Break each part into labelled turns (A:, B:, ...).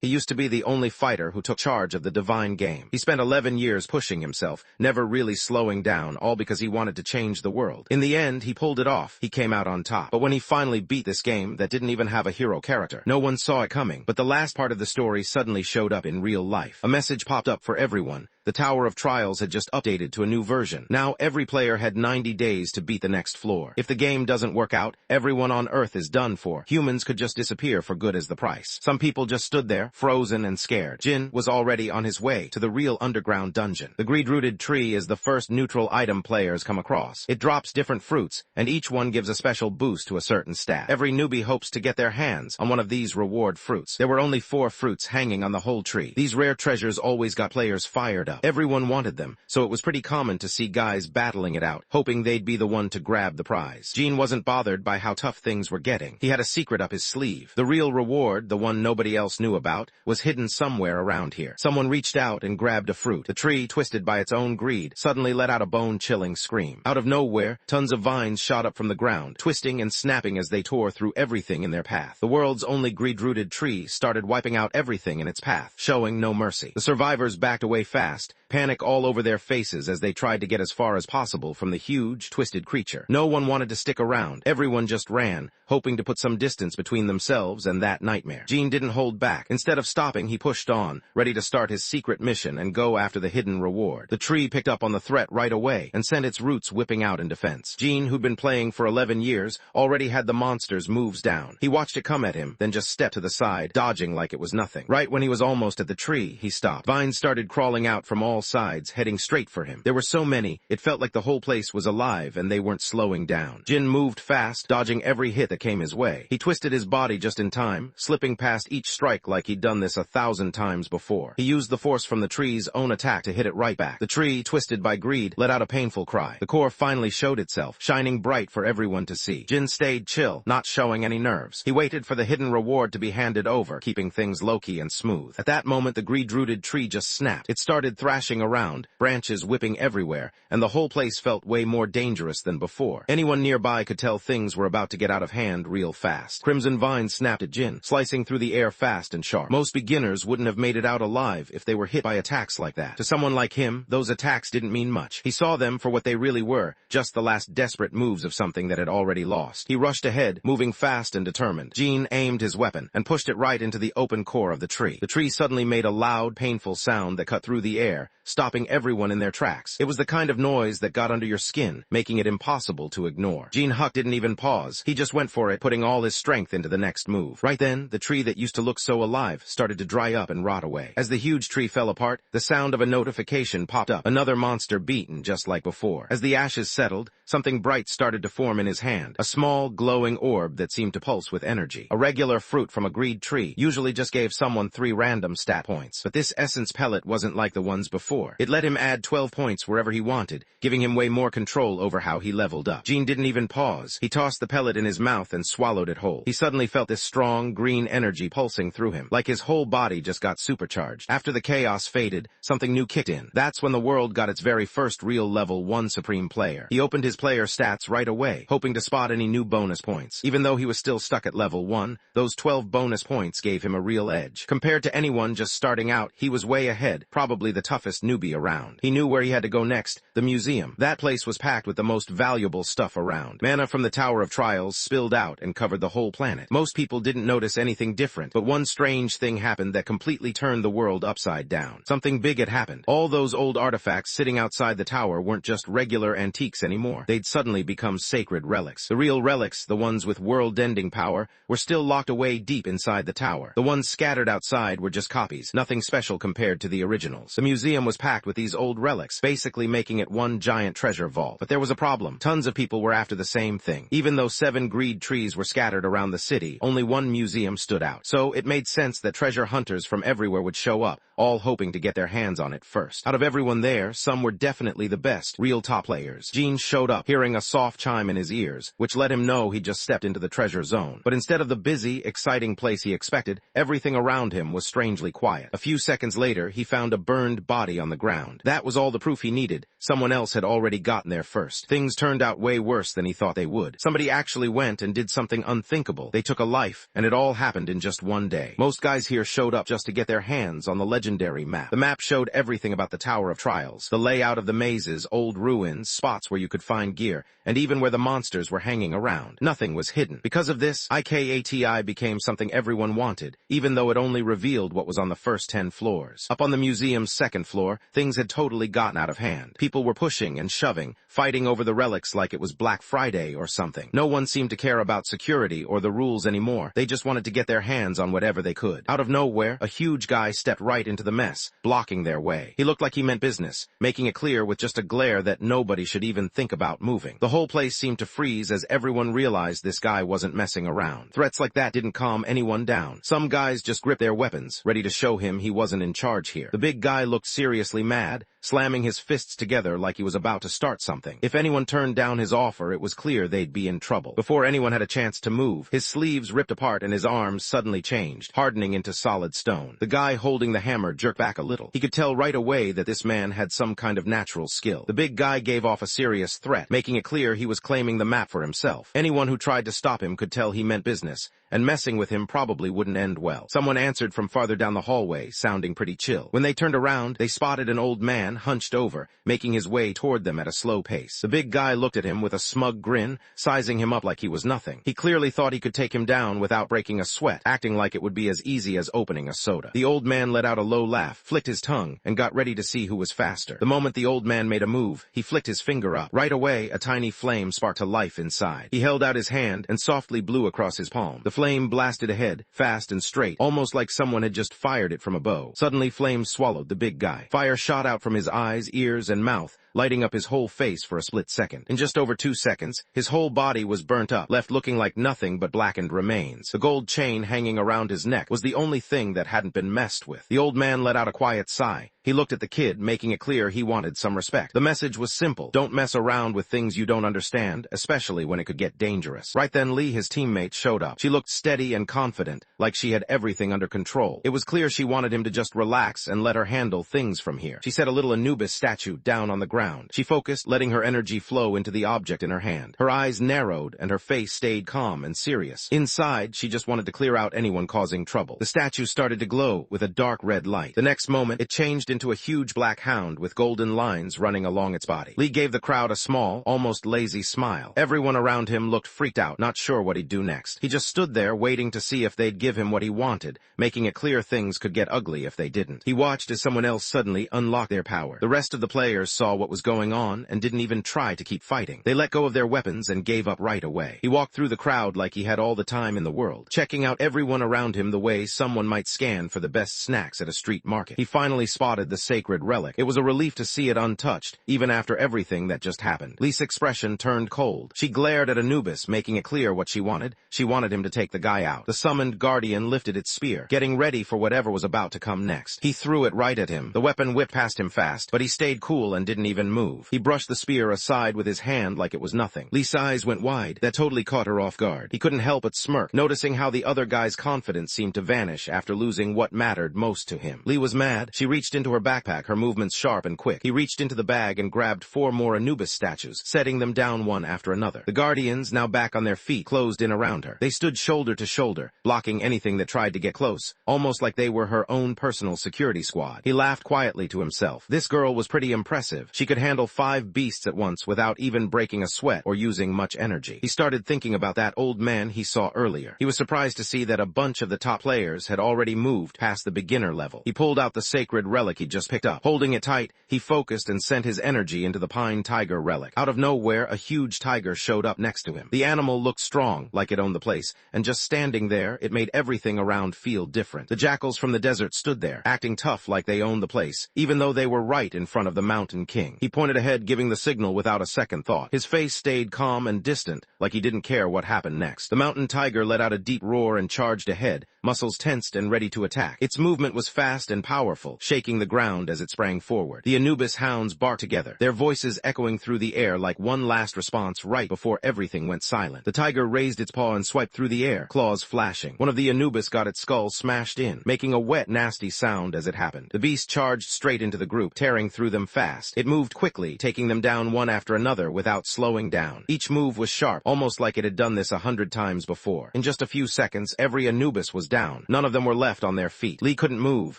A: He used to be the only fighter who took charge of the divine game. He spent 11 years pushing himself, never really slowing down, all because he wanted to change the world. In the end, he pulled it off. He came out on top. But when he finally beat this game that didn't even have a hero character, no one saw it coming. But the last part of the story suddenly showed up in real life. A message popped up for everyone. The Tower of Trials had just updated to a new version. Now every player had 90 days to beat the next floor. If the game doesn't work out, everyone on Earth is done for. Humans could just disappear for good as the price. Some people just stood there, frozen and scared. Jin was already on his way to the real underground dungeon. The greed-rooted tree is the first neutral item players come across. It drops different fruits, and each one gives a special boost to a certain stat. Every newbie hopes to get their hands on one of these reward fruits. There were only 4 fruits hanging on the whole tree. These rare treasures always got players fired up. Everyone wanted them, so it was pretty common to see guys battling it out, hoping they'd be the one to grab the prize. Gene wasn't bothered by how tough things were getting. He had a secret up his sleeve. The real reward, the one nobody else knew about, was hidden somewhere around here. Someone reached out and grabbed a fruit. The tree, twisted by its own greed, suddenly let out a bone-chilling scream. Out of nowhere, tons of vines shot up from the ground, twisting and snapping as they tore through everything in their path. The world's only greed-rooted tree started wiping out everything in its path, showing no mercy. The survivors backed away fast, panic all over their faces as they tried to get as far as possible from the huge, twisted creature. No one wanted to stick around. Everyone just ran, hoping to put some distance between themselves and that nightmare. Gene didn't hold back. Instead of stopping, he pushed on, ready to start his secret mission and go after the hidden reward. The tree picked up on the threat right away and sent its roots whipping out in defense. Gene, who'd been playing for 11 years, already had the monster's moves down. He watched it come at him, then just stepped to the side, dodging like it was nothing. Right when he was almost at the tree, he stopped. Vines started crawling out from all sides, heading straight for him. There were so many, it felt like the whole place was alive and they weren't slowing down. Jin moved fast, dodging every hit that came his way. He twisted his body just in time, slipping past each strike like he'd done this 1,000 times before. He used the force from the tree's own attack to hit it right back. The tree, twisted by greed, let out a painful cry. The core finally showed itself, shining bright for everyone to see. Jin stayed chill, not showing any nerves. He waited for the hidden reward to be handed over, keeping things low-key and smooth. At that moment, the greed-rooted tree just snapped. It started thrashing around, branches whipping everywhere, and the whole place felt way more dangerous than before. Anyone nearby could tell things were about to get out of hand real fast. Crimson vines snapped at Jin, slicing through the air fast and sharp. Most beginners wouldn't have made it out alive if they were hit by attacks like that. To someone like him, those attacks didn't mean much. He saw them for what they really were, just the last desperate moves of something that had already lost. He rushed ahead, moving fast and determined. Gene aimed his weapon and pushed it right into the open core of the tree. The tree suddenly made a loud, painful sound that cut through the air, stopping everyone in their tracks. It was the kind of noise that got under your skin, making it impossible to ignore. Gene Huck didn't even pause. He just went for it, putting all his strength into the next move. Right then, the tree that used to look so alive started to dry up and rot away. As the huge tree fell apart, the sound of a notification popped up. Another monster beaten just like before. As the ashes settled, something bright started to form in his hand. A small, glowing orb that seemed to pulse with energy. A regular fruit from a greed tree usually just gave someone 3 random stat points. But this essence pellet wasn't like the ones before. It let him add 12 points wherever he wanted, giving him way more control over how he leveled up. Gene didn't even pause. He tossed the pellet in his mouth and swallowed it whole. He suddenly felt this strong, green energy pulsing through him, like his whole body just got supercharged. After the chaos faded, something new kicked in. That's when the world got its very first real level 1 supreme player. He opened his player stats right away, hoping to spot any new bonus points. Even though he was still stuck at level 1, those 12 bonus points gave him a real edge. Compared to anyone just starting out, he was way ahead, probably the toughest newbie around. He knew where he had to go next, the museum. That place was packed with the most valuable stuff around. Mana from the Tower of Trials spilled out and covered the whole planet. Most people didn't notice anything different, but one strange thing happened that completely turned the world upside down. Something big had happened. All those old artifacts sitting outside the tower weren't just regular antiques anymore. They'd suddenly become sacred relics. The real relics, the ones with world-ending power, were still locked away deep inside the tower. The ones scattered outside were just copies, nothing special compared to the originals. The museum was packed with these old relics, basically making it one giant treasure vault. But there was a problem. Tons of people were after the same thing. Even though 7 greed trees were scattered around the city, only one museum stood out. So it made sense that treasure hunters from everywhere would show up, all hoping to get their hands on it first. Out of everyone there, some were definitely the best, real top players. Gene showed up, hearing a soft chime in his ears, which let him know he just stepped into the treasure zone. But instead of the busy, exciting place he expected, everything around him was strangely quiet. A few seconds later, he found a burned body on the ground. That was all the proof he needed. Someone else had already gotten there first. Things turned out way worse than he thought they would. Somebody actually went and did something unthinkable. They took a life, and it all happened in just one day. Most guys here showed up just to get their hands on the legendary map. The map showed everything about the Tower of Trials, the layout of the mazes, old ruins, spots where you could find gear, and even where the monsters were hanging around. Nothing was hidden. Because of this, IKATI became something everyone wanted, even though it only revealed what was on the first 10 floors. Up on the museum's second floor, things had totally gotten out of hand. People were pushing and shoving, fighting over the relics like it was Black Friday or something. No one seemed to care about security or the rules anymore. They just wanted to get their hands on whatever they could. Out of nowhere, a huge guy stepped right into the mess, blocking their way. He looked like he meant business, making it clear with just a glare that nobody should even think about moving. The whole place seemed to freeze as everyone realized this guy wasn't messing around. Threats like that didn't calm anyone down. Some guys just gripped their weapons, ready to show him he wasn't in charge here. The big guy looked seriously mad, slamming his fists together like he was about to start something. If anyone turned down his offer, it was clear they'd be in trouble. Before anyone had a chance to move, his sleeves ripped apart and his arms suddenly changed, hardening into solid stone. The guy holding the hammer jerked back a little. He could tell right away that this man had some kind of natural skill. The big guy gave off a serious threat, making it clear he was claiming the map for himself. Anyone who tried to stop him could tell he meant business, and messing with him probably wouldn't end well. Someone answered from farther down the hallway, sounding pretty chill. When they turned around, they spotted an old man hunched over, making his way toward them at a slow pace. The big guy looked at him with a smug grin, sizing him up like he was nothing. He clearly thought he could take him down without breaking a sweat, acting like it would be as easy as opening a soda. The old man let out a low laugh, flicked his tongue, and got ready to see who was faster. The moment the old man made a move, he flicked his finger up. Right away, a tiny flame sparked to life inside. He held out his hand and softly blew across his palm. The flame blasted ahead, fast and straight, almost like someone had just fired it from a bow. Suddenly, flame swallowed the big guy. Fire shot out from his eyes, ears, and mouth, lighting up his whole face for a split second. In just over 2 seconds, his whole body was burnt up, left looking like nothing but blackened remains. The gold chain hanging around his neck was the only thing that hadn't been messed with. The old man let out a quiet sigh. He looked at the kid, making it clear he wanted some respect. The message was simple. Don't mess around with things you don't understand, especially when it could get dangerous. Right then, Lee, his teammate, showed up. She looked steady and confident, like she had everything under control. It was clear she wanted him to just relax and let her handle things from here. She set a little Anubis statue down on the ground. She focused, letting her energy flow into the object in her hand. Her eyes narrowed, and her face stayed calm and serious. Inside, she just wanted to clear out anyone causing trouble. The statue started to glow with a dark red light. The next moment, it changed into a huge black hound with golden lines running along its body. Lee gave the crowd a small, almost lazy smile. Everyone around him looked freaked out, not sure what he'd do next. He just stood there waiting to see if they'd give him what he wanted, making it clear things could get ugly if they didn't. He watched as someone else suddenly unlocked their power. The rest of the players saw what was going on and didn't even try to keep fighting. They let go of their weapons and gave up right away. He walked through the crowd like he had all the time in the world, checking out everyone around him the way someone might scan for the best snacks at a street market. He finally spotted the sacred relic. It was a relief to see it untouched, even after everything that just happened. Lisa's expression turned cold. She glared at Anubis, making it clear what she wanted. She wanted him to take the guy out. The summoned guardian lifted its spear, getting ready for whatever was about to come next. He threw it right at him. The weapon whipped past him fast, but he stayed cool and didn't even move. He brushed the spear aside with his hand like it was nothing. Lisa's eyes went wide. That totally caught her off guard. He couldn't help but smirk, noticing how the other guy's confidence seemed to vanish after losing what mattered most to him. Lee was mad. She reached into her backpack, her movements sharp and quick. He reached into the bag and grabbed 4 more Anubis statues, setting them down one after another. The guardians, now back on their feet, closed in around her. They stood shoulder to shoulder, blocking anything that tried to get close, almost like they were her own personal security squad. He laughed quietly to himself. This girl was pretty impressive. She could handle 5 beasts at once without even breaking a sweat or using much energy. He started thinking about that old man he saw earlier. He was surprised to see that a bunch of the top players had already moved past the beginner level. He pulled out the sacred relic he'd just picked up. Holding it tight, he focused and sent his energy into the pine tiger relic. Out of nowhere, a huge tiger showed up next to him. The animal looked strong, like it owned the place, and just standing there, it made everything around feel different. The jackals from the desert stood there, acting tough like they owned the place, even though they were right in front of the Mountain King. He pointed ahead, giving the signal without a second thought. His face stayed calm and distant, like he didn't care what happened next. The mountain tiger let out a deep roar and charged ahead, muscles tensed and ready to attack. Its movement was fast and powerful, shaking the ground as it sprang forward. The Anubis hounds barked together, their voices echoing through the air like one last response right before everything went silent. The tiger raised its paw and swiped through the air, claws flashing. One of the Anubis got its skull smashed in, making a wet, nasty sound as it happened. The beast charged straight into the group, tearing through them fast. It moved quickly, taking them down one after another without slowing down. Each move was sharp, almost like it had done this 100 times before. In just a few seconds, every Anubis was down. None of them were left on their feet. Lee couldn't move.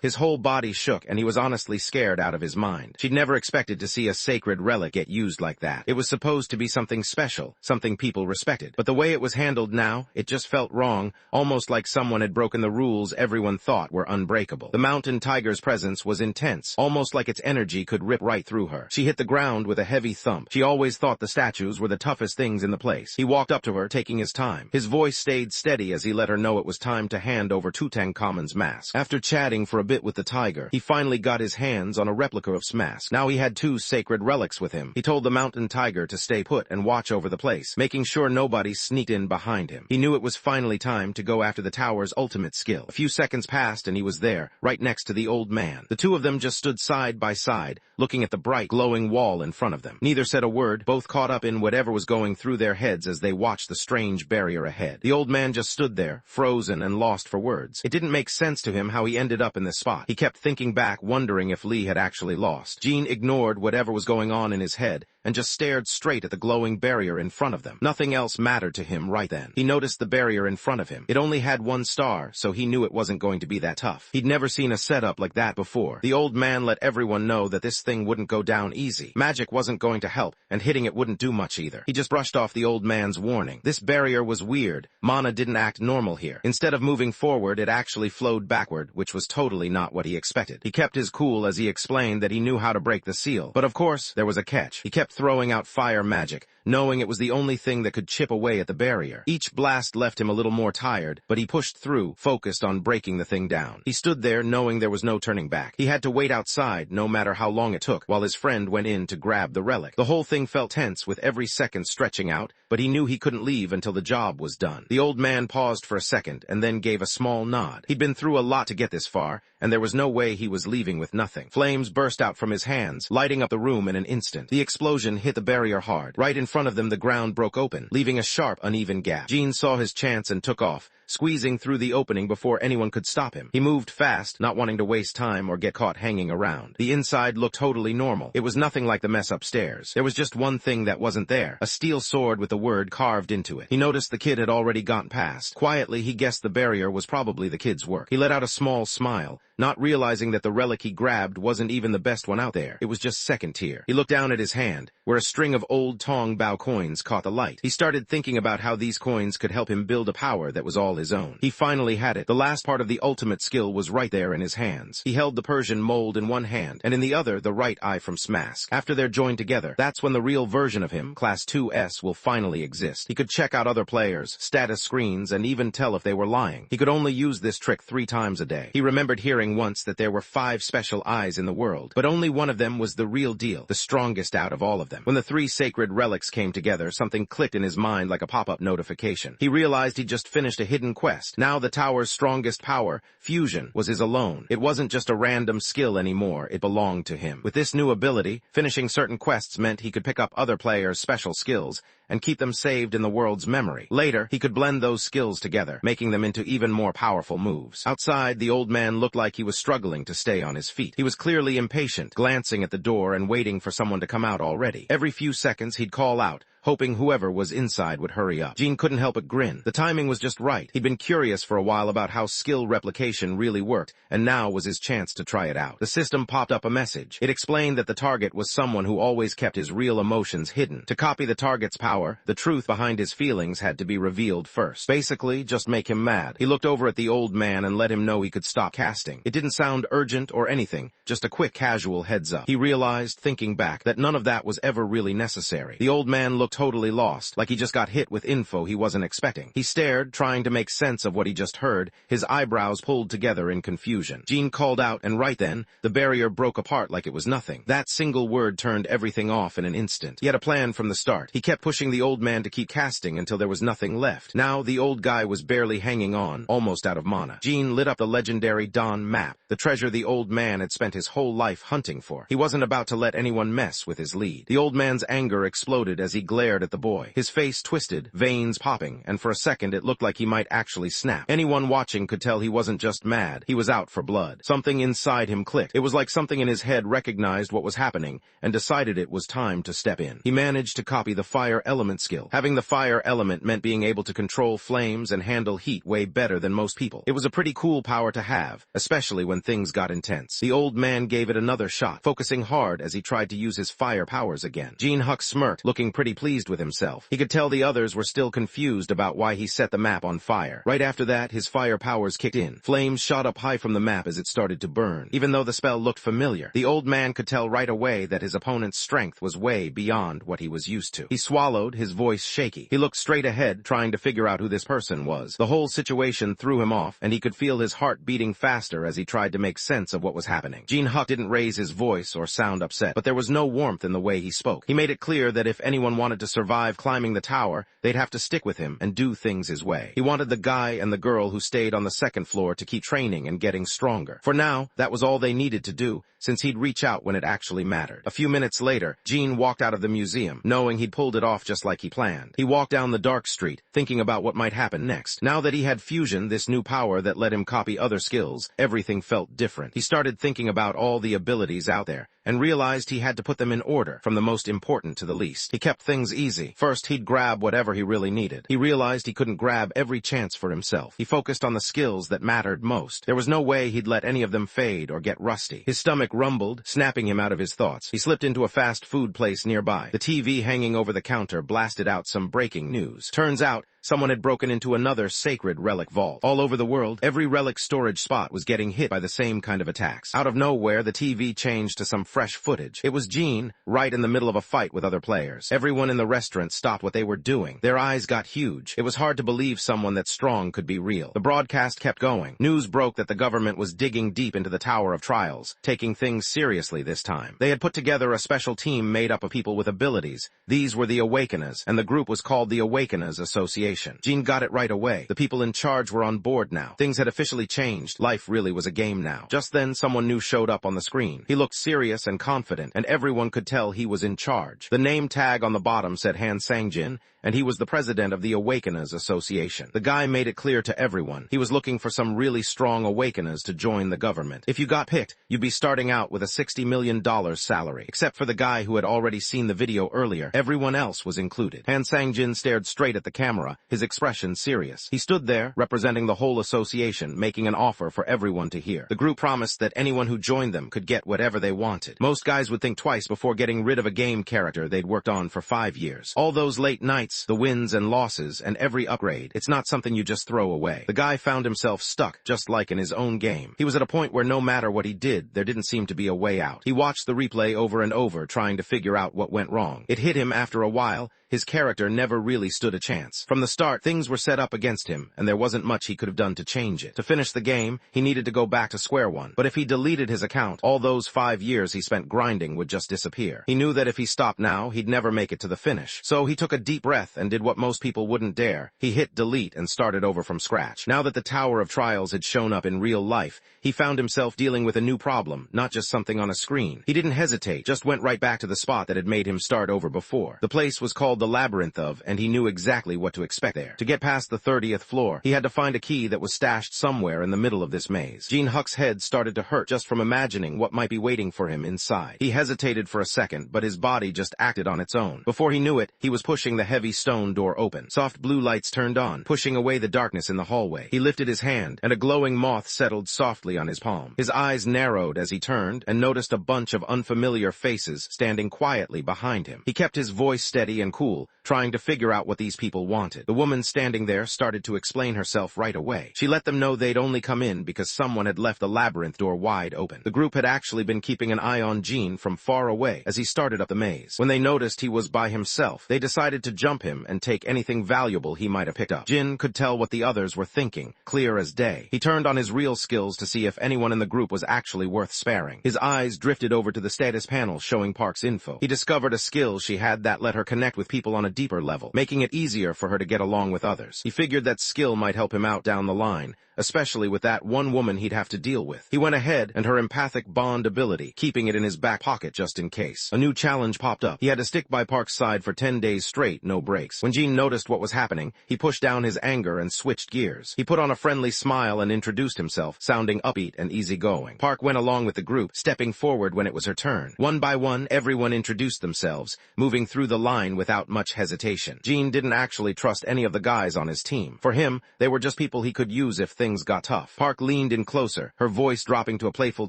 A: His whole body shook, and he was honestly scared out of his mind. She'd never expected to see a sacred relic get used like that. It was supposed to be something special, something people respected. But the way it was handled now, it just felt wrong, almost like someone had broken the rules everyone thought were unbreakable. The mountain tiger's presence was intense, almost like its energy could rip right through her. She hit the ground with a heavy thump. She always thought the statues were the toughest things in the place. He walked up to her, taking his time. His voice stayed steady as he let her know it was time to hand over Tutankhamun's mask. After chatting for a bit with the tiger, he finally got his hands on a replica of Smask. Now he had two sacred relics with him. He told the mountain tiger to stay put and watch over the place, making sure nobody sneaked in behind him. He knew it was finally time to go after the tower's ultimate skill. A few seconds passed and he was there, right next to the old man. The two of them just stood side by side, looking at the bright, glowing wall in front of them. Neither said a word, both caught up in whatever was going through their heads as they watched the strange barrier ahead. The old man just stood there, frozen and lost for words. It didn't make sense to him how he ended up in this spot. He kept thinking back, wondering if Lee had actually lost. Gene ignored whatever was going on in his head and just stared straight at the glowing barrier in front of them. Nothing else mattered to him right then. He noticed the barrier in front of him. It only had one star, so he knew it wasn't going to be that tough. He'd never seen a setup like that before. The old man let everyone know that this thing wouldn't go down easy. Magic wasn't going to help, and hitting it wouldn't do much either. He just brushed off the old man's warning. This barrier was weird. Mana didn't act normal here. Instead of moving forward, it actually flowed backward, which was totally not what he expected. He kept his cool as he explained that he knew how to break the seal. But of course, there was a catch. He kept throwing out fire magic, knowing it was the only thing that could chip away at the barrier. Each blast left him a little more tired, but he pushed through, focused on breaking the thing down. He stood there knowing there was no turning back. He had to wait outside, no matter how long it took, while his friend went in to grab the relic. The whole thing felt tense, with every second stretching out, but he knew he couldn't leave until the job was done. The old man paused for a second, and then gave a small nod. He'd been through a lot to get this far, and there was no way he was leaving with nothing. Flames burst out from his hands, lighting up the room in an instant. The explosion hit the barrier hard. Right in front of them, the ground broke open, leaving a sharp, uneven gap. Gene saw his chance and took off, squeezing through the opening before anyone could stop him. He moved fast, not wanting to waste time or get caught hanging around. The inside looked totally normal. It was nothing like the mess upstairs. There was just one thing that wasn't there, a steel sword with the word carved into it. He noticed the kid had already gotten past. Quietly, he guessed the barrier was probably the kid's work. He let out a small smile, not realizing that the relic he grabbed wasn't even the best one out there. It was just second tier. He looked down at his hand, where a string of old Tong Bao coins caught the light. He started thinking about how these coins could help him build a power that was all his own. He finally had it. The last part of the ultimate skill was right there in his hands. He held the Persian mold in one hand, and in the other, the right eye from Smask. After they're joined together, that's when the real version of him, Class 2S, will finally exist. He could check out other players, status screens, and even tell if they were lying. He could only use this trick 3 times a day. He remembered hearing once that there were 5 special eyes in the world, but only one of them was the real deal, the strongest out of all of them. When the 3 sacred relics came together, something clicked in his mind like a pop-up notification. He realized he'd just finished a hidden quest. Now the tower's strongest power, fusion, was his alone. It wasn't just a random skill anymore, it belonged to him. With this new ability, finishing certain quests meant he could pick up other players' special skills and keep them saved in the world's memory. Later, he could blend those skills together, making them into even more powerful moves. Outside, the old man looked like he was struggling to stay on his feet. He was clearly impatient, glancing at the door and waiting for someone to come out already. Every few seconds, he'd call out, hoping whoever was inside would hurry up. Gene couldn't help but grin. The timing was just right. He'd been curious for a while about how skill replication really worked, and now was his chance to try it out. The system popped up a message. It explained that the target was someone who always kept his real emotions hidden. To copy the target's power, the truth behind his feelings had to be revealed first. Basically, just make him mad. He looked over at the old man and let him know he could stop casting. It didn't sound urgent or anything, just a quick casual heads up. He realized, thinking back, that none of that was ever really necessary. The old man looked looked totally lost, like he just got hit with info he wasn't expecting. He stared, trying to make sense of what he just heard, his eyebrows pulled together in confusion. Gene called out, and right then, the barrier broke apart like it was nothing. That single word turned everything off in an instant. He had a plan from the start. He kept pushing the old man to keep casting until there was nothing left. Now, the old guy was barely hanging on, almost out of mana. Gene lit up the legendary Dawn map, the treasure the old man had spent his whole life hunting for. He wasn't about to let anyone mess with his lead. The old man's anger exploded as he glared at the boy. His face twisted, veins popping, and for a second it looked like he might actually snap. Anyone watching could tell he wasn't just mad, he was out for blood. Something inside him clicked. It was like something in his head recognized what was happening and decided it was time to step in. He managed to copy the fire element skill. Having the fire element meant being able to control flames and handle heat way better than most people. It was a pretty cool power to have, especially when things got intense. The old man gave it another shot, focusing hard as he tried to use his fire powers again. Gene Huck smirked, looking pretty pleased with himself. He could tell the others were still confused about why he set the map on fire. Right after that, his fire powers kicked in. Flames shot up high from the map as it started to burn. Even though the spell looked familiar, the old man could tell right away that his opponent's strength was way beyond what he was used to. He swallowed, his voice shaky. He looked straight ahead, trying to figure out who this person was. The whole situation threw him off, and he could feel his heart beating faster as he tried to make sense of what was happening. Gene Huck didn't raise his voice or sound upset, but there was no warmth in the way he spoke. He made it clear that if anyone wanted to survive climbing the tower, they'd have to stick with him and do things his way. He wanted the guy and the girl who stayed on the second floor to keep training and getting stronger. For now, that was all they needed to do, since he'd reach out when it actually mattered. A few minutes later, Gene walked out of the museum, knowing he'd pulled it off just like he planned. He walked down the dark street, thinking about what might happen next. Now that he had fusion, this new power that let him copy other skills, everything felt different. He started thinking about all the abilities out there, and realized he had to put them in order, from the most important to the least. He kept things easy. First, he'd grab whatever he really needed. He realized he couldn't grab every chance for himself. He focused on the skills that mattered most. There was no way he'd let any of them fade or get rusty. His stomach rumbled, snapping him out of his thoughts. He slipped into a fast food place nearby. The TV hanging over the counter blasted out some breaking news. Turns out, someone had broken into another sacred relic vault. All over the world, every relic storage spot was getting hit by the same kind of attacks. Out of nowhere, the TV changed to some fresh footage. It was Gene, right in the middle of a fight with other players. Everyone in the restaurant stopped what they were doing. Their eyes got huge. It was hard to believe someone that strong could be real. The broadcast kept going. News broke that the government was digging deep into the Tower of Trials, taking things seriously this time. They had put together a special team made up of people with abilities. These were the Awakeners, and the group was called the Awakeners Association. Gene got it right away. The people in charge were on board now. Things had officially changed. Life really was a game now. Just then, someone new showed up on the screen. He looked serious and confident, and everyone could tell he was in charge. The name tag on the bottom said Han Sang-jin, and he was the president of the Awakeners Association. The guy made it clear to everyone. He was looking for some really strong Awakeners to join the government. If you got picked, you'd be starting out with a $60 million salary. Except for the guy who had already seen the video earlier, everyone else was included. Han Sang-jin stared straight at the camera, his expression serious. He stood there, representing the whole association, making an offer for everyone to hear. The group promised that anyone who joined them could get whatever they wanted. Most guys would think twice before getting rid of a game character they'd worked on for 5 years. All those late nights, the wins and losses, and every upgrade, it's not something you just throw away. The guy found himself stuck, just like in his own game. He was at a point where no matter what he did, there didn't seem to be a way out. He watched the replay over and over, trying to figure out what went wrong. It hit him after a while. His character never really stood a chance. From the start, things were set up against him, and there wasn't much he could have done to change it. To finish the game, he needed to go back to square one. But if he deleted his account, all those 5 years he spent grinding would just disappear. He knew that if he stopped now, he'd never make it to the finish. So he took a deep breath and did what most people wouldn't dare. He hit delete and started over from scratch. Now that the Tower of Trials had shown up in real life, he found himself dealing with a new problem, not just something on a screen. He didn't hesitate, just went right back to the spot that had made him start over before. The place was called the Labyrinth of, and he knew exactly what to expect there. To get past the 30th floor, he had to find a key that was stashed somewhere in the middle of this maze. Gene Huck's head started to hurt just from imagining what might be waiting for him inside. He hesitated for a second, but his body just acted on its own. Before he knew it, he was pushing the heavy stone door open. Soft blue lights turned on, pushing away the darkness in the hallway. He lifted his hand, and a glowing moth settled softly softly on his palm. His eyes narrowed as he turned and noticed a bunch of unfamiliar faces standing quietly behind him. He kept his voice steady and cool, trying to figure out what these people wanted. The woman standing there started to explain herself right away. She let them know they'd only come in because someone had left the labyrinth door wide open. The group had actually been keeping an eye on Jean from far away as he started up the maze. When they noticed he was by himself, they decided to jump him and take anything valuable he might have picked up. Jin could tell what the others were thinking, clear as day. He turned on his real skills to see if anyone in the group was actually worth sparing. His eyes drifted over to the status panel showing Park's info. He discovered a skill she had that let her connect with people on a deeper level, making it easier for her to get along with others. He figured that skill might help him out down the line, especially with that one woman he'd have to deal with. He went ahead and her empathic bond ability, keeping it in his back pocket just in case. A new challenge popped up. He had to stick by Park's side for 10 days straight, no breaks. When Jean noticed what was happening, he pushed down his anger and switched gears. He put on a friendly smile and introduced himself, sounding upbeat and easygoing. Park went along with the group, stepping forward when it was her turn. One by one, everyone introduced themselves, moving through the line without much hesitation. Jean didn't actually trust any of the guys on his team. For him, they were just people he could use if things got tough. Park leaned in closer, her voice dropping to a playful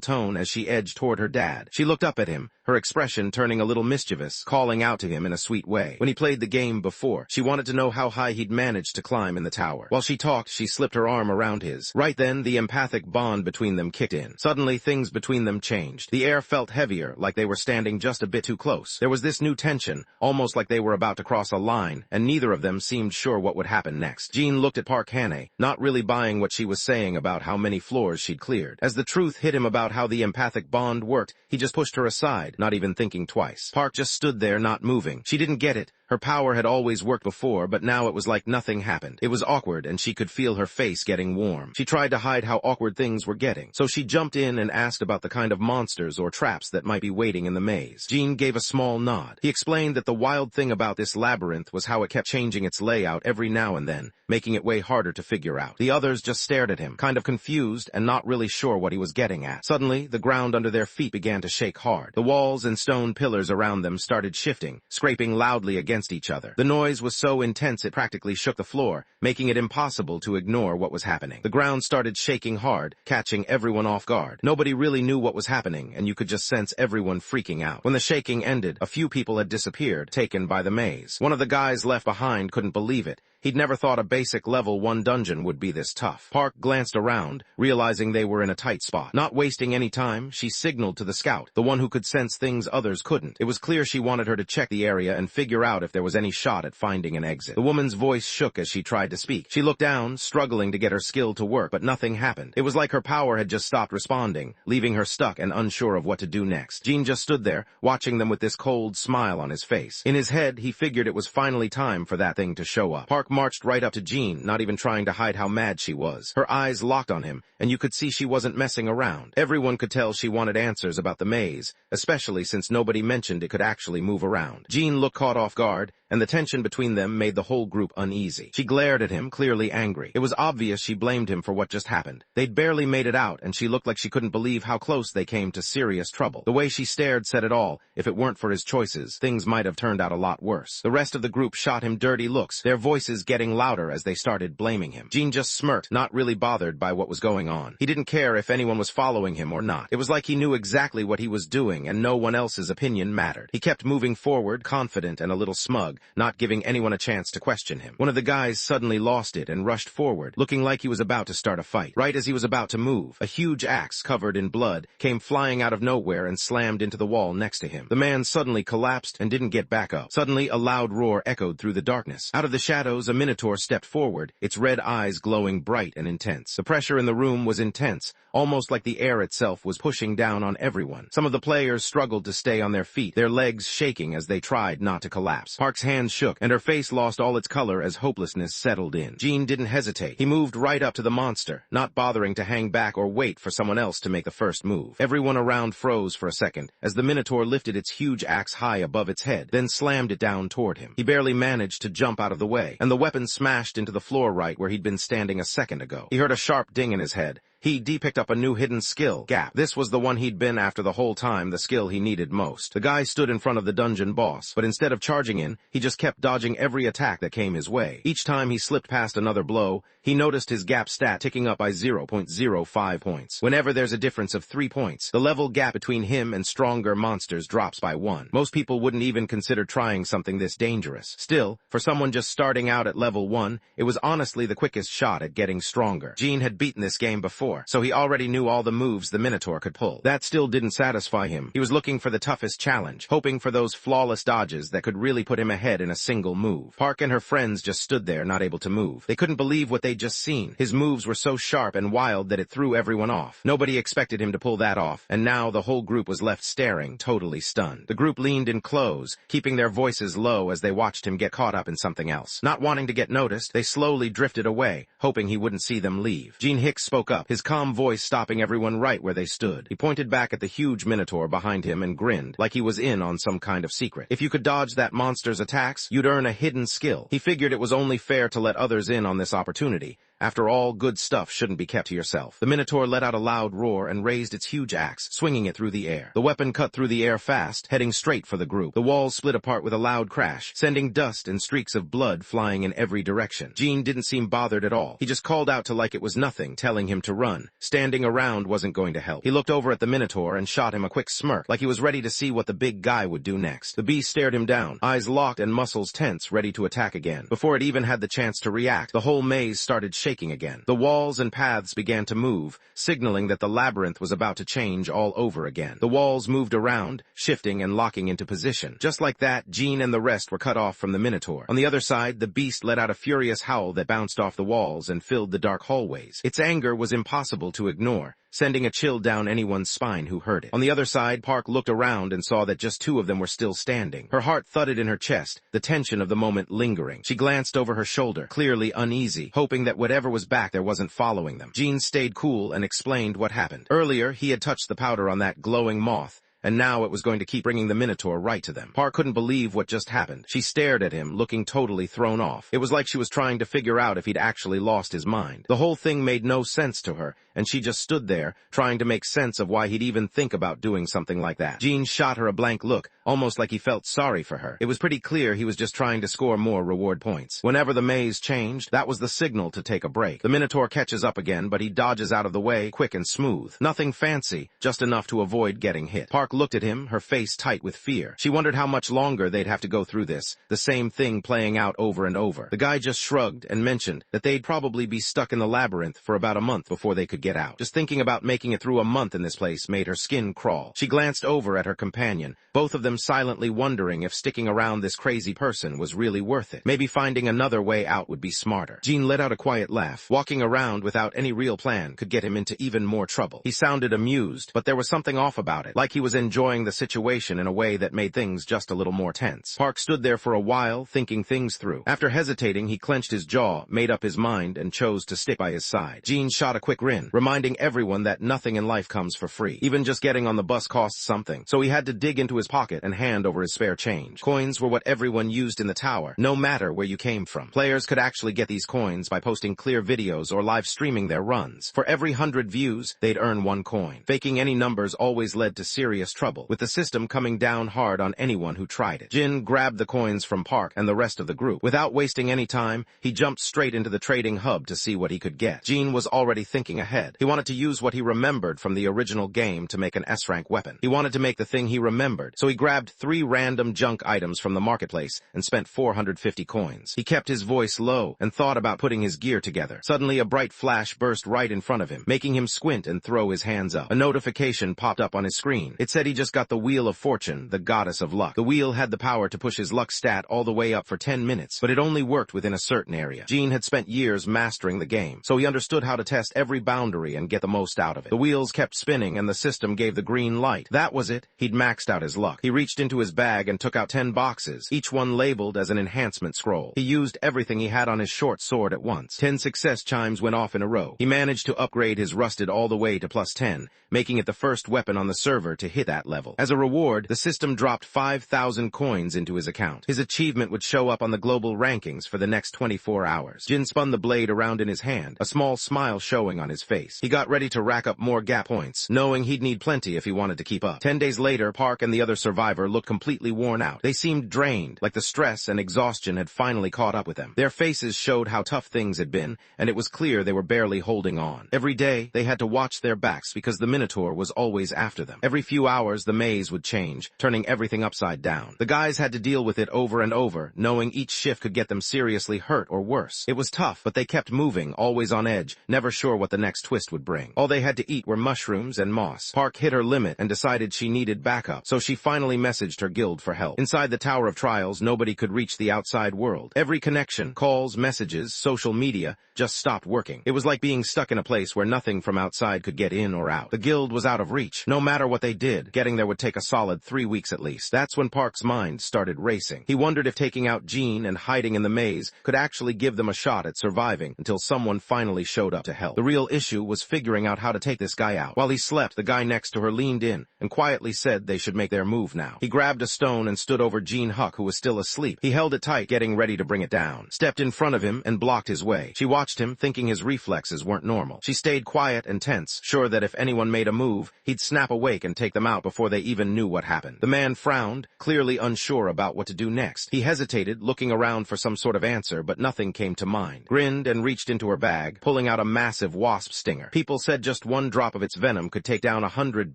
A: tone as she edged toward her dad. She looked up at him, her expression turning a little mischievous, calling out to him in a sweet way. When he played the game before, she wanted to know how high he'd managed to climb in the tower. While she talked, she slipped her arm around his. Right then, the empathic bond between them kicked in. Suddenly, things between them changed. The air felt heavier, like they were standing just a bit too close. There was this new tension, almost like they were about to cross a line, and neither of them seemed sure what would happen next. Jean looked at Park Hannay, not really buying what she was saying about how many floors she'd cleared. As the truth hit him about how the empathic bond worked, he just pushed her aside, not even thinking twice. Park just stood there, not moving. She didn't get it. Her power had always worked before, but now it was like nothing happened. It was awkward, and she could feel her face getting warm. She tried to hide how awkward things were getting, so she jumped in and asked about the kind of monsters or traps that might be waiting in the maze. Jean gave a small nod. He explained that the wild thing about this labyrinth was how it kept changing its layout every now and then, making it way harder to figure out. The others just stared at him, kind of confused and not really sure what he was getting at. Suddenly, the ground under their feet began to shake hard. The walls and stone pillars around them started shifting, scraping loudly against each other. The noise was so intense it practically shook the floor, making it impossible to ignore what was happening. The ground started shaking hard, catching everyone off guard. Nobody really knew what was happening, and you could just sense everyone freaking out. When the shaking ended, a few people had disappeared, taken by the maze. One of the guys left behind couldn't believe it. He'd never thought a basic level 1 dungeon would be this tough. Park glanced around, realizing they were in a tight spot. Not wasting any time, she signaled to the scout, the one who could sense things others couldn't. It was clear she wanted her to check the area and figure out if there was any shot at finding an exit. The woman's voice shook as she tried to speak. She looked down, struggling to get her skill to work, but nothing happened. It was like her power had just stopped responding, leaving her stuck and unsure of what to do next. Jean just stood there, watching them with this cold smile on his face. In his head, he figured it was finally time for that thing to show up. Park marched right up to Jean, not even trying to hide how mad she was. Her eyes locked on him, and you could see she wasn't messing around. Everyone could tell she wanted answers about the maze, especially since nobody mentioned it could actually move around. Jean looked caught off guard, and the tension between them made the whole group uneasy. She glared at him, clearly angry. It was obvious she blamed him for what just happened. They'd barely made it out, and she looked like she couldn't believe how close they came to serious trouble. The way she stared said it all. If it weren't for his choices, things might have turned out a lot worse. The rest of the group shot him dirty looks, their voices getting louder as they started blaming him. Jean just smirked, not really bothered by what was going on. He didn't care if anyone was following him or not. It was like he knew exactly what he was doing, and no one else's opinion mattered. He kept moving forward, confident and a little smug, not giving anyone a chance to question him. One of the guys suddenly lost it and rushed forward, looking like he was about to start a fight. Right as he was about to move, a huge axe covered in blood came flying out of nowhere and slammed into the wall next to him. The man suddenly collapsed and didn't get back up. Suddenly, a loud roar echoed through the darkness. Out of the shadows, a minotaur stepped forward, its red eyes glowing bright and intense. The pressure in the room was intense, almost like the air itself was pushing down on everyone. Some of the players struggled to stay on their feet, their legs shaking as they tried not to collapse. Park's hands shook, and her face lost all its color as hopelessness settled in. Jean didn't hesitate. He moved right up to the monster, not bothering to hang back or wait for someone else to make the first move. Everyone around froze for a second as the minotaur lifted its huge axe high above its head, then slammed it down toward him. He barely managed to jump out of the way, and the weapon smashed into the floor right where he'd been standing a second ago. He heard a sharp ding in his head, He picked up a new hidden skill, Gap. This was the one he'd been after the whole time, the skill he needed most. The guy stood in front of the dungeon boss, but instead of charging in, he just kept dodging every attack that came his way. Each time he slipped past another blow, he noticed his Gap stat ticking up by 0.05 points. Whenever there's a difference of 3 points, the level gap between him and stronger monsters drops by 1. Most people wouldn't even consider trying something this dangerous. Still, for someone just starting out at level 1, it was honestly the quickest shot at getting stronger. Gene had beaten this game before, so he already knew all the moves the Minotaur could pull. That still didn't satisfy him. He was looking for the toughest challenge, hoping for those flawless dodges that could really put him ahead in a single move. Park and her friends just stood there, not able to move. They couldn't believe what they'd just seen. His moves were so sharp and wild that it threw everyone off. Nobody expected him to pull that off, and now the whole group was left staring, totally stunned. The group leaned in close, keeping their voices low as they watched him get caught up in something else. Not wanting to get noticed, they slowly drifted away, hoping he wouldn't see them leave. Gene Hicks spoke up, his calm voice stopping everyone right where they stood. He pointed back at the huge Minotaur behind him and grinned, like he was in on some kind of secret. If you could dodge that monster's attacks, you'd earn a hidden skill. He figured it was only fair to let others in on this opportunity. After all, good stuff shouldn't be kept to yourself. The Minotaur let out a loud roar and raised its huge axe, swinging it through the air. The weapon cut through the air fast, heading straight for the group. The walls split apart with a loud crash, sending dust and streaks of blood flying in every direction. Gene didn't seem bothered at all. He just called out to like it was nothing, telling him to run. Standing around wasn't going to help. He looked over at the Minotaur and shot him a quick smirk, like he was ready to see what the big guy would do next. The beast stared him down, eyes locked and muscles tense, ready to attack again. Before it even had the chance to react, the whole maze started shaking again. The walls and paths began to move, signaling that the labyrinth was about to change all over again. The walls moved around, shifting and locking into position. Just like that, Gene and the rest were cut off from the Minotaur. On the other side, the beast let out a furious howl that bounced off the walls and filled the dark hallways. Its anger was impossible to ignore, sending a chill down anyone's spine who heard it. On the other side, Park looked around and saw that just 2 of them were still standing. Her heart thudded in her chest, the tension of the moment lingering. She glanced over her shoulder, clearly uneasy, hoping that whatever was back there wasn't following them. Gene stayed cool and explained what happened. Earlier, he had touched the powder on that glowing moth, and now it was going to keep bringing the Minotaur right to them. Park couldn't believe what just happened. She stared at him, looking totally thrown off. It was like she was trying to figure out if he'd actually lost his mind. The whole thing made no sense to her, and she just stood there, trying to make sense of why he'd even think about doing something like that. Gene shot her a blank look, almost like he felt sorry for her. It was pretty clear he was just trying to score more reward points. Whenever the maze changed, that was the signal to take a break. The Minotaur catches up again, but he dodges out of the way, quick and smooth. Nothing fancy, just enough to avoid getting hit. Park looked at him, her face tight with fear. She wondered how much longer they'd have to go through this, the same thing playing out over and over. The guy just shrugged and mentioned that they'd probably be stuck in the labyrinth for about a month before they could get out. Just thinking about making it through a month in this place made her skin crawl. She glanced over at her companion, both of them silently wondering if sticking around this crazy person was really worth it. Maybe finding another way out would be smarter. Gene let out a quiet laugh. Walking around without any real plan could get him into even more trouble. He sounded amused, but there was something off about it, like he was enjoying the situation in a way that made things just a little more tense. Park stood there for a while, thinking things through. After hesitating, he clenched his jaw, made up his mind, and chose to stick by his side. Gene shot a quick grin, reminding everyone that nothing in life comes for free. Even just getting on the bus costs something, so he had to dig into his pocket and hand over his spare change. Coins were what everyone used in the tower, no matter where you came from. Players could actually get these coins by posting clear videos or live streaming their runs. For every 100 views, they'd earn 1 coin. Faking any numbers always led to serious trouble, with the system coming down hard on anyone who tried it. Jin grabbed the coins from Park and the rest of the group. Without wasting any time, he jumped straight into the trading hub to see what he could get. Gene was already thinking ahead. He wanted to use what he remembered from the original game to make an S-rank weapon. He wanted to make the thing he remembered, so he grabbed 3 random junk items from the marketplace and spent 450 coins. He kept his voice low and thought about putting his gear together. Suddenly, a bright flash burst right in front of him, making him squint and throw his hands up. A notification popped up on his screen. It said he just got the Wheel of Fortune, the goddess of luck. The wheel had the power to push his luck stat all the way up for 10 minutes, but it only worked within a certain area. Gene had spent years mastering the game, so he understood how to test every boundary and get the most out of it. The wheels kept spinning and the system gave the green light. That was it. He'd maxed out his luck. He reached into his bag and took out 10 boxes, each one labeled as an enhancement scroll. He used everything he had on his short sword at once. 10 success chimes went off in a row. He managed to upgrade his rusted all the way to +10, making it the first weapon on the server to hit that level. As a reward, the system dropped 5,000 coins into his account. His achievement would show up on the global rankings for the next 24 hours. Jin spun the blade around in his hand, a small smile showing on his face. face. He got ready to rack up more gap points, knowing he'd need plenty if he wanted to keep up. 10 days later, Park and the other survivor looked completely worn out. They seemed drained, like the stress and exhaustion had finally caught up with them. Their faces showed how tough things had been, and it was clear they were barely holding on. Every day, they had to watch their backs because the Minotaur was always after them. Every few hours, the maze would change, turning everything upside down. The guys had to deal with it over and over, knowing each shift could get them seriously hurt or worse. It was tough, but they kept moving, always on edge, never sure what the next twist would bring. All they had to eat were mushrooms and moss. Park hit her limit and decided she needed backup, so she finally messaged her guild for help. Inside the Tower of Trials, nobody could reach the outside world. Every connection, calls, messages, social media, just stopped working. It was like being stuck in a place where nothing from outside could get in or out. The guild was out of reach. No matter what they did, getting there would take a solid 3 weeks at least. That's when Park's mind started racing. He wondered if taking out Jean and hiding in the maze could actually give them a shot at surviving until someone finally showed up to help. The real issue was figuring out how to take this guy out. While he slept, the guy next to her leaned in and quietly said they should make their move now. He grabbed a stone and stood over Jean Huck, who was still asleep. He held it tight, getting ready to bring it down. Stepped in front of him and blocked his way. She watched him, thinking his reflexes weren't normal. She stayed quiet and tense, sure that if anyone made a move, he'd snap awake and take them out before they even knew what happened. The man frowned, clearly unsure about what to do next. He hesitated, looking around for some sort of answer, but nothing came to mind. Grinned and reached into her bag, pulling out a massive wasp stinger. People said just one drop of its venom could take down 100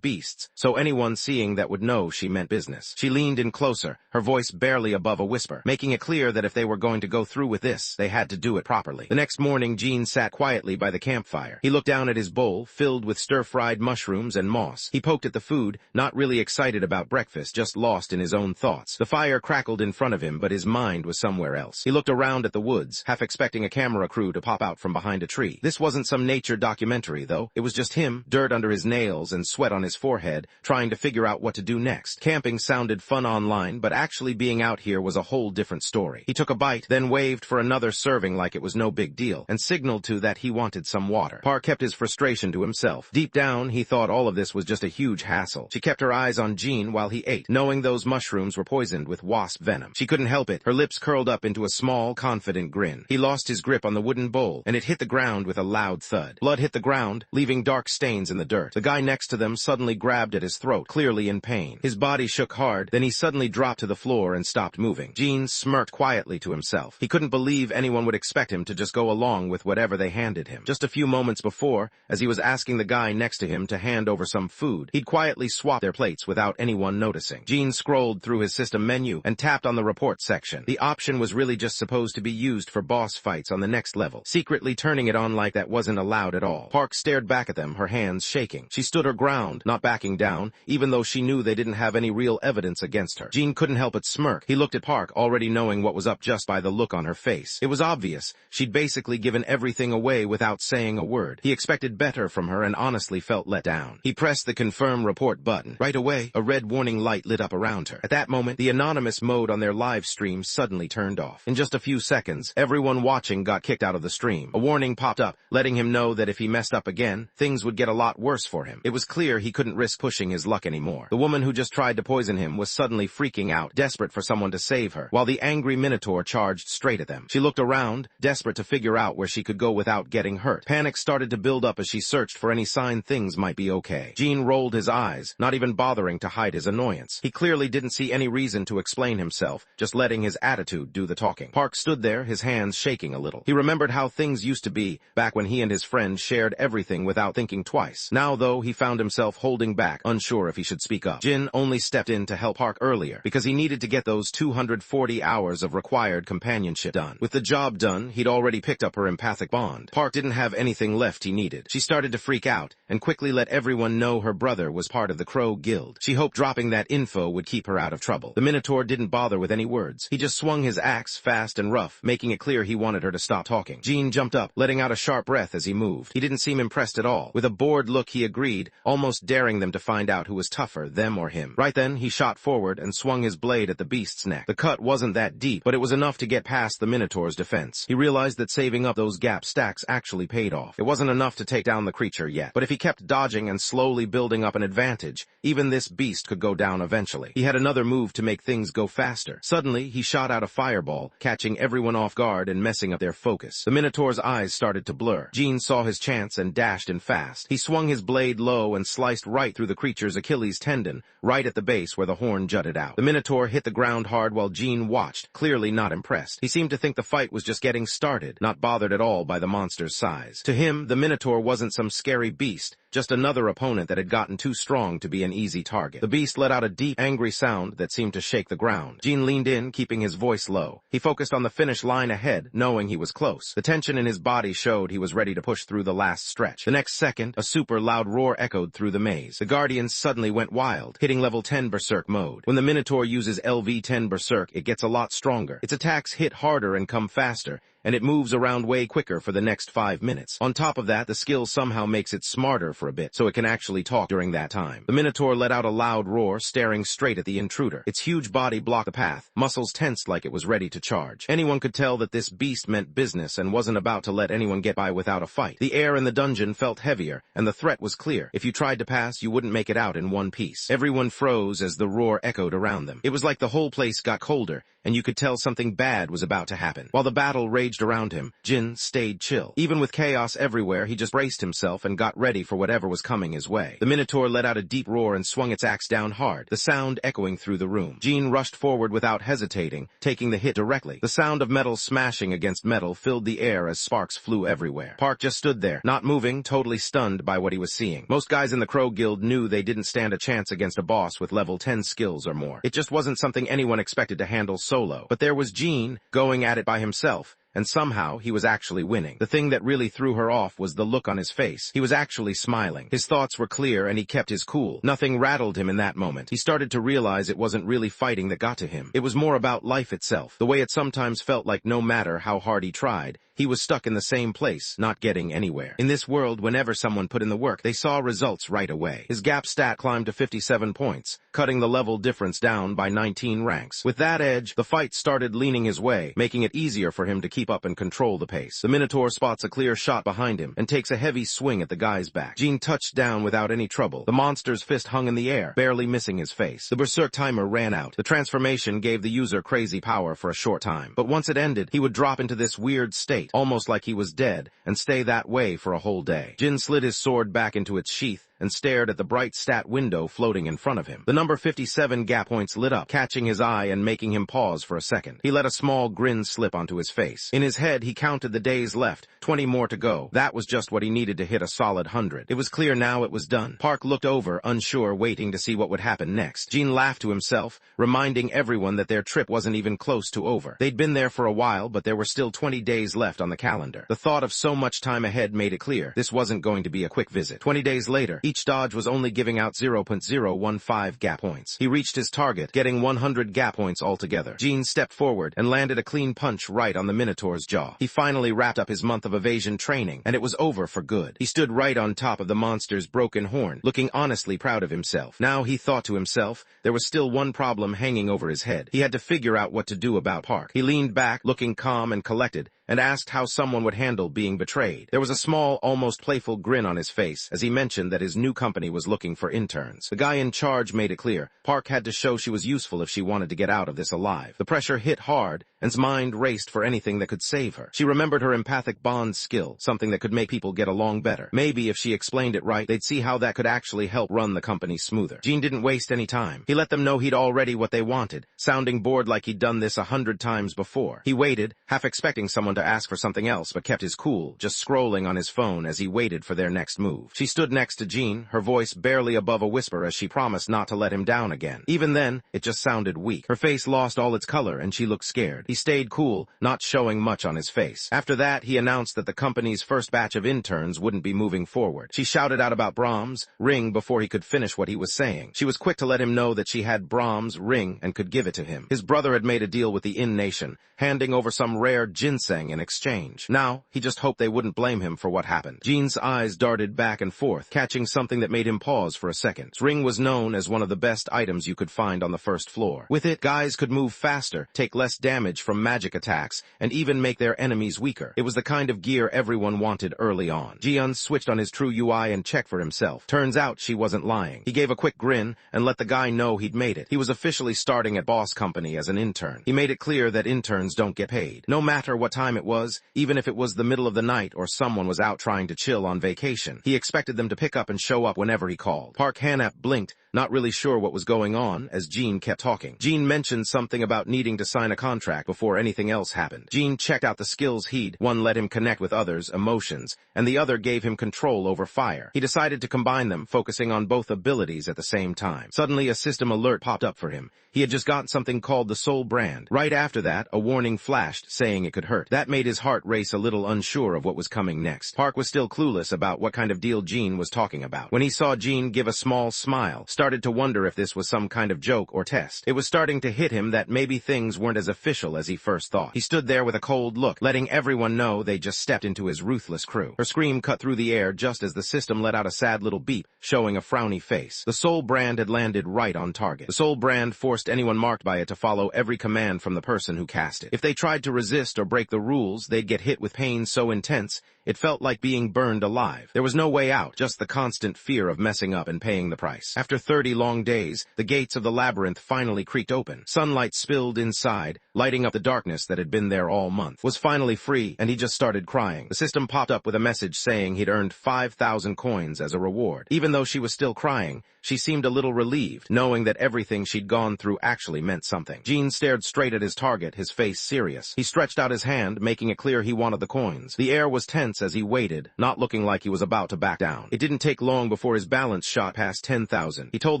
A: beasts, so anyone seeing that would know she meant business. She leaned in closer, her voice barely above a whisper, making it clear that if they were going to go through with this, they had to do it properly. The next morning, Jean sat quietly by the campfire. He looked down at his bowl, filled with stir-fried mushrooms and moss. He poked at the food, not really excited about breakfast, just lost in his own thoughts. The fire crackled in front of him, but his mind was somewhere else. He looked around at the woods, half expecting a camera crew to pop out from behind a tree. This wasn't some nature documentary, though. It was just him, dirt under his nails and sweat on his forehead, trying to figure out what to do next. Camping sounded fun online, but actually being out here was a whole different story. He took a bite, then waved for another serving like it was no big deal, and signaled to that he wanted some water. Park kept his frustration to himself. Deep down, he thought all of this was just a huge hassle. She kept her eyes on Jean while he ate, knowing those mushrooms were poisoned with wasp venom. She couldn't help it. Her lips curled up into a small, confident grin. He lost his grip on the wooden bowl, and it hit the ground with a loud thud. Blood hit the ground, leaving dark stains in the dirt. The guy next to them suddenly grabbed at his throat, clearly in pain. His body shook hard, then he suddenly dropped to the floor and stopped moving. Jean smirked quietly to himself. He couldn't believe anyone would expect him to just go along with whatever they handed him. Just a few moments before, as he was asking the guy next to him to hand over some food, he'd quietly swapped their plates without anyone noticing. Jean scrolled through his system menu and tapped on the report section. The option was really just supposed to be used for boss fights on the next level. Secretly turning it on like that wasn't allowed at all. Park stared back at them, her hands shaking. She stood her ground, not backing down, even though she knew they didn't have any real evidence against her. Jean couldn't help but smirk. He looked at Park, already knowing what was up just by the look on her face. It was obvious. She'd basically given everything away without saying a word. He expected better from her and honestly felt let down. He pressed the confirm report button. Right away, a red warning light lit up around her. At that moment, the anonymous mode on their live stream suddenly turned off. In just a few seconds, everyone watching got kicked out of the stream. A warning popped up, letting him know that if he messed up again, things would get a lot worse for him. It was clear he couldn't risk pushing his luck anymore. The woman who just tried to poison him was suddenly freaking out, desperate for someone to save her, while the angry Minotaur charged straight at them. She looked around, desperate to figure out where she could go without getting hurt. Panic started to build up as she searched for any sign things might be okay. Jean rolled his eyes, not even bothering to hide his annoyance. He clearly didn't see any reason to explain himself, just letting his attitude do the talking. Park stood there, his hands shaking a little. He remembered how things used to be, back when he and his friend shared everything without thinking twice. Now, though, he found himself holding back, unsure if he should speak up. Jin only stepped in to help Park earlier, because he needed to get those 240 hours of required companionship done. With the job done, he'd already picked up her empathic bond. Park didn't have anything left he needed. She started to freak out, and quickly let everyone know her brother was part of the Crow Guild. She hoped dropping that info would keep her out of trouble. The Minotaur didn't bother with any words. He just swung his axe fast and rough, making it clear he wanted her to stop talking. Jean jumped up, letting out a sharp breath as he moved. He didn't seem impressed at all. With a bored look, he agreed, almost daring them to find out who was tougher, them or him. Right then, he shot forward and swung his blade at the beast's neck. The cut wasn't that deep, but it was enough to get past the Minotaur's defense. He realized that saving up those gap stacks actually paid off. It wasn't enough to take down the creature yet, but if he kept dodging and slowly building up an advantage, even this beast could go down eventually. He had another move to make things go faster. Suddenly, he shot out a fireball, catching everyone off guard and messing up their focus. The Minotaur's eyes started to blur. Jean saw his chance chance and dashed in fast. He swung his blade low and sliced right through the creature's Achilles tendon, right at the base where the horn jutted out. The Minotaur hit the ground hard while Jean watched, clearly not impressed. He seemed to think the fight was just getting started, not bothered at all by the monster's size. To him, the Minotaur wasn't some scary beast, just another opponent that had gotten too strong to be an easy target. The beast let out a deep, angry sound that seemed to shake the ground. Jean leaned in, keeping his voice low. He focused on the finish line ahead, knowing he was close. The tension in his body showed he was ready to push through the last stretch. The next second, a super loud roar echoed through the maze. The Guardians suddenly went wild, hitting level 10 Berserk mode. When the Minotaur uses LV10 Berserk, it gets a lot stronger. Its attacks hit harder and come faster, and it moves around way quicker for the next 5 minutes. On top of that, the skill somehow makes it smarter for a bit, so it can actually talk during that time. The Minotaur let out a loud roar, staring straight at the intruder. Its huge body blocked the path, muscles tensed like it was ready to charge. Anyone could tell that this beast meant business and wasn't about to let anyone get by without a fight. The air in the dungeon felt heavier, and the threat was clear. If you tried to pass, you wouldn't make it out in one piece. Everyone froze as the roar echoed around them. It was like the whole place got colder, and you could tell something bad was about to happen. While the battle raged around him, Jin stayed chill. Even with chaos everywhere, he just braced himself and got ready for whatever was coming his way. The Minotaur let out a deep roar and swung its axe down hard, the sound echoing through the room. Jin rushed forward without hesitating, taking the hit directly. The sound of metal smashing against metal filled the air as sparks flew everywhere. Park just stood there, not moving, totally stunned by what he was seeing. Most guys in the Crow Guild knew they didn't stand a chance against a boss with level 10 skills or more. It just wasn't something anyone expected to handle solo. But there was Jin, going at it by himself, and somehow he was actually winning. The thing that really threw her off was the look on his face. He was actually smiling. His thoughts were clear and he kept his cool. Nothing rattled him in that moment. He started to realize it wasn't really fighting that got to him. It was more about life itself, the way it sometimes felt like no matter how hard he tried, he was stuck in the same place, not getting anywhere. In this world, whenever someone put in the work, they saw results right away. His gap stat climbed to 57 points, cutting the level difference down by 19 ranks. With that edge, the fight started leaning his way, making it easier for him to keep up and control the pace. The Minotaur spots a clear shot behind him and takes a heavy swing at the guy's back. Jin touched down without any trouble. The monster's fist hung in the air, barely missing his face. The Berserk timer ran out. The transformation gave the user crazy power for a short time, but once it ended, he would drop into this weird state, almost like he was dead, and stay that way for a whole day. Jin slid his sword back into its sheath and stared at the bright stat window floating in front of him. The number 57 gap points lit up, catching his eye and making him pause for a second. He let a small grin slip onto his face. In his head, he counted the days left, 20 more to go. That was just what he needed to hit a solid 100. It was clear now it was done. Park looked over, unsure, waiting to see what would happen next. Jin laughed to himself, reminding everyone that their trip wasn't even close to over. They'd been there for a while, but there were still 20 days left on the calendar. The thought of so much time ahead made it clear this wasn't going to be a quick visit. 20 days later, each dodge was only giving out 0.015 gap points. He reached his target, getting 100 gap points altogether. Jin stepped forward and landed a clean punch right on the Minotaur's jaw. He finally wrapped up his month of evasion training, and it was over for good. He stood right on top of the monster's broken horn, looking honestly proud of himself. Now, he thought to himself, there was still one problem hanging over his head. He had to figure out what to do about Park. He leaned back, looking calm and collected, and asked how someone would handle being betrayed. There was a small, almost playful grin on his face as he mentioned that his new company was looking for interns. The guy in charge made it clear Park had to show she was useful if she wanted to get out of this alive. The pressure hit hard, and his mind raced for anything that could save her. She remembered her empathic bond skill, something that could make people get along better. Maybe if she explained it right, they'd see how that could actually help run the company smoother. Jin didn't waste any time. He let them know he'd already what they wanted, sounding bored like he'd done this 100 times before. He waited, half expecting someone to ask for something else, but kept his cool, just scrolling on his phone as he waited for their next move. She stood next to Jin, her voice barely above a whisper as she promised not to let him down again. Even then, it just sounded weak. Her face lost all its color and she looked scared. He stayed cool, not showing much on his face. After that, he announced that the company's first batch of interns wouldn't be moving forward. She shouted out about Brahms' ring before he could finish what he was saying. She was quick to let him know that she had Brahms' ring and could give it to him. His brother had made a deal with the Inn Nation, handing over some rare ginseng in exchange. Now, he just hoped they wouldn't blame him for what happened. Jin's eyes darted back and forth, catching something that made him pause for a second. His ring was known as one of the best items you could find on the first floor. With it, guys could move faster, take less damage, dodge from magic attacks, and even make their enemies weaker. It was the kind of gear everyone wanted early on. Jian switched on his true UI and checked for himself. Turns out she wasn't lying. He gave a quick grin and let the guy know he'd made it. He was officially starting at Boss Company as an intern. He made it clear that interns don't get paid. No matter what time it was, even if it was the middle of the night or someone was out trying to chill on vacation, he expected them to pick up and show up whenever he called. Park Han-ap blinked, not really sure what was going on, as Jean kept talking. Jean mentioned something about needing to sign a contract before anything else happened. Jean checked out the skills one let him connect with others' emotions, and the other gave him control over fire. He decided to combine them, focusing on both abilities at the same time. Suddenly, a system alert popped up for him. He had just gotten something called the Soul Brand. Right after that, a warning flashed, saying it could hurt. That made his heart race a little, unsure of what was coming next. Park was still clueless about what kind of deal Jean was talking about. When he saw Jean give a small smile, started to wonder if this was some kind of joke or test. It was starting to hit him that maybe things weren't as official as he first thought. He stood there with a cold look, letting everyone know they just stepped into his ruthless crew. Her scream cut through the air just as the system let out a sad little beep, showing a frowny face. The Soul Brand had landed right on target. The Soul Brand forced anyone marked by it to follow every command from the person who cast it. If they tried to resist or break the rules, they'd get hit with pain so intense it felt like being burned alive. There was no way out, just the constant fear of messing up and paying the price. After 30 long days, the gates of the labyrinth finally creaked open. Sunlight spilled inside, lighting up the darkness that had been there all month. Was finally free, and he just started crying. The system popped up with a message saying he'd earned 5,000 coins as a reward. Even though she was still crying, she seemed a little relieved, knowing that everything she'd gone through actually meant something. Jean stared straight at his target, his face serious. He stretched out his hand, making it clear he wanted the coins. The air was tense as he waited, not looking like he was about to back down. It didn't take long before his balance shot past 10,000. He told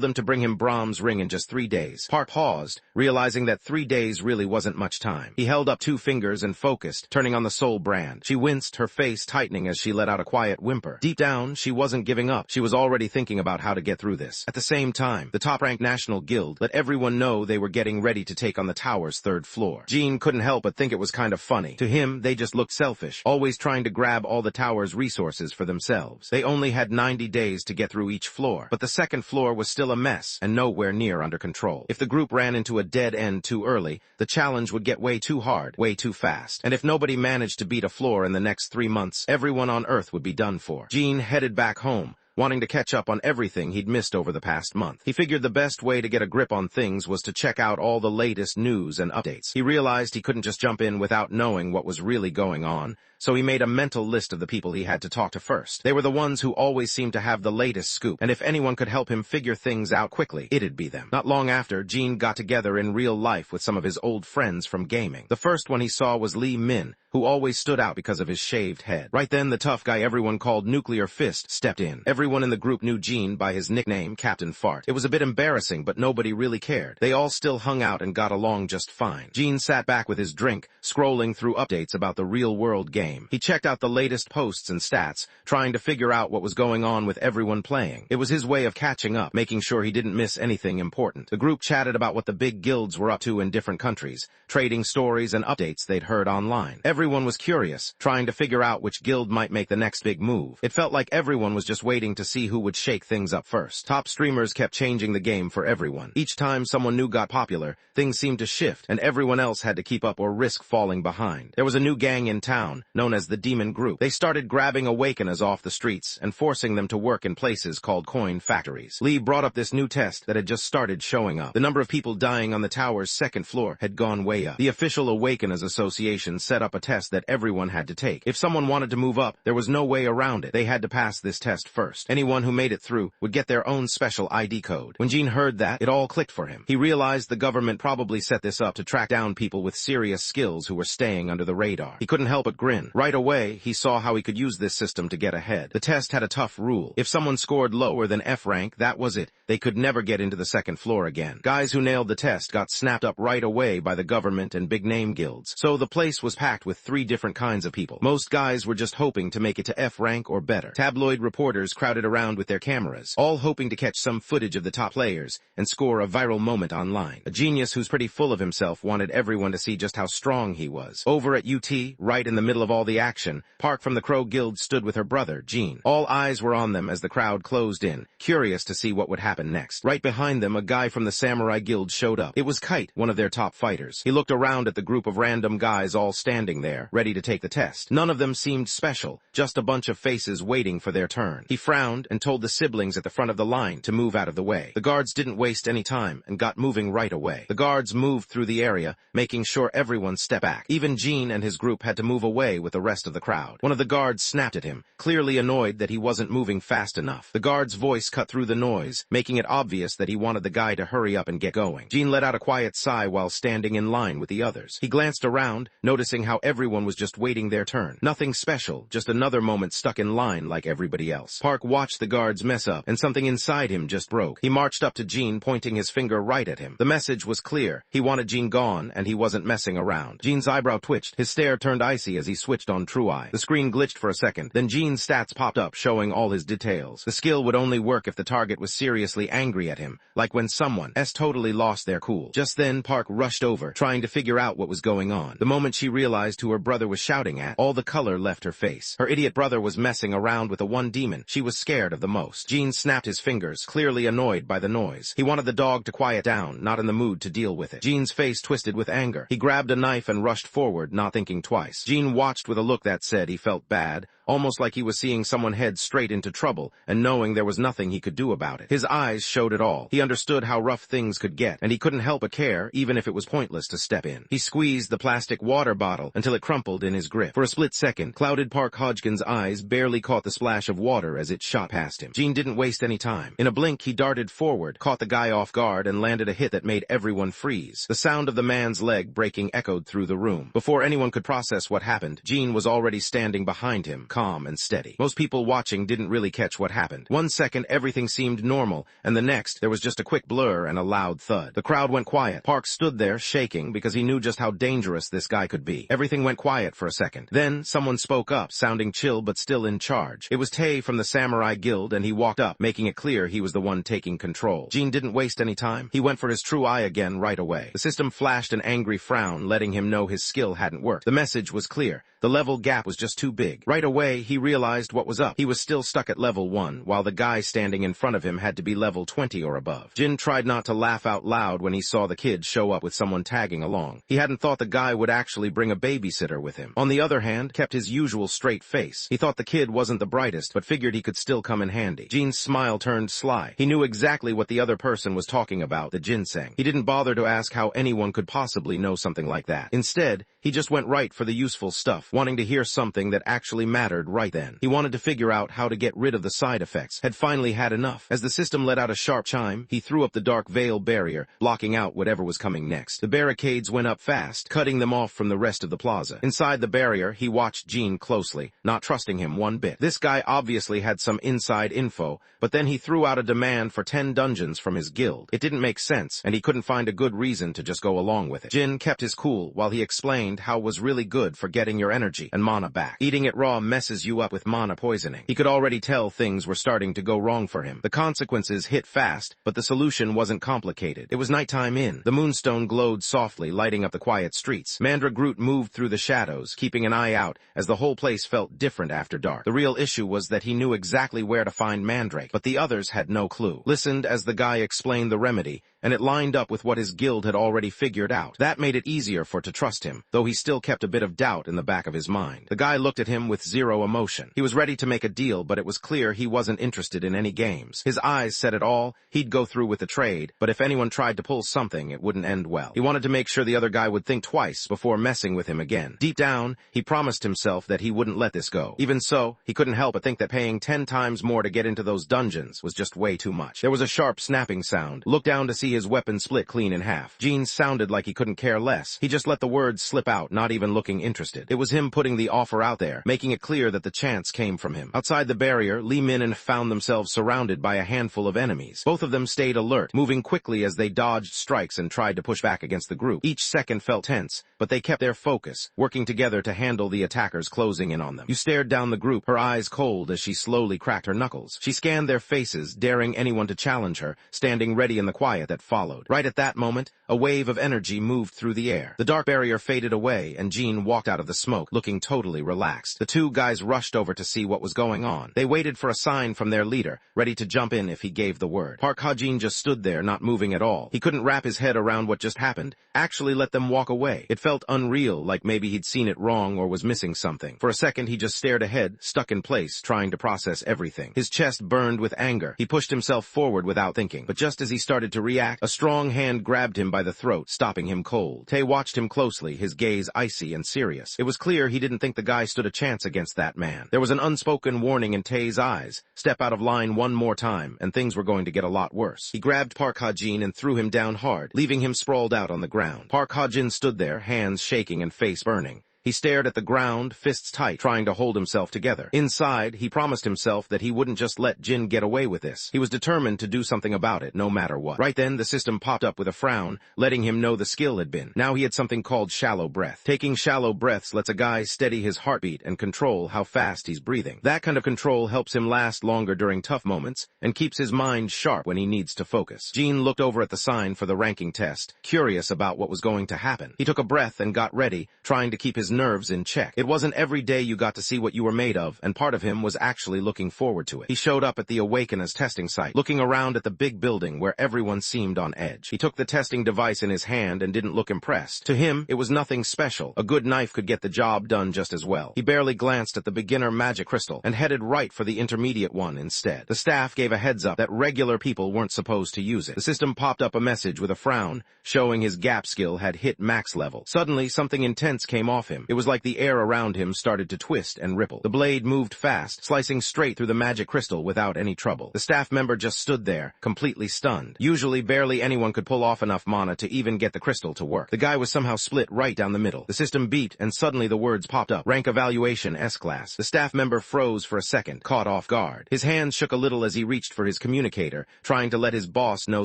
A: them to bring him Brahm's ring in just 3 days. Park paused, realizing that 3 days really wasn't much time. He held up 2 fingers and focused, turning on the Soul Brand. She winced, her face tightening as she let out a quiet whimper. Deep down, she wasn't giving up. She was already thinking about how to get through this. At the same time, the top-ranked National Guild let everyone know they were getting ready to take on the tower's 3rd floor. Jean couldn't help but think it was kind of funny. To him, they just looked selfish, always trying to grab all the tower's resources for themselves. They only had 90 days to get through each floor, but the 2nd floor was still a mess and nowhere near under control. If the group ran into a dead end too early, the challenge would get way too hard, way too fast. And if nobody managed to beat a floor in the next 3 months, everyone on Earth would be done for. Jean headed back home, wanting to catch up on everything he'd missed over the past month. He figured the best way to get a grip on things was to check out all the latest news and updates. He realized he couldn't just jump in without knowing what was really going on, so he made a mental list of the people he had to talk to first. They were the ones who always seemed to have the latest scoop, and if anyone could help him figure things out quickly, it'd be them. Not long after, Jean got together in real life with some of his old friends from gaming. The first one he saw was Lee Min, who always stood out because of his shaved head. Right then, the tough guy everyone called Nuclear Fist stepped in. Everyone in the group knew Jean by his nickname, Captain Fart. It was a bit embarrassing, but nobody really cared. They all still hung out and got along just fine. Jean sat back with his drink, scrolling through updates about the real-world game. He checked out the latest posts and stats, trying to figure out what was going on with everyone playing. It was his way of catching up, making sure he didn't miss anything important. The group chatted about what the big guilds were up to in different countries, trading stories and updates they'd heard online. Everyone was curious, trying to figure out which guild might make the next big move. It felt like everyone was just waiting to see who would shake things up first. Top streamers kept changing the game for everyone. Each time someone new got popular, things seemed to shift, and everyone else had to keep up or risk falling behind. There was a new gang in town, known as the Demon Group. They started grabbing awakeners off the streets and forcing them to work in places called coin factories. Lee brought up this new test that had just started showing up. The number of people dying on the tower's 2nd floor had gone way up. The official Awakeners Association set up a test that everyone had to take. If someone wanted to move up, there was no way around it. They had to pass this test first. Anyone who made it through would get their own special ID code. When Jean heard that, it all clicked for him. He realized the government probably set this up to track down people with serious skills who were staying under the radar. He couldn't help but grin. Right away, he saw how he could use this system to get ahead. The test had a tough rule. If someone scored lower than F rank, that was it. They could never get into the 2nd floor again. Guys who nailed the test got snapped up right away by the government and big-name guilds. So the place was packed with with 3 different kinds of people. Most guys were just hoping to make it to F rank or better. Tabloid reporters crowded around with their cameras, all hoping to catch some footage of the top players and score a viral moment online. A genius who's pretty full of himself wanted everyone to see just how strong he was. Over at UT, right in the middle of all the action, Park from the Crow Guild stood with her brother, Jean. All eyes were on them as the crowd closed in, curious to see what would happen next. Right behind them, a guy from the Samurai Guild showed up. It was Kite, one of their top fighters. He looked around at the group of random guys all standing there, ready to take the test. None of them seemed special, just a bunch of faces waiting for their turn. He frowned and told the siblings at the front of the line to move out of the way. The guards didn't waste any time and got moving right away. The guards moved through the area, making sure everyone stepped back. Even Jean and his group had to move away with the rest of the crowd. One of the guards snapped at him, clearly annoyed that he wasn't moving fast enough. The guard's voice cut through the noise, making it obvious that he wanted the guy to hurry up and get going. Jean let out a quiet sigh while standing in line with the others. He glanced around, noticing how everyone was just waiting their turn. Nothing special, just another moment stuck in line like everybody else. Park watched the guards mess up, and something inside him just broke. He marched up to Jean, pointing his finger right at him. The message was clear. He wanted Jean gone, and he wasn't messing around. Jean's eyebrow twitched. His stare turned icy as he switched on True Eye. The screen glitched for a second. Then Jean's stats popped up, showing all his details. The skill would only work if the target was seriously angry at him, like when someone totally lost their cool. Just then, Park rushed over, trying to figure out what was going on. The moment she realized who her brother was shouting at, all the color left her face. Her idiot brother was messing around with the one demon she was scared of the most. Jean snapped his fingers, clearly annoyed by the noise. He wanted the dog to quiet down, not in the mood to deal with it. Jean's face twisted with anger. He grabbed a knife and rushed forward, not thinking twice. Jean watched with a look that said he felt bad, almost like he was seeing someone head straight into trouble and knowing there was nothing he could do about it. His eyes showed it all. He understood how rough things could get, and he couldn't help but care, even if it was pointless to step in. He squeezed the plastic water bottle until it crumpled in his grip. For a split second, clouded Park Hodgkin's eyes barely caught the splash of water as it shot past him. Jean didn't waste any time. In a blink, he darted forward, caught the guy off guard, and landed a hit that made everyone freeze. The sound of the man's leg breaking echoed through the room. Before anyone could process what happened, Jean was already standing behind him, calm and steady. Most people watching didn't really catch what happened. 1 second, everything seemed normal, and the next, there was just a quick blur and a loud thud. The crowd went quiet. Park stood there, shaking, because he knew just how dangerous this guy could be. Everything went quiet for a second. Then, someone spoke up, sounding chill but still in charge. It was Tay from the Samurai Guild, and he walked up, making it clear he was the one taking control. Jean didn't waste any time. He went for his True Eye again right away. The system flashed an angry frown, letting him know his skill hadn't worked. The message was clear. The level gap was just too big. Right away, he realized what was up. He was still stuck at level 1, while the guy standing in front of him had to be level 20 or above. Jin tried not to laugh out loud when he saw the kid show up with someone tagging along. He hadn't thought the guy would actually bring a babysitter with him. On the other hand, kept his usual straight face. He thought the kid wasn't the brightest, but figured he could still come in handy. Jin's smile turned sly. He knew exactly what the other person was talking about, the ginseng. He didn't bother to ask how anyone could possibly know something like that. Instead, he just went right for the useful stuff, wanting to hear something that actually mattered right then. He wanted to figure out how to get rid of the side effects, had finally had enough. As the system let out a sharp chime, he threw up the dark veil barrier, blocking out whatever was coming next. The barricades went up fast, cutting them off from the rest of the plaza. Inside the barrier, he watched Jean closely, not trusting him one bit. This guy obviously had some inside info, but then he threw out a demand for 10 dungeons from his guild. It didn't make sense, and he couldn't find a good reason to just go along with it. Jin kept his cool while he explained how it was really good for getting your energy and mana back. Eating it raw messes you up with mana poisoning. He could already tell things were starting to go wrong for him. The consequences hit fast, but the solution wasn't complicated. It was nighttime in. The moonstone glowed softly, lighting up the quiet streets. Mandra Groot moved through the shadows, keeping an eye out as the whole place felt different after dark. The real issue was that he knew exactly where to find Mandrake, but the others had no clue. Listened as the guy explained the remedy, and it lined up with what his guild had already figured out. That made it easier to trust him, though he still kept a bit of doubt in the back of his mind. The guy looked at him with zero emotion. He was ready to make a deal, but it was clear he wasn't interested in any games. His eyes said it all. He'd go through with the trade, but if anyone tried to pull something, it wouldn't end well. He wanted to make sure the other guy would think twice before messing with him again. Deep down, he promised himself that he wouldn't let this go. Even so, he couldn't help but think that paying 10 times more to get into those dungeons was just way too much. There was a sharp snapping sound. Looked down to see his weapon split clean in half. Jean sounded like he couldn't care less. He just let the words slip out, not even looking interested. It was him putting the offer out there, making it clear clear that the chance came from him. Outside the barrier, Li Min and found themselves surrounded by a handful of enemies. Both of them stayed alert, moving quickly as they dodged strikes and tried to push back against the group. Each second felt tense, but they kept their focus, working together to handle the attackers closing in on them. You stared down the group, her eyes cold as she slowly cracked her knuckles. She scanned their faces, daring anyone to challenge her, standing ready in the quiet that followed. Right at that moment, a wave of energy moved through the air. The dark barrier faded away, and Jean walked out of the smoke, looking totally relaxed. The two guys rushed over to see what was going on. They waited for a sign from their leader, ready to jump in if he gave the word. Park Ha-jin just stood there, not moving at all. He couldn't wrap his head around what just happened, actually let them walk away. It felt unreal, like maybe he'd seen it wrong or was missing something. For a second, he just stared ahead, stuck in place, trying to process everything. His chest burned with anger. He pushed himself forward without thinking, but just as he started to react, a strong hand grabbed him by the throat, stopping him cold. Tae watched him closely, his gaze icy and serious. It was clear he didn't think the guy stood a chance against that man. There was an unspoken warning in Tae's eyes. Step out of line one more time, and things were going to get a lot worse. He grabbed Park Ha-jin and threw him down hard, leaving him sprawled out on the ground. Park Ha-jin stood there, hands shaking and face burning. He stared at the ground, fists tight, trying to hold himself together. Inside, he promised himself that he wouldn't just let Jin get away with this. He was determined to do something about it, no matter what. Right then, the system popped up with a frown, letting him know the skill had been. Now he had something called shallow breath. Taking shallow breaths lets a guy steady his heartbeat and control how fast he's breathing. That kind of control helps him last longer during tough moments and keeps his mind sharp when he needs to focus. Jin looked over at the sign for the ranking test, curious about what was going to happen. He took a breath and got ready, trying to keep his nerves in check. It wasn't every day you got to see what you were made of, and part of him was actually looking forward to it. He showed up at the Awakeners testing site, looking around at the big building where everyone seemed on edge. He took the testing device in his hand and didn't look impressed. To him, it was nothing special. A good knife could get the job done just as well. He barely glanced at the beginner magic crystal and headed right for the intermediate one instead. The staff gave a heads up that regular people weren't supposed to use it. The system popped up a message with a frown, showing his gap skill had hit max level. Suddenly, something intense came off him. It was like the air around him started to twist and ripple. The blade moved fast, slicing straight through the magic crystal without any trouble. The staff member just stood there, completely stunned. Usually, barely anyone could pull off enough mana to even get the crystal to work. The guy was somehow split right down the middle. The system beeped, and suddenly the words popped up. Rank evaluation S-class. The staff member froze for a second, caught off guard. His hands shook a little as he reached for his communicator, trying to let his boss know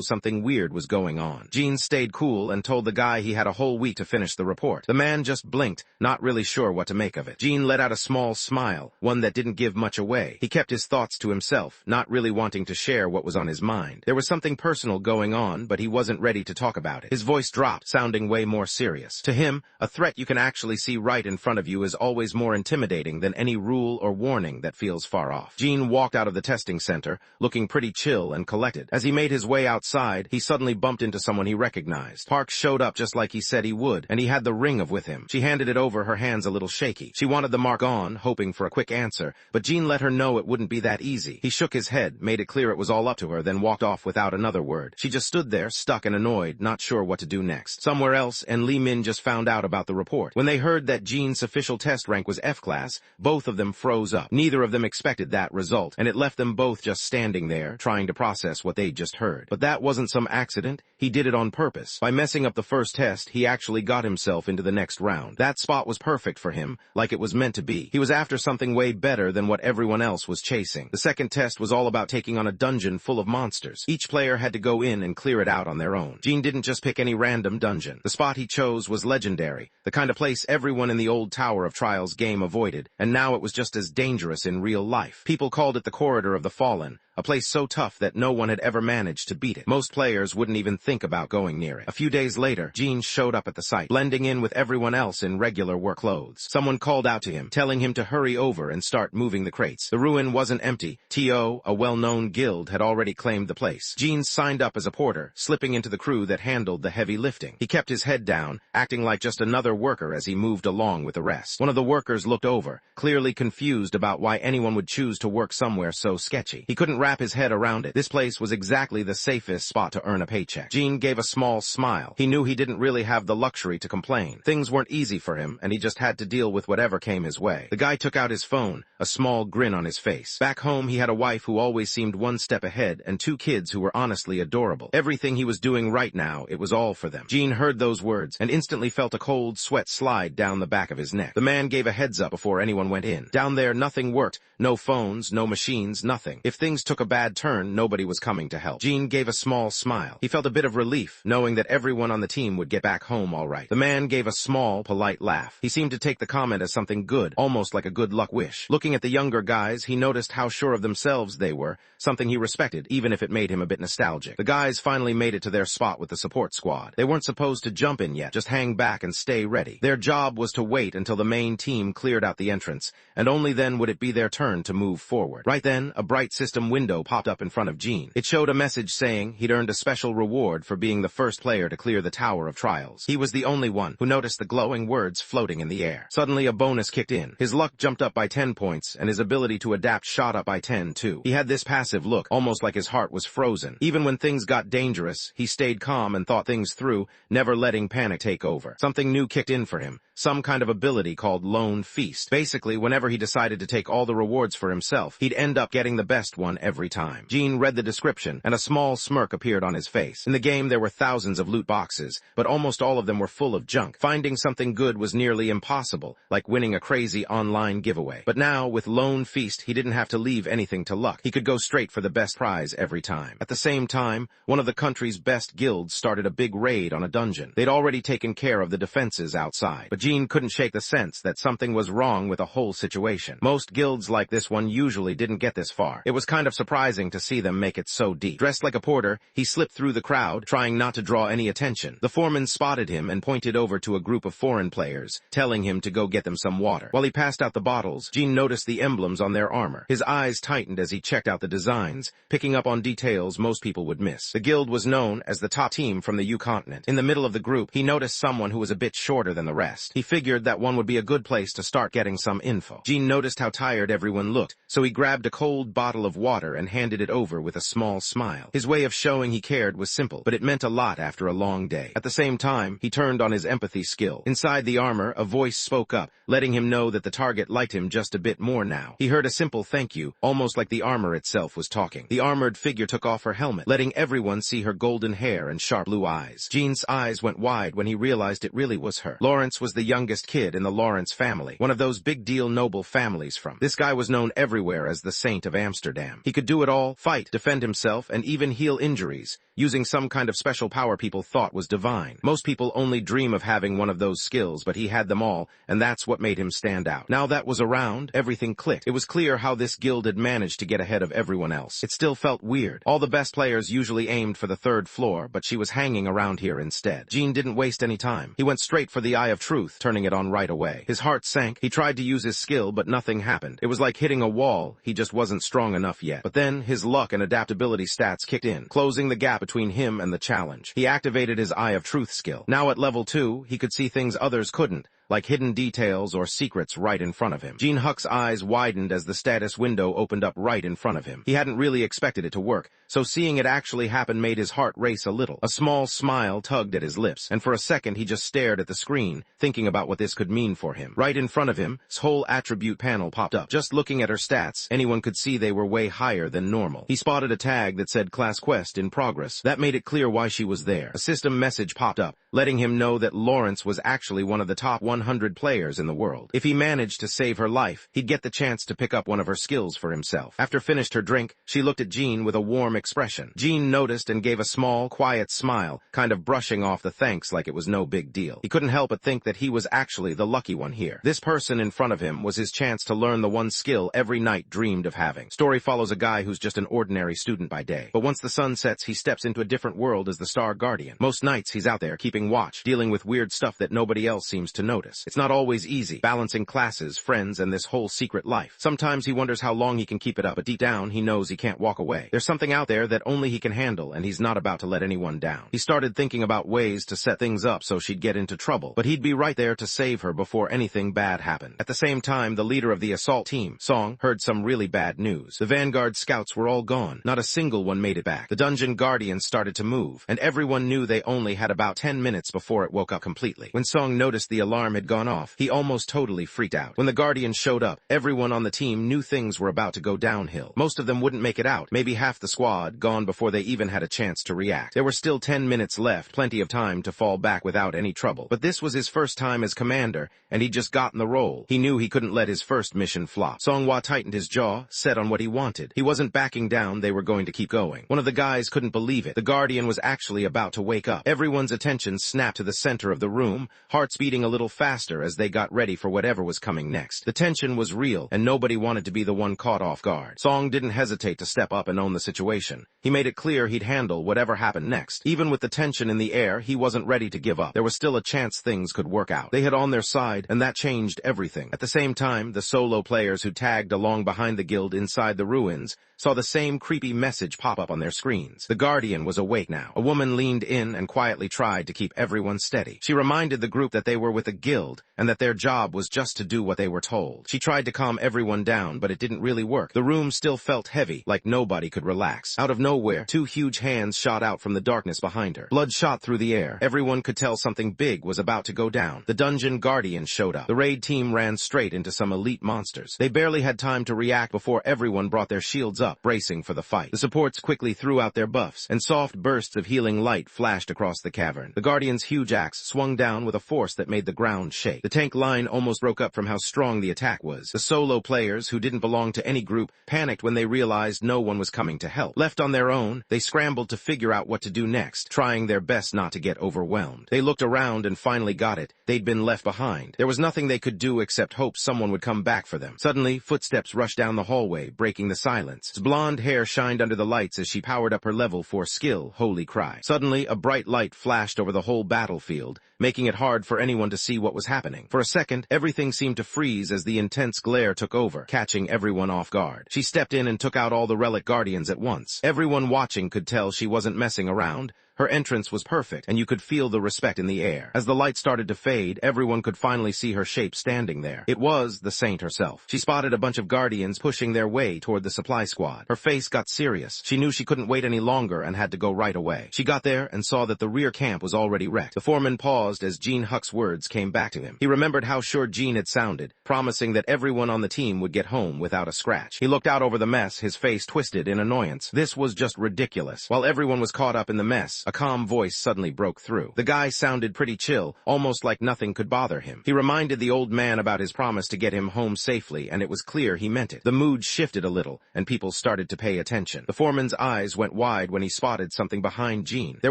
A: something weird was going on. Jean stayed cool and told the guy he had a whole week to finish the report. The man just blinked, not really sure what to make of it. Jean let out a small smile, one that didn't give much away. He kept his thoughts to himself, not really wanting to share what was on his mind. There was something personal going on, but he wasn't ready to talk about it. His voice dropped, sounding way more serious. To him, a threat you can actually see right in front of you is always more intimidating than any rule or warning that feels far off. Jean walked out of the testing center, looking pretty chill and collected. As he made his way outside, he suddenly bumped into someone he recognized. Park showed up just like he said he would, and he had the ring of with him. She handed it over, her hands a little shaky. She wanted the mark on, hoping for a quick answer, but Jean let her know it wouldn't be that easy. He shook his head, made it clear it was all up to her, then walked off without another word. She just stood there, stuck and annoyed, not sure what to do next. Somewhere else, and Li Min just found out about the report. When they heard that Jean's official test rank was F-class, both of them froze up. Neither of them expected that result, and it left them both just standing there, trying to process what they'd just heard. But that wasn't some accident. He did it on purpose. By messing up the first test, he actually got himself into the next round. That spot was perfect for him, like it was meant to be. He was after something way better than what everyone else was chasing. The second test was all about taking on a dungeon full of monsters. Each player had to go in and clear it out on their own. Jean didn't just pick any random dungeon. The spot he chose was legendary, the kind of place everyone in the old Tower of Trials game avoided, and now it was just as dangerous in real life. People called it the Corridor of the Fallen, a place so tough that no one had ever managed to beat it. Most players wouldn't even think about going near it. A few days later, Jean showed up at the site, blending in with everyone else in regular work clothes. Someone called out to him, telling him to hurry over and start moving the crates. The ruin wasn't empty. T.O., a well-known guild, had already claimed the place. Jean signed up as a porter, slipping into the crew that handled the heavy lifting. He kept his head down, acting like just another worker as he moved along with the rest. One of the workers looked over, clearly confused about why anyone would choose to work somewhere so sketchy. He couldn't wrap his head around it. This place was exactly the safest spot to earn a paycheck. Gene gave a small smile. He knew he didn't really have the luxury to complain. Things weren't easy for him, and he just had to deal with whatever came his way. The guy took out his phone, a small grin on his face. Back home, he had a wife who always seemed one step ahead, and 2 kids who were honestly adorable. Everything he was doing right now, it was all for them. Gene heard those words, and instantly felt a cold sweat slide down the back of his neck. The man gave a heads up before anyone went in. Down there, nothing worked. No phones, no machines, nothing. If things took a bad turn, nobody was coming to help. Gene gave a small smile. He felt a bit of relief, knowing that everyone on the team would get back home all right. The man gave a small, polite laugh. He seemed to take the comment as something good, almost like a good luck wish. Looking at the younger guys, he noticed how sure of themselves they were, something he respected, even if it made him a bit nostalgic. The guys finally made it to their spot with the support squad. They weren't supposed to jump in yet, just hang back and stay ready. Their job was to wait until the main team cleared out the entrance, and only then would it be their turn to move forward. Right then, a bright system window popped up in front of Gene. It showed a message saying he'd earned a special reward for being the first player to clear the Tower of Trials. He was the only one who noticed the glowing words floating in the air. Suddenly, a bonus kicked in. His luck jumped up by 10 points, and his ability to adapt shot up by 10 too. He had this passive look, almost like his heart was frozen. Even when things got dangerous, he stayed calm and thought things through, never letting panic take over. Something new kicked in for him. Some kind of ability called Lone Feast. Basically, whenever he decided to take all the rewards for himself, he'd end up getting the best one every time. Gene read the description, and a small smirk appeared on his face. In the game, there were thousands of loot boxes, but almost all of them were full of junk. Finding something good was nearly impossible, like winning a crazy online giveaway. But now, with Lone Feast, he didn't have to leave anything to luck. He could go straight for the best prize every time. At the same time, one of the country's best guilds started a big raid on a dungeon. They'd already taken care of the defenses outside, but Gene couldn't shake the sense that something was wrong with the whole situation. Most guilds like this one usually didn't get this far. It was kind of surprising to see them make it so deep. Dressed like a porter, he slipped through the crowd, trying not to draw any attention. The foreman spotted him and pointed over to a group of foreign players, telling him to go get them some water. While he passed out the bottles, Gene noticed the emblems on their armor. His eyes tightened as he checked out the designs, picking up on details most people would miss. The guild was known as the top team from the U-continent. In the middle of the group, he noticed someone who was a bit shorter than the rest. He figured that one would be a good place to start getting some info. Gene noticed how tired everyone looked, so he grabbed a cold bottle of water and handed it over with a small smile. His way of showing he cared was simple, but it meant a lot after a long day. At the same time, he turned on his empathy skill. Inside the armor, a voice spoke up, letting him know that the target liked him just a bit more now. He heard a simple thank you, almost like the armor itself was talking. The armored figure took off her helmet, letting everyone see her golden hair and sharp blue eyes. Gene's eyes went wide when he realized it really was her. Lawrence was the youngest kid in the Lawrence family, one of those big-deal noble families from. This guy was known everywhere as the Saint of Amsterdam. He could do it all, fight, defend himself, and even heal injuries, using some kind of special power people thought was divine. Most people only dream of having one of those skills, but he had them all, and that's what made him stand out. Now that was around, everything clicked. It was clear how this guild had managed to get ahead of everyone else. It still felt weird. All the best players usually aimed for the 3rd floor, but she was hanging around here instead. Gene didn't waste any time. He went straight for the Eye of Truth, turning it on right away. His heart sank. He tried to use his skill, but nothing happened. It was like hitting a wall. He just wasn't strong enough yet. But then his luck and adaptability stats kicked in, closing the gap between him and the challenge. He activated his Eye of Truth skill. Now at level 2, he could see things others couldn't, like hidden details or secrets right in front of him. Gene Huck's eyes widened as the status window opened up right in front of him. He hadn't really expected it to work, so seeing it actually happen made his heart race a little. A small smile tugged at his lips, and for a second he just stared at the screen, thinking about what this could mean for him. Right in front of him, his whole attribute panel popped up. Just looking at her stats, anyone could see they were way higher than normal. He spotted a tag that said Class Quest in progress. That made it clear why she was there. A system message popped up, letting him know that Lawrence was actually one of the top 100 players in the world. If he managed to save her life, he'd get the chance to pick up one of her skills for himself. After finished her drink, she looked at Gene with a warm expression. Gene noticed and gave a small, quiet smile, kind of brushing off the thanks like it was no big deal. He couldn't help but think that he was actually the lucky one here. This person in front of him was his chance to learn the one skill every knight dreamed of having. Story follows a guy who's just an ordinary student by day, but once the sun sets, he steps into a different world as the Star Guardian. Most nights he's out there keeping watch, dealing with weird stuff that nobody else seems to notice. notice. It's not always easy, balancing classes, friends, and this whole secret life. Sometimes he wonders how long he can keep it up, but deep down, he knows he can't walk away. There's something out there that only he can handle, and he's not about to let anyone down. He started thinking about ways to set things up so she'd get into trouble, but he'd be right there to save her before anything bad happened. At the same time, the leader of the assault team, Song, heard some really bad news. The Vanguard scouts were all gone. Not a single one made it back. The dungeon guardians started to move, and everyone knew they only had about 10 minutes before it woke up completely. When Song noticed the alarm had gone off, he almost totally freaked out. When the guardians showed up, everyone on the team knew things were about to go downhill. Most of them wouldn't make it out. Maybe half the squad gone before they even had a chance to react. There were still 10 minutes left, plenty of time to fall back without any trouble. But this was his first time as commander, and he'd just gotten the role. He knew he couldn't let his first mission flop. Songhua tightened his jaw, set on what he wanted. He wasn't backing down, they were going to keep going. One of the guys couldn't believe it. The guardian was actually about to wake up. Everyone's attention snapped to the center of the room, hearts beating a little faster as they got ready for whatever was coming next. The tension was real, and nobody wanted to be the one caught off guard. Song didn't hesitate to step up and own the situation. He made it clear he'd handle whatever happened next. Even with the tension in the air, he wasn't ready to give up. There was still a chance things could work out. They had on their side, and that changed everything. At the same time, the solo players who tagged along behind the guild inside the ruins saw the same creepy message pop up on their screens. The Guardian was awake now. A woman leaned in and quietly tried to keep everyone steady. She reminded the group that they were with a guild and that their job was just to do what they were told. She tried to calm everyone down, but it didn't really work. The room still felt heavy, like nobody could relax. Out of nowhere, two huge hands shot out from the darkness behind her. Blood shot through the air. Everyone could tell something big was about to go down. The dungeon guardian showed up. The raid team ran straight into some elite monsters. They barely had time to react before everyone brought their shields up, bracing for the fight. The supports quickly threw out their buffs, and soft bursts of healing light flashed across the cavern. The guardian's huge axe swung down with a force that made the ground shake. The tank line almost broke up from how strong the attack was. The solo players, who didn't belong to any group, panicked when they realized no one was coming to help. Left on their own, they scrambled to figure out what to do next, trying their best not to get overwhelmed. They looked around and finally got it. They'd been left behind. There was nothing they could do except hope someone would come back for them. Suddenly, footsteps rushed down the hallway, breaking the silence. His blonde hair shined under the lights as she powered up her level 4 skill, Holy Cry. Suddenly, a bright light flashed over the whole battlefield, making it hard for anyone to see what was happening. For a second, everything seemed to freeze as the intense glare took over, catching everyone off guard. She stepped in and took out all the relic guardians at once. Everyone watching could tell she wasn't messing around. Her entrance was perfect, and you could feel the respect in the air. As the light started to fade, everyone could finally see her shape standing there. It was the saint herself. She spotted a bunch of guardians pushing their way toward the supply squad. Her face got serious. She knew she couldn't wait any longer and had to go right away. She got there and saw that the rear camp was already wrecked. The foreman paused as Gene Huck's words came back to him. He remembered how sure Gene had sounded, promising that everyone on the team would get home without a scratch. He looked out over the mess, his face twisted in annoyance. This was just ridiculous. While everyone was caught up in the mess, a calm voice suddenly broke through. The guy sounded pretty chill, almost like nothing could bother him. He reminded the old man about his promise to get him home safely, and it was clear he meant it. The mood shifted a little, and people started to pay attention. The foreman's eyes went wide when he spotted something behind Gene. There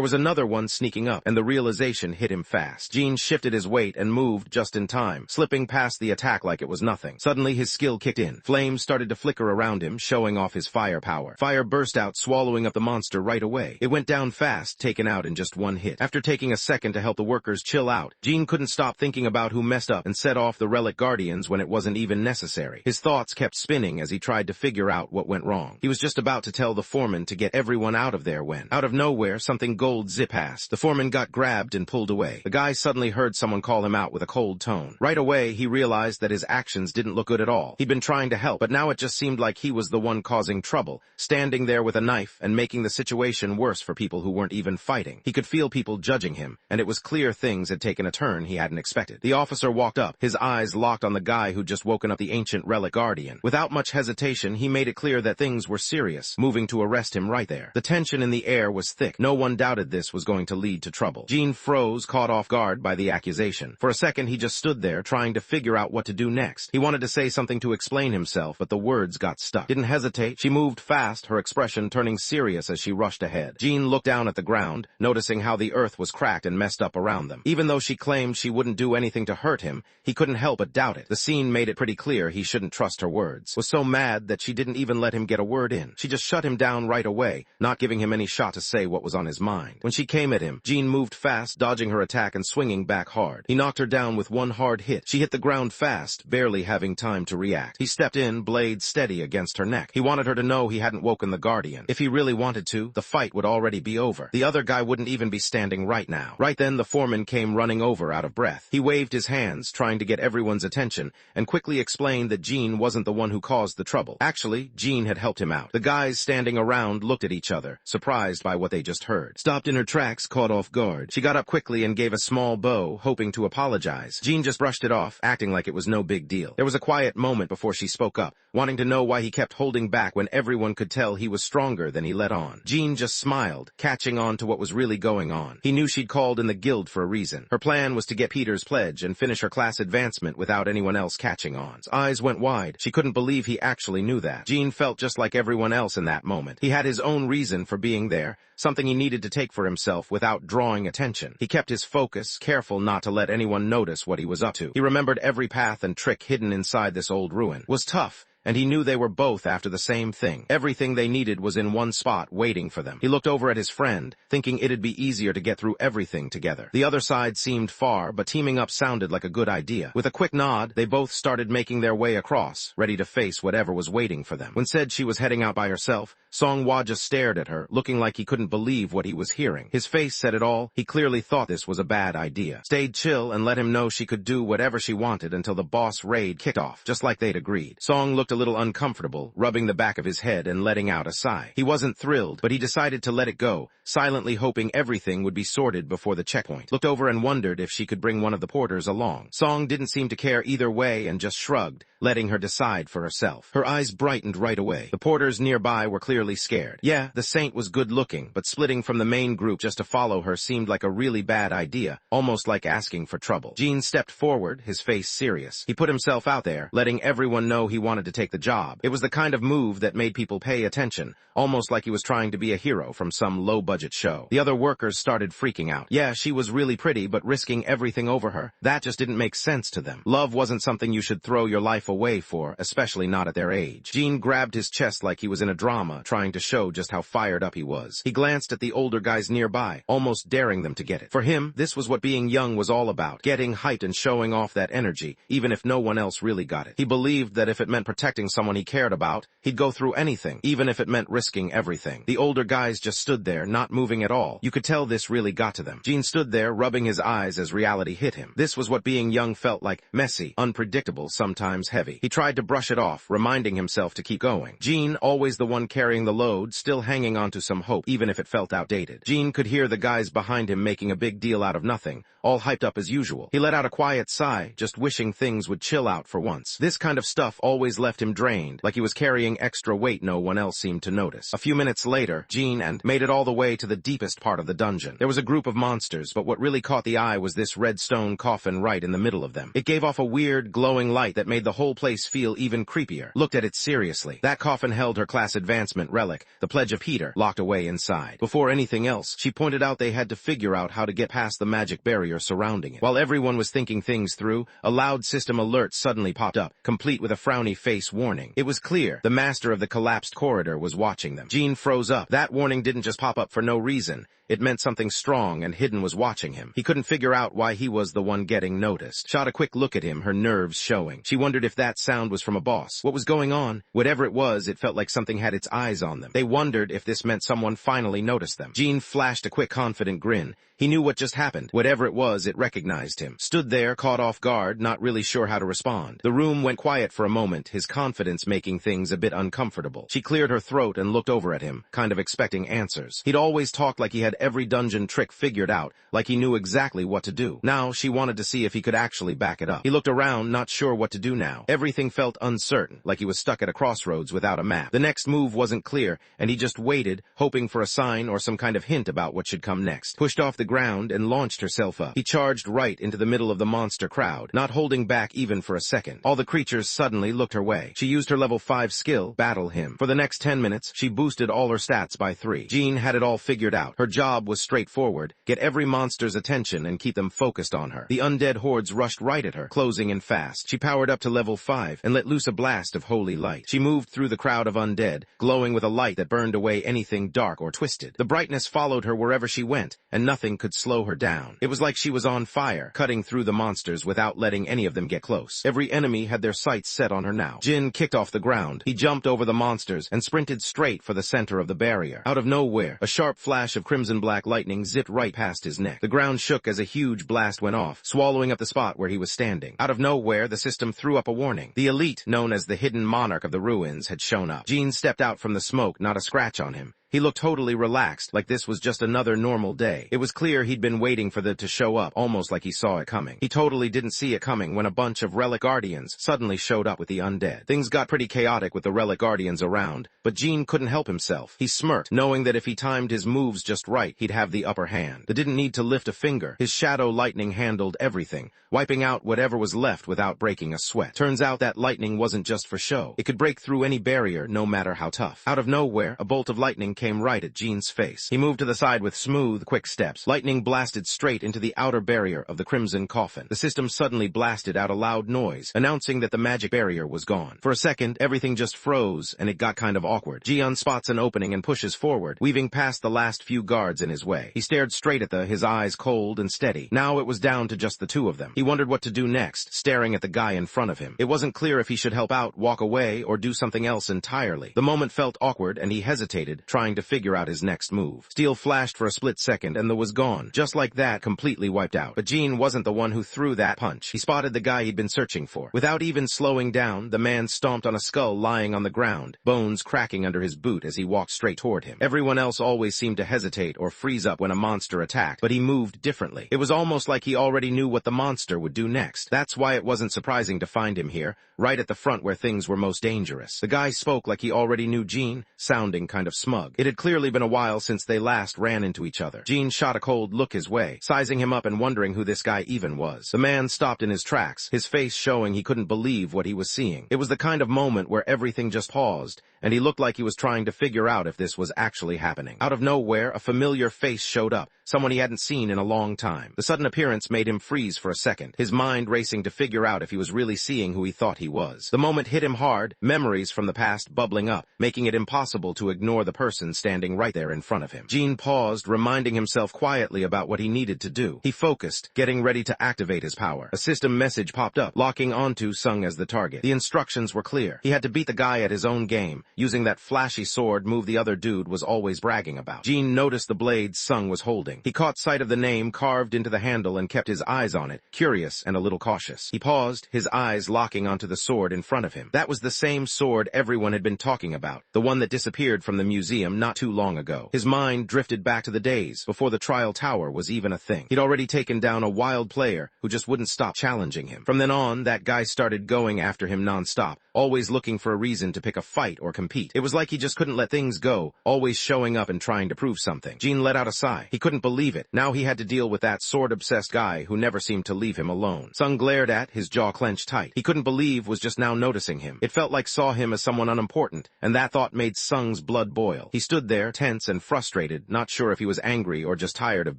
A: was another one sneaking up, and the realization hit him fast. Gene shifted his weight and moved just in time, slipping past the attack like it was nothing. Suddenly, his skill kicked in. Flames started to flicker around him, showing off his firepower. Fire burst out, swallowing up the monster right away. It went down fast, taken out in just one hit. After taking a second to help the workers chill out, Gene couldn't stop thinking about who messed up and set off the relic guardians when it wasn't even necessary. His thoughts kept spinning as he tried to figure out what went wrong. He was just about to tell the foreman to get everyone out of there when, out of nowhere, something gold zip past. The foreman got grabbed and pulled away. The guy suddenly heard someone call him out with a cold tone. Right away, he realized that his actions didn't look good at all. He'd been trying to help, but now it just seemed like he was the one causing trouble, standing there with a knife and making the situation worse for people who weren't even fighting. He could feel people judging him, and it was clear things had taken a turn he hadn't expected. The officer walked up, his eyes locked on the guy who'd just woken up the ancient relic guardian. Without much hesitation, he made it clear that things were serious, moving to arrest him right there. The tension in the air was thick. No one doubted this was going to lead to trouble. Gene froze, caught off guard by the accusation. For a second, he just stood there, trying to figure out what to do next. He wanted to say something to explain himself, but the words got stuck. Didn't hesitate. She moved fast, her expression turning serious as she rushed ahead. Gene looked down at the ground around, noticing how the earth was cracked and messed up around them. Even though she claimed she wouldn't do anything to hurt him, he couldn't help but doubt it. The scene made it pretty clear he shouldn't trust her words. Was so mad that she didn't even let him get a word in. She just shut him down right away, not giving him any shot to say what was on his mind. When she came at him, Jean moved fast, dodging her attack and swinging back hard. He knocked her down with one hard hit. She hit the ground fast, barely having time to react. He stepped in, blade steady against her neck. He wanted her to know he hadn't woken the Guardian. If he really wanted to, the fight would already be over. The other guy wouldn't even be standing right now. Right then, the foreman came running over out of breath. He waved his hands, trying to get everyone's attention, and quickly explained that Jean wasn't the one who caused the trouble. Actually, Jean had helped him out. The guys standing around looked at each other, surprised by what they just heard. Stopped in her tracks, caught off guard. She got up quickly and gave a small bow, hoping to apologize. Jean just brushed it off, acting like it was no big deal. There was a quiet moment before she spoke up, wanting to know why he kept holding back when everyone could tell he was stronger than he let on. Jean just smiled, catching on to what was really going on. He knew she'd called in the guild for a reason. Her plan was to get Peter's pledge and finish her class advancement without anyone else catching on. His eyes went wide. She couldn't believe he actually knew that. Jean felt just like everyone else in that moment. He had his own reason for being there, something he needed to take for himself without drawing attention. He kept his focus, careful not to let anyone notice what he was up to. He remembered every path and trick hidden inside this old ruin. It was tough, and he knew they were both after the same thing. Everything they needed was in one spot waiting for them. He looked over at his friend, thinking it'd be easier to get through everything together. The other side seemed far, but teaming up sounded like a good idea. With a quick nod, they both started making their way across, ready to face whatever was waiting for them. When said she was heading out by herself, Songhwa just stared at her, looking like he couldn't believe what he was hearing. His face said it all. He clearly thought this was a bad idea. Stayed chill and let him know she could do whatever she wanted until the boss raid kicked off, just like they'd agreed. Song looked a little uncomfortable, rubbing the back of his head and letting out a sigh. He wasn't thrilled, but he decided to let it go, silently hoping everything would be sorted before the checkpoint. Looked over and wondered if she could bring one of the porters along. Song didn't seem to care either way and just shrugged, letting her decide for herself. Her eyes brightened right away. The porters nearby were clearly scared. Yeah, the saint was good-looking, but splitting from the main group just to follow her seemed like a really bad idea, almost like asking for trouble. Jean stepped forward, his face serious. He put himself out there, letting everyone know he wanted to take the job. It was the kind of move that made people pay attention, almost like he was trying to be a hero from some low-budget show. The other workers started freaking out. Yeah, she was really pretty, but risking everything over her, that just didn't make sense to them. Love wasn't something you should throw your life away for, especially not at their age. Jean grabbed his chest like he was in a drama, trying to show just how fired up he was. He glanced at the older guys nearby, almost daring them to get it. For him, this was what being young was all about, getting hyped and showing off that energy, even if no one else really got it. He believed that if it meant protecting someone he cared about, he'd go through anything, even if it meant risking everything. The older guys just stood there, not moving at all. You could tell this really got to them. Jean stood there, rubbing his eyes as reality hit him. This was what being young felt like, messy, unpredictable, sometimes heavy. He tried to brush it off, reminding himself to keep going. Jean, always the one carrying the load, still hanging on to some hope, even if it felt outdated. Jean could hear the guys behind him making a big deal out of nothing, all hyped up as usual. He let out a quiet sigh, just wishing things would chill out for once. This kind of stuff always left him drained, like he was carrying extra weight no one else seemed to notice. A few minutes later, Jean made it all the way to the deepest part of the dungeon. There was a group of monsters, but what really caught the eye was this red stone coffin right in the middle of them. It gave off a weird, glowing light that made the whole place feel even creepier. Looked at it seriously. That coffin held her class advancement relic, the Pledge of Peter, locked away inside. Before anything else, she pointed out they had to figure out how to get past the magic barrier surrounding it. While everyone was thinking things through, a loud system alert suddenly popped up, complete with a frowny face warning. It was clear the master of the collapsed corridor was watching them. Jean froze up. That warning didn't just pop up for no reason. It meant something strong and hidden was watching him. He couldn't figure out why he was the one getting noticed. Shot a quick look at him, her nerves showing. She wondered if that sound was from a boss. What was going on? Whatever it was, it felt like something had its eyes on them. They wondered if this meant someone finally noticed them. Jean flashed a quick confident grin. He knew what just happened. Whatever it was, it recognized him. Stood there, caught off guard, not really sure how to respond. The room went quiet for a moment, his confidence making things a bit uncomfortable. She cleared her throat and looked over at him, kind of expecting answers. He'd always talked like he had every dungeon trick figured out, like he knew exactly what to do. Now she wanted to see if he could actually back it up. He looked around, not sure what to do now. Everything felt uncertain, like he was stuck at a crossroads without a map. The next move wasn't clear, and he just waited, hoping for a sign or some kind of hint about what should come next. Pushed off the the ground and launched herself up. He charged right into the middle of the monster crowd, not holding back even for a second. All the creatures suddenly looked her way. She used her level 5 skill, Battle Him. For the next 10 minutes, she boosted all her stats by 3. Jean had it all figured out. Her job was straightforward: get every monster's attention and keep them focused on her. The undead hordes rushed right at her, closing in fast. She powered up to level 5 and let loose a blast of holy light. She moved through the crowd of undead, glowing with a light that burned away anything dark or twisted. The brightness followed her wherever she went, and nothing could slow her down. It was like she was on fire, cutting through the monsters without letting any of them get close. Every enemy had their sights set on her now. Jin kicked off the ground. He jumped over the monsters and sprinted straight for the center of the barrier. Out of nowhere, a sharp flash of crimson-black lightning zipped right past his neck. The ground shook as a huge blast went off, swallowing up the spot where he was standing. Out of nowhere, the system threw up a warning. The elite, known as the hidden monarch of the ruins, had shown up. Jean stepped out from the smoke, not a scratch on him. He looked totally relaxed, like this was just another normal day. It was clear he'd been waiting for it to show up, almost like he saw it coming. He totally didn't see it coming when a bunch of relic guardians suddenly showed up with the undead. Things got pretty chaotic with the relic guardians around, but Jean couldn't help himself. He smirked, knowing that if he timed his moves just right, he'd have the upper hand. They didn't need to lift a finger. His shadow lightning handled everything, wiping out whatever was left without breaking a sweat. Turns out that lightning wasn't just for show. It could break through any barrier, no matter how tough. Out of nowhere, a bolt of lightning came right at Jean's face. He moved to the side with smooth, quick steps. Lightning blasted straight into the outer barrier of the crimson coffin. The system suddenly blasted out a loud noise, announcing that the magic barrier was gone. For a second, everything just froze, and it got kind of awkward. Jian spots an opening and pushes forward, weaving past the last few guards in his way. He stared straight at his eyes cold and steady. Now it was down to just the two of them. He wondered what to do next, staring at the guy in front of him. It wasn't clear if he should help out, walk away, or do something else entirely. The moment felt awkward, and he hesitated, trying to figure out his next move. Steel flashed for a split second, and was gone. Just like that, completely wiped out. But Jean wasn't the one who threw that punch. He spotted the guy he'd been searching for. Without even slowing down, the man stomped on a skull lying on the ground, bones cracking under his boot as he walked straight toward him. Everyone else always seemed to hesitate or freeze up when a monster attacked, but he moved differently. It was almost like he already knew what the monster would do next. That's why it wasn't surprising to find him here, right at the front where things were most dangerous. The guy spoke like he already knew Jean, sounding kind of smug. It had clearly been a while since they last ran into each other. Jean shot a cold look his way, sizing him up and wondering who this guy even was. The man stopped in his tracks, his face showing he couldn't believe what he was seeing. It was the kind of moment where everything just paused, and he looked like he was trying to figure out if this was actually happening. Out of nowhere, a familiar face showed up, someone he hadn't seen in a long time. The sudden appearance made him freeze for a second, his mind racing to figure out if he was really seeing who he thought he was. The moment hit him hard, memories from the past bubbling up, making it impossible to ignore the person standing right there in front of him. Jean paused, reminding himself quietly about what he needed to do. He focused, getting ready to activate his power. A system message popped up, locking onto Sung as the target. The instructions were clear. He had to beat the guy at his own game, using that flashy sword move the other dude was always bragging about. Jean noticed the blade Sung was holding. He caught sight of the name carved into the handle and kept his eyes on it, curious and a little cautious. He paused, his eyes locking onto the sword in front of him. That was the same sword everyone had been talking about, the one that disappeared from the museum not too long ago. His mind drifted back to the days before the trial tower was even a thing. He'd already taken down a wild player who just wouldn't stop challenging him. From then on, that guy started going after him non-stop, always looking for a reason to pick a fight or compete. It was like he just couldn't let things go, always showing up and trying to prove something. Jean let out a sigh. He couldn't believe it. Now he had to deal with that sword-obsessed guy who never seemed to leave him alone. Sung glared at, his jaw clenched tight. He couldn't believe was just now noticing him. It felt like saw him as someone unimportant, and that thought made Sung's blood boil. He stood there, tense and frustrated, not sure if he was angry or just tired of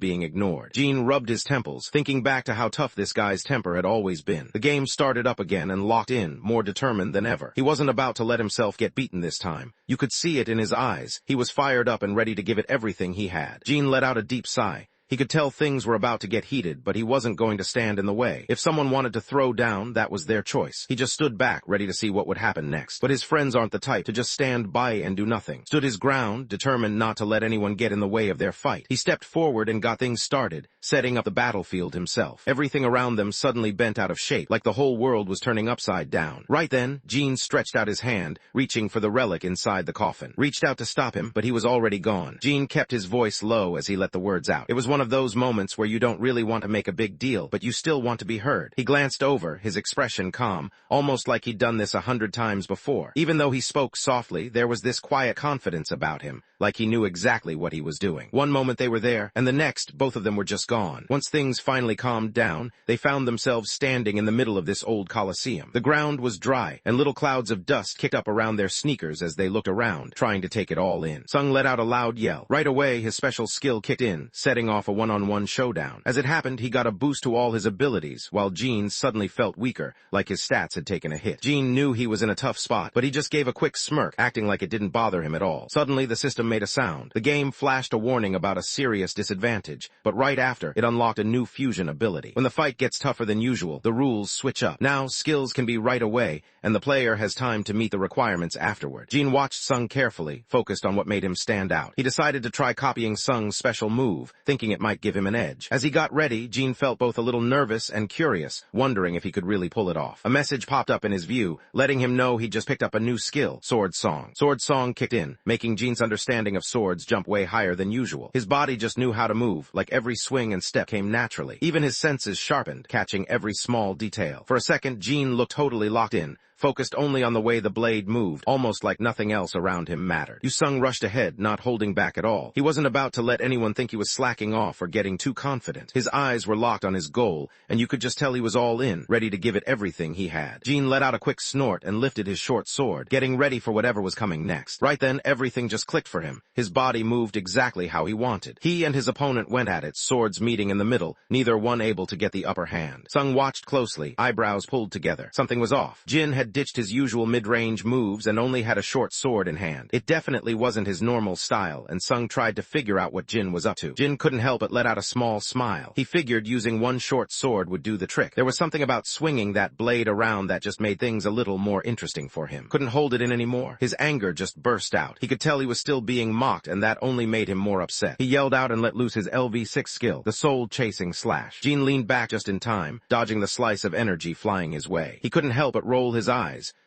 A: being ignored. Jean rubbed his temples, thinking back to how tough this guy's temper had always been. The game started up again and locked in, more determined than ever. He wasn't about to let himself get beaten this time. You could see it in his eyes. He was fired up and ready to give it everything he had. Jean let out a deep sigh. He could tell things were about to get heated, but he wasn't going to stand in the way. If someone wanted to throw down, that was their choice. He just stood back, ready to see what would happen next. But his friends aren't the type to just stand by and do nothing. Stood his ground, determined not to let anyone get in the way of their fight. He stepped forward and got things started, setting up the battlefield himself. Everything around them suddenly bent out of shape, like the whole world was turning upside down. Right then, Jean stretched out his hand, reaching for the relic inside the coffin. Reached out to stop him, but he was already gone. Jean kept his voice low as he let the words out. It was one of those moments where you don't really want to make a big deal, but you still want to be heard. He glanced over, his expression calm, almost like he'd done this 100 times before. Even though he spoke softly, there was this quiet confidence about him, like he knew exactly what he was doing. One moment they were there, and the next, both of them were just gone. Once things finally calmed down, they found themselves standing in the middle of this old coliseum. The ground was dry, and little clouds of dust kicked up around their sneakers as they looked around, trying to take it all in. Sung let out a loud yell. Right away, his special skill kicked in, setting off a one-on-one showdown. As it happened, he got a boost to all his abilities, while Gene suddenly felt weaker, like his stats had taken a hit. Gene knew he was in a tough spot, but he just gave a quick smirk, acting like it didn't bother him at all. Suddenly, the system made a sound. The game flashed a warning about a serious disadvantage, but right after, it unlocked a new fusion ability. When the fight gets tougher than usual, the rules switch up. Now, skills can be right away, and the player has time to meet the requirements afterward. Gene watched Sung carefully, focused on what made him stand out. He decided to try copying Sung's special move, thinking it might give him an edge. As he got ready, Gene felt both a little nervous and curious, wondering if he could really pull it off. A message popped up in his view, letting him know he'd just picked up a new skill, Sword Song. Sword Song kicked in, making Gene's understanding of swords jump way higher than usual. His body just knew how to move, like every swing and step came naturally. Even his senses sharpened, catching every small detail. For a second, Gene looked totally locked in, focused only on the way the blade moved, almost like nothing else around him mattered. Sung rushed ahead, not holding back at all. He wasn't about to let anyone think he was slacking off or getting too confident. His eyes were locked on his goal, and you could just tell he was all in, ready to give it everything he had. Gene let out a quick snort and lifted his short sword, getting ready for whatever was coming next. Right then, everything just clicked for him. His body moved exactly how he wanted. He and his opponent went at it, swords meeting in the middle, neither one able to get the upper hand. Sung watched closely, eyebrows pulled together. Something was off. Jin had ditched his usual mid-range moves and only had a short sword in hand. It definitely wasn't his normal style, and Sung tried to figure out what Jin was up to. Jin couldn't help but let out a small smile. He figured using one short sword would do the trick. There was something about swinging that blade around that just made things a little more interesting for him. Couldn't hold it in anymore. His anger just burst out. He could tell he was still being mocked, and that only made him more upset. He yelled out and let loose his LV6 skill, the soul-chasing slash. Jin leaned back just in time, dodging the slice of energy flying his way. He couldn't help but roll his eyes.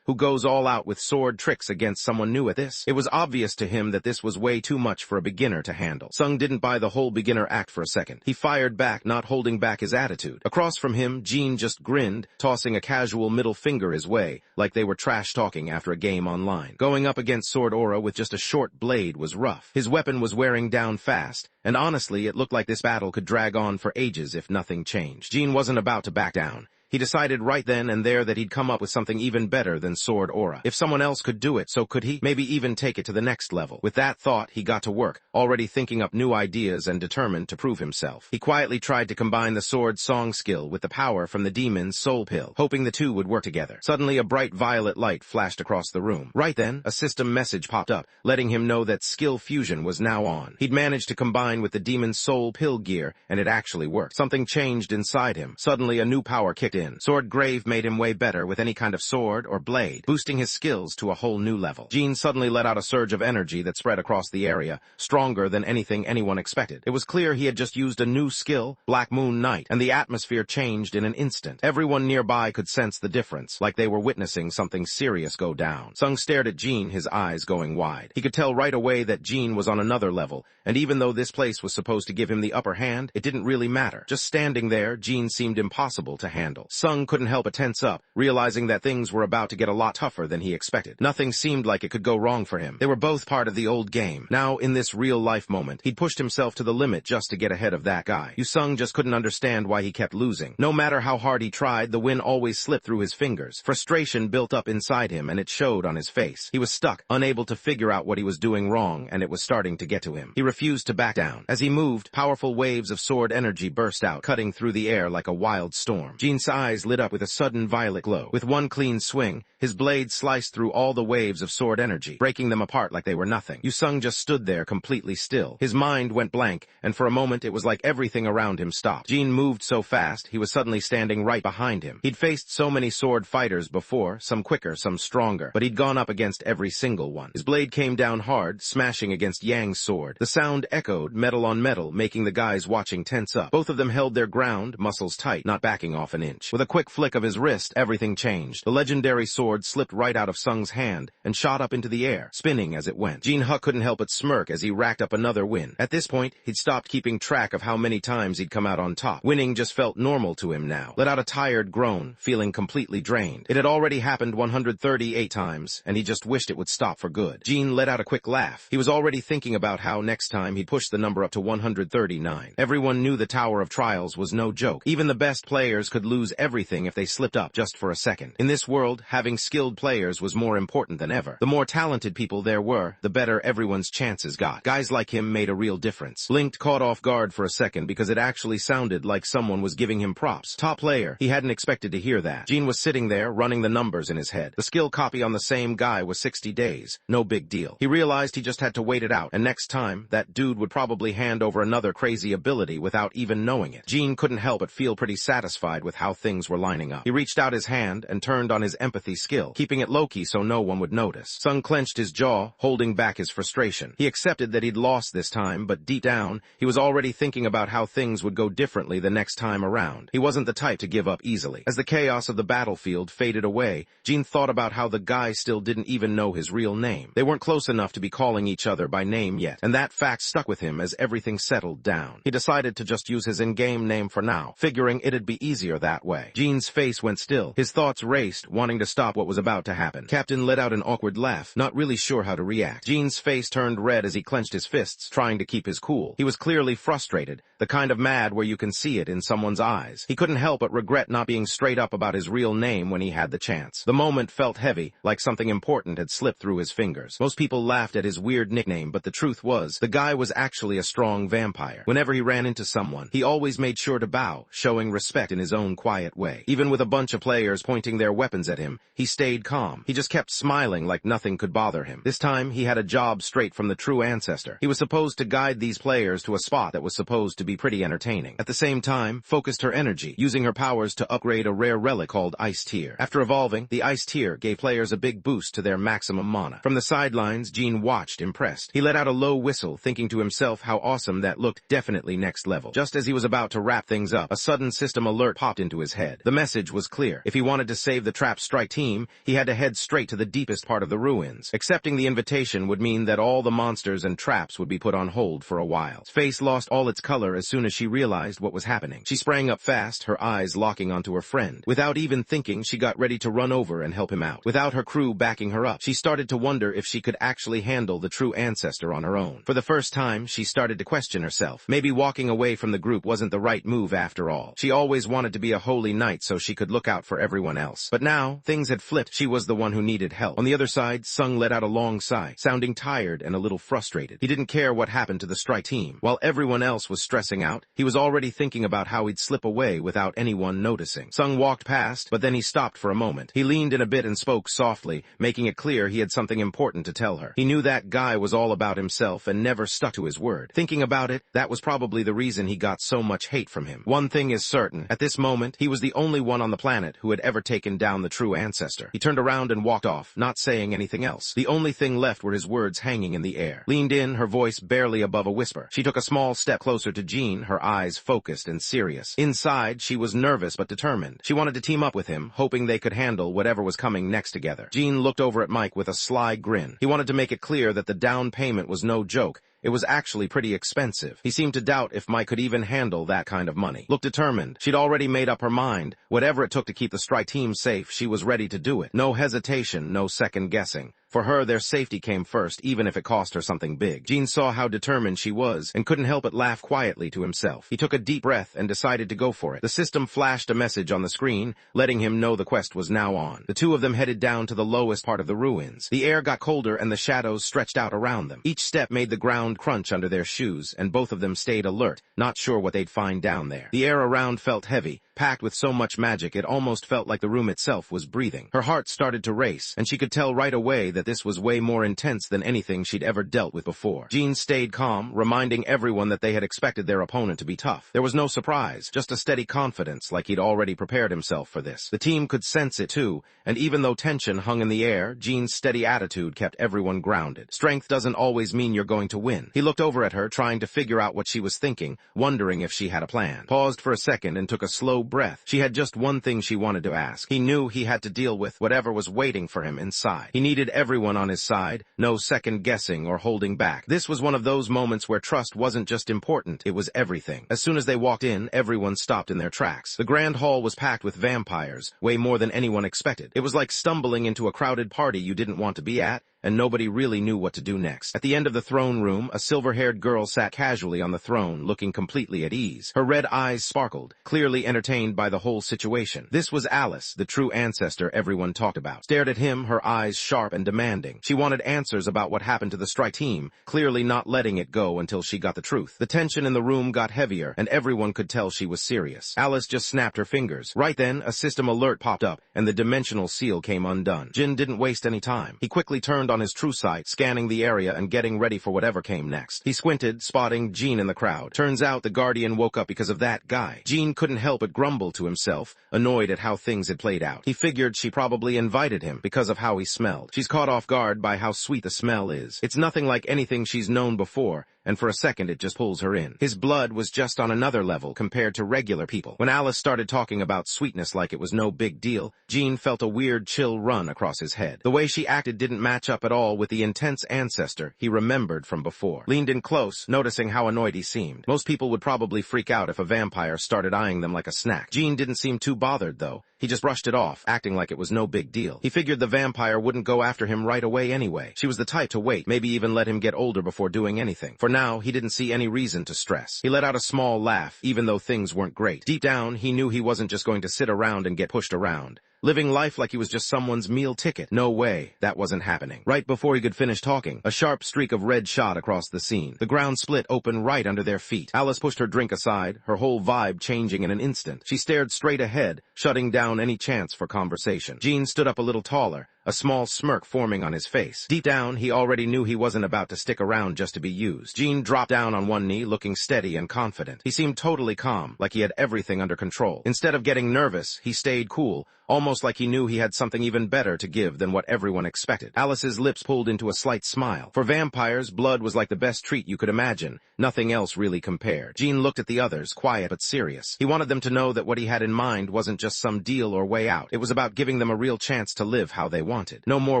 A: Who goes all out with sword tricks against someone new at this? It was obvious to him that this was way too much for a beginner to handle. Sung didn't buy the whole beginner act for a second. He fired back, not holding back his attitude. Across from him, Gene just grinned, tossing a casual middle finger his way, like they were trash-talking after a game online. Going up against Sword Aura with just a short blade was rough. His weapon was wearing down fast, and honestly, it looked like this battle could drag on for ages if nothing changed. Gene wasn't about to back down. He decided right then and there that he'd come up with something even better than Sword Aura. If someone else could do it, so could he. Maybe even take it to the next level. With that thought, he got to work, already thinking up new ideas and determined to prove himself. He quietly tried to combine the sword song skill with the power from the demon's soul pill, hoping the two would work together. Suddenly, a bright violet light flashed across the room. Right then, a system message popped up, letting him know that skill fusion was now on. He'd managed to combine with the demon's soul pill gear, and it actually worked. Something changed inside him. Suddenly, a new power kicked in. Sword Grave made him way better with any kind of sword or blade, boosting his skills to a whole new level. Gene suddenly let out a surge of energy that spread across the area, stronger than anything anyone expected. It was clear he had just used a new skill, Black Moon Night, and the atmosphere changed in an instant. Everyone nearby could sense the difference, like they were witnessing something serious go down. Sung stared at Gene, his eyes going wide. He could tell right away that Gene was on another level, and even though this place was supposed to give him the upper hand, it didn't really matter. Just standing there, Gene seemed impossible to handle. Sung couldn't help but tense up, realizing that things were about to get a lot tougher than he expected. Nothing seemed like it could go wrong for him. They were both part of the old game. Now, in this real-life moment, he'd pushed himself to the limit just to get ahead of that guy. Sung just couldn't understand why he kept losing. No matter how hard he tried, the win always slipped through his fingers. Frustration built up inside him, and it showed on his face. He was stuck, unable to figure out what he was doing wrong, and it was starting to get to him. He refused to back down. As he moved, powerful waves of sword energy burst out, cutting through the air like a wild storm. Gene's eyes lit up with a sudden violet glow. With one clean swing, his blade sliced through all the waves of sword energy, breaking them apart like they were nothing. Sung just stood there completely still. His mind went blank, and for a moment it was like everything around him stopped. Gene moved so fast, he was suddenly standing right behind him. He'd faced so many sword fighters before, some quicker, some stronger, but he'd gone up against every single one. His blade came down hard, smashing against Yang's sword. The sound echoed, metal on metal, making the guys watching tense up. Both of them held their ground, muscles tight, not backing off an inch. switch. With a quick flick of his wrist, everything changed. The legendary sword slipped right out of Sung's hand and shot up into the air, spinning as it went. Jin-Huk couldn't help but smirk as he racked up another win. At this point, he'd stopped keeping track of how many times he'd come out on top. Winning just felt normal to him now. Let out a tired groan, feeling completely drained. It had already happened 138 times, and he just wished it would stop for good. Jin let out a quick laugh. He was already thinking about how next time he'd push the number up to 139. Everyone knew the Tower of Trials was no joke. Even the best players could lose everything if they slipped up just for a second. In this world, having skilled players was more important than ever. The more talented people there were, the better everyone's chances got. Guys like him made a real difference. Linked caught off guard for a second because it actually sounded like someone was giving him props. Top player. He hadn't expected to hear that. Jin was sitting there, running the numbers in his head. The skill copy on the same guy was 60 days. No big deal. He realized he just had to wait it out, and next time, that dude would probably hand over another crazy ability without even knowing it. Jin couldn't help but feel pretty satisfied with how things were lining up. He reached out his hand and turned on his empathy skill, keeping it low-key so no one would notice. Sung clenched his jaw, holding back his frustration. He accepted that he'd lost this time, but deep down, he was already thinking about how things would go differently the next time around. He wasn't the type to give up easily. As the chaos of the battlefield faded away, Jin thought about how the guy still didn't even know his real name. They weren't close enough to be calling each other by name yet, and that fact stuck with him as everything settled down. He decided to just use his in-game name for now, figuring it'd be easier that way. Jin's face went still. His thoughts raced, wanting to stop what was about to happen. Captain let out an awkward laugh, not really sure how to react. Jin's face turned red as he clenched his fists, trying to keep his cool. He was clearly frustrated, the kind of mad where you can see it in someone's eyes. He couldn't help but regret not being straight up about his real name when he had the chance. The moment felt heavy, like something important had slipped through his fingers. Most people laughed at his weird nickname, but the truth was, the guy was actually a strong vampire. Whenever he ran into someone, he always made sure to bow, showing respect in his own quiet way. Even with a bunch of players pointing their weapons at him, he stayed calm. He just kept smiling like nothing could bother him. This time, he had a job straight from the true ancestor. He was supposed to guide these players to a spot that was supposed to be pretty entertaining. At the same time, focused her energy, using her powers to upgrade a rare relic called Ice Tear. After evolving, the Ice Tear gave players a big boost to their maximum mana. From the sidelines, Jin watched, impressed. He let out a low whistle, thinking to himself how awesome that looked, definitely next level. Just as he was about to wrap things up, a sudden system alert popped into his head. The message was clear. If he wanted to save the Trap Strike team, he had to head straight to the deepest part of the ruins. Accepting the invitation would mean that all the monsters and traps would be put on hold for a while. His face lost all its color as soon as she realized what was happening. She sprang up fast, her eyes locking onto her friend. Without even thinking, she got ready to run over and help him out. Without her crew backing her up, she started to wonder if she could actually handle the true ancestor on her own. For the first time, she started to question herself. Maybe walking away from the group wasn't the right move after all. She always wanted to be a holy knight so she could look out for everyone else. But now, things had flipped. She was the one who needed help. On the other side, Sung let out a long sigh, sounding tired and a little frustrated. He didn't care what happened to the strike team. While everyone else was stressing out, he was already thinking about how he'd slip away without anyone noticing. Sung walked past, but then he stopped for a moment. He leaned in a bit and spoke softly, making it clear he had something important to tell her. He knew that guy was all about himself and never stuck to his word. Thinking about it, that was probably the reason he got so much hate from him. One thing is certain, at this moment, he was the only one on the planet who had ever taken down the true ancestor. He turned around and walked off, not saying anything else. The only thing left were his words hanging in the air. Leaned in, her voice barely above a whisper. She took a small step closer to Jin, her eyes focused and serious. Inside, she was nervous but determined. She wanted to team up with him, hoping they could handle whatever was coming next together. Jin looked over at Mike with a sly grin. He wanted to make it clear that the down payment was no joke. It was actually pretty expensive. He seemed to doubt if Mike could even handle that kind of money. Looked determined. She'd already made up her mind. Whatever it took to keep the strike team safe, she was ready to do it. No hesitation, no second guessing. For her, their safety came first, even if it cost her something big. Jin saw how determined she was, and couldn't help but laugh quietly to himself. He took a deep breath and decided to go for it. The system flashed a message on the screen, letting him know the quest was now on. The two of them headed down to the lowest part of the ruins. The air got colder and the shadows stretched out around them. Each step made the ground crunch under their shoes, and both of them stayed alert, not sure what they'd find down there. The air around felt heavy, packed with so much magic it almost felt like the room itself was breathing. Her heart started to race, and she could tell right away that this was way more intense than anything she'd ever dealt with before. Jin stayed calm, reminding everyone that they had expected their opponent to be tough. There was no surprise, just a steady confidence like he'd already prepared himself for this. The team could sense it too, and even though tension hung in the air, Jin's steady attitude kept everyone grounded. Strength doesn't always mean you're going to win. He looked over at her, trying to figure out what she was thinking, wondering if she had a plan. Paused for a second and took a slow breath. She had just one thing she wanted to ask. He knew he had to deal with whatever was waiting for him inside. He needed everyone on his side, no second guessing or holding back. This was one of those moments where trust wasn't just important, it was everything. As soon as they walked in, everyone stopped in their tracks. The grand hall was packed with vampires, way more than anyone expected. It was like stumbling into a crowded party you didn't want to be at, and nobody really knew what to do next. At the end of the throne room, a silver-haired girl sat casually on the throne, looking completely at ease. Her red eyes sparkled, clearly entertained by the whole situation. This was Alice, the true ancestor everyone talked about. Stared at him, her eyes sharp and demanding. She wanted answers about what happened to the strike team, clearly not letting it go until she got the truth. The tension in the room got heavier, and everyone could tell she was serious. Alice just snapped her fingers. Right then, a system alert popped up, and the dimensional seal came undone. Jin didn't waste any time. He quickly turned on his true sight, scanning the area and getting ready for whatever came next. He squinted, spotting Jean in the crowd. Turns out the Guardian woke up because of that guy. Jean couldn't help but grumble to himself, annoyed at how things had played out. He figured she probably invited him because of how he smelled. She's caught off guard by how sweet the smell is. It's nothing like anything she's known before, and for a second it just pulls her in. His blood was just on another level compared to regular people. When Alice started talking about sweetness like it was no big deal, Jean felt a weird chill run across his head. The way she acted didn't match up at all with the intense ancestor he remembered from before. Leaned in close, noticing how annoyed he seemed. Most people would probably freak out if a vampire started eyeing them like a snack. Jean didn't seem too bothered, though. He just brushed it off, acting like it was no big deal. He figured the vampire wouldn't go after him right away anyway. She was the type to wait, maybe even let him get older before doing anything. For now, he didn't see any reason to stress. He let out a small laugh, even though things weren't great. Deep down, he knew he wasn't just going to sit around and get pushed around. Living life like he was just someone's meal ticket. No way, that wasn't happening. Right before he could finish talking, a sharp streak of red shot across the scene. The ground split open right under their feet. Alice pushed her drink aside, her whole vibe changing in an instant. She stared straight ahead, shutting down any chance for conversation. Jean stood up a little taller, a small smirk forming on his face. Deep down, he already knew he wasn't about to stick around just to be used. Jean dropped down on one knee, looking steady and confident. He seemed totally calm, like he had everything under control. Instead of getting nervous, he stayed cool, almost like he knew he had something even better to give than what everyone expected. Alice's lips pulled into a slight smile. For vampires, blood was like the best treat you could imagine. Nothing else really compared. Jean looked at the others, quiet but serious. He wanted them to know that what he had in mind wasn't just some deal or way out. It was about giving them a real chance to live how they wanted. No more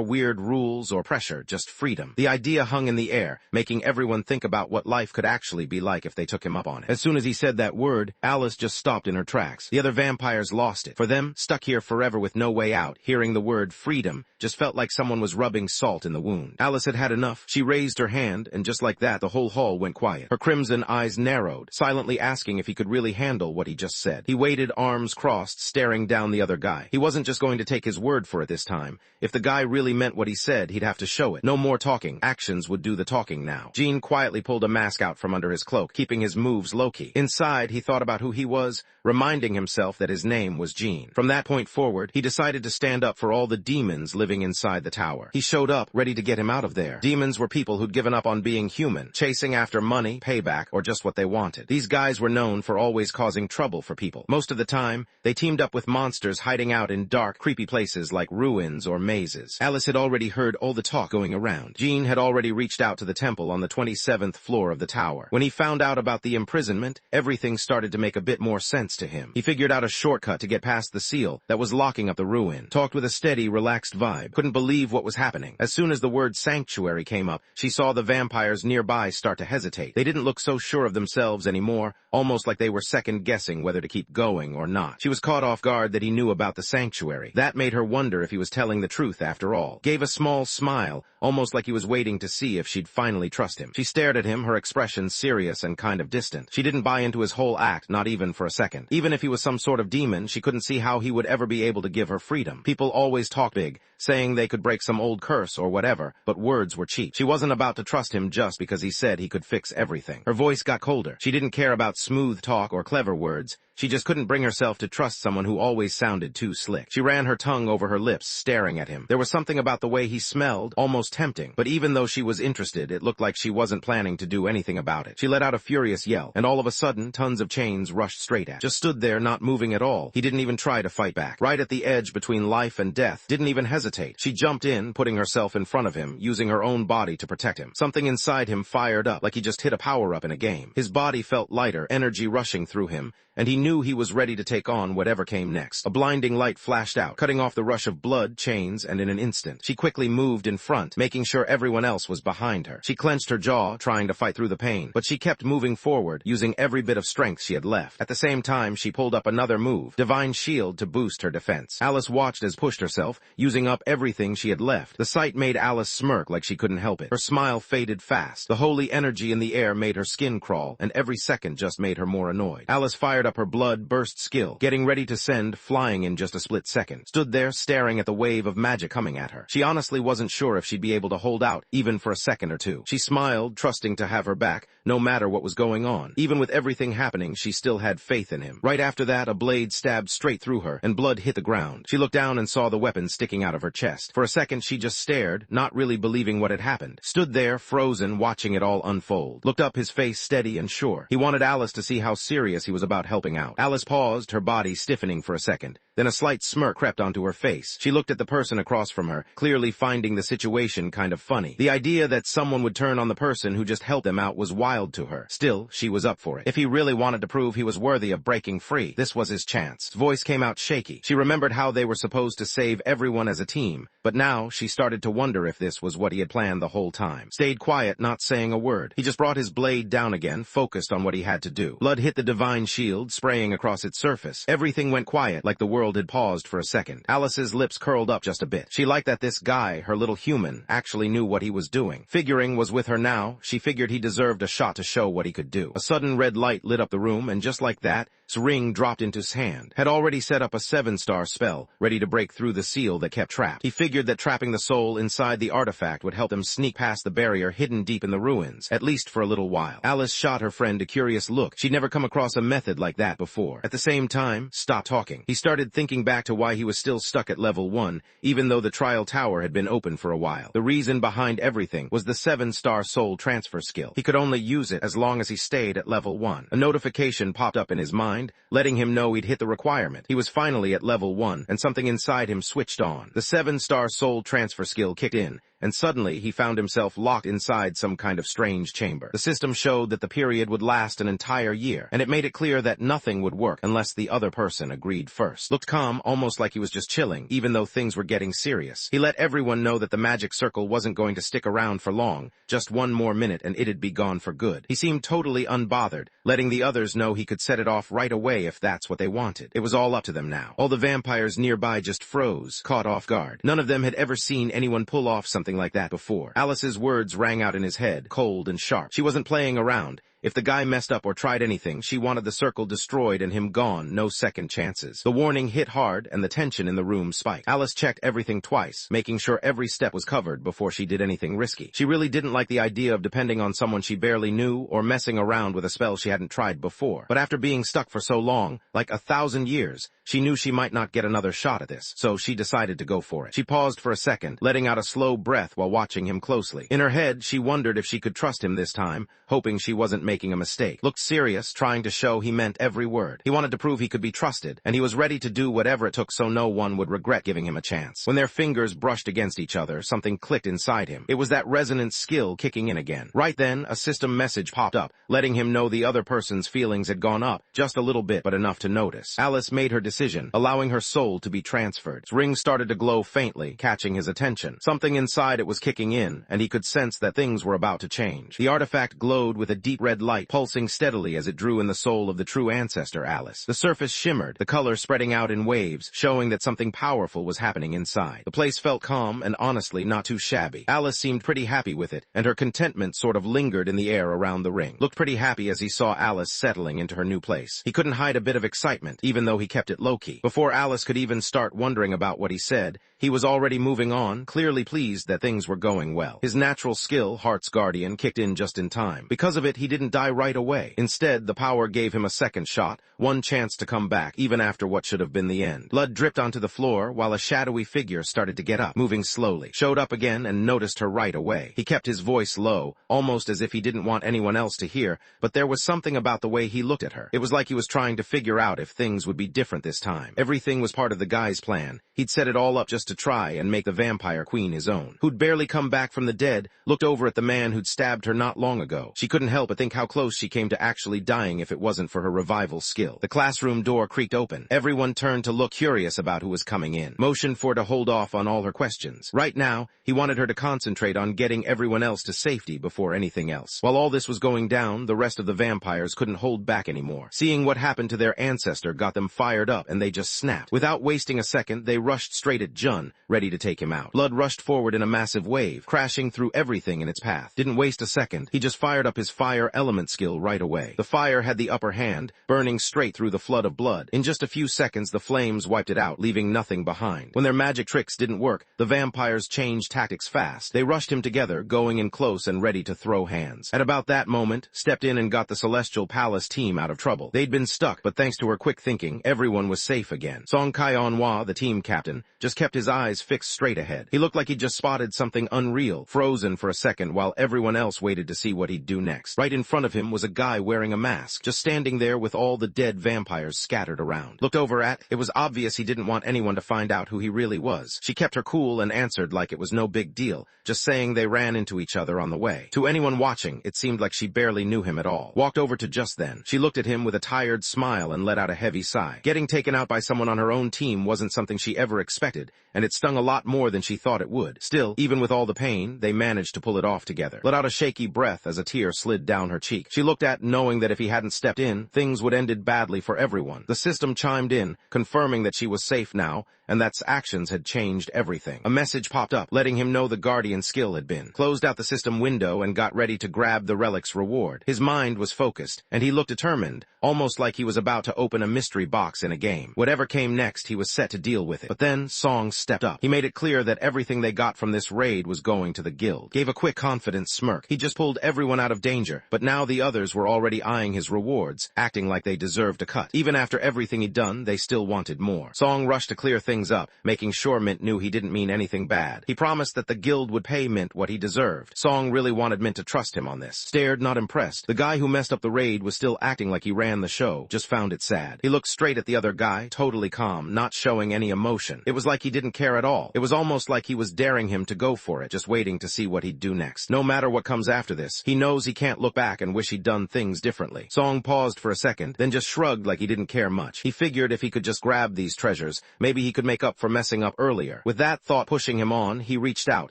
A: weird rules or pressure, just freedom. The idea hung in the air, making everyone think about what life could actually be like if they took him up on it. As soon as he said that word, Alice just stopped in her tracks. The other vampires lost it. For them, stuck here forever with no way out, hearing the word freedom just felt like someone was rubbing salt in the wound. Alice had had enough. She raised her hand, and just like that, the whole hall went quiet. Her crimson eyes narrowed, silently asking if he could really handle what he just said. He waited, arms crossed, staring down the other guy. He wasn't just going to take his word for it this time. If the guy really meant what he said, he'd have to show it. No more talking. Actions would do the talking now. Jean quietly pulled a mask out from under his cloak, keeping his moves low-key. Inside, he thought about who he was, reminding himself that his name was Jean. From that point forward, he decided to stand up for all the demons living inside the tower. He showed up, ready to get him out of there. Demons were people who'd given up on being human, chasing after money, payback, or just what they wanted. These guys were known for always causing trouble for people. Most of the time, they teamed up with monsters hiding out in dark, creepy places like ruins or mazes. Alice had already heard all the talk going around. Jean had already reached out to the temple on the 27th floor of the tower. When he found out about the imprisonment, everything started to make a bit more sense to him. He figured out a shortcut to get past the seal that was locking up the ruin. Talked with a steady, relaxed vibe. Couldn't believe what was happening. As soon as the word sanctuary came up, she saw the vampires nearby start to hesitate. They didn't look so sure of themselves anymore, almost like they were second-guessing whether to keep going or not. She was caught off guard that he knew about the sanctuary. That made her wonder if he was telling the truth after all. Gave a small smile, almost like he was waiting to see if she'd finally trust him. She stared at him, her expression serious and kind of distant. She didn't buy into his whole act, not even for a second. Even if he was some sort of demon, she couldn't see how he would ever be able to give her freedom. People always talk big, saying they could break some old curse or whatever, but words were cheap. She wasn't about to trust him just because he said he could fix everything. Her voice got colder. She didn't care about smooth talk or clever words. She just couldn't bring herself to trust someone who always sounded too slick. She ran her tongue over her lips, staring at him. There was something about the way he smelled, almost tempting. But even though she was interested, it looked like she wasn't planning to do anything about it. She let out a furious yell, and all of a sudden, tons of chains rushed straight at. Just stood there, not moving at all. He didn't even try to fight back. Right at the edge between life and death. Didn't even hesitate. She jumped in, putting herself in front of him, using her own body to protect him. Something inside him fired up, like he just hit a power-up in a game. His body felt lighter, energy rushing through him, and he knew knew he was ready to take on whatever came next. A blinding light flashed out, cutting off the rush of blood, chains, and in an instant, she quickly moved in front, making sure everyone else was behind her. She clenched her jaw, trying to fight through the pain, but she kept moving forward, using every bit of strength she had left. At the same time, she pulled up another move, Divine Shield, to boost her defense. Alice watched as pushed herself, using up everything she had left. The sight made Alice smirk like she couldn't help it. Her smile faded fast. The holy energy in the air made her skin crawl, and every second just made her more annoyed. Alice fired up her blood-burst skill, getting ready to send flying in just a split second. Stood there staring at the wave of magic coming at her. She honestly wasn't sure if she'd be able to hold out, even for a second or two. She smiled, trusting to have her back, no matter what was going on. Even with everything happening, she still had faith in him. Right after that, a blade stabbed straight through her, and blood hit the ground. She looked down and saw the weapon sticking out of her chest. For a second, she just stared, not really believing what had happened. Stood there, frozen, watching it all unfold. Looked up, his face steady and sure. He wanted Alice to see how serious he was about helping out. Alice paused, her body stiffening for a second. Then a slight smirk crept onto her face. She looked at the person across from her, clearly finding the situation kind of funny. The idea that someone would turn on the person who just helped them out was wild to her. Still, she was up for it. If he really wanted to prove he was worthy of breaking free, this was his chance. His voice came out shaky. She remembered how they were supposed to save everyone as a team, but now she started to wonder if this was what he had planned the whole time. Stayed quiet, not saying a word. He just brought his blade down again, focused on what he had to do. Blood hit the divine shield, spraying across its surface. Everything went quiet, like the world had paused for a second. Alice's lips curled up just a bit. She liked that this guy, her little human, actually knew what he was doing. Figuring was with her now, she figured he deserved a shot to show what he could do. A sudden red light lit up the room, and just like that, his ring dropped into his hand. Had already set up a 7-star spell, ready to break through the seal that kept trapped. He figured that trapping the soul inside the artifact would help them sneak past the barrier hidden deep in the ruins, at least for a little while. Alice shot her friend a curious look. She'd never come across a method like that before. At the same time, stop talking. He started thinking back to why he was still stuck at level 1, even though the trial tower had been open for a while. The reason behind everything was the 7-star soul transfer skill. He could only use it as long as he stayed at level 1. A notification popped up in his mind, letting him know he'd hit the requirement. He was finally at level 1, and something inside him switched on. The 7-star soul transfer skill kicked in, and suddenly he found himself locked inside some kind of strange chamber. The system showed that the period would last an entire year, and it made it clear that nothing would work unless the other person agreed first. Looked calm, almost like he was just chilling, even though things were getting serious. He let everyone know that the magic circle wasn't going to stick around for long, just one more minute and it'd be gone for good. He seemed totally unbothered, letting the others know he could set it off right away if that's what they wanted. It was all up to them now. All the vampires nearby just froze, caught off guard. None of them had ever seen anyone pull off something like that before. Alice's words rang out in his head, cold and sharp. She wasn't playing around. If the guy messed up or tried anything, she wanted the circle destroyed and him gone, no second chances. The warning hit hard, and the tension in the room spiked. Alice checked everything twice, making sure every step was covered before she did anything risky. She really didn't like the idea of depending on someone she barely knew or messing around with a spell she hadn't tried before. But after being stuck for so long, like 1,000 years, she knew she might not get another shot at this, so she decided to go for it. She paused for a second, letting out a slow breath while watching him closely. In her head, she wondered if she could trust him this time, hoping she wasn't making a mistake. Looked serious, trying to show he meant every word. He wanted to prove he could be trusted, and he was ready to do whatever it took so no one would regret giving him a chance. When their fingers brushed against each other, something clicked inside him. It was that resonant skill kicking in again. Right then, a system message popped up, letting him know the other person's feelings had gone up, just a little bit, but enough to notice. Alice made her decision, allowing her soul to be transferred. His ring started to glow faintly, catching his attention. Something inside it was kicking in, and he could sense that things were about to change. The artifact glowed with a deep red light, pulsing steadily as it drew in the soul of the true ancestor, Alice. The surface shimmered, the color spreading out in waves, showing that something powerful was happening inside. The place felt calm and honestly not too shabby. Alice seemed pretty happy with it, and her contentment sort of lingered in the air around the ring. Looked pretty happy as he saw Alice settling into her new place. He couldn't hide a bit of excitement, even though he kept it low-key. Before Alice could even start wondering about what he said, he was already moving on, clearly pleased that things were going well. His natural skill, Heart's Guardian, kicked in just in time. Because of it, he didn't die right away. Instead, the power gave him a second shot, one chance to come back, even after what should have been the end. Blood dripped onto the floor, while a shadowy figure started to get up, moving slowly. Showed up again and noticed her right away. He kept his voice low, almost as if he didn't want anyone else to hear, but there was something about the way he looked at her. It was like he was trying to figure out if things would be different this time. Everything was part of the guy's plan. He'd set it all up just to try and make the vampire queen his own. Who'd barely come back from the dead, looked over at the man who'd stabbed her not long ago. She couldn't help but think how how close she came to actually dying if it wasn't for her revival skill. The classroom door creaked open. Everyone turned to look curious about who was coming in. Motioned for her to hold off on all her questions. Right now, he wanted her to concentrate on getting everyone else to safety before anything else. While all this was going down, the rest of the vampires couldn't hold back anymore. Seeing what happened to their ancestor got them fired up, and they just snapped. Without wasting a second, they rushed straight at Jun, ready to take him out. Blood rushed forward in a massive wave, crashing through everything in its path. Didn't waste a second, he just fired up his fire element skill right away. The fire had the upper hand, burning straight through the flood of blood. In just a few seconds, the flames wiped it out, leaving nothing behind. When their magic tricks didn't work, the vampires changed tactics fast. They rushed him together, going in close and ready to throw hands. At about that moment, stepped in and got the Celestial Palace team out of trouble. They'd been stuck, but thanks to her quick thinking, everyone was safe again. Song Kai-on-Hwa, the team captain, just kept his eyes fixed straight ahead. He looked like he'd just spotted something unreal, frozen for a second while everyone else waited to see what he'd do next. Right in front of him was a guy wearing a mask, just standing there with all the dead vampires scattered around. Looked over at, it was obvious he didn't want anyone to find out who he really was. She kept her cool and answered like it was no big deal, just saying they ran into each other on the way. To anyone watching, it seemed like she barely knew him at all. Walked over to just then. She looked at him with a tired smile and let out a heavy sigh. Getting taken out by someone on her own team wasn't something she ever expected, and it stung a lot more than she thought it would. Still, even with all the pain, they managed to pull it off together. Let out a shaky breath as a tear slid down her cheek. She looked at, knowing that if he hadn't stepped in, things would ended badly for everyone. The system chimed in, confirming that she was safe now, and that actions had changed everything. A message popped up, letting him know the Guardian skill had been. Closed out the system window and got ready to grab the relic's reward. His mind was focused, and he looked determined, almost like he was about to open a mystery box in a game. Whatever came next, he was set to deal with it. But then Song stepped up. He made it clear that everything they got from this raid was going to the guild. Gave a quick, confident smirk. He just pulled everyone out of danger, but now the others were already eyeing his rewards, acting like they deserved a cut. Even after everything he'd done, they still wanted more. Song rushed to clear things up, making sure Mint knew he didn't mean anything bad. He promised that the guild would pay Mint what he deserved. Song really wanted Mint to trust him on this. Stared, not impressed. The guy who messed up the raid was still acting like he ran the show, just found it sad. He looked straight at the other guy, totally calm, not showing any emotion. It was like he didn't care at all. It was almost like he was daring him to go for it, just waiting to see what he'd do next. No matter what comes after this, he knows he can't look back and wish he'd done things differently. Song paused for a second, then just shrugged like he didn't care much. He figured if he could just grab these treasures, maybe he could make up for messing up earlier. With that thought pushing him on, he reached out,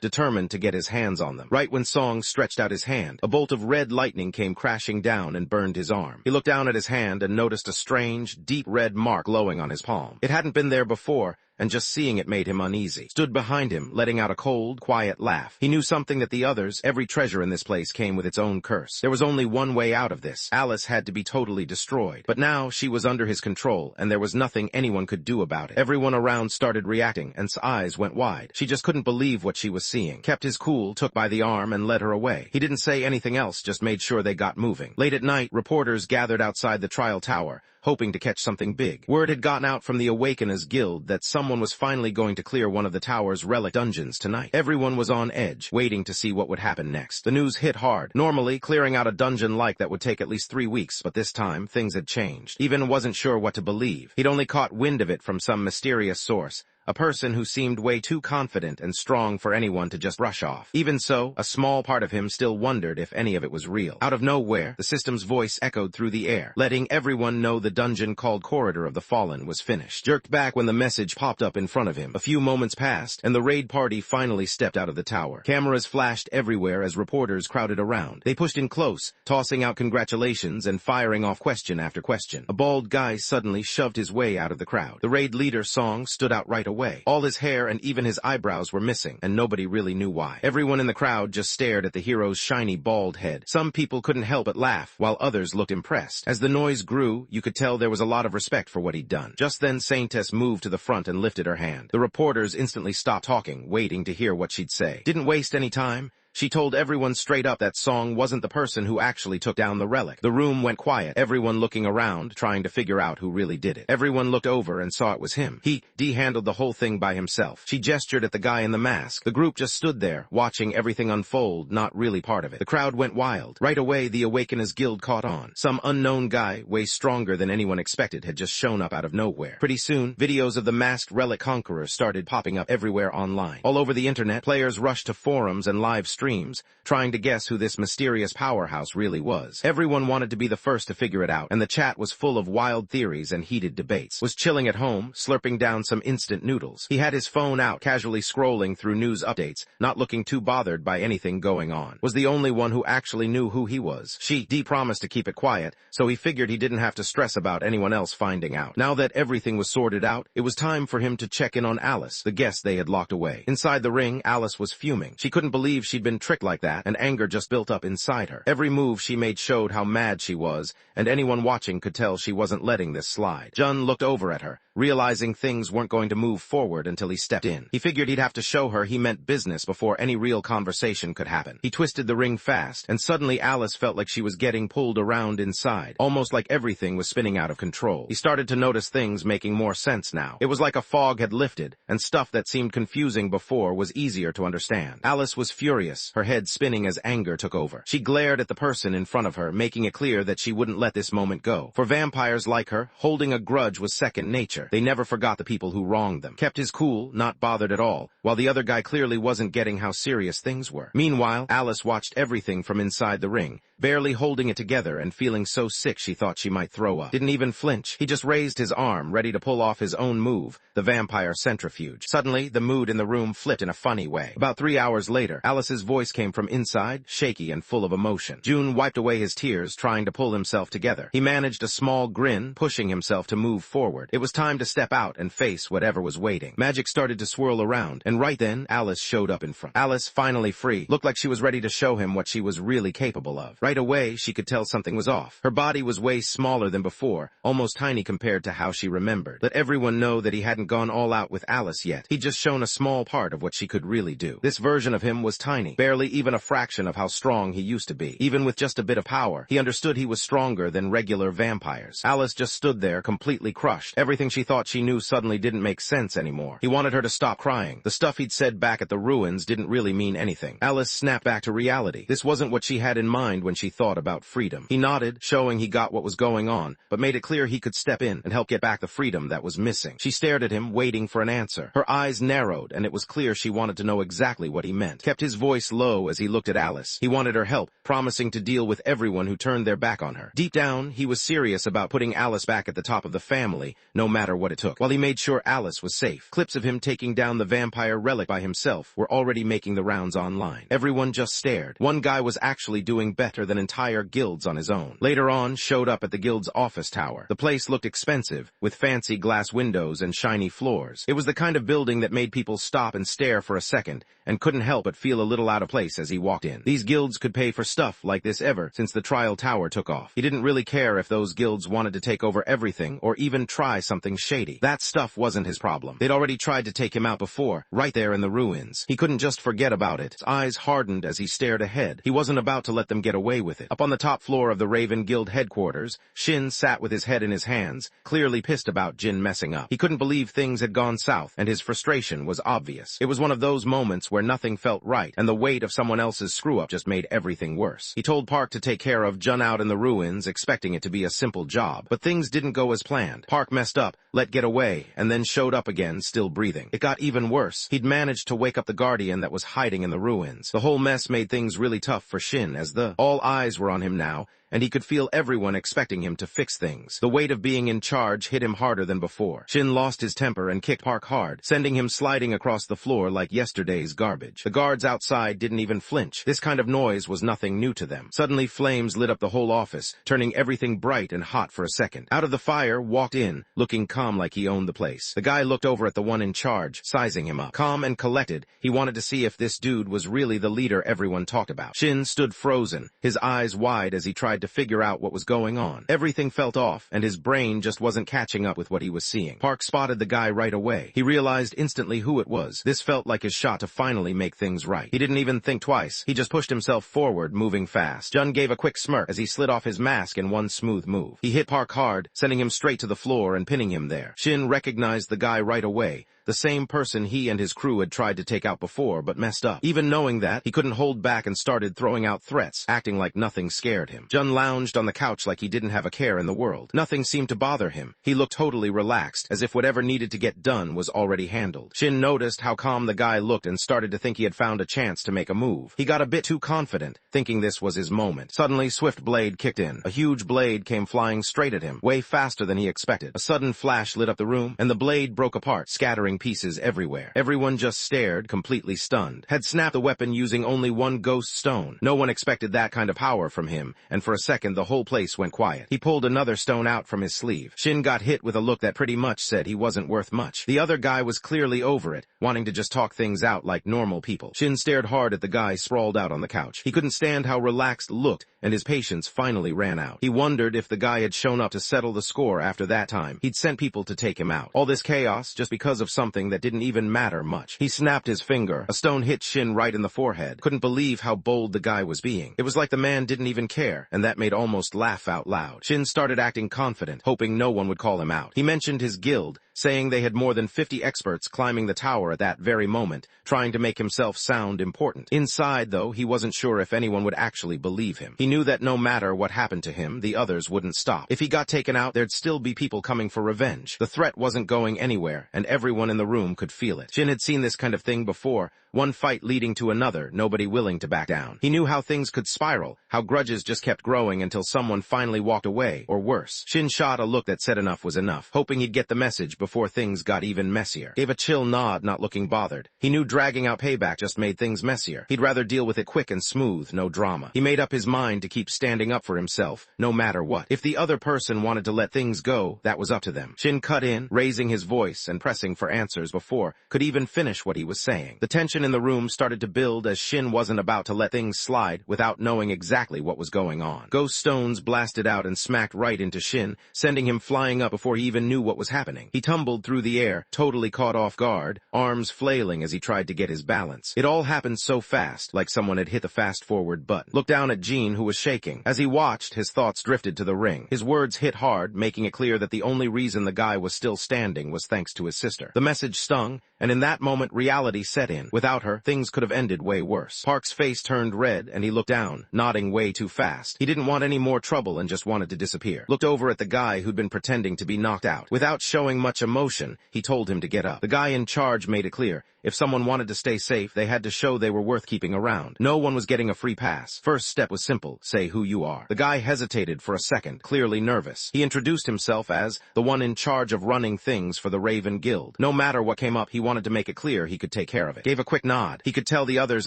A: determined to get his hands on them. Right when Song stretched out his hand, a bolt of red lightning came crashing down and burned his arm. He looked down at his hand and noticed a strange, deep red mark glowing on his palm. It hadn't been there before, and just seeing it made him uneasy. Stood behind him, letting out a cold, quiet laugh. He knew something that the others, every treasure in this place came with its own curse. There was only one way out of this. Alice had to be totally destroyed. But now she was under his control, and there was nothing anyone could do about it. Everyone around started reacting, and his eyes went wide. She just couldn't believe what she was seeing. Kept his cool, took by the arm, and led her away. He didn't say anything else, just made sure they got moving. Late at night, reporters gathered outside the trial tower, hoping to catch something big. Word had gotten out from the Awakeners Guild that someone was finally going to clear one of the tower's relic dungeons tonight. Everyone was on edge, waiting to see what would happen next. The news hit hard. Normally, clearing out a dungeon like that would take at least 3 weeks, but this time, things had changed. Even wasn't sure what to believe. He'd only caught wind of it from some mysterious source. A person who seemed way too confident and strong for anyone to just brush off. Even so, a small part of him still wondered if any of it was real. Out of nowhere, the system's voice echoed through the air, letting everyone know the dungeon called Corridor of the Fallen was finished. Jerked back when the message popped up in front of him. A few moments passed, and the raid party finally stepped out of the tower. Cameras flashed everywhere as reporters crowded around. They pushed in close, tossing out congratulations and firing off question after question. A bald guy suddenly shoved his way out of the crowd. The raid leader, Song, stood out right away. All his hair and even his eyebrows were missing, and nobody really knew why. Everyone in the crowd just stared at the hero's shiny bald head. Some people couldn't help but laugh, while others looked impressed. As the noise grew, you could tell there was a lot of respect for what he'd done. Just then Saintess moved to the front and lifted her hand. The reporters instantly stopped talking, waiting to hear what she'd say. Didn't waste any time. She told everyone straight up that Song wasn't the person who actually took down the relic. The room went quiet, everyone looking around, trying to figure out who really did it. Everyone looked over and saw it was him. He handled the whole thing by himself. She gestured at the guy in the mask. The group just stood there, watching everything unfold, not really part of it. The crowd went wild. Right away, the Awakeners Guild caught on. Some unknown guy, way stronger than anyone expected, had just shown up out of nowhere. Pretty soon, videos of the masked relic conqueror started popping up everywhere online. All over the internet, players rushed to forums and live streams streams, trying to guess who this mysterious powerhouse really was. Everyone wanted to be the first to figure it out, and the chat was full of wild theories and heated debates. Was chilling at home, slurping down some instant noodles. He had his phone out, casually scrolling through news updates, not looking too bothered by anything going on. Was the only one who actually knew who he was. Dee promised to keep it quiet, so he figured he didn't have to stress about anyone else finding out. Now that everything was sorted out, it was time for him to check in on Alice, the guest they had locked away. Inside the ring, Alice was fuming. She couldn't believe she'd been tricked like that, and anger just built up inside her. Every move she made showed how mad she was, and anyone watching could tell she wasn't letting this slide. Jun looked over at her, realizing things weren't going to move forward until he stepped in. He figured he'd have to show her he meant business before any real conversation could happen. He twisted the ring fast, and suddenly Alice felt like she was getting pulled around inside, almost like everything was spinning out of control. He started to notice things making more sense now. It was like a fog had lifted, and stuff that seemed confusing before was easier to understand. Alice was furious, her head spinning as anger took over. She glared at the person in front of her, making it clear that she wouldn't let this moment go. For vampires like her, holding a grudge was second nature. They never forgot the people who wronged them. Kept his cool, not bothered at all, while the other guy clearly wasn't getting how serious things were. Meanwhile, Alice watched everything from inside the ring, barely holding it together and feeling so sick she thought she might throw up. Didn't even flinch. He just raised his arm, ready to pull off his own move, the vampire centrifuge. Suddenly, the mood in the room flipped in a funny way. About 3 hours later, Alice's voice came from inside, shaky and full of emotion. Jun wiped away his tears, trying to pull himself together. He managed a small grin, pushing himself to move forward. It was time to step out and face whatever was waiting. Magic started to swirl around, and right then, Alice showed up in front. Alice, finally free, looked like she was ready to show him what she was really capable of. Right away, she could tell something was off. Her body was way smaller than before, almost tiny compared to how she remembered. Let everyone know that he hadn't gone all out with Alice yet. He'd just shown a small part of what she could really do. This version of him was tiny, barely even a fraction of how strong he used to be. Even with just a bit of power, he understood he was stronger than regular vampires. Alice just stood there, completely crushed. Everything she thought she knew suddenly didn't make sense anymore. He wanted her to stop crying. The stuff he'd said back at the ruins didn't really mean anything. Alice snapped back to reality. This wasn't what she had in mind when she thought about freedom. He nodded, showing he got what was going on, but made it clear he could step in and help get back the freedom that was missing. She stared at him, waiting for an answer. Her eyes narrowed, and it was clear she wanted to know exactly what he meant. Kept his voice low as he looked at Alice. He wanted her help, promising to deal with everyone who turned their back on her. Deep down, he was serious about putting Alice back at the top of the family, no matter what it took. While he made sure Alice was safe, clips of him taking down the vampire relic by himself were already making the rounds online. Everyone just stared. One guy was actually doing better than entire guilds on his own. Later on, showed up at the guild's office tower. The place looked expensive, with fancy glass windows and shiny floors. It was the kind of building that made people stop and stare for a second, and couldn't help but feel a little out of place as he walked in. These guilds could pay for stuff like this ever since the trial tower took off. He didn't really care if those guilds wanted to take over everything or even try something shady. That stuff wasn't his problem. They'd already tried to take him out before, right there in the ruins. He couldn't just forget about it. His eyes hardened as he stared ahead. He wasn't about to let them get away with it. Up on the top floor of the Raven Guild headquarters, Shin sat with his head in his hands, clearly pissed about Jin messing up. He couldn't believe things had gone south, and his frustration was obvious. It was one of those moments where nothing felt right, and the weight of someone else's screw-up just made everything worse. He told Park to take care of Jun out in the ruins, expecting it to be a simple job. But things didn't go as planned. Park messed up, let get away, and then showed up again, still breathing. It got even worse. He'd managed to wake up the Guardian that was hiding in the ruins. The whole mess made things really tough for Shin, as all eyes were on him now, and he could feel everyone expecting him to fix things. The weight of being in charge hit him harder than before. Shin lost his temper and kicked Park hard, sending him sliding across the floor like yesterday's garbage. The guards outside didn't even flinch. This kind of noise was nothing new to them. Suddenly flames lit up the whole office, turning everything bright and hot for a second. Out of the fire walked in, looking calm like he owned the place. The guy looked over at the one in charge, sizing him up. Calm and collected, he wanted to see if this dude was really the leader everyone talked about. Shin stood frozen, his eyes wide as he tried to figure out what was going on. Everything felt off, and his brain just wasn't catching up with what he was seeing. Park spotted the guy right away. He realized instantly who it was. This felt like his shot to finally make things right. He didn't even think twice. He just pushed himself forward, moving fast. Jun gave a quick smirk as he slid off his mask in one smooth move. He hit Park hard, sending him straight to the floor and pinning him there. Shin recognized the guy right away, the same person he and his crew had tried to take out before but messed up. Even knowing that, he couldn't hold back and started throwing out threats, acting like nothing scared him. Jun lounged on the couch like he didn't have a care in the world. Nothing seemed to bother him. He looked totally relaxed, as if whatever needed to get done was already handled. Shin noticed how calm the guy looked and started to think he had found a chance to make a move. He got a bit too confident, thinking this was his moment. Suddenly, Swift Blade kicked in. A huge blade came flying straight at him, way faster than he expected. A sudden flash lit up the room, and the blade broke apart, scattering pieces everywhere. Everyone just stared, completely stunned. Had snapped the weapon using only one ghost stone. No one expected that kind of power from him, and for a second the whole place went quiet. He pulled another stone out from his sleeve. Shin got hit with a look that pretty much said he wasn't worth much. The other guy was clearly over it, wanting to just talk things out like normal people. Shin stared hard at the guy sprawled out on the couch. He couldn't stand how relaxed looked, and his patience finally ran out. He wondered if the guy had shown up to settle the score after that time. He'd sent people to take him out. All this chaos just because of something that didn't even matter much. He snapped his finger. A stone hit Shin right in the forehead. Couldn't believe how bold the guy was being. It was like the man didn't even care, and that made almost laugh out loud. Shin started acting confident, hoping no one would call him out. He mentioned his guild, saying they had more than 50 experts climbing the tower at that very moment, trying to make himself sound important. Inside, though, he wasn't sure if anyone would actually believe him. He knew that no matter what happened to him, the others wouldn't stop. If he got taken out, there'd still be people coming for revenge. The threat wasn't going anywhere, and everyone in the room could feel it. Shin had seen this kind of thing before, one fight leading to another, nobody willing to back down. He knew how things could spiral, how grudges just kept growing until someone finally walked away, or worse. Shin shot a look that said enough was enough, hoping he'd get the message before things got even messier. Gave a chill nod, not looking bothered. He knew dragging out payback just made things messier. He'd rather deal with it quick and smooth, no drama. He made up his mind to keep standing up for himself, no matter what. If the other person wanted to let things go, that was up to them. Shin cut in, raising his voice and pressing for answers before could even finish what he was saying. The tension in the room started to build as Shin wasn't about to let things slide without knowing exactly what was going on. Ghost stones blasted out and smacked right into Shin, sending him flying up before he even knew what was happening. He tumbled through the air, totally caught off guard, arms flailing as he tried to get his balance. It all happened so fast, like someone had hit the fast-forward button. Looked down at Jean, who was shaking. As he watched, his thoughts drifted to the ring. His words hit hard, making it clear that the only reason the guy was still standing was thanks to his sister. The message stung, and in that moment reality set in. Without her, things could have ended way worse. Park's face turned red, and he looked down, nodding way too fast. He didn't want any more trouble and just wanted to disappear. Looked over at the guy who'd been pretending to be knocked out. Without showing much emotion, he told him to get up. The guy in charge made it clear, if someone wanted to stay safe, they had to show they were worth keeping around. No one was getting a free pass. First step was simple, say who you are. The guy hesitated for a second, clearly nervous. He introduced himself as the one in charge of running things for the Raven Guild. No matter what came up, he wanted to make it clear he could take care of it. Gave a quick nod. He could tell the others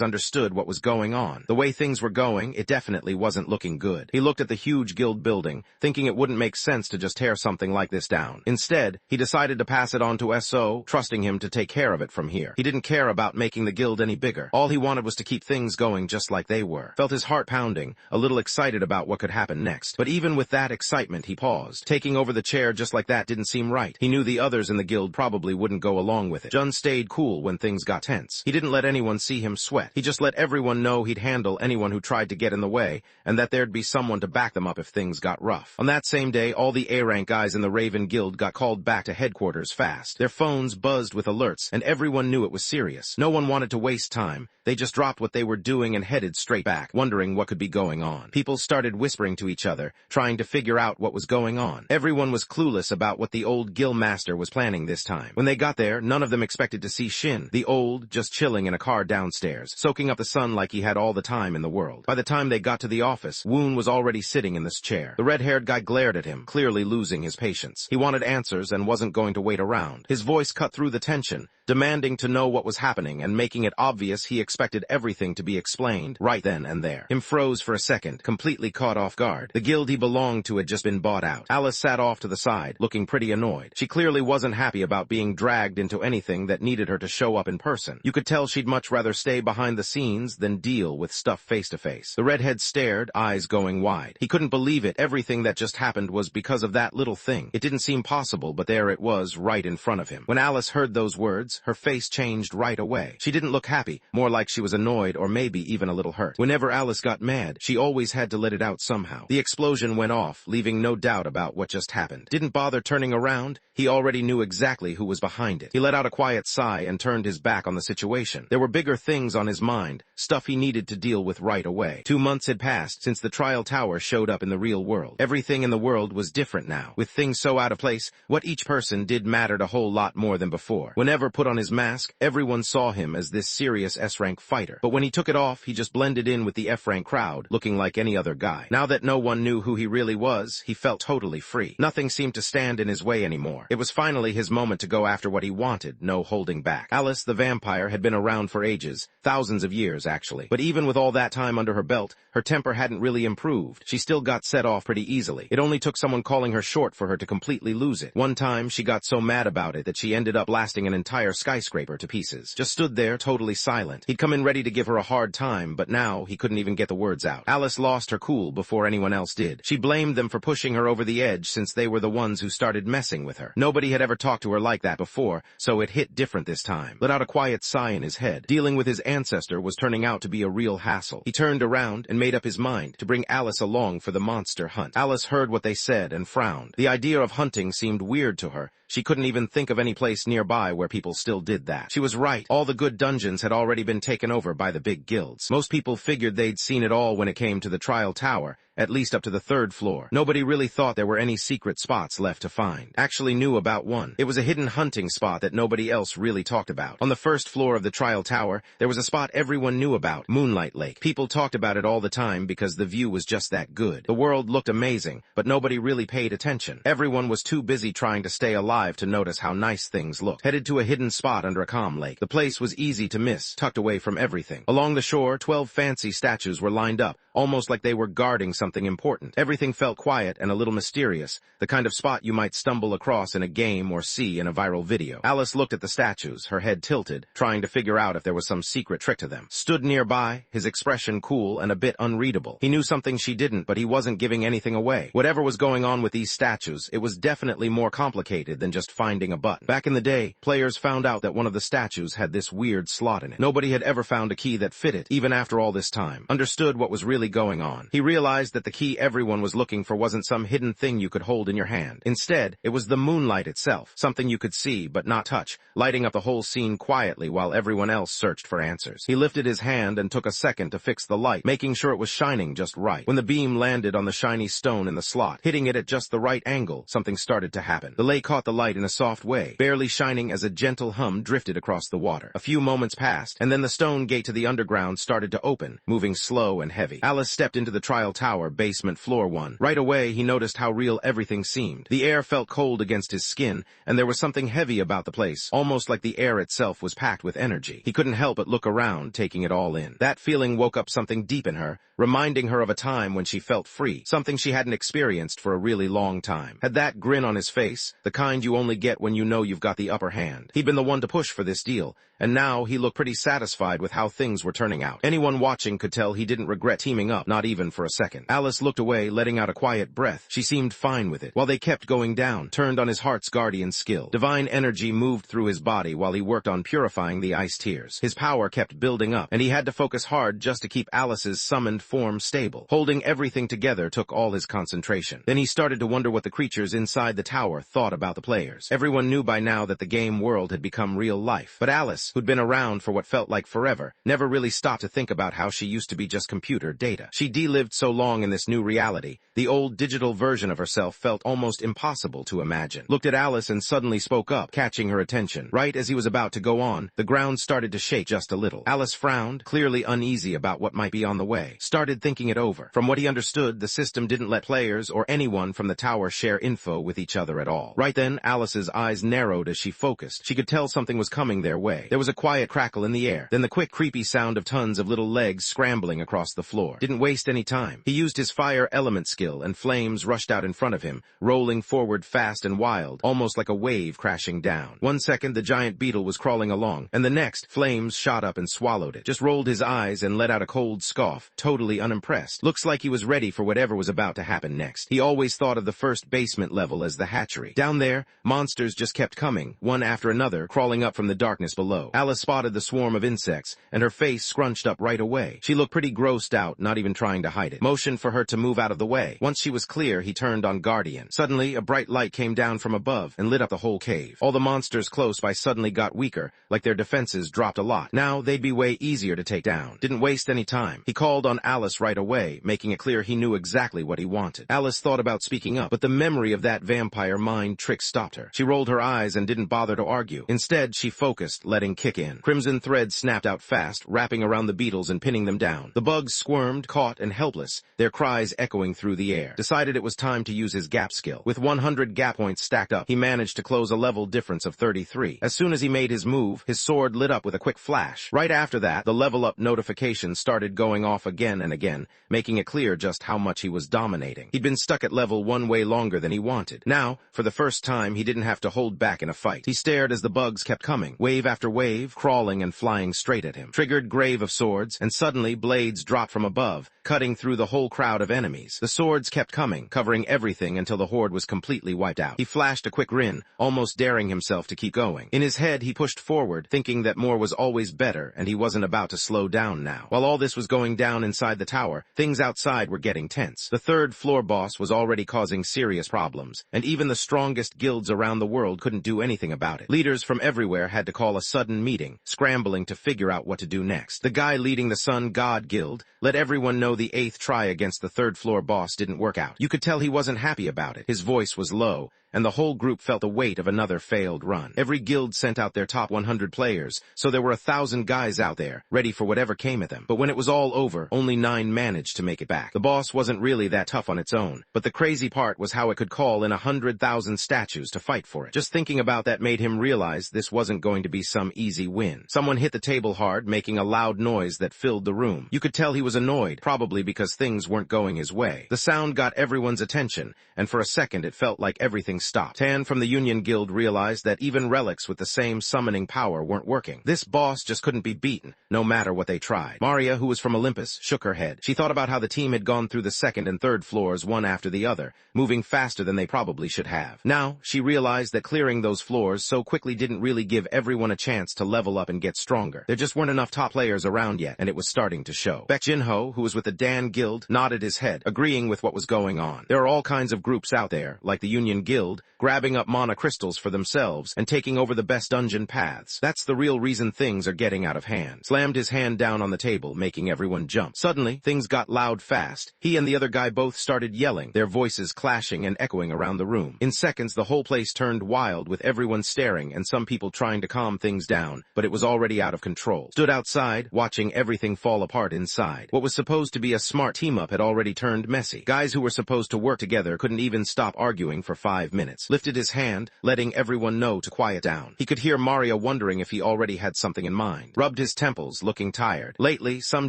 A: understood what was going on. The way things were going, it definitely wasn't looking good. He looked at the huge guild building, thinking it wouldn't make sense to just tear something like this down. Instead, he decided to pass it on to SO, trusting him to take care of it from here. He didn't care about making the guild any bigger. All he wanted was to keep things going just like they were. Felt his heart pounding, a little excited about what could happen next. But even with that excitement, he paused. Taking over the chair just like that didn't seem right. He knew the others in the guild probably wouldn't go along with it. Jun stayed cool when things got tense. He didn't let anyone see him sweat. He just let everyone know he'd handle anyone who tried to get in the way, and that there'd be someone to back them up if things got rough. On that same day, all the A-rank guys in the Raven Guild got called back to headquarters fast. Their phones buzzed with alerts, and everyone knew it was serious. No one wanted to waste time. They just dropped what they were doing and headed straight back, wondering what could be going on. People started whispering to each other, trying to figure out what was going on. Everyone was clueless about what the old guild master was planning this time. When they got there, none of them expected to see Shin, the old, just chilling in a car downstairs, soaking up the sun like he had all the time in the world. By the time they got to the office, Woon was already sitting in this chair. The red-haired guy glared at him, clearly losing his patience. He wanted answers and wasn't going to wait around. His voice cut through the tension, demanding to know what was happening and making it obvious he expected everything to be explained right then and there. Him froze for a second, completely caught off guard. The guild he belonged to had just been bought out. Alice sat off to the side, looking pretty annoyed. She clearly wasn't happy about being dragged into anything that needed her to show up in person. You could tell she'd much rather stay behind the scenes than deal with stuff face to face. The redhead stared, eyes going wide. He couldn't believe it. Everything that just happened was because of that little thing. It didn't seem possible, but there it was, right in front of him. When Alice heard those words, her face changed right away. She didn't look happy, more like she was annoyed or maybe even a little hurt. Whenever Alice got mad, she always had to let it out somehow. The explosion went off, leaving no doubt about what just happened. Didn't bother turning around. He already knew exactly who was behind it. He let out a quiet sigh and turned his back on the situation. There were bigger things on his mind, stuff he needed to deal with right away. 2 months had passed since the trial tower showed up in the real world. Everything in the world was different now. With things so out of place, what each person did mattered a whole lot more than before. Whenever put on his mask, everyone saw him as this serious S-rank fighter. But when he took it off, he just blended in with the F-rank crowd, looking like any other guy. Now that no one knew who he really was, he felt totally free. Nothing seemed to stand in his way anymore. It was finally his moment to go after what he wanted, no holding back. Alice the vampire had been around for ages, thousands of years actually. But even with all that time under her belt, her temper hadn't really improved. She still got set off pretty easily. It only took someone calling her short for her to completely lose it. One time, she got so mad about it that she ended up blasting an entire skyscraper to pieces. Just stood there, totally silent. He'd come in ready to give her a hard time, but now he couldn't even get the words out. Alice lost her cool before anyone else did. She blamed them for pushing her over the edge since they were the ones who started messing with her. Nobody had ever talked to her like that before, so it hit different this time. Let out a quiet sigh in his head. Dealing with his ancestor was turning out to be a real hassle. He turned around and made up his mind to bring Alice along for the monster hunt. Alice heard what they said and frowned. The idea of hunting seemed weird to her. She couldn't even think of any place nearby where people still did that. She was right. All the good dungeons had already been taken over by the big guilds. Most people figured they'd seen it all when it came to the trial tower, at least up to the 3rd floor. Nobody really thought there were any secret spots left to find. Actually knew about one. It was a hidden hunting spot that nobody else really talked about. On the 1st floor of the trial tower, there was a spot everyone knew about, Moonlight Lake. People talked about it all the time because the view was just that good. The world looked amazing, but nobody really paid attention. Everyone was too busy trying to stay alive to notice how nice things looked. Headed to a hidden spot under a calm lake. The place was easy to miss, tucked away from everything. Along the shore, 12 fancy statues were lined up, almost like they were guarding something important. Everything felt quiet and a little mysterious, the kind of spot you might stumble across in a game or see in a viral video. Alice looked at the statues, her head tilted, trying to figure out if there was some secret trick to them. Stood nearby, his expression cool and a bit unreadable. He knew something she didn't, but he wasn't giving anything away. Whatever was going on with these statues, it was definitely more complicated than just finding a button. Back in the day, players found out that one of the statues had this weird slot in it. Nobody had ever found a key that fit it, even after all this time. Understood what was really going on. He realized that the key everyone was looking for wasn't some hidden thing you could hold in your hand. Instead, it was the moonlight itself, something you could see but not touch, lighting up the whole scene quietly while everyone else searched for answers. He lifted his hand and took a second to fix the light, making sure it was shining just right. When the beam landed on the shiny stone in the slot, hitting it at just the right angle, something started to happen. The lake caught the light in a soft way, barely shining as a gentle hum drifted across the water. A few moments passed, and then the stone gate to the underground started to open, moving slow and heavy. Alice stepped into the trial tower, basement floor 1. Right away, he noticed how real everything seemed. The air felt cold against his skin, and there was something heavy about the place, almost like the air itself was packed with energy. He couldn't help but look around, taking it all in. That feeling woke up something deep in her, reminding her of a time when she felt free, something she hadn't experienced for a really long time. Had that grin on his face, the kind you only get when you know you've got the upper hand. He'd been the one to push for this deal, and now he looked pretty satisfied with how things were turning out. Anyone watching could tell he didn't regret teaming up, not even for a second. Alice looked away, letting out a quiet breath. She seemed fine with it. While they kept going down, turned on his heart's guardian skill. Divine energy moved through his body while he worked on purifying the ice tears. His power kept building up, and he had to focus hard just to keep Alice's summoned form stable. Holding everything together took all his concentration. Then he started to wonder what the creatures inside the tower thought about the players. Everyone knew by now that the game world had become real life. But Alice, who'd been around for what felt like forever, never really stopped to think about how she used to be just computer data. She de-lived so long in this new reality, the old digital version of herself felt almost impossible to imagine. Looked at Alice and suddenly spoke up, catching her attention. Right as he was about to go on, the ground started to shake just a little. Alice frowned, clearly uneasy about what might be on the way. Started thinking it over. From what he understood, the system didn't let players or anyone from the tower share info with each other at all. Right then, Alice's eyes narrowed as she focused. She could tell something was coming their way. There was a quiet crackle in the air, then the quick, creepy sound of tons of little legs scrambling across the floor. Didn't waste any time. He used his fire element skill and flames rushed out in front of him, rolling forward fast and wild, almost like a wave crashing down. 1 second the giant beetle was crawling along, and the next, flames shot up and swallowed it. Just rolled his eyes and let out a cold scoff, totally unimpressed. Looks like he was ready for whatever was about to happen next. He always thought of the first basement level as the hatchery. Down there, monsters just kept coming, one after another, crawling up from the darkness below. Alice spotted the swarm of insects, and her face scrunched up right away. She looked pretty grossed out, not even trying to hide it. Motioned for her to move out of the way. Once she was clear, he turned on Guardian. Suddenly, a bright light came down from above and lit up the whole cave. All the monsters close by suddenly got weaker, like their defenses dropped a lot. Now, they'd be way easier to take down. Didn't waste any time. He called on Alice right away, making it clear he knew exactly what he wanted. Alice thought about speaking up, but the memory of that vampire mind trick stopped her. She rolled her eyes and didn't bother to argue. Instead, she focused, letting kick in. Crimson threads snapped out fast, wrapping around the beetles and pinning them down. The bugs squirmed, caught, and helpless, their cries echoing through the air. Decided it was time to use his gap skill. With 100 gap points stacked up, he managed to close a level difference of 33. As soon as he made his move, his sword lit up with a quick flash. Right after that, the level up notification started going off again and again, making it clear just how much he was dominating. He'd been stuck at level 1 way longer than he wanted. Now, for the first time, he didn't have to hold back in a fight. He stared as the bugs kept coming, wave after wave, crawling and flying straight at him. Triggered Grave of Swords, and suddenly blades dropped from above, cutting through the whole crowd of enemies. The swords kept coming, covering everything until the horde was completely wiped out. He flashed a quick grin, almost daring himself to keep going. In his head, he pushed forward, thinking that more was always better, and he wasn't about to slow down now. While all this was going down inside the tower, things outside were getting tense. The third floor boss was already causing serious problems, and even the strongest guilds around the world couldn't do anything about it. Leaders from everywhere had to call a sudden meeting, scrambling to figure out what to do next. The guy leading the Sun God Guild let everyone know the 8th try against the third floor boss didn't work out. You could tell he wasn't happy about it. His voice was low, and the whole group felt the weight of another failed run. Every guild sent out their top 100 players, so there were 1,000 guys out there, ready for whatever came at them. But when it was all over, only 9 managed to make it back. The boss wasn't really that tough on its own, but the crazy part was how it could call in 100,000 statues to fight for it. Just thinking about that made him realize this wasn't going to be some easy win. Someone hit the table hard, making a loud noise that filled the room. You could tell he was annoyed, probably because things weren't going his way. The sound got everyone's attention, and for a second it felt like everything stopped. Tan from the Union Guild realized that even relics with the same summoning power weren't working. This boss just couldn't be beaten, no matter what they tried. Maria, who was from Olympus, shook her head. She thought about how the team had gone through the second and third floors one after the other, moving faster than they probably should have. Now, she realized that clearing those floors so quickly didn't really give everyone a chance to level up and get stronger. There just weren't enough top players around yet, and it was starting to show. Baek Jinho, who was with the Dan Guild, nodded his head, agreeing with what was going on. There are all kinds of groups out there, like the Union Guild, grabbing up mana crystals for themselves and taking over the best dungeon paths. That's the real reason things are getting out of hand. Slammed his hand down on the table, making everyone jump. Suddenly, things got loud fast. He and the other guy both started yelling, their voices clashing and echoing around the room. In seconds, the whole place turned wild, with everyone staring and some people trying to calm things down, but it was already out of control. Stood outside, watching everything fall apart inside. What was supposed to be a smart team-up had already turned messy. Guys who were supposed to work together couldn't even stop arguing for 5 minutes. Lifted his hand, letting everyone know to quiet down. He could hear Maria wondering if he already had something in mind. Rubbed his temples, looking tired. Lately, some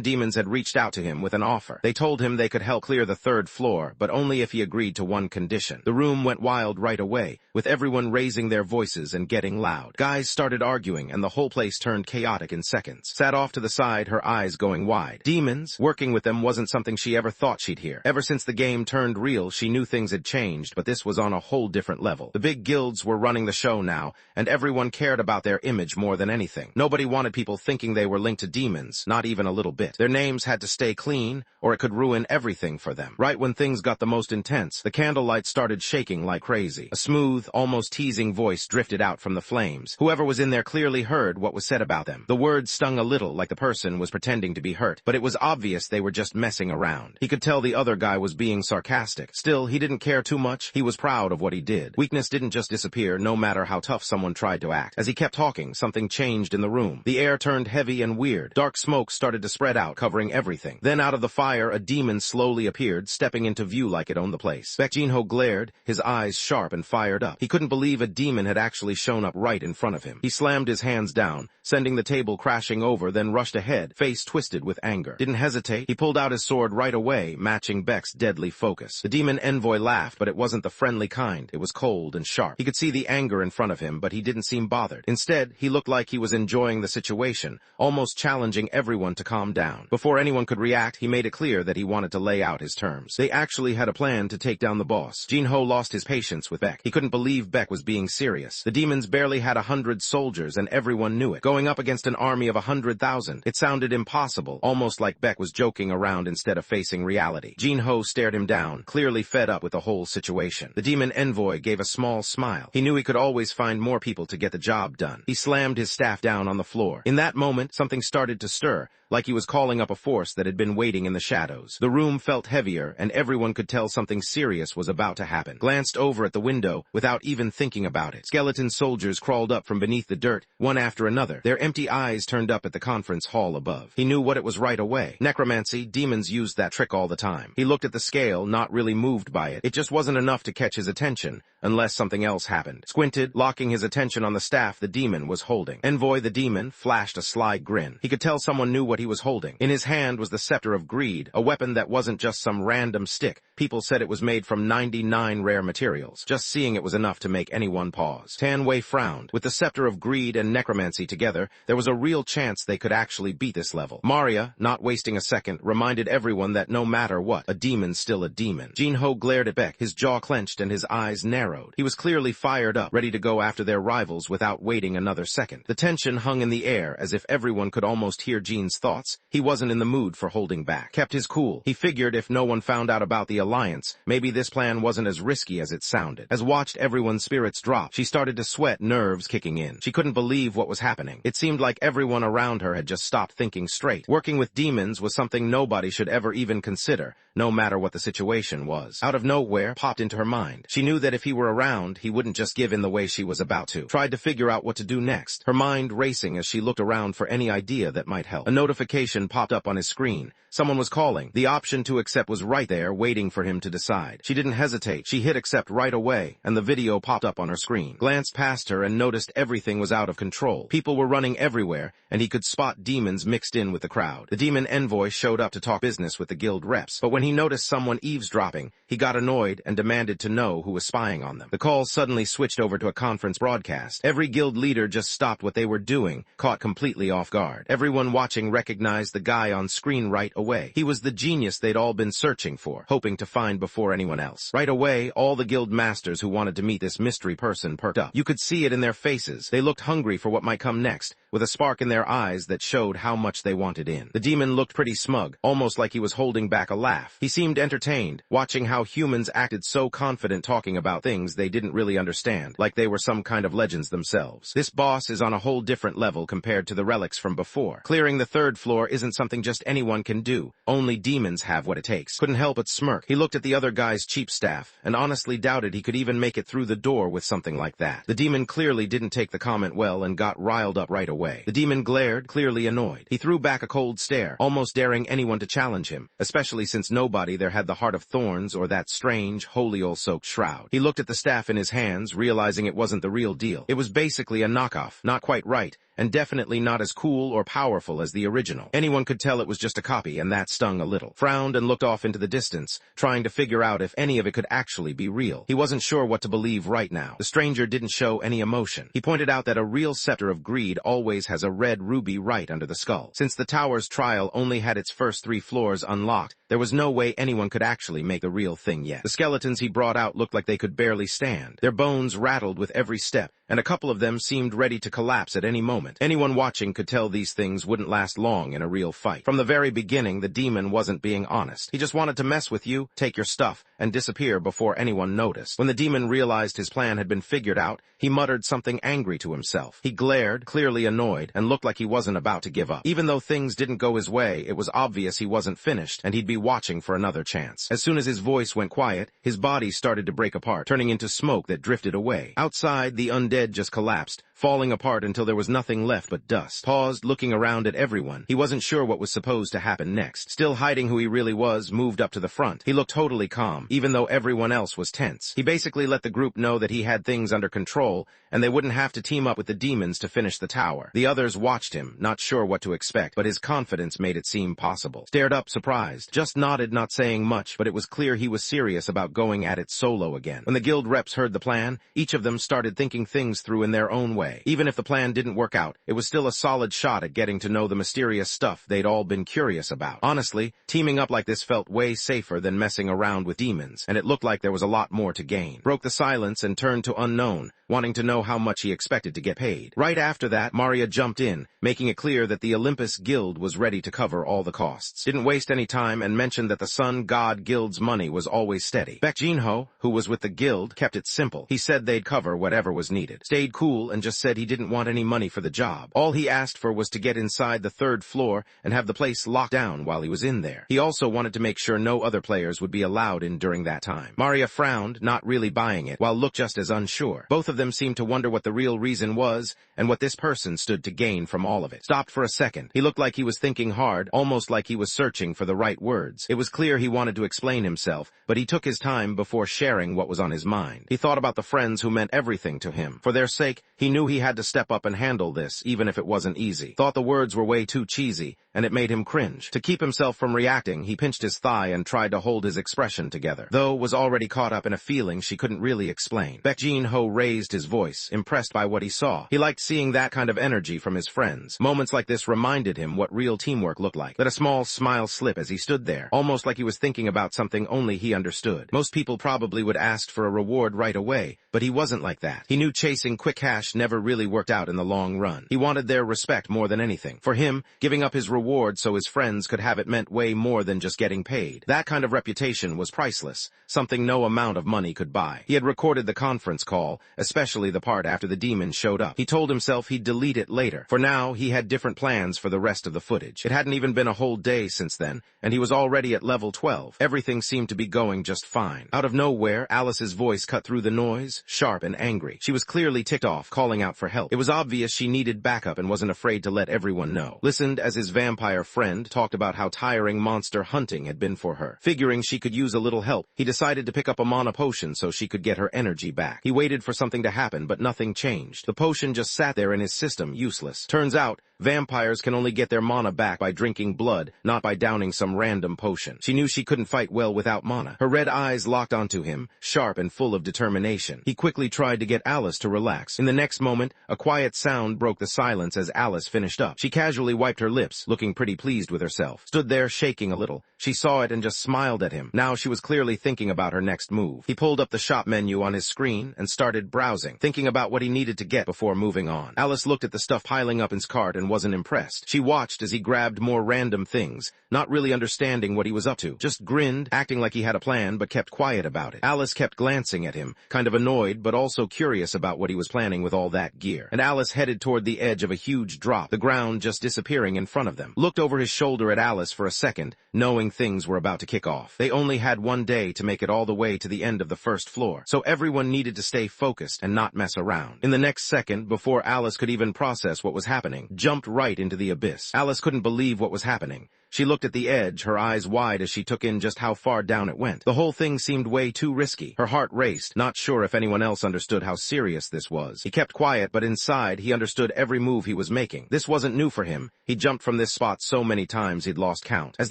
A: demons had reached out to him with an offer. They told him they could help clear the third floor, but only if he agreed to one condition. The room went wild right away, with everyone raising their voices and getting loud. Guys started arguing, and the whole place turned chaotic in seconds. Sat off to the side, her eyes going wide. Demons? Working with them wasn't something she ever thought she'd hear. Ever since the game turned real, she knew things had changed, but this was on a whole different level. The big guilds were running the show now, and everyone cared about their image more than anything. Nobody wanted people thinking they were linked to demons, not even a little bit. Their names had to stay clean, or it could ruin everything for them. Right when things got the most intense, the candlelight started shaking like crazy. A smooth, almost teasing voice drifted out from the flames. Whoever was in there clearly heard what was said about them. The words stung a little, like the person was pretending to be hurt, but it was obvious they were just messing around. He could tell the other guy was being sarcastic. Still, he didn't care too much. He was proud of what he'd did. Weakness didn't just disappear no matter how tough someone tried to act. As he kept talking, something changed in the room. The air turned heavy and weird. Dark smoke started to spread out, covering everything. Then out of the fire, a demon slowly appeared, stepping into view like it owned the place. Baek Jin-ho glared, his eyes sharp and fired up. He couldn't believe a demon had actually shown up right in front of him. He slammed his hands down, sending the table crashing over, then rushed ahead, face twisted with anger. Didn't hesitate, he pulled out his sword right away, matching Beck's deadly focus. The demon envoy laughed, but it wasn't the friendly kind. It was cold and sharp. He could see the anger in front of him, but he didn't seem bothered. Instead, he looked like he was enjoying the situation, almost challenging everyone to calm down. Before anyone could react, he made it clear that he wanted to lay out his terms. They actually had a plan to take down the boss. Jin-ho lost his patience with Beck. He couldn't believe Beck was being serious. The demons barely had 100 soldiers, and everyone knew it. Going up against an army of 100,000, it sounded impossible, almost like Beck was joking around instead of facing reality. Jin-ho stared him down, clearly fed up with the whole situation. The demon envoy gave a small smile. He knew he could always find more people to get the job done. He slammed his staff down on the floor. In that moment, something started to stir, like he was calling up a force that had been waiting in the shadows. The room felt heavier, and everyone could tell something serious was about to happen. Glanced over at the window, without even thinking about it. Skeleton soldiers crawled up from beneath the dirt, one after another. Their empty eyes turned up at the conference hall above. He knew what it was right away. Necromancy, demons used that trick all the time. He looked at the scale, not really moved by it. It just wasn't enough to catch his attention, unless something else happened. Squinted, locking his attention on the staff the demon was holding. Envoy the demon flashed a sly grin. He could tell someone knew what he was holding. In his hand was the Scepter of Greed, a weapon that wasn't just some random stick. People said it was made from 99 rare materials. Just seeing it was enough to make anyone pause. Tanwei frowned. With the Scepter of Greed and Necromancy together, there was a real chance they could actually beat this level. Maria, not wasting a second, reminded everyone that no matter what, a demon's still a demon. Jin-ho glared at Beck, his jaw clenched and his eyes narrowed. He was clearly fired up, ready to go after their rivals without waiting another second. The tension hung in the air, as if everyone could almost hear Jin's thoughts. He wasn't in the mood for holding back. Kept his cool. He figured if no one found out about the alliance, maybe this plan wasn't as risky as it sounded. As watched everyone's spirits drop, she started to sweat, nerves kicking in. She couldn't believe what was happening. It seemed like everyone around her had just stopped thinking straight. Working with demons was something nobody should ever even consider, no matter what the situation was. Out of nowhere, popped into her mind. She knew that if he were around, he wouldn't just give in the way she was about to. Tried to figure out what to do next, her mind racing as she looked around for any idea that might help. A notification popped up on his screen. Someone was calling. The option to accept was right there, waiting for him to decide. She didn't hesitate. She hit accept right away, and the video popped up on her screen. Glanced past her and noticed everything was out of control. People were running everywhere, and he could spot demons mixed in with the crowd. The demon envoy showed up to talk business with the guild reps, but when he noticed someone eavesdropping, he got annoyed and demanded to know who was spying on them. The call suddenly switched over to a conference broadcast. Every guild leader just stopped what they were doing, caught completely off guard. Everyone watching recognized the guy on screen right away. He was the genius they'd all been searching for, hoping to find before anyone else. Right away, all the guild masters who wanted to meet this mystery person perked up. You could see it in their faces. They looked hungry for what might come next, with a spark in their eyes that showed how much they wanted in. The demon looked pretty smug, almost like he was holding back a laugh. He seemed entertained, watching how humans acted so confident talking about things they didn't really understand, like they were some kind of legends themselves. This boss is on a whole different level compared to the relics from before. Clearing the third floor isn't something just anyone can do. Only demons have what it takes. Couldn't help but smirk. He looked at the other guy's cheap staff, and honestly doubted he could even make it through the door with something like that. The demon clearly didn't take the comment well and got riled up right away. The demon glared, clearly annoyed. He threw back a cold stare, almost daring anyone to challenge him, especially since nobody there had the heart of thorns or that strange, holy oil-soaked shroud. He looked at the staff in his hands, realizing it wasn't the real deal. It was basically a knockoff, not quite right, and definitely not as cool or powerful as the original. Anyone could tell it was just a copy, and that stung a little. Frowned and looked off into the distance, trying to figure out if any of it could actually be real. He wasn't sure what to believe right now. The stranger didn't show any emotion. He pointed out that a real Scepter of Greed always has a red ruby right under the skull. Since the tower's trial only had its first 3 floors unlocked, there was no way anyone could actually make the real thing yet. The skeletons he brought out looked like they could barely stand. Their bones rattled with every step, and a couple of them seemed ready to collapse at any moment. Anyone watching could tell these things wouldn't last long in a real fight. From the very beginning, the demon wasn't being honest. He just wanted to mess with you, take your stuff, and disappear before anyone noticed. When the demon realized his plan had been figured out, he muttered something angry to himself. He glared, clearly annoyed, and looked like he wasn't about to give up. Even though things didn't go his way, it was obvious he wasn't finished, and he'd be watching for another chance. As soon as his voice went quiet, his body started to break apart, turning into smoke that drifted away. Outside, the undead just collapsed, falling apart until there was nothing left but dust. Paused, looking around at everyone. He wasn't sure what was supposed to happen next. Still hiding who he really was, moved up to the front. He looked totally calm, even though everyone else was tense. He basically let the group know that he had things under control, and they wouldn't have to team up with the demons to finish the tower. The others watched him, not sure what to expect, but his confidence made it seem possible. Stared up, surprised. Just nodded, not saying much, but it was clear he was serious about going at it solo again. When the guild reps heard the plan, each of them started thinking things through in their own way. Even if the plan didn't work out, it was still a solid shot at getting to know the mysterious stuff they'd all been curious about. Honestly, teaming up like this felt way safer than messing around with demons, and it looked like there was a lot more to gain. Broke the silence and turned to Unknown, wanting to know how much he expected to get paid. Right after that, Maria jumped in, making it clear that the Olympus Guild was ready to cover all the costs. Didn't waste any time and mentioned that the Sun God Guild's money was always steady. Baek Jinho, who was with the guild, kept it simple. He said they'd cover whatever was needed. Stayed cool and just said he didn't want any money for the job. All he asked for was to get inside the 3rd floor and have the place locked down while he was in there. He also wanted to make sure no other players would be allowed in during that time. Maria frowned, not really buying it, while looked just as unsure. Both of them seemed to wonder what the real reason was and what this person stood to gain from all of it. Stopped for a second. He looked like he was thinking hard, almost like he was searching for the right words. It was clear he wanted to explain himself, but he took his time before sharing what was on his mind. He thought about the friends who meant everything to him. For their sake, he knew he had to step up and handle this, even if it wasn't easy. Thought the words were way too cheesy, and it made him cringe. To keep himself from reacting, he pinched his thigh and tried to hold his expression together, though was already caught up in a feeling she couldn't really explain. Baek Jinho raised his voice, impressed by what he saw. He liked seeing that kind of energy from his friends. Moments like this reminded him what real teamwork looked like. Let a small smile slip as he stood there, almost like he was thinking about something only he understood. Most people probably would ask for a reward right away, but he wasn't like that. He knew chasing quick cash never really worked out in the long run. He wanted their respect more than anything. For him, giving up his reward so his friends could have it meant way more than just getting paid. That kind of reputation was priceless, something no amount of money could buy. He had recorded the conference call, especially the part after the demon showed up. He told himself he'd delete it later. For now, he had different plans for the rest of the footage. It hadn't even been a whole day since then, and he was already at level 12. Everything seemed to be going just fine. Out of nowhere, Alice's voice cut through the noise, sharp and angry. She was clearly ticked off, calling out for help. It was obvious she needed backup and wasn't afraid to let everyone know. Listened as his vampire friend talked about how tiring monster hunting had been for her. Figuring she could use a little help, he decided to pick up a mana potion so she could get her energy back. He waited for something to happen, but nothing changed. The potion just sat there in his system, useless. Turns out, vampires can only get their mana back by drinking blood, not by downing some random potion. She knew she couldn't fight well without mana. Her red eyes locked onto him, sharp and full of determination. He quickly tried to get Alice to relax. In the next moment, a quiet sound broke the silence as Alice finished up. She casually wiped her lips, looking pretty pleased with herself. Stood there shaking a little. She saw it and just smiled at him. Now she was clearly thinking about her next move. He pulled up the shop menu on his screen and started browsing, thinking about what he needed to get before moving on. Alice looked at the stuff piling up in his cart and wasn't impressed. She watched as he grabbed more random things, not really understanding what he was up to. Just grinned, acting like he had a plan, but kept quiet about it. Alice kept glancing at him, kind of annoyed, but also curious about what he was planning with all that gear. And Alice headed toward the edge of a huge drop, the ground just disappearing in front of them. Looked over his shoulder at Alice for a second, knowing things were about to kick off. They only had one day to make it all the way to the end of the 1st floor, so everyone needed to stay focused and not mess around. In the next second, before Alice could even process what was happening, jumped right into the abyss. Alice couldn't believe what was happening. She looked at the edge, her eyes wide as she took in just how far down it went. The whole thing seemed way too risky. Her heart raced, not sure if anyone else understood how serious this was. He kept quiet, but inside, he understood every move he was making. This wasn't new for him. He jumped from this spot so many times he'd lost count. As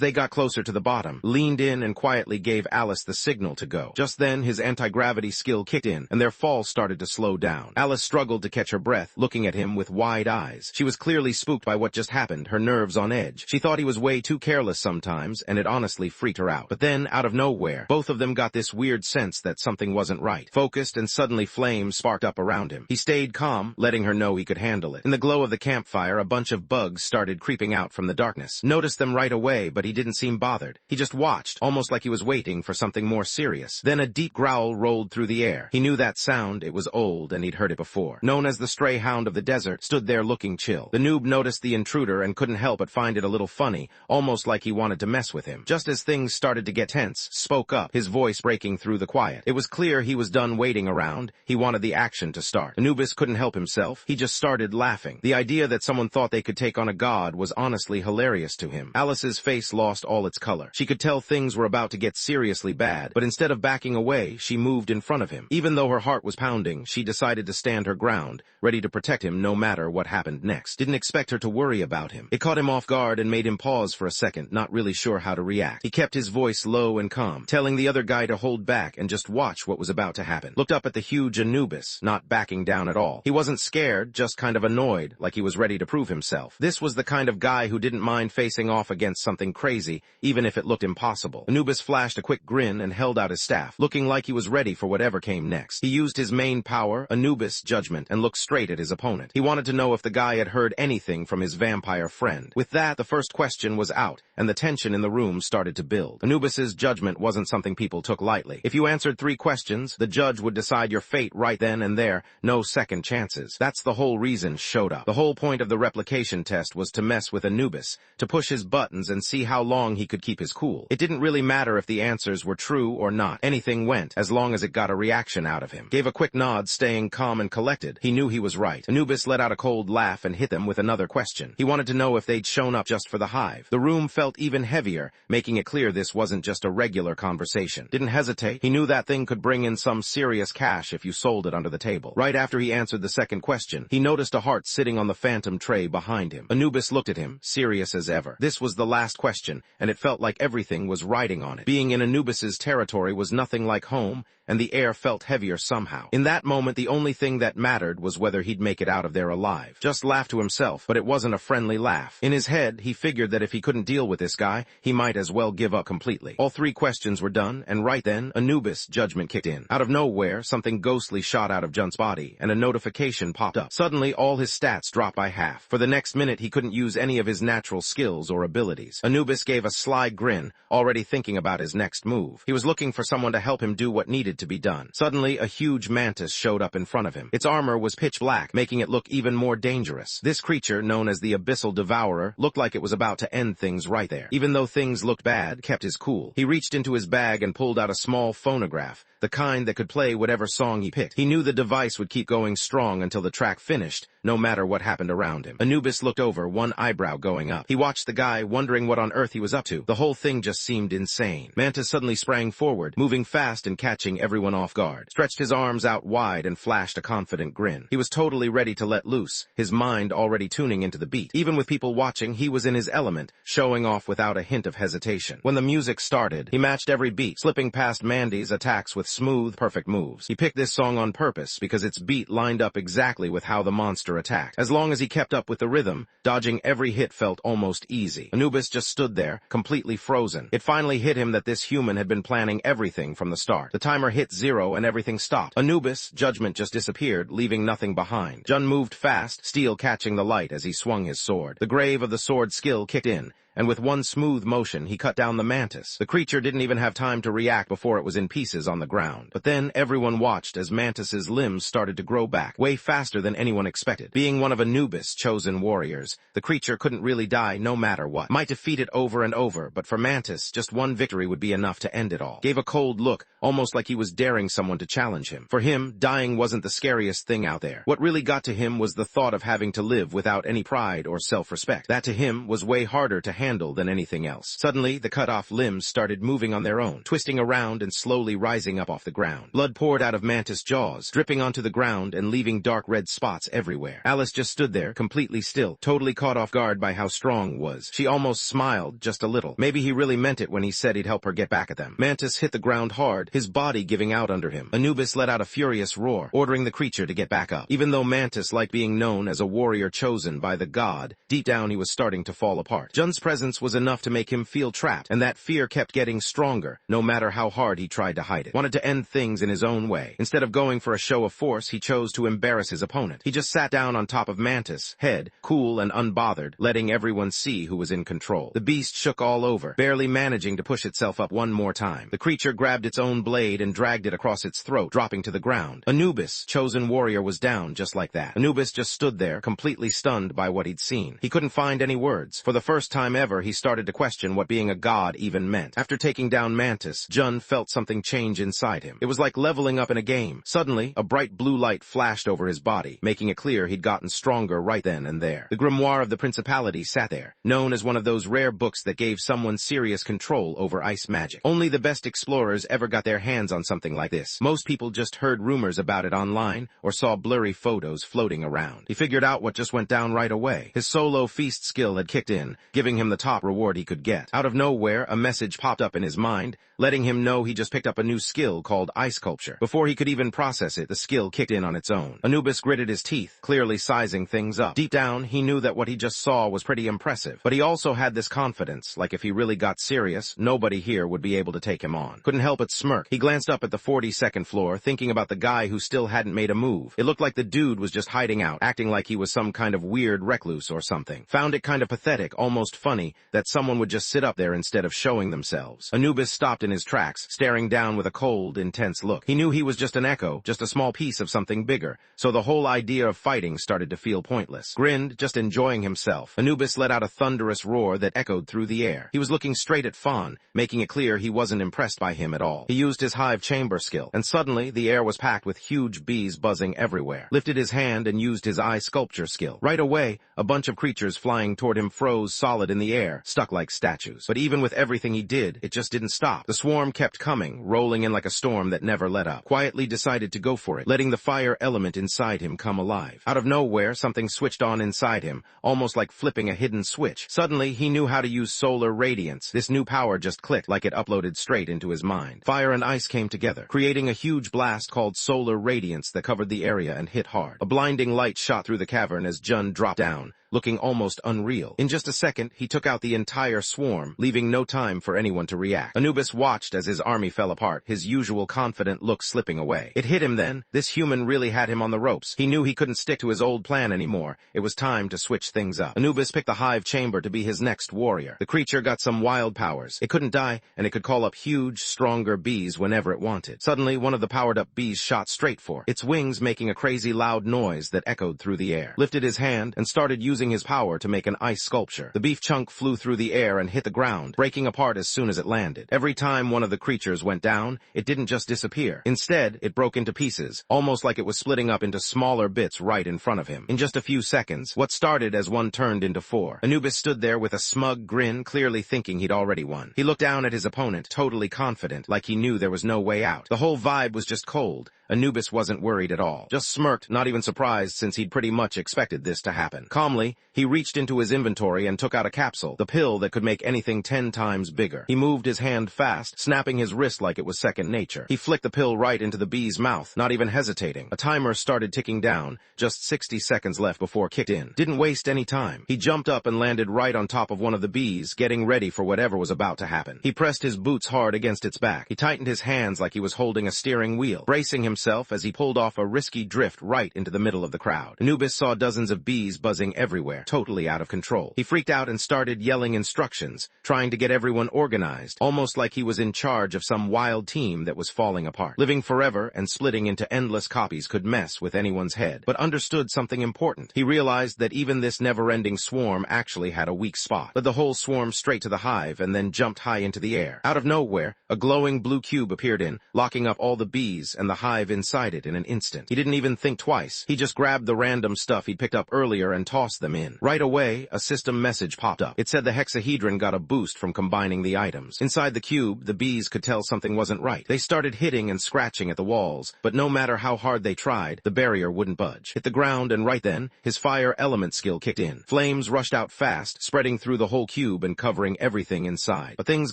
A: they got closer to the bottom, leaned in and quietly gave Alice the signal to go. Just then, his anti-gravity skill kicked in, and their fall started to slow down. Alice struggled to catch her breath, looking at him with wide eyes. She was clearly spooked by what just happened, her nerves on edge. She thought he was way too careless sometimes, and it honestly freaked her out. But then, out of nowhere, both of them got this weird sense that something wasn't right. Focused, and suddenly flames sparked up around him. He stayed calm, letting her know he could handle it. In the glow of the campfire, a bunch of bugs started creeping out from the darkness. Noticed them right away, but he didn't seem bothered. He just watched, almost like he was waiting for something more serious. Then a deep growl rolled through the air. He knew that sound. It was old, and he'd heard it before. Known as the stray hound of the desert, stood there looking chill. The noob noticed the intruder and couldn't help but find it a little funny, almost almost like he wanted to mess with him. Just as things started to get tense, spoke up, his voice breaking through the quiet. It was clear he was done waiting around. He wanted the action to start. Anubis couldn't help himself. He just started laughing. The idea that someone thought they could take on a god was honestly hilarious to him. Alice's face lost all its color. She could tell things were about to get seriously bad, but instead of backing away, she moved in front of him. Even though her heart was pounding, she decided to stand her ground, ready to protect him no matter what happened next. Didn't expect her to worry about him. It caught him off guard and made him pause for a second, not really sure how to react. He kept his voice low and calm, telling the other guy to hold back and just watch what was about to happen. Looked up at the huge Anubis, not backing down at all. He wasn't scared, just kind of annoyed, like he was ready to prove himself. This was the kind of guy who didn't mind facing off against something crazy, even if it looked impossible. Anubis flashed a quick grin and held out his staff, looking like he was ready for whatever came next. He used his main power, Anubis judgment, and looked straight at his opponent. He wanted to know if the guy had heard anything from his vampire friend. With that, the first question was out, and the tension in the room started to build. Anubis's judgment wasn't something people took lightly. If you answered 3 questions, the judge would decide your fate right then and there, no second chances. That's the whole reason showed up. The whole point of the replication test was to mess with Anubis, to push his buttons and see how long he could keep his cool. It didn't really matter if the answers were true or not. Anything went, as long as it got a reaction out of him. Gave a quick nod, staying calm and collected. He knew he was right. Anubis let out a cold laugh and hit them with another question. He wanted to know if they'd shown up just for the hive. The room felt even heavier, making it clear this wasn't just a regular conversation. Didn't hesitate. He knew that thing could bring in some serious cash if you sold it under the table. Right after he answered the second question, he noticed a heart sitting on the phantom tray behind him. Anubis looked at him, serious as ever. This was the last question, and it felt like everything was riding on it. Being in Anubis's territory was nothing like home, and the air felt heavier somehow. In that moment, the only thing that mattered was whether he'd make it out of there alive. Just laughed to himself, but it wasn't a friendly laugh. In his head, he figured that if he couldn't deal with this guy, he might as well give up completely. All 3 questions were done, and right then, Anubis' judgment kicked in. Out of nowhere, something ghostly shot out of Junt's body, and a notification popped up. Suddenly, all his stats dropped by half. For the next minute, he couldn't use any of his natural skills or abilities. Anubis gave a sly grin, already thinking about his next move. He was looking for someone to help him do what needed to be done. Suddenly, a huge mantis showed up in front of him. Its armor was pitch black, making it look even more dangerous. This creature, known as the Abyssal Devourer, looked like it was about to end things right there. Even though things looked bad, kept his cool. He reached into his bag and pulled out a small phonograph, the kind that could play whatever song he picked. He knew the device would keep going strong until the track finished, no matter what happened around him. Anubis looked over, one eyebrow going up. He watched the guy, wondering what on earth he was up to. The whole thing just seemed insane. Mantis suddenly sprang forward, moving fast and catching everyone off guard. Stretched his arms out wide and flashed a confident grin. He was totally ready to let loose, his mind already tuning into the beat. Even with people watching, he was in his element, showing off without a hint of hesitation. When the music started, he matched every beat, slipping past Mandy's attacks with smooth, perfect moves. He picked this song on purpose because its beat lined up exactly with how the monster attacked. As long as he kept up with the rhythm, dodging every hit felt almost easy. Anubis just stood there, completely frozen. It finally hit him that this human had been planning everything from the start. The timer hit 0 and everything stopped. Anubis' judgment just disappeared, leaving nothing behind. Jun moved fast, steel catching the light as he swung his sword. The grave of the sword skill kicked in, and with one smooth motion, he cut down the mantis. The creature didn't even have time to react before it was in pieces on the ground. But then everyone watched as Mantis's limbs started to grow back, way faster than anyone expected. Being one of Anubis' chosen warriors, the creature couldn't really die no matter what. Might defeat it over and over, but for Mantis, just one victory would be enough to end it all. Gave a cold look, almost like he was daring someone to challenge him. For him, dying wasn't the scariest thing out there. What really got to him was the thought of having to live without any pride or self-respect. That to him was way harder to handle than anything else. Suddenly, the cut-off limbs started moving on their own, twisting around and slowly rising up off the ground. Blood poured out of Mantis' jaws, dripping onto the ground and leaving dark red spots everywhere. Alice just stood there, completely still, totally caught off guard by how strong was. She almost smiled, just a little. Maybe he really meant it when he said he'd help her get back at them. Mantis hit the ground hard, his body giving out under him. Anubis let out a furious roar, ordering the creature to get back up. Even though Mantis liked being known as a warrior chosen by the god, deep down he was starting to fall apart. Jun's presence was enough to make him feel trapped, and that fear kept getting stronger, no matter how hard he tried to hide it. Wanted to end things in his own way. Instead of going for a show of force, he chose to embarrass his opponent. He just sat down on top of Mantis, head cool and unbothered, letting everyone see who was in control. The beast shook all over, barely managing to push itself up one more time. The creature grabbed its own blade and dragged it across its throat, dropping to the ground. Anubis, chosen warrior, was down just like that. Anubis just stood there, completely stunned by what he'd seen. He couldn't find any words. For the first time ever, ever, he started to question what being a god even meant. After taking down Mantis, Jun felt something change inside him. It was like leveling up in a game. Suddenly, a bright blue light flashed over his body, making it clear he'd gotten stronger right then and there. The grimoire of the principality sat there, known as one of those rare books that gave someone serious control over ice magic. Only the best explorers ever got their hands on something like this. Most people just heard rumors about it online or saw blurry photos floating around. He figured out what just went down right away. His solo feast skill had kicked in, giving him the top reward he could get. Out of nowhere, a message popped up in his mind, letting him know he just picked up a new skill called ice sculpture. Before he could even process it, the skill kicked in on its own. Anubis gritted his teeth, clearly sizing things up. Deep down, he knew that what he just saw was pretty impressive, but he also had this confidence, like if he really got serious, nobody here would be able to take him on. Couldn't help but smirk. He glanced up at the 42nd floor, thinking about the guy who still hadn't made a move. It looked like the dude was just hiding out, acting like he was some kind of weird recluse or something. Found it kind of pathetic, almost funny, that someone would just sit up there instead of showing themselves. Anubis stopped in his tracks, staring down with a cold, intense look. He knew he was just an echo, just a small piece of something bigger, so the whole idea of fighting started to feel pointless. Grinned, just enjoying himself, Anubis let out a thunderous roar that echoed through the air. He was looking straight at Fawn, making it clear he wasn't impressed by him at all. He used his hive chamber skill, and suddenly the air was packed with huge bees buzzing everywhere. Lifted his hand and used his eye sculpture skill. Right away, a bunch of creatures flying toward him froze solid in the air, stuck like statues. But even with everything he did, it just didn't stop. The swarm kept coming, rolling in like a storm that never let up. Quietly decided to go for it, letting the fire element inside him come alive. Out of nowhere, something switched on inside him, almost like flipping a hidden switch. Suddenly, he knew how to use solar radiance. This new power just clicked like it uploaded straight into his mind. Fire and ice came together, creating a huge blast called solar radiance that covered the area and hit hard. A blinding light shot through the cavern as Jun dropped down, looking almost unreal. In just a second, he took out the entire swarm, leaving no time for anyone to react. Anubis watched as his army fell apart, his usual confident look slipping away. It hit him then. This human really had him on the ropes. He knew he couldn't stick to his old plan anymore. It was time to switch things up. Anubis picked the hive chamber to be his next warrior. The creature got some wild powers. It couldn't die, and it could call up huge, stronger bees whenever it wanted. Suddenly, one of the powered-up bees shot straight for it, its wings making a crazy loud noise that echoed through the air. Lifted his hand and started using his power to make an ice sculpture. The beef chunk flew through the air and hit the ground, breaking apart as soon as it landed. Every time one of the creatures went down, it didn't just disappear. Instead, it broke into pieces, almost like it was splitting up into smaller bits right in front of him. In just a few seconds, what started as one turned into four. Anubis stood there with a smug grin, clearly thinking he'd already won. He looked down at his opponent, totally confident, like he knew there was no way out. The whole vibe was just cold. Anubis wasn't worried at all, just smirked, not even surprised since he'd pretty much expected this to happen. Calmly, he reached into his inventory and took out a capsule, the pill that could make anything 10 times bigger. He moved his hand fast, snapping his wrist like it was second nature. He flicked the pill right into the bee's mouth, not even hesitating. A timer started ticking down, just 60 seconds left before it kicked in. Didn't waste any time. He jumped up and landed right on top of one of the bees, getting ready for whatever was about to happen. He pressed his boots hard against its back. He tightened his hands like he was holding a steering wheel, bracing himself as he pulled off a risky drift right into the middle of the crowd. Anubis saw dozens of bees buzzing everywhere, totally out of control. He freaked out and started yelling instructions, trying to get everyone organized, almost like he was in charge of some wild team that was falling apart. Living forever and splitting into endless copies could mess with anyone's head, but understood something important. He realized that even this never-ending swarm actually had a weak spot. Led the whole swarm straight to the hive and then jumped high into the air. Out of nowhere, a glowing blue cube appeared locking up all the bees and the hive inside it in an instant. He didn't even think twice. He just grabbed the random stuff he'd picked up earlier and tossed them in. Right away, a system message popped up. It said the hexahedron got a boost from combining the items. Inside the cube, the bees could tell something wasn't right. They started hitting and scratching at the walls, but no matter how hard they tried, the barrier wouldn't budge. Hit the ground, and right then, his fire element skill kicked in. Flames rushed out fast, spreading through the whole cube and covering everything inside. But things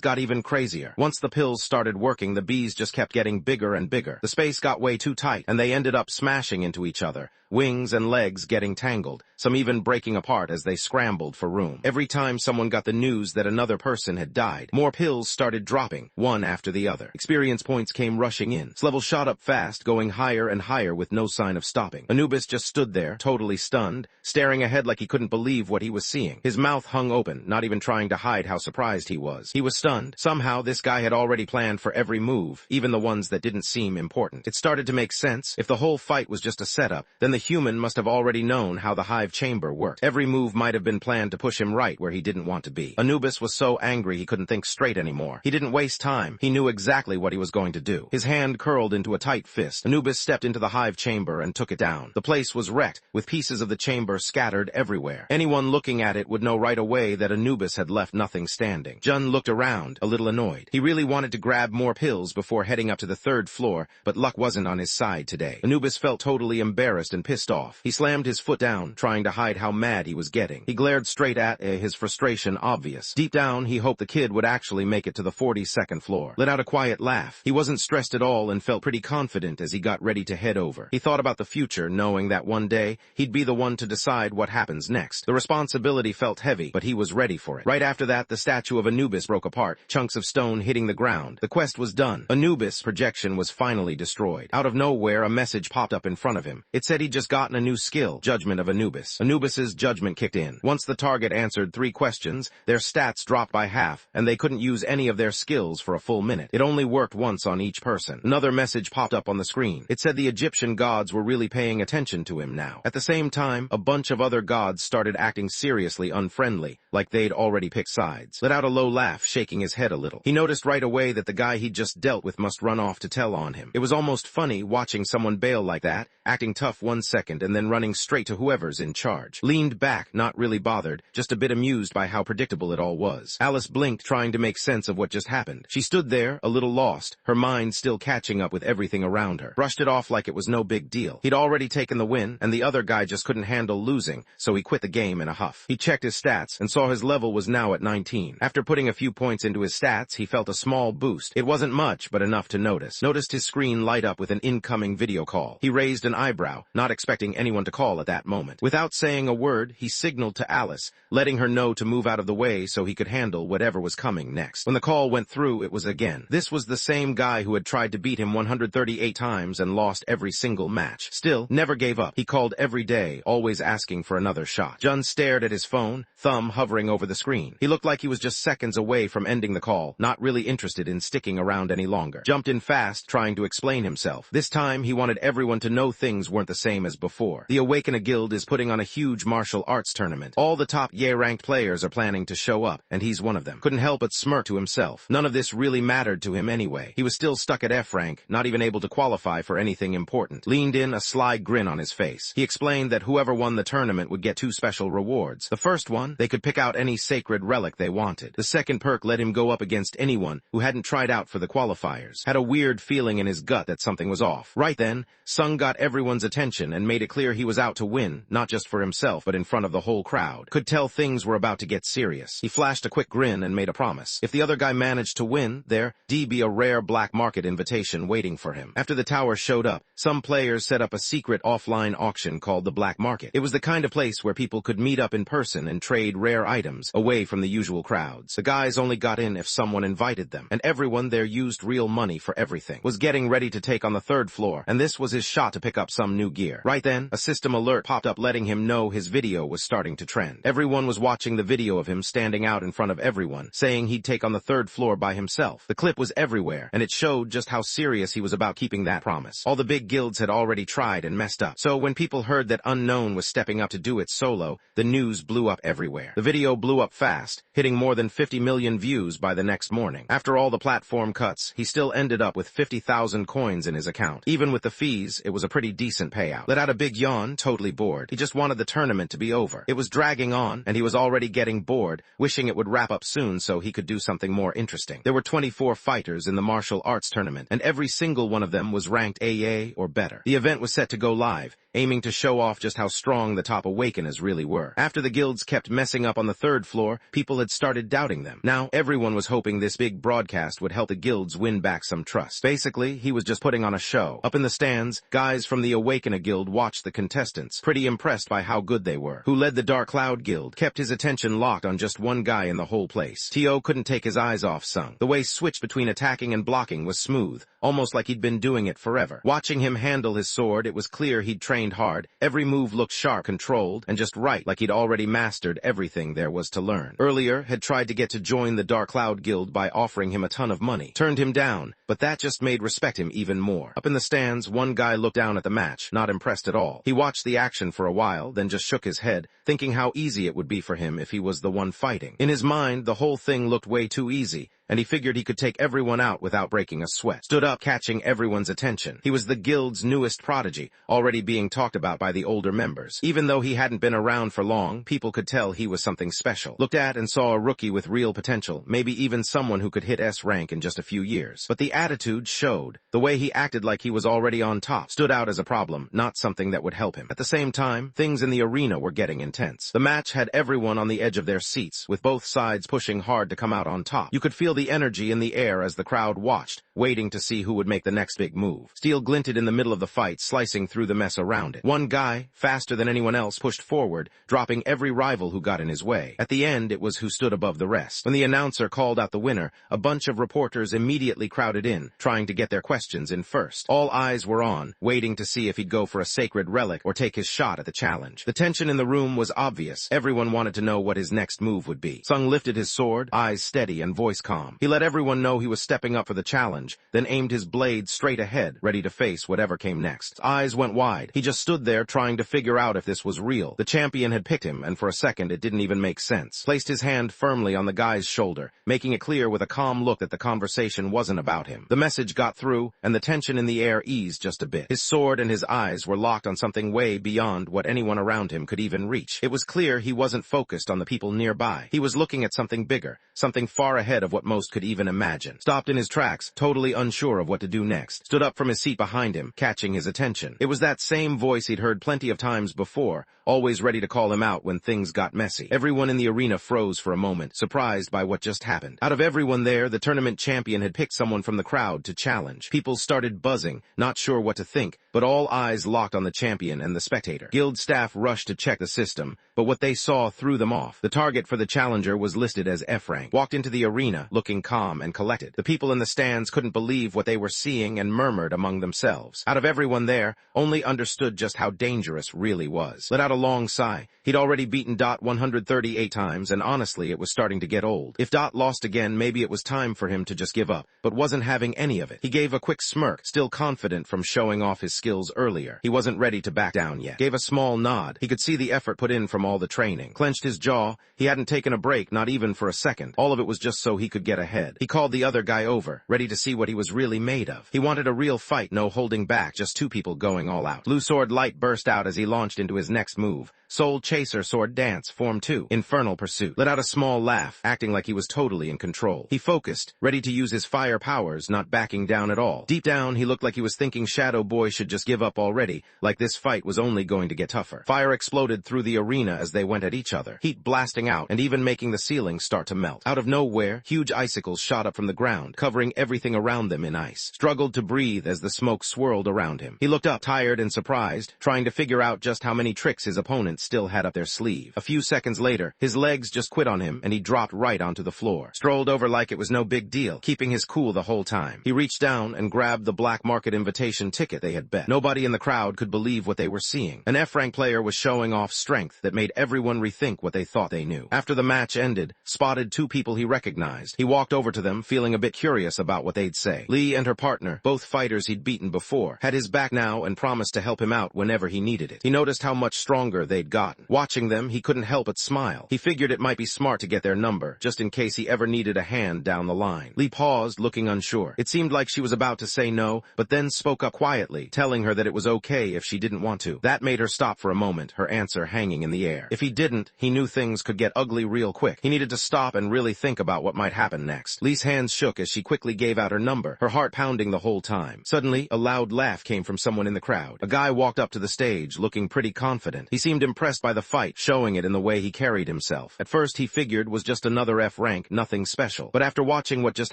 A: got even crazier. Once the pills started working, the bees just kept getting bigger and bigger. The space got way too tight, and they ended up smashing into each other, wings and legs getting tangled, some even breaking apart as they scrambled for room. Every time someone got the news that another person had died, more pills started dropping, one after the other. Experience points came rushing in. His level shot up fast, going higher and higher with no sign of stopping. Anubis just stood there, totally stunned, staring ahead like he couldn't believe what he was seeing. His mouth hung open, not even trying to hide how surprised he was. He was stunned. Somehow, this guy had already planned for every move, even the ones that didn't seem important. It started to make sense. If the whole fight was just a setup, then the human must have already known how the hive chamber worked. Every move might have been planned to push him right where he didn't want to be. Anubis was so angry he couldn't think straight anymore. He didn't waste time. He knew exactly what he was going to do. His hand curled into a tight fist. Anubis stepped into the hive chamber and took it down. The place was wrecked, with pieces of the chamber scattered everywhere. Anyone looking at it would know right away that Anubis had left nothing standing. Jun looked around, a little annoyed. He really wanted to grab more pills before heading up to the 3rd floor, but luck wasn't on his side today. Anubis felt totally embarrassed and pissed off. He slammed his foot down, trying to hide how mad he was getting. He glared straight at his frustration obvious. Deep down, he hoped the kid would actually make it to the 42nd floor. Let out a quiet laugh. He wasn't stressed at all and felt pretty confident as he got ready to head over. He thought about the future, knowing that one day, he'd be the one to decide what happens next. The responsibility felt heavy, but he was ready for it. Right after that, the statue of Anubis broke apart, chunks of stone hitting the ground. The quest was done. Anubis' projection was finally destroyed. Out of nowhere, a message popped up in front of him. It said he'd just gotten a new skill, Judgment of Anubis. Anubis's judgment kicked in. Once the target answered 3 questions, their stats dropped by half, and they couldn't use any of their skills for a full minute. It only worked once on each person. Another message popped up on the screen. It said the Egyptian gods were really paying attention to him now. At the same time, a bunch of other gods started acting seriously unfriendly, like they'd already picked sides. Let out a low laugh, shaking his head a little. He noticed right away that the guy he'd just dealt with must run off to tell on him. It was almost funny watching someone bail like that, acting tough 1 second and then running straight to whoever's in charge. Leaned back, not really bothered, just a bit amused by how predictable it all was. Alice blinked, trying to make sense of what just happened. She stood there, a little lost, her mind still catching up with everything around her. Brushed it off like it was no big deal. He'd already taken the win, and the other guy just couldn't handle losing, so he quit the game in a huff. He checked his stats and saw his level was now at 19. After putting a few points into his stats, he felt a small boost. It wasn't much, but enough to notice. Noticed his screen light up with an incoming video call. He raised an eyebrow, not expecting anyone to call at that moment. Without saying a word, he signaled to Alice, letting her know to move out of the way so he could handle whatever was coming next. When the call went through, it was again. This was the same guy who had tried to beat him 138 times and lost every single match. Still, never gave up. He called every day, always asking for another shot. Jun stared at his phone, thumb hovering over the screen. He looked like he was just seconds away from ending the call, not really interested in sticking around any longer. Jumped in fast, trying to explain himself. This time, he wanted everyone to know things weren't the same as before. The Awaken a Guild is putting on a huge martial arts tournament. All the top ranked players are planning to show up, and he's one of them. Couldn't help but smirk to himself. None of this really mattered to him anyway. He was still stuck at F rank, not even able to qualify for anything important. Leaned in, a sly grin on his face. He explained that whoever won the tournament would get 2 special rewards. The first one, they could pick out any sacred relic they wanted. The second perk let him go up against anyone who hadn't tried out for the qualifiers. Had a weird feeling in his gut that something was off. Right then, Sung got everyone's attention and made it clear he was out to win, not just for himself, but in front of the whole crowd. Could tell things were about to get serious. He flashed a quick grin and made a promise. If the other guy managed to win, there'd be a rare black market invitation waiting for him. After the tower showed up, some players set up a secret offline auction called the Black Market. It was the kind of place where people could meet up in person and trade rare items away from the usual crowds. The guys only got in if someone invited them, and everyone there used real money for everything. Was getting ready to take on the 3rd floor, and this was his shot to pick up some new gear. Right then, a system alert popped up letting him know his video was starting to trend. Everyone was watching the video of him standing out in front of everyone, saying he'd take on the 3rd floor by himself. The clip was everywhere, and it showed just how serious he was about keeping that promise. All the big guilds had already tried and messed up, so when people heard that Unknown was stepping up to do it solo, the news blew up everywhere. The video blew up fast, hitting more than 50 million views by the next morning. After all the platform cuts, he still ended up with 50,000 coins in his account. Even with the fees, it was a pretty decent payout. Let out a big yawn, totally bored. He just wanted the tournament to be over. It was dragging on, and he was already getting bored, wishing it would wrap up soon so he could do something more interesting. There were 24 fighters in the martial arts tournament, and every single one of them was ranked AA or better. The event was set to go live, aiming to show off just how strong the top Awakeners really were. After the guilds kept messing up on the 3rd floor, people had started doubting them. Now, everyone was hoping this big broadcast would help the guilds win back some trust. Basically, he was just putting on a show. Up in the stands, guys from the Awaken a Guild watched the contestants, pretty impressed by how good they were. Who led the Dark Cloud Guild kept his attention locked on just one guy in the whole place. T.O. couldn't take his eyes off Sung. The way switch between attacking and blocking was smooth, almost like he'd been doing it forever. Watching him handle his sword, it was clear he'd trained hard. Every move looked sharp, controlled, and just right, like he'd already mastered everything there was to learn. Earlier, had tried to get to join the Dark Cloud Guild by offering him a ton of money. Turned him down, but that just made respect him even more. Up in the stands, one guy looked down at the match, not impressed impressed at all. He watched the action for a while, then just shook his head, thinking how easy it would be for him if he was the one fighting. In his mind, the whole thing looked way too easy, and he figured he could take everyone out without breaking a sweat. Stood up, catching everyone's attention. He was the guild's newest prodigy, already being talked about by the older members. Even though he hadn't been around for long, people could tell he was something special. Looked at and saw a rookie with real potential, maybe even someone who could hit S rank in just a few years. But the attitude showed. The way he acted like he was already on top stood out as a problem, not something that would help him. At the same time, things in the arena were getting intense. The match had everyone on the edge of their seats, with both sides pushing hard to come out on top. You could feel the energy in the air as the crowd watched, waiting to see who would make the next big move. Steel glinted in the middle of the fight, slicing through the mess around it. One guy, faster than anyone else, pushed forward, dropping every rival who got in his way. At the end, it was who stood above the rest. When the announcer called out the winner, a bunch of reporters immediately crowded in, trying to get their questions in first. All eyes were on, waiting to see if he'd go for a sacred relic or take his shot at the challenge. The tension in the room was obvious. Everyone wanted to know what his next move would be. Sung lifted his sword, eyes steady and voice calm. He let everyone know he was stepping up for the challenge, then aimed his blade straight ahead, ready to face whatever came next. His eyes went wide. He just stood there trying to figure out if this was real. The champion had picked him, and for a second it didn't even make sense. Placed his hand firmly on the guy's shoulder, making it clear with a calm look that the conversation wasn't about him. The message got through, and the tension in the air eased just a bit. His sword and his eyes were locked on something way beyond what anyone around him could even reach. It was clear he wasn't focused on the people nearby. He was looking at something bigger, something far ahead of what most could even imagine. Stopped in his tracks, totally unsure of what to do next. Stood up from his seat behind him, catching his attention. It was that same voice he'd heard plenty of times before, always ready to call him out when things got messy. Everyone in the arena froze for a moment, surprised by what just happened. Out of everyone there, the tournament champion had picked someone from the crowd to challenge. People started buzzing, not sure what to think, but all eyes locked on the champion and the spectator. Guild staff rushed to check the system, but what they saw threw them off. The target for the challenger was listed as F rank. Walked into the arena, looking calm and collected. The people in the stands couldn't believe what they were seeing and murmured among themselves. Out of everyone there, only understood just how dangerous really was. Let out a long sigh. He'd already beaten Dot 138 times, and honestly, it was starting to get old. If Dot lost again, maybe it was time for him to just give up, but wasn't having any of it. He gave a quick smirk, still confident from showing off his skills earlier. He wasn't ready to back down yet. Gave a small nod. He could see the effort put in from all the training. Clenched his jaw. He hadn't taken a break, not even for a second. All of it was just so he could get ahead. He called the other guy over, ready to see what he was really made of. He wanted a real fight, no holding back, just two people going all out. Blue sword light burst out as he launched into his next move. Soul Chaser Sword Dance, Form 2, Infernal Pursuit. Let out a small laugh, acting like he was totally in control. He focused, ready to use his fire powers, not backing down at all. Deep down, he looked like he was thinking Shadow Boy should just give up already, like this fight was only going to get tougher. Fire exploded through the arena as they went at each other, heat blasting out and even making the ceiling start to melt. Out of nowhere, huge icicles shot up from the ground, covering everything around them in ice. Struggled to breathe as the smoke swirled around him. He looked up, tired and surprised, trying to figure out just how many tricks his opponent still had up their sleeve. A few seconds later, his legs just quit on him and he dropped right onto the floor. Strolled over like it was no big deal, keeping his cool the whole time. He reached down and grabbed the black market invitation ticket they had bet. Nobody in the crowd could believe what they were seeing. An F-rank player was showing off strength that made everyone rethink what they thought they knew. After the match ended, spotted two people he recognized. He walked over to them, feeling a bit curious about what they'd say. Lee and her partner, both fighters he'd beaten before, had his back now and promised to help him out whenever he needed it. He noticed how much stronger they'd gotten. Watching them, he couldn't help but smile. He figured it might be smart to get their number, just in case he ever needed a hand down the line. Lee paused, looking unsure. It seemed like she was about to say no, but then spoke up quietly, telling her that it was okay if she didn't want to. That made her stop for a moment, her answer hanging in the air. If he didn't, he knew things could get ugly real quick. He needed to stop and really think about what might happen next. Lee's hands shook as she quickly gave out her number, her heart pounding the whole time. Suddenly, a loud laugh came from someone in the crowd. A guy walked up to the stage, looking pretty confident. He seemed impressed by the fight, showing it in the way he carried himself. At first, he figured was just another F rank, nothing special. But after watching what just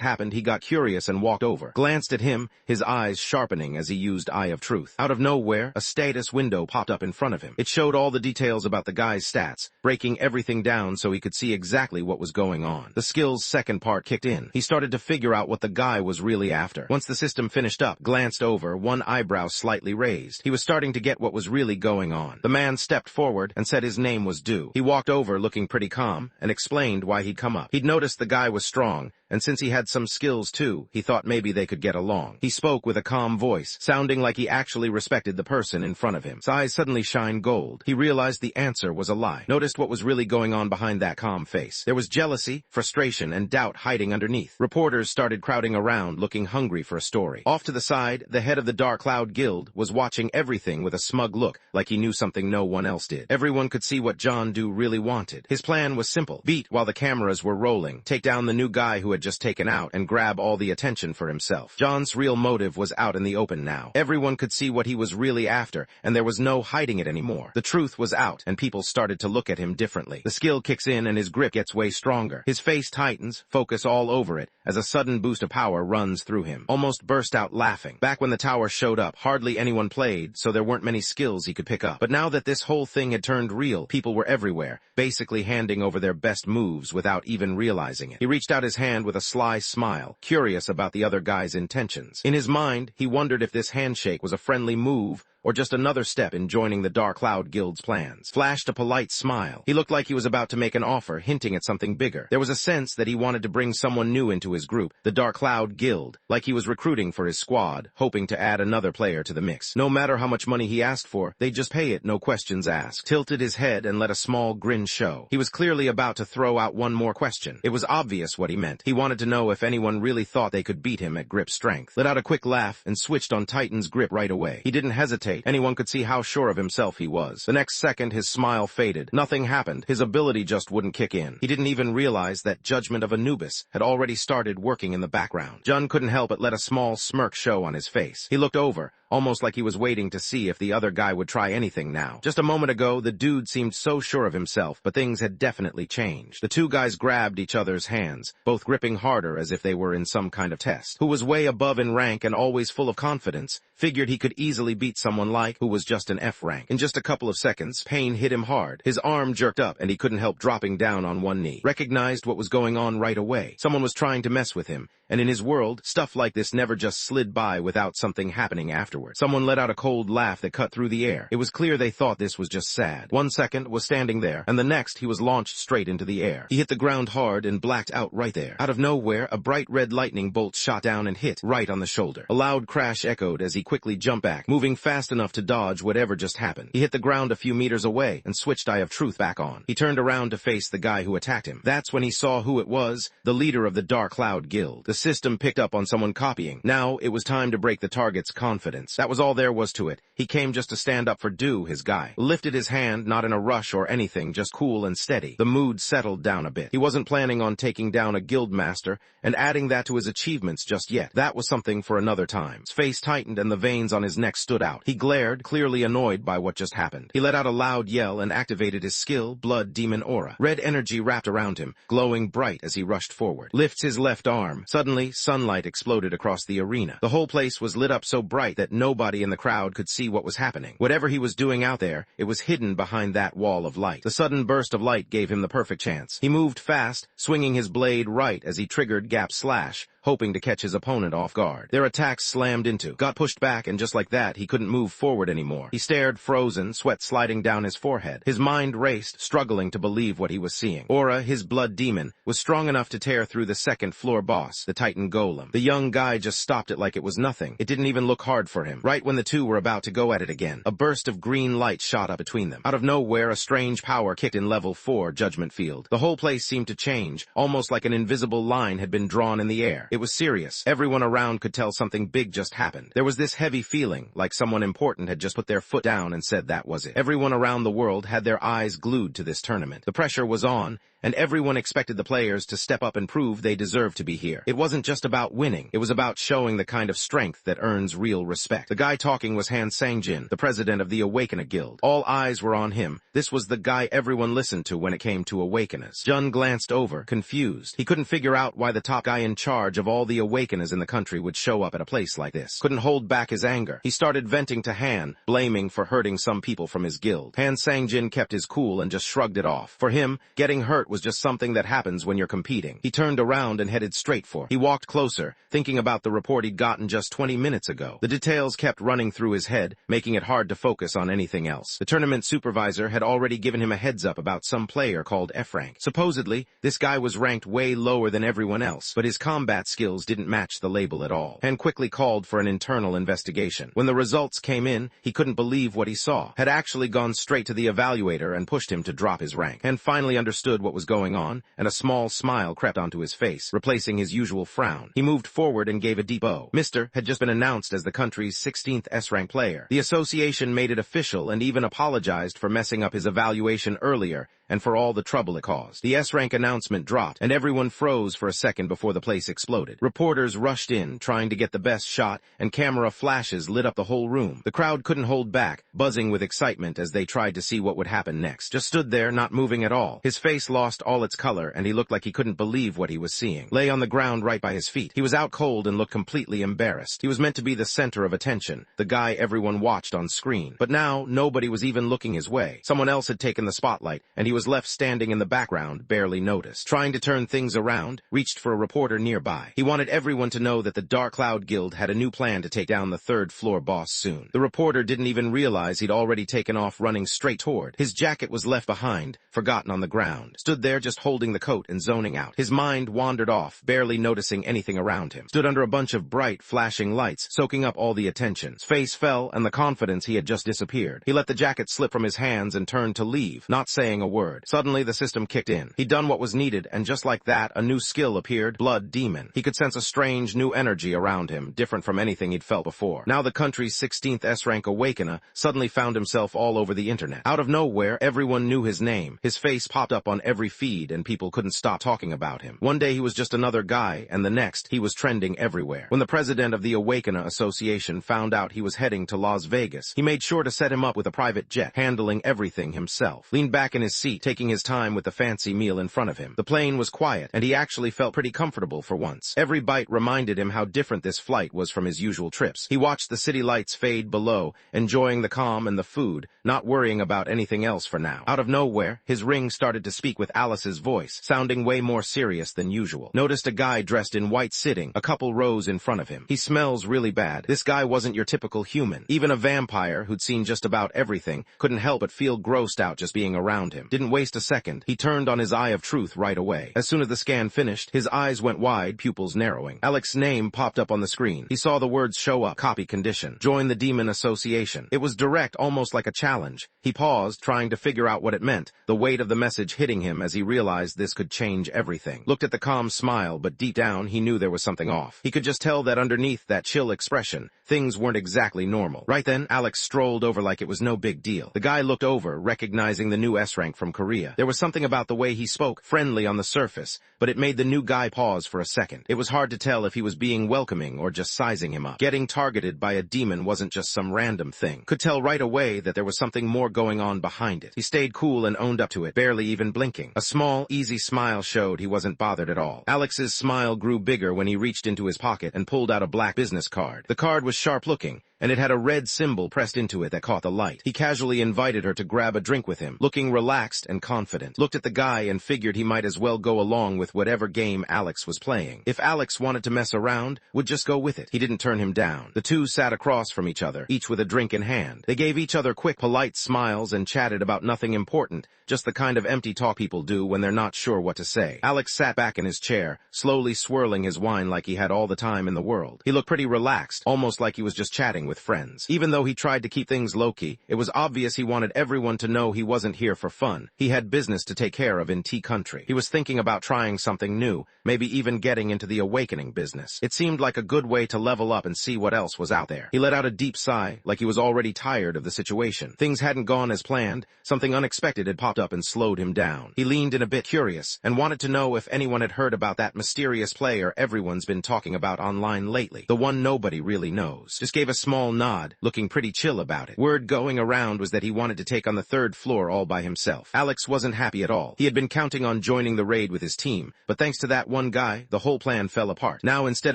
A: happened, he got curious and walked over. Glanced at him, his eyes sharpening as he used Eye of Truth. Out of nowhere, a status window popped up in front of him. It showed all the details about the guy's stats, breaking everything down so he could see exactly what was going on. The skill's second part kicked in. He started to figure out what the guy was really after. Once the system finished up, glanced over, one eyebrow slightly raised. He was starting to get what was really going on. The man stepped forward and said his name was Du. He walked over looking pretty calm and explained why he'd come up. He'd noticed the guy was strong and since he had some skills too, he thought maybe they could get along. He spoke with a calm voice, sounding like he actually respected the person in front of him. His eyes suddenly shined gold. He realized the answer was a lie. Noticed what was really going on behind that calm face. There was jealousy, frustration, and doubt hiding underneath. Reporters started crowding around, looking hungry for a story. Off to the side, the head of the Dark Cloud Guild was watching everything with a smug look, like he knew something no one else did. Everyone could see what John Doe really wanted. His plan was simple. Beat while the cameras were rolling, take down the new guy who had just taken out, and grab all the attention for himself. John's real motive was out in the open now. Everyone could see what he was really after, and there was no hiding it anymore. The truth was out, and people started to look at him differently. The skill kicks in and his grip gets way stronger. His face tightens, focus all over it, as a sudden boost of power runs through him. Almost burst out laughing. Back when the tower showed up, hardly anyone played, so there weren't many skills he could pick up. But now that this whole thing had turned real, people were everywhere, basically handing over their best moves without even realizing it. He reached out his hand with a sly smile, curious about the other guy's intentions. In his mind, he wondered if this handshake was a friendly move or just another step in joining the Dark Cloud Guild's plans. Flashed a polite smile. He looked like he was about to make an offer, hinting at something bigger. There was a sense that he wanted to bring someone new into his group, the Dark Cloud Guild, like he was recruiting for his squad, hoping to add another player to the mix. No matter how much money he asked for, they'd just pay it, no questions asked. Tilted his head and let a small grin show. He was clearly about to throw out one more question. It was obvious what he meant. He wanted to know if anyone really thought they could beat him at grip strength. Let out a quick laugh and switched on Titan's grip right away. He didn't hesitate. Anyone could see how sure of himself he was. The next second, his smile faded. Nothing happened. His ability just wouldn't kick in. He didn't even realize that Judgment of Anubis had already started working in the background. Jun couldn't help but let a small smirk show on his face. He looked over, almost like he was waiting to see if the other guy would try anything now. Just a moment ago, the dude seemed so sure of himself, but things had definitely changed. The two guys grabbed each other's hands, both gripping harder as if they were in some kind of test. Who was way above in rank and always full of confidence, figured he could easily beat someone like who was just an F rank. In just a couple of seconds, pain hit him hard. His arm jerked up and he couldn't help dropping down on one knee. Recognized what was going on right away. Someone was trying to mess with him, and in his world, stuff like this never just slid by without something happening afterward. Someone let out a cold laugh that cut through the air. It was clear they thought this was just sad. 1 second was standing there, and the next he was launched straight into the air. He hit the ground hard and blacked out right there. Out of nowhere, a bright red lightning bolt shot down and hit right on the shoulder. A loud crash echoed as he quickly jumped back, moving fast enough to dodge whatever just happened. He hit the ground a few meters away and switched Eye of Truth back on. He turned around to face the guy who attacked him. That's when he saw who it was, the leader of the Dark Cloud Guild. The system picked up on someone copying. Now it was time to break the target's confidence. That was all there was to it. He came just to stand up for Doe, his guy. Lifted his hand, not in a rush or anything, just cool and steady. The mood settled down a bit. He wasn't planning on taking down a guild master and adding that to his achievements just yet. That was something for another time. His face tightened and the veins on his neck stood out. He glared, clearly annoyed by what just happened. He let out a loud yell and activated his skill, Blood Demon Aura. Red energy wrapped around him, glowing bright as he rushed forward. Lifts his left arm. Suddenly, sunlight exploded across the arena. The whole place was lit up so bright that nobody in the crowd could see what was happening. Whatever he was doing out there, it was hidden behind that wall of light. The sudden burst of light gave him the perfect chance. He moved fast, swinging his blade right as he triggered Gap Slash, hoping to catch his opponent off guard. Their attacks slammed into, got pushed back, and just like that, he couldn't move forward anymore. He stared frozen, sweat sliding down his forehead. His mind raced, struggling to believe what he was seeing. Aura, his blood demon, was strong enough to tear through the second floor boss, the Titan Golem. The young guy just stopped it like it was nothing. It didn't even look hard for him. Right when the two were about to go at it again, a burst of green light shot up between them. Out of nowhere, a strange power kicked in level 4 Judgment Field. The whole place seemed to change, almost like an invisible line had been drawn in the air. It was serious. Everyone around could tell something big just happened. There was this heavy feeling, like someone important had just put their foot down and said that was it. Everyone around the world had their eyes glued to this tournament. The pressure was on, and everyone expected the players to step up and prove they deserved to be here. It wasn't just about winning. It was about showing the kind of strength that earns real respect. The guy talking was Han Sangjin, the president of the Awakener Guild. All eyes were on him. This was the guy everyone listened to when it came to Awakeners. Jun glanced over, confused. He couldn't figure out why the top guy in charge of all the Awakeners in the country would show up at a place like this. Couldn't hold back his anger. He started venting to Han, blaming for hurting some people from his guild. Han Sangjin kept his cool and just shrugged it off. For him, getting hurt was just something that happens when you're competing. He turned around and headed straight for it. He walked closer, thinking about the report he'd gotten just 20 minutes ago. The details kept running through his head, making it hard to focus on anything else. The tournament supervisor had already given him a heads up about some player called F-rank. Supposedly, this guy was ranked way lower than everyone else, but his combat skills didn't match the label at all, and quickly called for an internal investigation. When the results came in, he couldn't believe what he saw. Had actually gone straight to the evaluator and pushed him to drop his rank, and finally understood what was going on, and a small smile crept onto his face, replacing his usual frown. He moved forward and gave a deep O. Mr. had just been announced as the country's 16th S-rank player. The association made it official and even apologized for messing up his evaluation earlier and for all the trouble it caused. The S-rank announcement dropped, and everyone froze for a second before the place exploded. Reporters rushed in, trying to get the best shot, and camera flashes lit up the whole room. The crowd couldn't hold back, buzzing with excitement as they tried to see what would happen next. Just stood there, not moving at all. His face lost all its color, and he looked like he couldn't believe what he was seeing. Lay on the ground right by his feet. He was out cold and looked completely embarrassed. He was meant to be the center of attention, the guy everyone watched on screen. But now, nobody was even looking his way. Someone else had taken the spotlight, and he was left standing in the background, barely noticed. Trying to turn things around, reached for a reporter nearby. He wanted everyone to know that the Dark Cloud Guild had a new plan to take down the third-floor boss soon. The reporter didn't even realize he'd already taken off running straight toward. His jacket was left behind, forgotten on the ground. Stood there just holding the coat and zoning out. His mind wandered off, barely noticing anything around him. Stood under a bunch of bright, flashing lights, soaking up all the attention. His face fell, and the confidence he had just disappeared. He let the jacket slip from his hands and turned to leave, not saying a word. Suddenly, the system kicked in. He'd done what was needed, and just like that, a new skill appeared, Blood Demon. He could sense a strange, new energy around him, different from anything he'd felt before. Now the country's 16th S-rank awakener suddenly found himself all over the internet. Out of nowhere, everyone knew his name. His face popped up on every feed, and people couldn't stop talking about him. One day he was just another guy, and the next, he was trending everywhere. When the president of the Awakener Association found out he was heading to Las Vegas, he made sure to set him up with a private jet, handling everything himself. Leaned back in his seat, taking his time with the fancy meal in front of him. The plane was quiet, and he actually felt pretty comfortable for once. Every bite reminded him how different this flight was from his usual trips. He watched the city lights fade below, enjoying the calm and the food, not worrying about anything else for now. Out of nowhere, his ring started to speak with Alice's voice, sounding way more serious than usual. Noticed a guy dressed in white sitting, a couple rows in front of him. He smells really bad. This guy wasn't your typical human. Even a vampire who'd seen just about everything couldn't help but feel grossed out just being around him. Didn't waste a second. He turned on his eye of truth right away. As soon as the scan finished, his eyes went wide, pupils narrowing. Alex's name popped up on the screen. He saw the words show up, copy condition. Join the Demon Association. It was direct, almost like a challenge. He paused, trying to figure out what it meant, the weight of the message hitting him as he realized this could change everything. Looked at the calm smile, but deep down, he knew there was something off. He could just tell that underneath that chill expression, things weren't exactly normal. Right then, Alex strolled over like it was no big deal. The guy looked over, recognizing the new S-rank from Korea. There was something about the way he spoke, friendly on the surface, but it made the new guy pause for a second. It was hard to tell if he was being welcoming or just sizing him up. Getting targeted by a demon wasn't just some random thing. Could tell right away that there was something more going on behind it. He stayed cool and owned up to it, barely even blinking. A small, easy smile showed he wasn't bothered at all. Alex's smile grew bigger when he reached into his pocket and pulled out a black business card. The card was sharp-looking, and it had a red symbol pressed into it that caught the light. He casually invited her to grab a drink with him, looking relaxed and confident. Looked at the guy and figured he might as well go along with whatever game Alex was playing. If Alex wanted to mess around, would just go with it. He didn't turn him down. The two sat across from each other, each with a drink in hand. They gave each other quick, polite smiles and chatted about nothing important, just the kind of empty talk people do when they're not sure what to say. Alex sat back in his chair, slowly swirling his wine like he had all the time in the world. He looked pretty relaxed, almost like he was just chatting with friends. Even though he tried to keep things low-key, it was obvious he wanted everyone to know he wasn't here for fun. He had business to take care of in T country. He was thinking about trying something new, maybe even getting into the awakening business. It seemed like a good way to level up and see what else was out there. He let out a deep sigh, like he was already tired of the situation. Things hadn't gone as planned. Something unexpected had popped up and slowed him down. He leaned in a bit curious and wanted to know if anyone had heard about that mysterious player everyone's been talking about online lately. The one nobody really knows. Just gave a small nod, looking pretty chill about it. Word going around was that he wanted to take on the third floor all by himself. Alex wasn't happy at all. He had been counting on joining the raid with his team, but thanks to that one guy, the whole plan fell apart. Now instead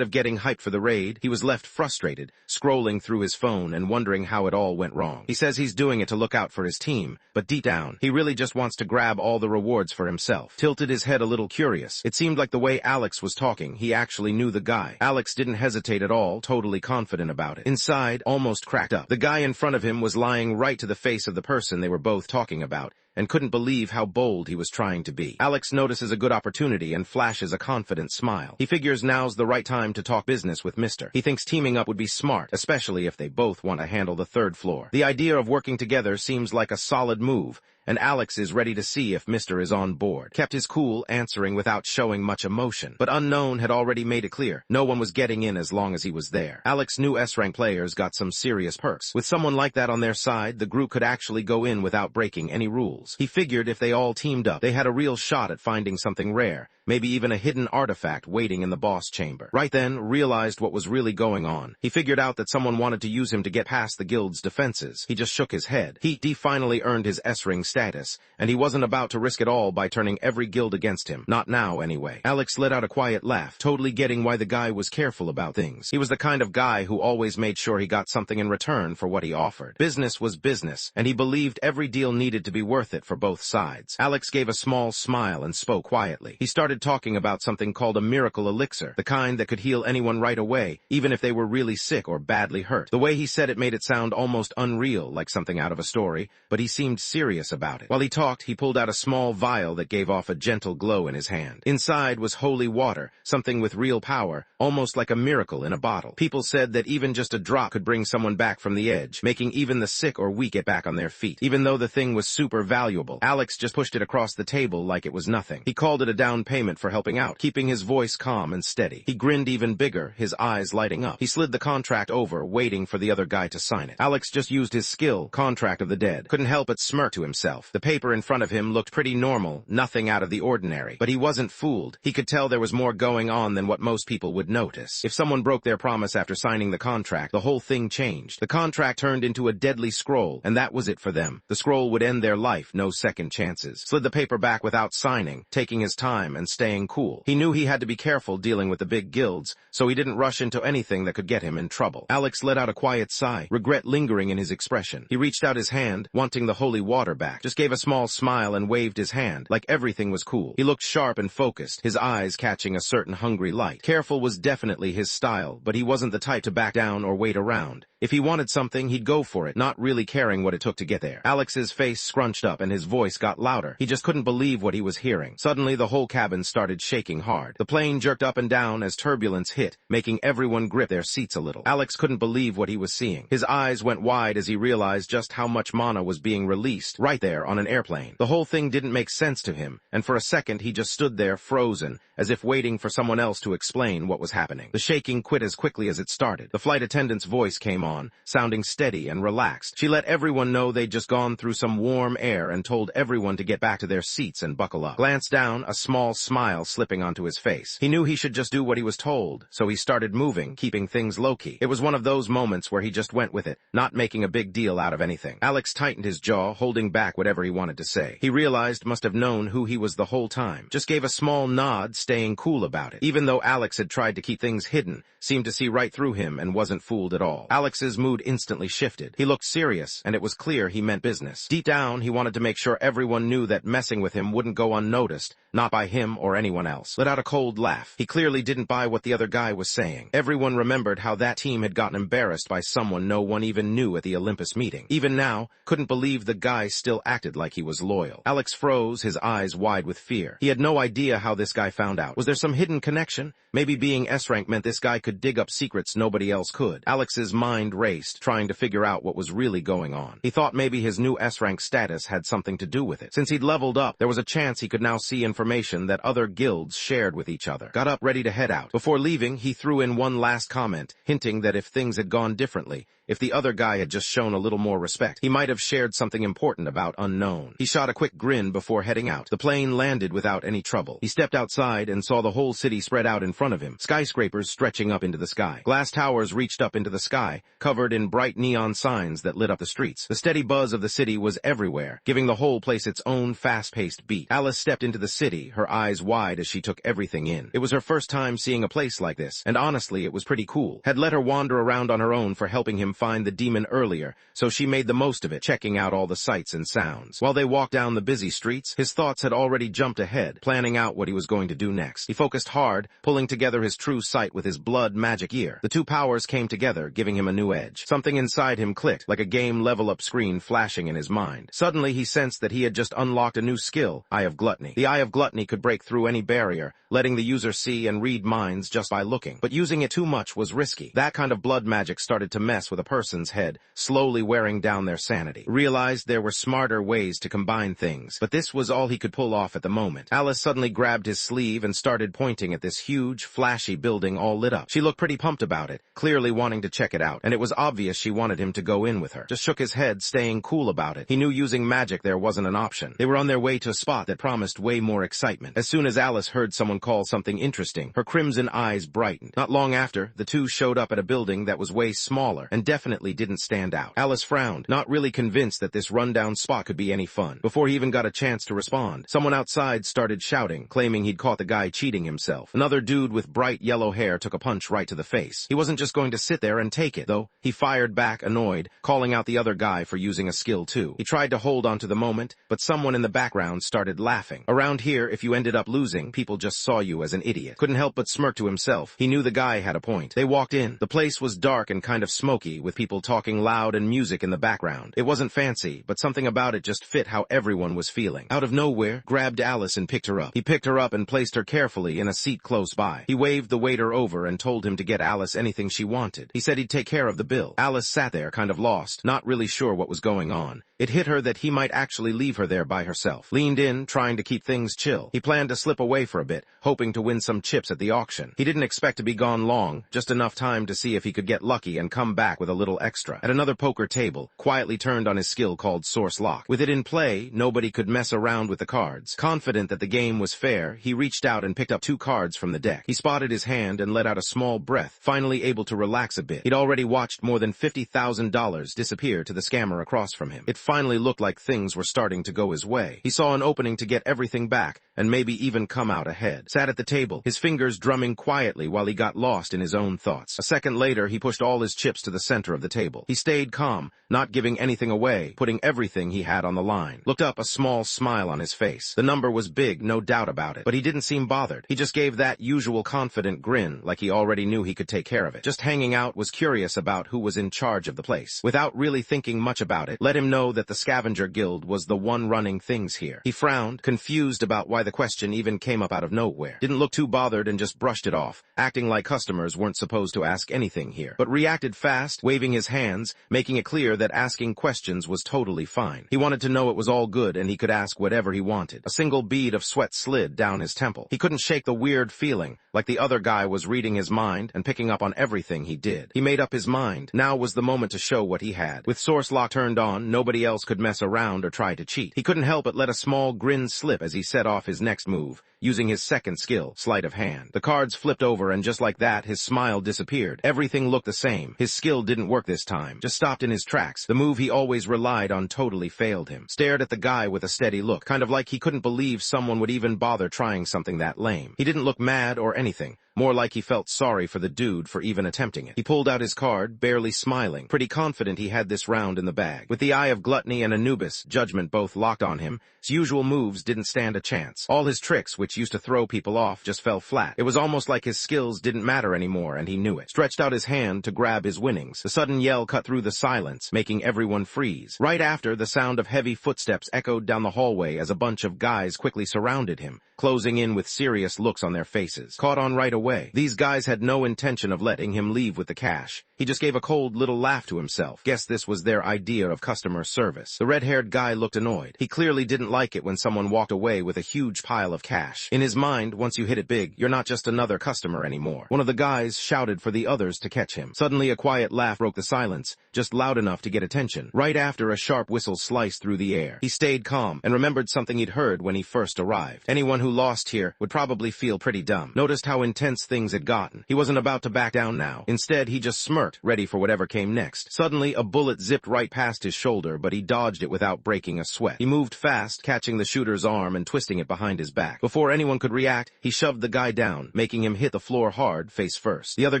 A: of getting hyped for the raid, he was left frustrated, scrolling through his phone and wondering how it all went wrong. He says he's doing it to look out for his team, but deep down, he really just wants to grab all the rewards for himself. Tilted his head a little curious. It seemed like the way Alex was talking, he actually knew the guy. Alex didn't hesitate at all, totally confident about it. Inside, almost cracked up. The guy in front of him was lying right to the face of the person they were both talking about, and couldn't believe how bold he was trying to be. Alex notices a good opportunity and flashes a confident smile. He figures now's the right time to talk business with Mr. He thinks teaming up would be smart, especially if they both want to handle the third floor. The idea of working together seems like a solid move, and Alex is ready to see if Mr. is on board. Kept his cool, answering without showing much emotion. But Unknown had already made it clear, no one was getting in as long as he was there. Alex knew S-rank players got some serious perks. With someone like that on their side, the group could actually go in without breaking any rules. He figured if they all teamed up, they had a real shot at finding something rare, maybe even a hidden artifact waiting in the boss chamber. Right then, realized what was really going on. He figured out that someone wanted to use him to get past the guild's defenses. He just shook his head. He finally earned his S-ring status, and he wasn't about to risk it all by turning every guild against him. Not now, anyway. Alex let out a quiet laugh, totally getting why the guy was careful about things. He was the kind of guy who always made sure he got something in return for what he offered. Business was business, and he believed every deal needed to be worth it for both sides. Alex gave a small smile and spoke quietly. He started talking about something called a miracle elixir, the kind that could heal anyone right away, even if they were really sick or badly hurt. The way he said it made it sound almost unreal, like something out of a story, but he seemed serious about it. While he talked, he pulled out a small vial that gave off a gentle glow in his hand. Inside was holy water, something with real power, almost like a miracle in a bottle. People said that even just a drop could bring someone back from the edge, making even the sick or weak get back on their feet. Even though the thing was super valuable, Alex just pushed it across the table like it was nothing. He called it a down payment for helping out, keeping his voice calm and steady. He grinned even bigger, his eyes lighting up. He slid the contract over, waiting for the other guy to sign it. Alex just used his skill, Contract of the Dead. Couldn't help but smirk to himself. The paper in front of him looked pretty normal, nothing out of the ordinary. But he wasn't fooled. He could tell there was more going on than what most people would notice. If someone broke their promise after signing the contract, the whole thing changed. The contract turned into a deadly scroll, and that was it for them. The scroll would end their life, no second chances. Slid the paper back without signing, taking his time and staying cool. He knew he had to be careful dealing with the big guilds, so he didn't rush into anything that could get him in trouble. Alex let out a quiet sigh, regret lingering in his expression. He reached out his hand, wanting the holy water back, just gave a small smile and waved his hand, like everything was cool. He looked sharp and focused, his eyes catching a certain hungry light. Careful was definitely his style, but he wasn't the type to back down or wait around. If he wanted something, he'd go for it, not really caring what it took to get there. Alex's face scrunched up and his voice got louder. He just couldn't believe what he was hearing. Suddenly, the whole cabin started shaking hard. The plane jerked up and down as turbulence hit, making everyone grip their seats a little. Alex couldn't believe what he was seeing. His eyes went wide as he realized just how much mana was being released right there on an airplane. The whole thing didn't make sense to him, and for a second he just stood there frozen, as if waiting for someone else to explain what was happening. The shaking quit as quickly as it started. The flight attendant's voice came on, sounding steady and relaxed. She let everyone know they'd just gone through some warm air and told everyone to get back to their seats and buckle up. Glanced down, a small smile slipping onto his face. He knew he should just do what he was told, so he started moving, keeping things low-key. It was one of those moments where he just went with it, not making a big deal out of anything. Alex tightened his jaw, holding back whatever he wanted to say. He realized must have known who he was the whole time. Just gave a small nod, staying cool about it. Even though Alex had tried to keep things hidden, seemed to see right through him and wasn't fooled at all. Alex's mood instantly shifted. He looked serious, and it was clear he meant business. Deep down, he wanted to make sure everyone knew that messing with him wouldn't go unnoticed, not by him or anyone else. Let out a cold laugh. He clearly didn't buy what the other guy was saying. Everyone remembered how that team had gotten embarrassed by someone no one even knew at the Olympus meeting. Even now, couldn't believe the guy still acted like he was loyal. Alex froze, his eyes wide with fear. He had no idea how this guy found out. Was there some hidden connection? Maybe being S-rank meant this guy could dig up secrets nobody else could. Alex's mind raced, trying to figure out what was really going on. He thought maybe his new S-rank status had something to do with it. Since he'd leveled up, there was a chance he could now see information that other guilds shared with each other. Got up ready to head out. Before leaving, he threw in one last comment, hinting that if things had gone differently, If the other guy had just shown a little more respect, he might have shared something important about unknown. He shot a quick grin before heading out. The plane landed without any trouble. He stepped outside and saw the whole city spread out in front of him, skyscrapers stretching up into the sky. Glass towers reached up into the sky, covered in bright neon signs that lit up the streets. The steady buzz of the city was everywhere, giving the whole place its own fast-paced beat. Alice stepped into the city, her eyes wide as she took everything in. It was her first time seeing a place like this, and honestly, it was pretty cool. Had let her wander around on her own for helping him find the demon earlier, so she made the most of it, checking out all the sights and sounds. While they walked down the busy streets, his thoughts had already jumped ahead, planning out what he was going to do next. He focused hard, pulling together his true sight with his blood magic ear. The two powers came together, giving him a new edge. Something inside him clicked, like a game level-up screen flashing in his mind. Suddenly, he sensed that he had just unlocked a new skill, Eye of Gluttony. The Eye of Gluttony could break through any barrier, letting the user see and read minds just by looking. But using it too much was risky. That kind of blood magic started to mess with a person's head, slowly wearing down their sanity. Realized there were smarter ways to combine things, but this was all he could pull off at the moment. Alice suddenly grabbed his sleeve and started pointing at this huge, flashy building all lit up. She looked pretty pumped about it, clearly wanting to check it out, and it was obvious she wanted him to go in with her. Just shook his head, staying cool about it. He knew using magic there wasn't an option. They were on their way to a spot that promised way more excitement. As soon as Alice heard someone call something interesting, her crimson eyes brightened. Not long after, the two showed up at a building that was way smaller and definitely didn't stand out. Alice frowned, not really convinced that this rundown spot could be any fun. Before he even got a chance to respond, someone outside started shouting, claiming he'd caught the guy cheating himself. Another dude with bright yellow hair took a punch right to the face. He wasn't just going to sit there and take it, though. He fired back, annoyed, calling out the other guy for using a skill too. He tried to hold on to the moment, but someone in the background started laughing. Around here, if you ended up losing, people just saw you as an idiot. Couldn't help but smirk to himself. He knew the guy had a point. They walked in. The place was dark and kind of smoky, with people talking loud and music in the background. It wasn't fancy, but something about it just fit how everyone was feeling. Out of nowhere, grabbed Alice and picked her up. He picked her up and placed her carefully in a seat close by. He waved the waiter over and told him to get Alice anything she wanted. He said he'd take care of the bill. Alice sat there, kind of lost, not really sure what was going on. It hit her that he might actually leave her there by herself. Leaned in, trying to keep things chill. He planned to slip away for a bit, hoping to win some chips at the auction. He didn't expect to be gone long, just enough time to see if he could get lucky and come back with a little extra. At another poker table, quietly turned on his skill called Source Lock. With it in play, nobody could mess around with the cards. Confident that the game was fair, he reached out and picked up 2 cards from the deck. He spotted his hand and let out a small breath, finally able to relax a bit. He'd already watched more than $50,000 disappear to the scammer across from him. It finally looked like things were starting to go his way. He saw an opening to get everything back, and maybe even come out ahead. Sat at the table, his fingers drumming quietly while he got lost in his own thoughts. A second later, he pushed all his chips to the center of the table. He stayed calm, not giving anything away, putting everything he had on the line. Looked up, a small smile on his face. The number was big, no doubt about it, but he didn't seem bothered. He just gave that usual confident grin, like he already knew he could take care of it. Just hanging out, was curious about who was in charge of the place. Without really thinking much about it, let him know that the Scavenger Guild was the one running things here. He frowned, confused about why the question even came up out of nowhere. Didn't look too bothered and just brushed it off, acting like customers weren't supposed to ask anything here. But reacted fast, waving his hands, making it clear that asking questions was totally fine. He wanted to know it was all good and he could ask whatever he wanted. A single bead of sweat slid down his temple. He couldn't shake the weird feeling, like the other guy was reading his mind and picking up on everything he did. He made up his mind. Now was the moment to show what he had. With Source Lock turned on, nobody else could mess around or try to cheat. He couldn't help but let a small grin slip as he set off his next move, using his second skill, Sleight of Hand. The cards flipped over and just like that, his smile disappeared. Everything looked the same. His skill didn't work this time. Just stopped in his tracks. The move he always relied on totally failed him. Stared at the guy with a steady look, kind of like he couldn't believe someone would even bother trying something that lame. He didn't look mad or anything. More like he felt sorry for the dude for even attempting it. He pulled out his card, barely smiling, pretty confident he had this round in the bag. With the Eye of Gluttony and Anubis, Judgment both locked on him, his usual moves didn't stand a chance. All his tricks, which used to throw people off, just fell flat. It was almost like his skills didn't matter anymore, and he knew it. Stretched out his hand to grab his winnings. The sudden yell cut through the silence, making everyone freeze. Right after, the sound of heavy footsteps echoed down the hallway as a bunch of guys quickly surrounded him, closing in with serious looks on their faces. Caught on right away, away. These guys had no intention of letting him leave with the cash. He just gave a cold little laugh to himself. Guess this was their idea of customer service. The red-haired guy looked annoyed. He clearly didn't like it when someone walked away with a huge pile of cash. In his mind, once you hit it big, you're not just another customer anymore. One of the guys shouted for the others to catch him. Suddenly, a quiet laugh broke the silence, just loud enough to get attention. Right after, a sharp whistle sliced through the air. He stayed calm and remembered something he'd heard when he first arrived. Anyone who lost here would probably feel pretty dumb. Noticed how intense things had gotten. He wasn't about to back down now. Instead, he just smirked, ready for whatever came next. Suddenly, a bullet zipped right past his shoulder, but he dodged it without breaking a sweat. He moved fast, catching the shooter's arm and twisting it behind his back. Before anyone could react, he shoved the guy down, making him hit the floor hard, face first. The other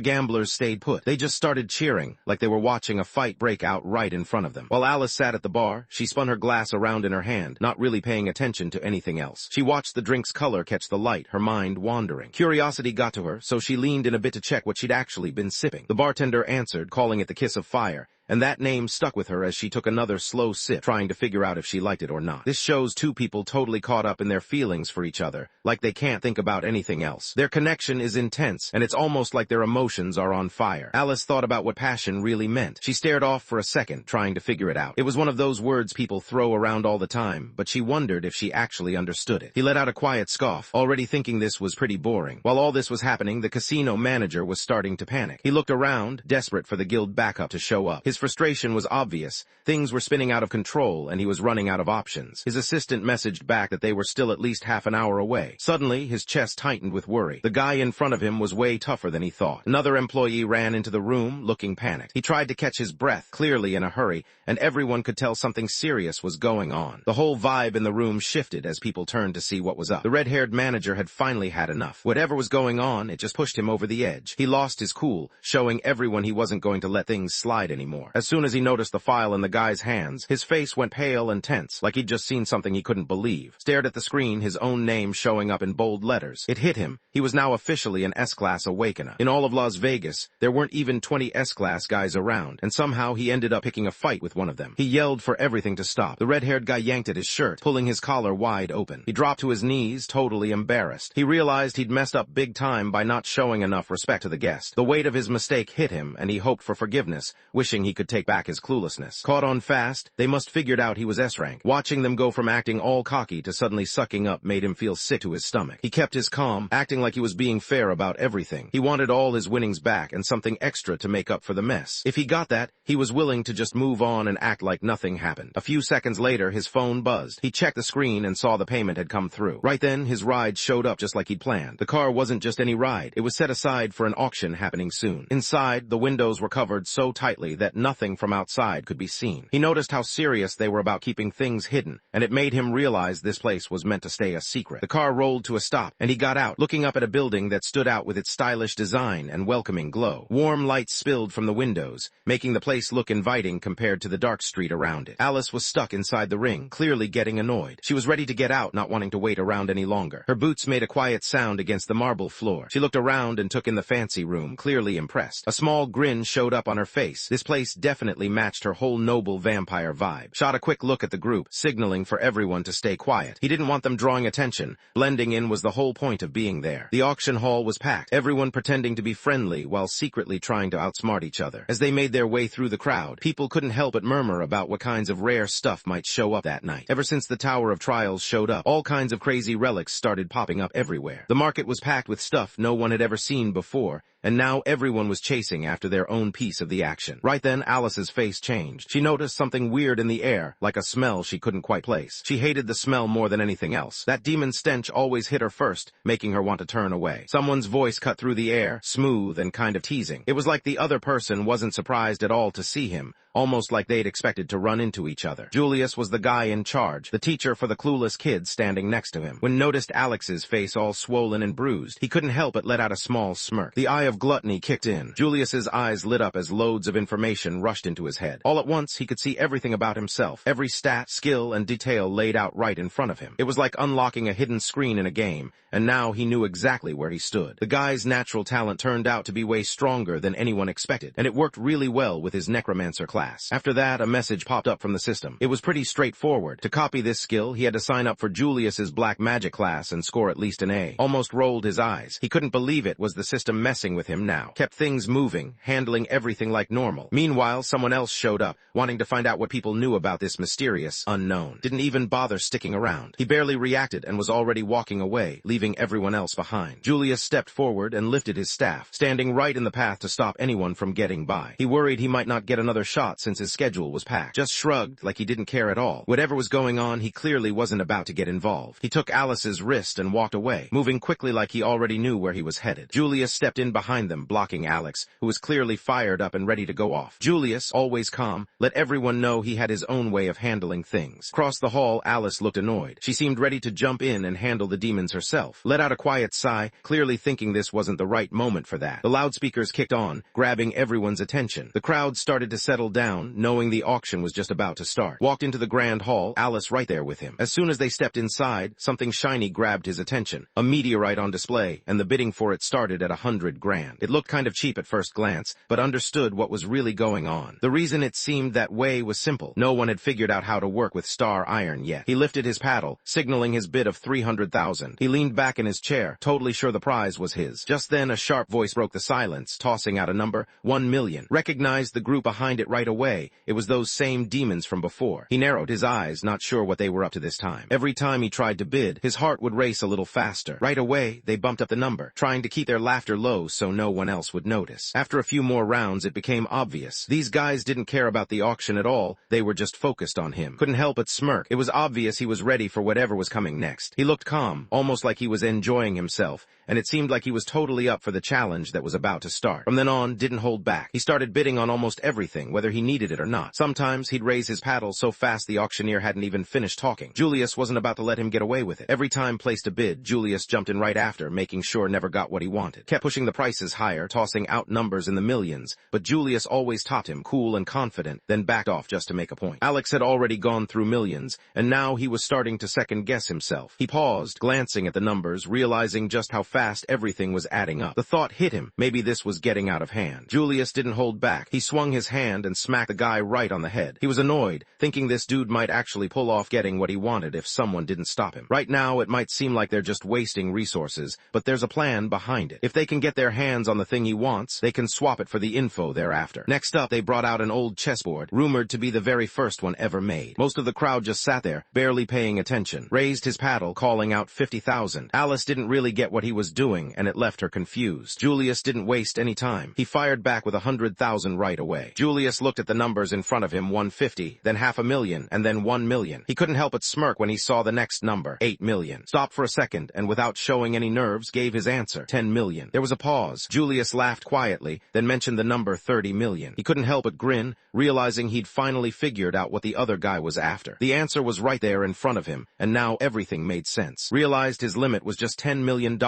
A: gamblers stayed put. They just started cheering, like they were watching a fight break out right in front of them. While Alice sat at the bar, she spun her glass around in her hand, not really paying attention to anything else. She watched the drink's color catch the light, her mind wandering. Curiosity got to her, so she leaned in a bit to check what she'd actually been sipping. The bartender answered, calling it the kiss of fire, and that name stuck with her as she took another slow sip, trying to figure out if she liked it or not. This shows two people totally caught up in their feelings for each other, like they can't think about anything else. Their connection is intense, and it's almost like their emotions are on fire. Alice thought about what passion really meant. She stared off for a second, trying to figure it out. It was one of those words people throw around all the time, but she wondered if she actually understood it. He let out a quiet scoff, already thinking this was pretty boring. While all this was happening, the casino manager was starting to panic. He looked around, desperate for the guild backup to show up. His frustration was obvious. Things were spinning out of control, and he was running out of options. His assistant messaged back that they were still at least half an hour away. Suddenly, his chest tightened with worry. The guy in front of him was way tougher than he thought. Another employee ran into the room, looking panicked. He tried to catch his breath, clearly in a hurry, and everyone could tell something serious was going on. The whole vibe in the room shifted as people turned to see what was up. The red-haired manager had finally had enough. Whatever was going on, it just pushed him over the edge. He lost his cool, showing everyone he wasn't going to let things slide anymore. As soon as he noticed the file in the guy's hands, his face went pale and tense, like he'd just seen something he couldn't believe. Stared at the screen, his own name showing up in bold letters. It hit him. He was now officially an S-Class Awakener. In all of Las Vegas, there weren't even 20 S-Class guys around, and somehow he ended up picking a fight with one of them. He yelled for everything to stop. The red-haired guy yanked at his shirt, pulling his collar wide open. He dropped to his knees, totally embarrassed. He realized he'd messed up big time by not showing enough respect to the guest. The weight of his mistake hit him, and he hoped for forgiveness, wishing he could take back his cluelessness. Caught on fast, they must figured out he was S-rank. Watching them go from acting all cocky to suddenly sucking up made him feel sick to his stomach. He kept his calm, acting like he was being fair about everything. He wanted all his winnings back and something extra to make up for the mess. If he got that, he was willing to just move on and act like nothing happened. A few seconds later, his phone buzzed. He checked the screen and saw the payment had come through. Right then, his ride showed up just like he'd planned. The car wasn't just any ride. It was set aside for an auction happening soon. Inside, the windows were covered so tightly that nothing from outside could be seen. He noticed how serious they were about keeping things hidden, and it made him realize this place was meant to stay a secret. The car rolled to a stop, and he got out, looking up at a building that stood out with its stylish design and welcoming glow. Warm light spilled from the windows, making the place look inviting compared to the dark street around it. Alice was stuck inside the ring, clearly getting annoyed. She was ready to get out, not wanting to wait around any longer. Her boots made a quiet sound against the marble floor. She looked around and took in the fancy room, clearly impressed. A small grin showed up on her face. This place definitely matched her whole noble vampire vibe. Shot a quick look at the group, signaling for everyone to stay quiet. He didn't want them drawing attention. Blending in was the whole point of being there. The auction hall was packed, everyone pretending to be friendly while secretly trying to outsmart each other. As they made their way through the crowd, people couldn't help but murmur about what kinds of rare stuff might show up that night. Ever since the Tower of Trials showed up, all kinds of crazy relics started popping up everywhere. The market was packed with stuff no one had ever seen before, and now everyone was chasing after their own piece of the action. Right then, Alice's face changed. She noticed something weird in the air, like a smell she couldn't quite place. She hated the smell more than anything else. That demon stench always hit her first, making her want to turn away. Someone's voice cut through the air, smooth and kind of teasing. It was like the other person wasn't surprised at all to see him, almost like they'd expected to run into each other. Julius was the guy in charge, the teacher for the clueless kids standing next to him. When noticed Alex's face all swollen and bruised, he couldn't help but let out a small smirk. The eye of of gluttony kicked in. Julius's eyes lit up as loads of information rushed into his head. All at once, he could see everything about himself, every stat, skill, and detail laid out right in front of him. It was like unlocking a hidden screen in a game, and now he knew exactly where he stood. The guy's natural talent turned out to be way stronger than anyone expected, and it worked really well with his necromancer class. After that, a message popped up from the system. It was pretty straightforward. To copy this skill, he had to sign up for Julius's black magic class and score at least an A. Almost rolled his eyes. He couldn't believe it was the system messing with him now. Kept things moving, handling everything like normal. Meanwhile, someone else showed up, wanting to find out what people knew about this mysterious unknown. Didn't even bother sticking around. He barely reacted and was already walking away, leaving everyone else behind. Julius stepped forward and lifted his staff, standing right in the path to stop anyone from getting by. He worried he might not get another shot since his schedule was packed. Just shrugged like he didn't care at all. Whatever was going on, he clearly wasn't about to get involved. He took Alice's wrist and walked away, moving quickly like he already knew where he was headed. Julius stepped in behind them, blocking Alex, who was clearly fired up and ready to go off. Julius, always calm, let everyone know he had his own way of handling things. Across the hall, Alice looked annoyed. She seemed ready to jump in and handle the demons herself. Let out a quiet sigh, clearly thinking this wasn't the right moment for that. The loudspeakers kicked on, grabbing everyone's attention. The crowd started to settle down, knowing the auction was just about to start. Walked into the grand hall, Alice right there with him. As soon as they stepped inside, something shiny grabbed his attention. A meteorite on display, and the bidding for it started at 100 grand. It looked kind of cheap at first glance, but understood what was really going on. The reason it seemed that way was simple. No one had figured out how to work with star iron yet. He lifted his paddle, signaling his bid of 300,000. He leaned back in his chair, totally sure the prize was his. Just then, a sharp voice broke the silence, tossing out a number, 1 million. Recognized the group behind it right away. It was those same demons from before. He narrowed his eyes, not sure what they were up to this time. Every time he tried to bid, his heart would race a little faster. Right away, they bumped up the number, trying to keep their laughter low so no one else would notice. After a few more rounds, it became obvious. These guys didn't care about the auction at all. They were just focused on him. Couldn't help but smirk. It was obvious he was ready for whatever was coming next. He looked calm, almost like he was enjoying himself, and it seemed like he was totally up for the challenge that was about to start. From then on, didn't hold back. He started bidding on almost everything, whether he needed it or not. Sometimes he'd raise his paddle so fast the auctioneer hadn't even finished talking. Julius wasn't about to let him get away with it. Every time placed a bid, Julius jumped in right after, making sure never got what he wanted. Kept pushing the prices higher, tossing out numbers in the millions, but Julius always topped him, cool and confident, then backed off just to make a point. Alex had already gone through millions, and now he was starting to second-guess himself. He paused, glancing at the numbers, realizing just how fast everything was adding up. The thought hit him, maybe this was getting out of hand. Julius didn't hold back. He swung his hand and smacked the guy right on the head. He was annoyed, thinking this dude might actually pull off getting what he wanted if someone didn't stop him. Right now, it might seem like they're just wasting resources, but there's a plan behind it. If they can get their hands on the thing he wants, they can swap it for the info thereafter. Next up, they brought out an old chessboard, rumored to be the very first one ever made. Most of the crowd just sat there, barely paying attention. Raised his paddle, calling out 50,000. Alice didn't really get what he was doing, and it left her confused. Julius didn't waste any time. He fired back with 100,000 right away. Julius looked at the numbers in front of him, 150, then 500,000, and then 1 million. He couldn't help but smirk when he saw the next number, 8 million. Stopped for a second, and without showing any nerves, gave his answer, 10 million. There was a pause. Julius laughed quietly, then mentioned the number 30 million. He couldn't help but grin, realizing he'd finally figured out what the other guy was after. The answer was right there in front of him, and now everything made sense. Realized his limit was just $10 million.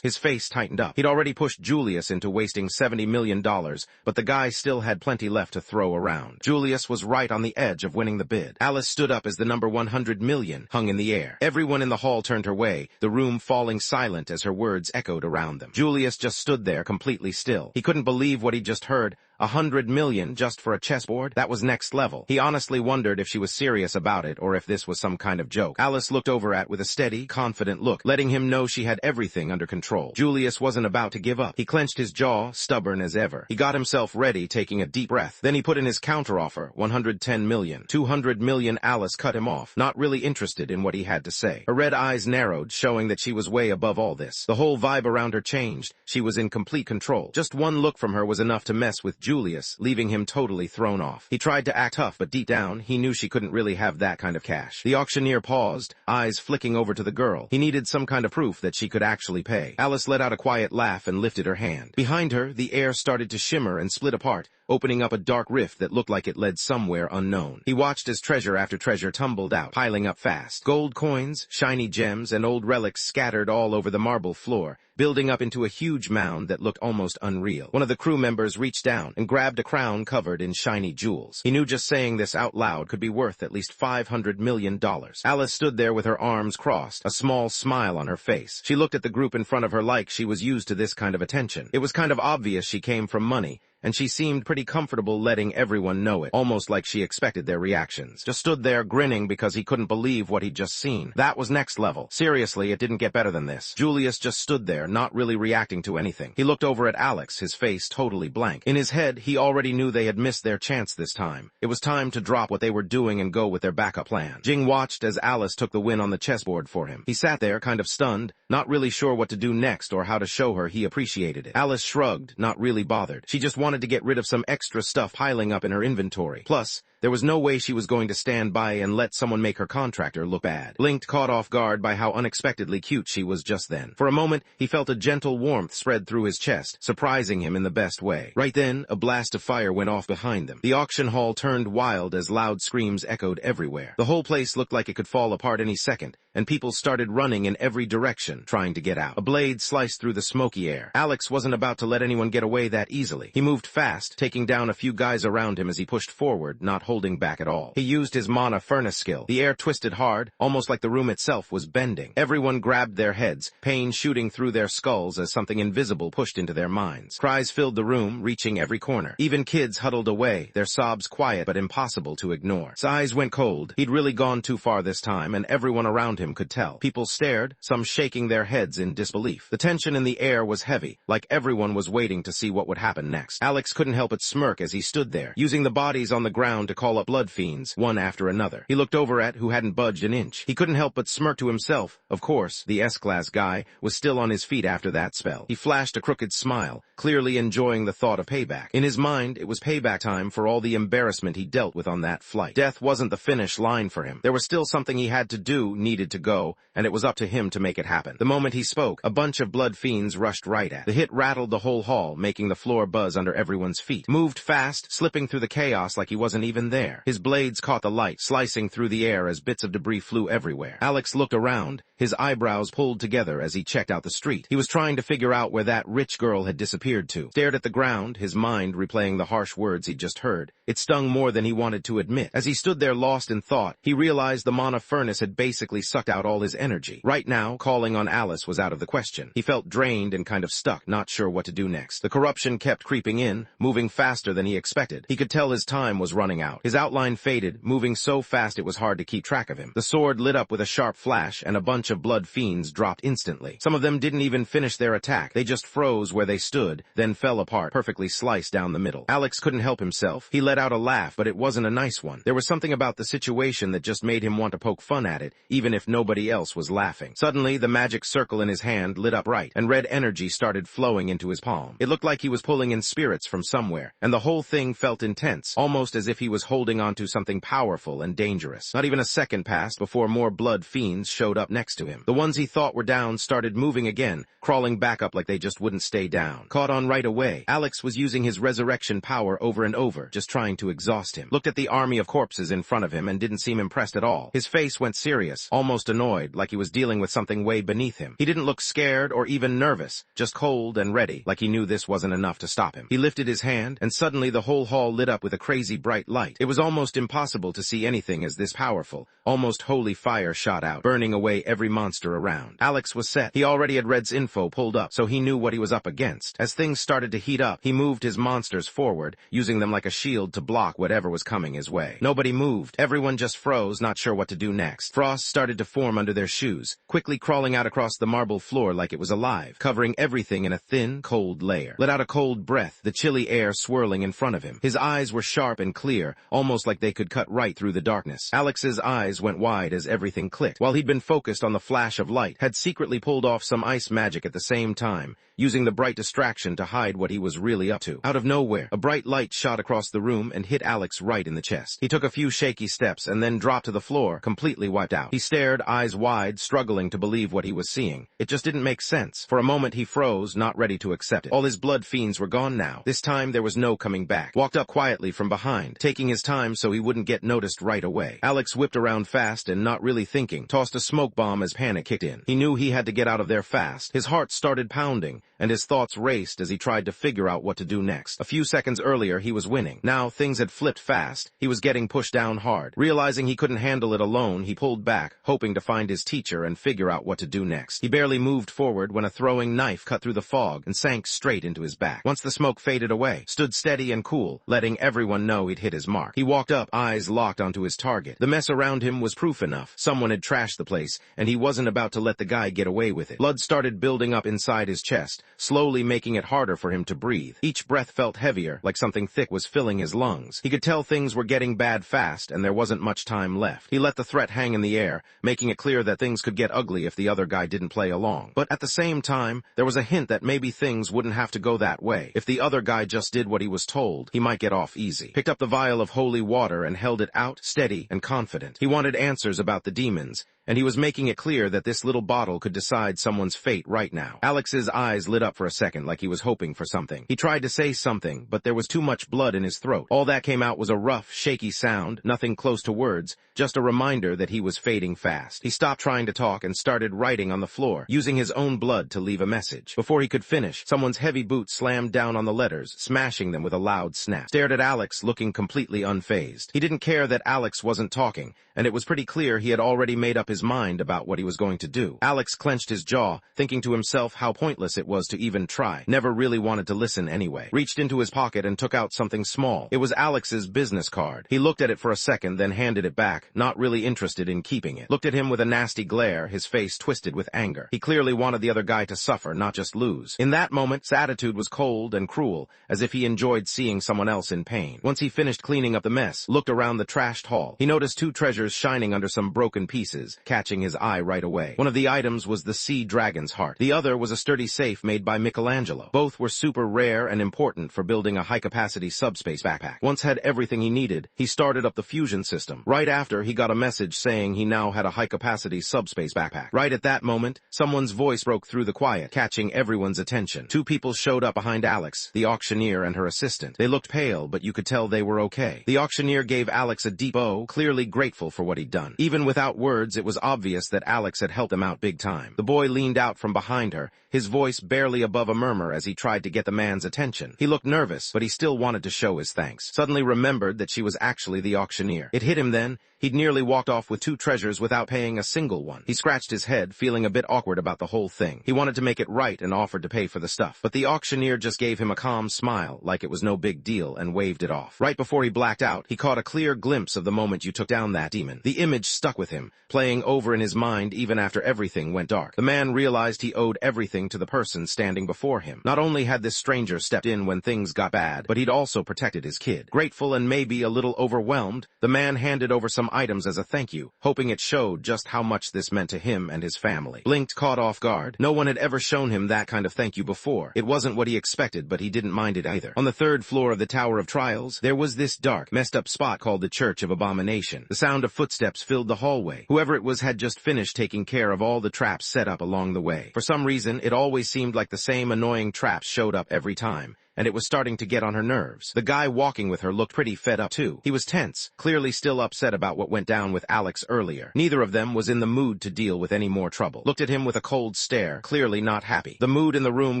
A: His face tightened up. He'd already pushed Julius into wasting $70 million, but the guy still had plenty left to throw around. Julius was right on the edge of winning the bid. Alice stood up as the number 100 million hung in the air. Everyone in the hall turned her way, the room falling silent as her words echoed around them. Julius just stood there completely still. He couldn't believe what he'd just heard. 100 million just for a chessboard? That was next level. He honestly wondered if she was serious about it or if this was some kind of joke. Alice looked over at with a steady, confident look, letting him know she had everything under control. Julius wasn't about to give up. He clenched his jaw, stubborn as ever. He got himself ready, taking a deep breath. Then he put in his counteroffer, 110 million. 200 million. Alice cut him off, not really interested in what he had to say. Her red eyes narrowed, showing that she was way above all this. The whole vibe around her changed. She was in complete control. Just one look from her was enough to mess with Julius, leaving him totally thrown off. He tried to act tough, but deep down, he knew she couldn't really have that kind of cash. The auctioneer paused, eyes flicking over to the girl. He needed some kind of proof that she could actually pay. Alice let out a quiet laugh and lifted her hand. Behind her, the air started to shimmer and split apart, opening up a dark rift that looked like it led somewhere unknown. He watched as treasure after treasure tumbled out, piling up fast. Gold coins, shiny gems, and old relics scattered all over the marble floor, building up into a huge mound that looked almost unreal. One of the crew members reached down and grabbed a crown covered in shiny jewels. He knew just saying this out loud could be worth at least $500 million. Alice stood there with her arms crossed, a small smile on her face. She looked at the group in front of her like she was used to this kind of attention. It was kind of obvious she came from money, and she seemed pretty comfortable letting everyone know it, almost like she expected their reactions. Just stood there grinning because he couldn't believe what he'd just seen. That was next level. Seriously, it didn't get better than this. Julius just stood there, not really reacting to anything. He looked over at Alex, his face totally blank. In his head, he already knew they had missed their chance this time. It was time to drop what they were doing and go with their backup plan. Jing watched as Alice took the win on the chessboard for him. He sat there, kind of stunned, not really sure what to do next or how to show her he appreciated it. Alice shrugged, not really bothered. She just wanted to get rid of some extra stuff piling up in her inventory. Plus, there was no way she was going to stand by and let someone make her contractor look bad. Linked caught off guard by how unexpectedly cute she was just then. For a moment, he felt a gentle warmth spread through his chest, surprising him in the best way. Right then, a blast of fire went off behind them. The auction hall turned wild as loud screams echoed everywhere. The whole place looked like it could fall apart any second, and people started running in every direction, trying to get out. A blade sliced through the smoky air. Alex wasn't about to let anyone get away that easily. He moved fast, taking down a few guys around him as he pushed forward, not holding back at all. He used his mana furnace skill. The air twisted hard, almost like the room itself was bending. Everyone grabbed their heads, pain shooting through their skulls as something invisible pushed into their minds. Cries filled the room, reaching every corner. Even kids huddled away, their sobs quiet but impossible to ignore. His eyes went cold. He'd really gone too far this time, and everyone around him could tell. People stared, some shaking their heads in disbelief. The tension in the air was heavy, like everyone was waiting to see what would happen next. Alex couldn't help but smirk as he stood there, using the bodies on the ground to call up blood fiends, one after another. He looked over at who hadn't budged an inch. He couldn't help but smirk to himself. Of course, the S-Class guy was still on his feet after that spell. He flashed a crooked smile, clearly enjoying the thought of payback. In his mind, it was payback time for all the embarrassment he dealt with on that flight. Death wasn't the finish line for him. There was still something he had to do, needed to go, and it was up to him to make it happen. The moment he spoke, a bunch of blood fiends rushed right at. The hit rattled the whole hall, making the floor buzz under everyone's feet. Moved fast, slipping through the chaos like he wasn't even there. His blades caught the light, slicing through the air as bits of debris flew everywhere. Alex looked around, his eyebrows pulled together as he checked out the street. He was trying to figure out where that rich girl had disappeared to. Stared at the ground, his mind replaying the harsh words he'd just heard. It stung more than he wanted to admit. As he stood there lost in thought, he realized the mana furnace had basically sucked out all his energy. Right now, calling on Alice was out of the question. He felt drained and kind of stuck, not sure what to do next. The corruption kept creeping in, moving faster than he expected. He could tell his time was running out. His outline faded, moving so fast it was hard to keep track of him. The sword lit up with a sharp flash, and a bunch of blood fiends dropped instantly. Some of them didn't even finish their attack. They just froze where they stood, then fell apart, perfectly sliced down the middle. Alex couldn't help himself. He let out a laugh, but it wasn't a nice one. There was something about the situation that just made him want to poke fun at it, even if nobody else was laughing. Suddenly, the magic circle in his hand lit up bright, and red energy started flowing into his palm. It looked like he was pulling in spirits from somewhere, and the whole thing felt intense, almost as if he was holding onto something powerful and dangerous. Not even a second passed before more blood fiends showed up next to him. The ones he thought were down started moving again, crawling back up like they just wouldn't stay down. Caught on right away, Alex was using his resurrection power over and over, just trying to exhaust him. Looked at the army of corpses in front of him and didn't seem impressed at all. His face went serious, almost annoyed, like he was dealing with something way beneath him. He didn't look scared or even nervous, just cold and ready, like he knew this wasn't enough to stop him. He lifted his hand, and suddenly the whole hall lit up with a crazy bright light. It was almost impossible to see anything as this powerful, almost holy fire shot out, burning away every monster around. Alex was set. He already had Red's info pulled up, so he knew what he was up against. As things started to heat up, he moved his monsters forward, using them like a shield to block whatever was coming his way. Nobody moved. Everyone just froze, not sure what to do next. Frost started to form under their shoes, quickly crawling out across the marble floor like it was alive, covering everything in a thin, cold layer. Let out a cold breath, the chilly air swirling in front of him. His eyes were sharp and clear, almost like they could cut right through the darkness. Alex's eyes went wide as everything clicked. While he'd been focused on the flash of light, had secretly pulled off some ice magic at the same time, using the bright distraction to hide what he was really up to. Out of nowhere, a bright light shot across the room and hit Alex right in the chest. He took a few shaky steps and then dropped to the floor, completely wiped out. He stared, eyes wide, struggling to believe what he was seeing. It just didn't make sense. For a moment he froze, not ready to accept it. All his blood fiends were gone now. This time there was no coming back. Walked up quietly from behind, taking his time so he wouldn't get noticed right away. Alex whipped around fast and, not really thinking, tossed a smoke bomb as panic kicked in. He knew he had to get out of there fast. His heart started pounding, and his thoughts raced as he tried to figure out what to do next. A few seconds earlier, he was winning. Now, things had flipped fast. He was getting pushed down hard. Realizing he couldn't handle it alone, he pulled back, hoping to find his teacher and figure out what to do next. He barely moved forward when a throwing knife cut through the fog and sank straight into his back. Once the smoke faded away, stood steady and cool, letting everyone know he'd hit his mark. He walked up, eyes locked onto his target. The mess around him was proof enough. Someone had trashed the place, and he wasn't about to let the guy get away with it. Blood started building up inside his chest, slowly making it harder for him to breathe. Each breath felt heavier, like something thick was filling his lungs. He could tell things were getting bad fast, and there wasn't much time left. He let the threat hang in the air, making it clear that things could get ugly if the other guy didn't play along. But at the same time, there was a hint that maybe things wouldn't have to go that way. If the other guy just did what he was told, he might get off easy. Picked up the vial of holy water and held it out, steady and confident. He wanted answers about the demons, and he was making it clear that this little bottle could decide someone's fate right now. Alex's eyes lit up for a second like he was hoping for something. He tried to say something, but there was too much blood in his throat. All that came out was a rough, shaky sound, nothing close to words, just a reminder that he was fading fast. He stopped trying to talk and started writing on the floor, using his own blood to leave a message. Before he could finish, someone's heavy boot slammed down on the letters, smashing them with a loud snap. Stared at Alex, looking completely unfazed. He didn't care that Alex wasn't talking, and it was pretty clear he had already made up his mind about what he was going to do. Alex clenched his jaw, thinking to himself how pointless it was to even try. Never really wanted to listen anyway. Reached into his pocket and took out something small. It was Alex's business card. He looked at it for a second, then handed it back, not really interested in keeping it. Looked at him with a nasty glare, his face twisted with anger. He clearly wanted the other guy to suffer, not just lose. In that moment, his attitude was cold and cruel, as if he enjoyed seeing someone else in pain. Once he finished cleaning up the mess, looked around the trashed hall. He noticed two treasures shining under some broken pieces, catching his eye right away. One of the items was the sea dragon's heart. The other was a sturdy safe made by Michelangelo. Both were super rare and important for building a high-capacity subspace backpack. Once had everything he needed, he started up the fusion system. Right after, he got a message saying he now had a high-capacity subspace backpack. Right at that moment, someone's voice broke through the quiet, catching everyone's attention. Two people showed up behind Alex, the auctioneer and her assistant. They looked pale, but you could tell they were okay. The auctioneer gave Alex a deep bow, clearly grateful for what he'd done. Even without words, it was obvious that Alex had helped them out big time. The boy leaned out from behind her, his voice barely above a murmur as he tried to get the man's attention. He looked nervous, but he still wanted to show his thanks. Suddenly remembered that she was actually the auctioneer. It hit him then. He'd nearly walked off with two treasures without paying a single one. He scratched his head, feeling a bit awkward about the whole thing. He wanted to make it right and offered to pay for the stuff. But the auctioneer just gave him a calm smile, like it was no big deal, and waved it off. Right before he blacked out, he caught a clear glimpse of the moment you took down that demon. The image stuck with him, playing over in his mind even after everything went dark. The man realized he owed everything to the person standing before him. Not only had this stranger stepped in when things got bad, but he'd also protected his kid. Grateful and maybe a little overwhelmed, the man handed over some items as a thank you, hoping it showed just how much this meant to him and his family. Blinked, caught off guard. No one had ever shown him that kind of thank you before. It wasn't what he expected, but he didn't mind it either. On the third floor of the Tower of Trials, there was this dark, messed up spot called the Church of Abomination. The sound of footsteps filled the hallway. Whoever it was had just finished taking care of all the traps set up along the way. For some reason, it always seemed like the same annoying traps showed up every time, and it was starting to get on her nerves. The guy walking with her looked pretty fed up too. He was tense, clearly still upset about what went down with Alex earlier. Neither of them was in the mood to deal with any more trouble. Looked at him with a cold stare, clearly not happy. The mood in the room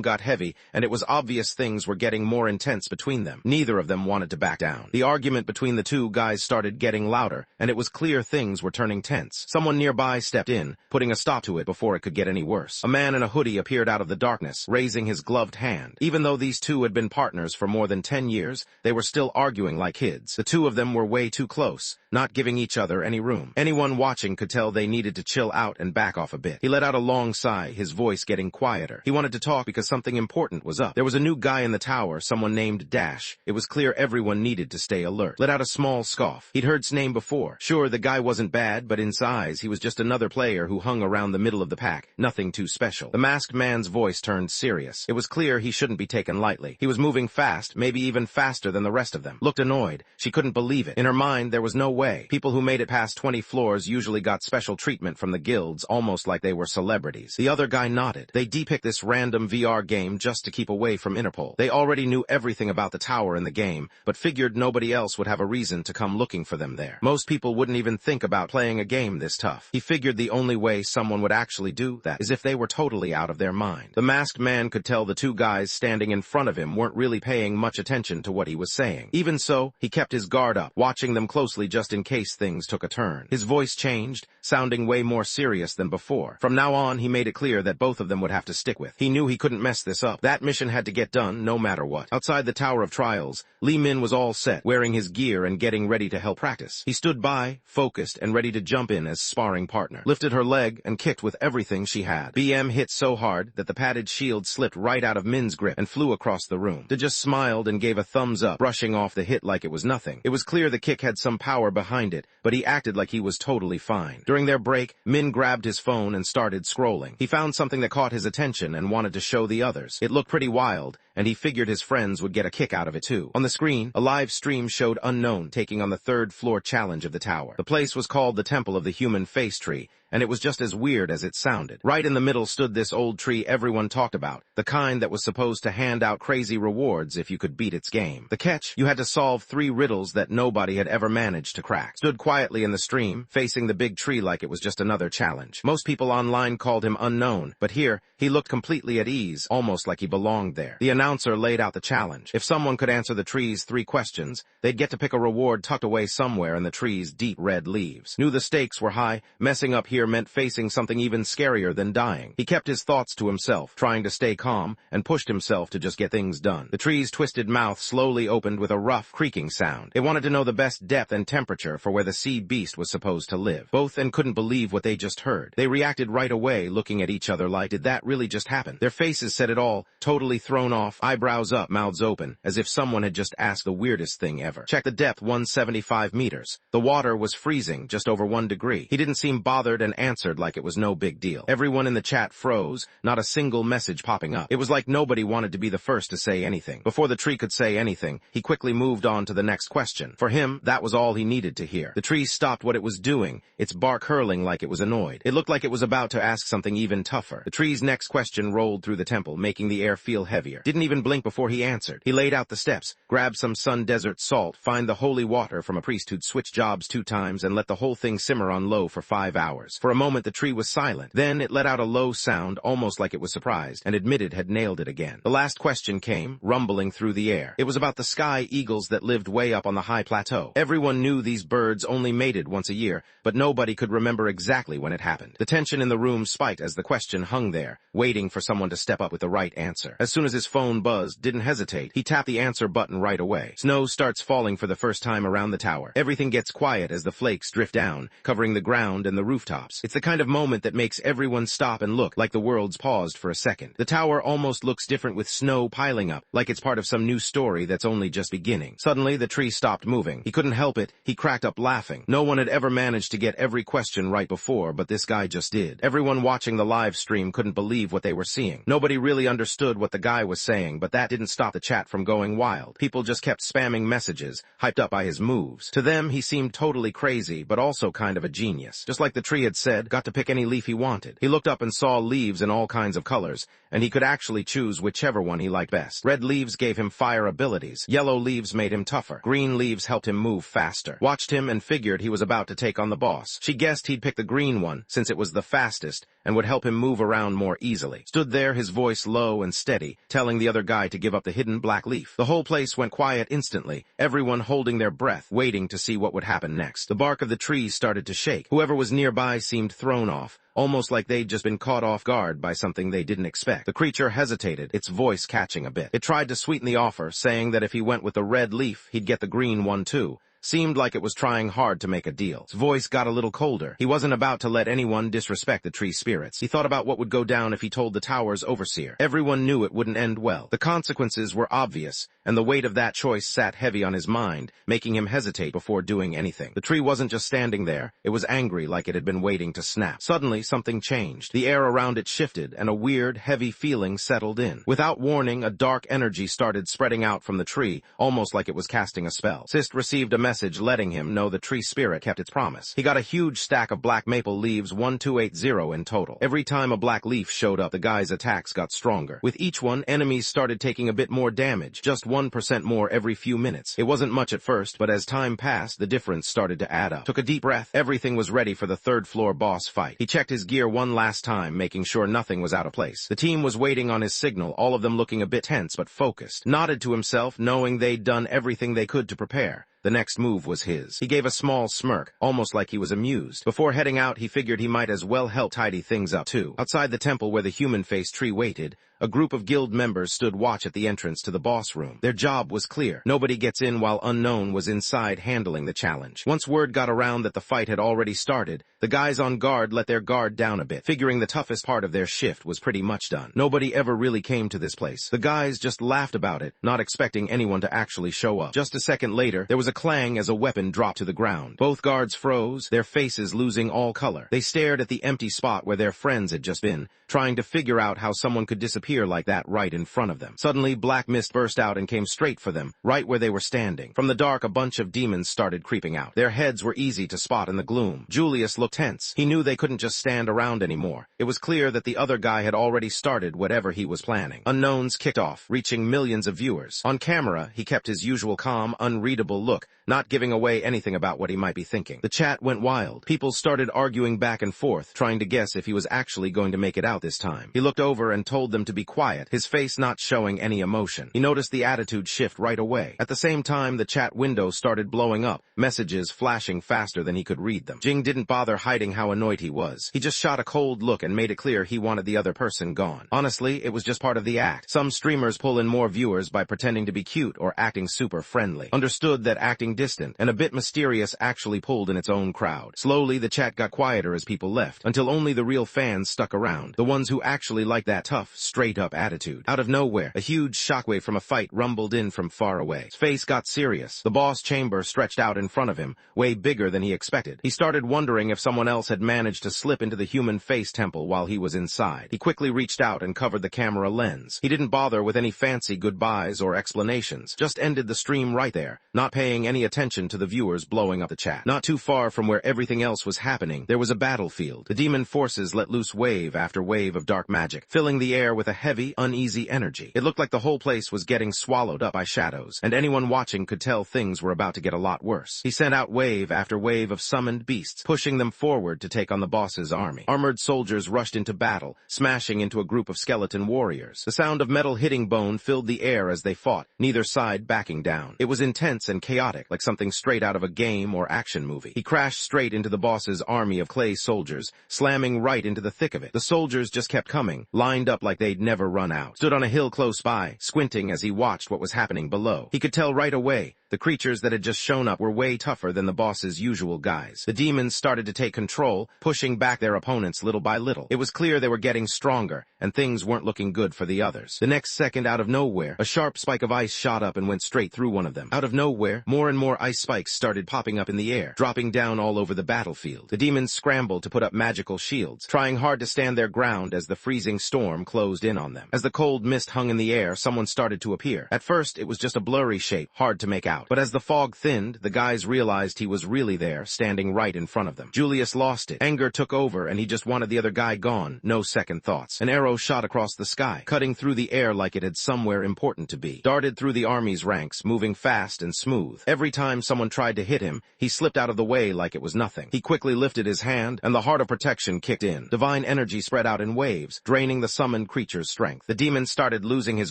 A: got heavy, and it was obvious things were getting more intense between them. Neither of them wanted to back down. The argument between the two guys started getting louder, and it was clear things were turning tense. Someone nearby stepped in, putting a stop to it before it could get any worse. A man in a hoodie appeared out of the darkness, raising his gloved hand. Even though these two had been been partners for more than 10 years, they were still arguing like kids. The two of them were way too close, not giving each other any room. Anyone watching could tell they needed to chill out and back off a bit. He let out a long sigh, his voice getting quieter. He wanted to talk because something important was up. There was a new guy in the tower, someone named Dash. It was clear everyone needed to stay alert. Let out a small scoff. He'd heard his name before. Sure, the guy wasn't bad, but in his eyes, he was just another player who hung around the middle of the pack. Nothing too special. The masked man's voice turned serious. It was clear he shouldn't be taken lightly. He was moving fast, maybe even faster than the rest of them. Looked annoyed. She couldn't believe it. In her mind, there was no way. People who made it past 20 floors usually got special treatment from the guilds, almost like they were celebrities. The other guy nodded. They depict this random VR game just to keep away from Interpol. They already knew everything about the tower in the game, but figured nobody else would have a reason to come looking for them there. Most people wouldn't even think about playing a game this tough. He figured the only way someone would actually do that is if they were totally out of their mind. The masked man could tell the two guys standing in front of him weren't really paying much attention to what he was saying. Even so, he kept his guard up, watching them closely just in case things took a turn. His voice changed, sounding way more serious than before. From now on, he made it clear that both of them would have to stick with. He knew he couldn't mess this up. That mission had to get done no matter what. Outside the Tower of Trials, Lee Min was all set, wearing his gear and getting ready to help practice. He stood by, focused, and ready to jump in as sparring partner. Lifted her leg and kicked with everything she had. BM hit so hard that the padded shield slipped right out of Min's grip and flew across the room. De just smiled and gave a thumbs up, brushing off the hit like it was nothing. It was clear the kick had some power behind it, but he acted like he was totally fine. During their break, Min grabbed his phone and started scrolling. He found something that caught his attention and wanted to show the others. It looked pretty wild, and he figured his friends would get a kick out of it too. On the screen, a live stream showed Unknown taking on the third floor challenge of the tower. The place was called the Temple of the Human Face Tree, and it was just as weird as it sounded. Right in the middle stood this old tree everyone talked about, the kind that was supposed to hand out crazy rewards if you could beat its game. The catch, you had to solve 3 riddles that nobody had ever managed to crack. Stood quietly in the stream, facing the big tree like it was just another challenge. Most people online called him Unknown, but here, he looked completely at ease, almost like he belonged there. The announcer laid out the challenge. If someone could answer the tree's 3 questions, they'd get to pick a reward tucked away somewhere in the tree's deep red leaves. Knew the stakes were high, messing up here meant facing something even scarier than dying. He kept his thoughts to himself, trying to stay calm, and pushed himself to just get things done. The tree's twisted mouth slowly opened with a rough, creaking sound. It wanted to know the best depth and temperature for where the sea beast was supposed to live. Both and couldn't believe what they just heard. They reacted right away, looking at each other like, did that really just happen? Their faces said it all, totally thrown off, eyebrows up, mouths open, as if someone had just asked the weirdest thing ever. Check the depth, 175 meters. The water was freezing, just over 1 degree. He didn't seem bothered and answered like it was no big deal. Everyone in the chat froze, not a single message popping up. It was like nobody wanted to be the first to say anything. Before the tree could say anything, he quickly moved on to the next question. For him, that was all he needed to hear. The tree stopped what it was doing, its bark hurling like it was annoyed. It looked like it was about to ask something even tougher. The tree's next question rolled through the temple, making the air feel heavier. Didn't even blink before he answered. He laid out the steps, grabbed some sun desert salt, find the holy water from a priest who'd switched jobs 2 times, and let the whole thing simmer on low for 5 hours. For a moment, the tree was silent. Then it let out a low sound, almost like it was surprised, and admitted had nailed it again. The last question came, rumbling through the air. It was about the sky eagles that lived way up on the high plateau. Everyone knew these birds only mated once a year, but nobody could remember exactly when it happened. The tension in the room spiked as the question hung there, waiting for someone to step up with the right answer. As soon as his phone buzzed, didn't hesitate. He tapped the answer button right away. Snow starts falling for the first time around the tower. Everything gets quiet as the flakes drift down, covering the ground and the rooftops. It's the kind of moment that makes everyone stop and look, like the world's paused for a second. The tower almost looks different with snow piling up, like it's part of some new story that's only just beginning. Suddenly, the tree stopped moving. He couldn't help it. He cracked up laughing. No one had ever managed to get every question right before, but this guy just did. Everyone watching the live stream couldn't believe what they were seeing. Nobody really understood what the guy was saying, but that didn't stop the chat from going wild. People just kept spamming messages, hyped up by his moves. To them, he seemed totally crazy, but also kind of a genius. Just like the tree had said, got to pick any leaf he wanted. He looked up and saw leaves in all kinds of colors, and he could actually choose whichever one he liked best. Red leaves gave him fire abilities. Yellow leaves made him tougher. Green leaves helped him move faster. Watched him and figured he was about to take on the boss. She guessed he'd pick the green one, since it was the fastest, and would help him move around more easily. Stood there, his voice low and steady, telling the other guy to give up the hidden black leaf. The whole place went quiet instantly, everyone holding their breath, waiting to see what would happen next. The bark of the trees started to shake. Whoever was nearby seemed thrown off, almost like they'd just been caught off guard by something they didn't expect. The creature hesitated, its voice catching a bit. It tried to sweeten the offer, saying that if he went with the red leaf, he'd get the green one too. Seemed like it was trying hard to make a deal. His voice got a little colder. He wasn't about to let anyone disrespect the tree spirits. He thought about what would go down if he told the tower's overseer. Everyone knew it wouldn't end well. The consequences were obvious, and the weight of that choice sat heavy on his mind, making him hesitate before doing anything. The tree wasn't just standing there. It was angry, like it had been waiting to snap. Suddenly, something changed. The air around it shifted, and a weird, heavy feeling settled in. Without warning, a dark energy started spreading out from the tree, almost like it was casting a spell. Sist received a message letting him know the tree spirit kept its promise. He got a huge stack of black maple leaves, 1280 in total. Every time a black leaf showed up, the guy's attacks got stronger. With each one, enemies started taking a bit more damage, just 1% more every few minutes. It wasn't much at first, but as time passed, the difference started to add up. Took a deep breath. Everything was ready for the third-floor boss fight. He checked his gear one last time, making sure nothing was out of place. The team was waiting on his signal, all of them looking a bit tense but focused. Nodded to himself, knowing they'd done everything they could to prepare. The next move was his. He gave a small smirk, almost like he was amused. Before heading out, he figured he might as well help tidy things up too. Outside the temple where the human-faced tree waited, a group of guild members stood watch at the entrance to the boss room. Their job was clear. Nobody gets in while Unknown was inside handling the challenge. Once word got around that the fight had already started, the guys on guard let their guard down a bit, figuring the toughest part of their shift was pretty much done. Nobody ever really came to this place. The guys just laughed about it, not expecting anyone to actually show up. Just a second later, there was a clang as a weapon dropped to the ground. Both guards froze, their faces losing all color. They stared at the empty spot where their friends had just been, trying to figure out how someone could disappear like that right in front of them. Suddenly, black mist burst out and came straight for them, right where they were standing. From the dark, a bunch of demons started creeping out. Their heads were easy to spot in the gloom. Julius looked tense. He knew they couldn't just stand around anymore. It was clear that the other guy had already started whatever he was planning. Unknowns kicked off, reaching millions of viewers. On camera, he kept his usual calm, unreadable look, not giving away anything about what he might be thinking. The chat went wild. People started arguing back and forth, trying to guess if he was actually going to make it out this time. He looked over and told them to be quiet, his face not showing any emotion. He noticed the attitude shift right away. At the same time, the chat window started blowing up, messages flashing faster than he could read them. Jing didn't bother hiding how annoyed he was. He just shot a cold look and made it clear he wanted the other person gone. Honestly, it was just part of the act. Some streamers pull in more viewers by pretending to be cute or acting super friendly. Understood that acting distant and a bit mysterious actually pulled in its own crowd. Slowly, the chat got quieter as people left, until only the real fans stuck around, the ones who actually liked that tough, straight-up attitude. Out of nowhere, a huge shockwave from a fight rumbled in from far away. His face got serious. The boss chamber stretched out in front of him, way bigger than he expected. He started wondering if someone else had managed to slip into the human face temple while he was inside. He quickly reached out and covered the camera lens. He didn't bother with any fancy goodbyes or explanations, just ended the stream right there, not paying any attention to the viewers blowing up the chat. Not too far from where everything else was happening, there was a battlefield. The demon forces let loose wave after wave of dark magic, filling the air with a heavy, uneasy energy. It looked like the whole place was getting swallowed up by shadows, and anyone watching could tell things were about to get a lot worse. He sent out wave after wave of summoned beasts, pushing them forward to take on the boss's army. Armored soldiers rushed into battle, smashing into a group of skeleton warriors. The sound of metal hitting bone filled the air as they fought, neither side backing down. It was intense and chaotic, like something straight out of a game or action movie. He crashed straight into the boss's army of clay soldiers, slamming right into the thick of it. The soldiers just kept coming, lined up like they'd never run out. Stood on a hill close by, squinting as he watched what was happening below. He could tell right away the creatures that had just shown up were way tougher than the boss's usual guys. The demons started to take control, pushing back their opponents little by little. It was clear they were getting stronger, and things weren't looking good for the others. The next second, out of nowhere, a sharp spike of ice shot up and went straight through one of them. Out of nowhere, more and more ice spikes started popping up in the air, dropping down all over the battlefield. The demons scrambled to put up magical shields, trying hard to stand their ground as the freezing storm closed in on them. As the cold mist hung in the air, someone started to appear. At first, it was just a blurry shape, hard to make out. out. But as the fog thinned, the guys realized he was really there, standing right in front of them. Julius lost it. Anger took over, and he just wanted the other guy gone. No second thoughts. An arrow shot across the sky, cutting through the air like it had somewhere important to be. Darted through the army's ranks, moving fast and smooth. Every time someone tried to hit him, he slipped out of the way like it was nothing. He quickly lifted his hand, and the heart of protection kicked in. Divine energy spread out in waves, draining the summoned creature's strength. The demon started losing his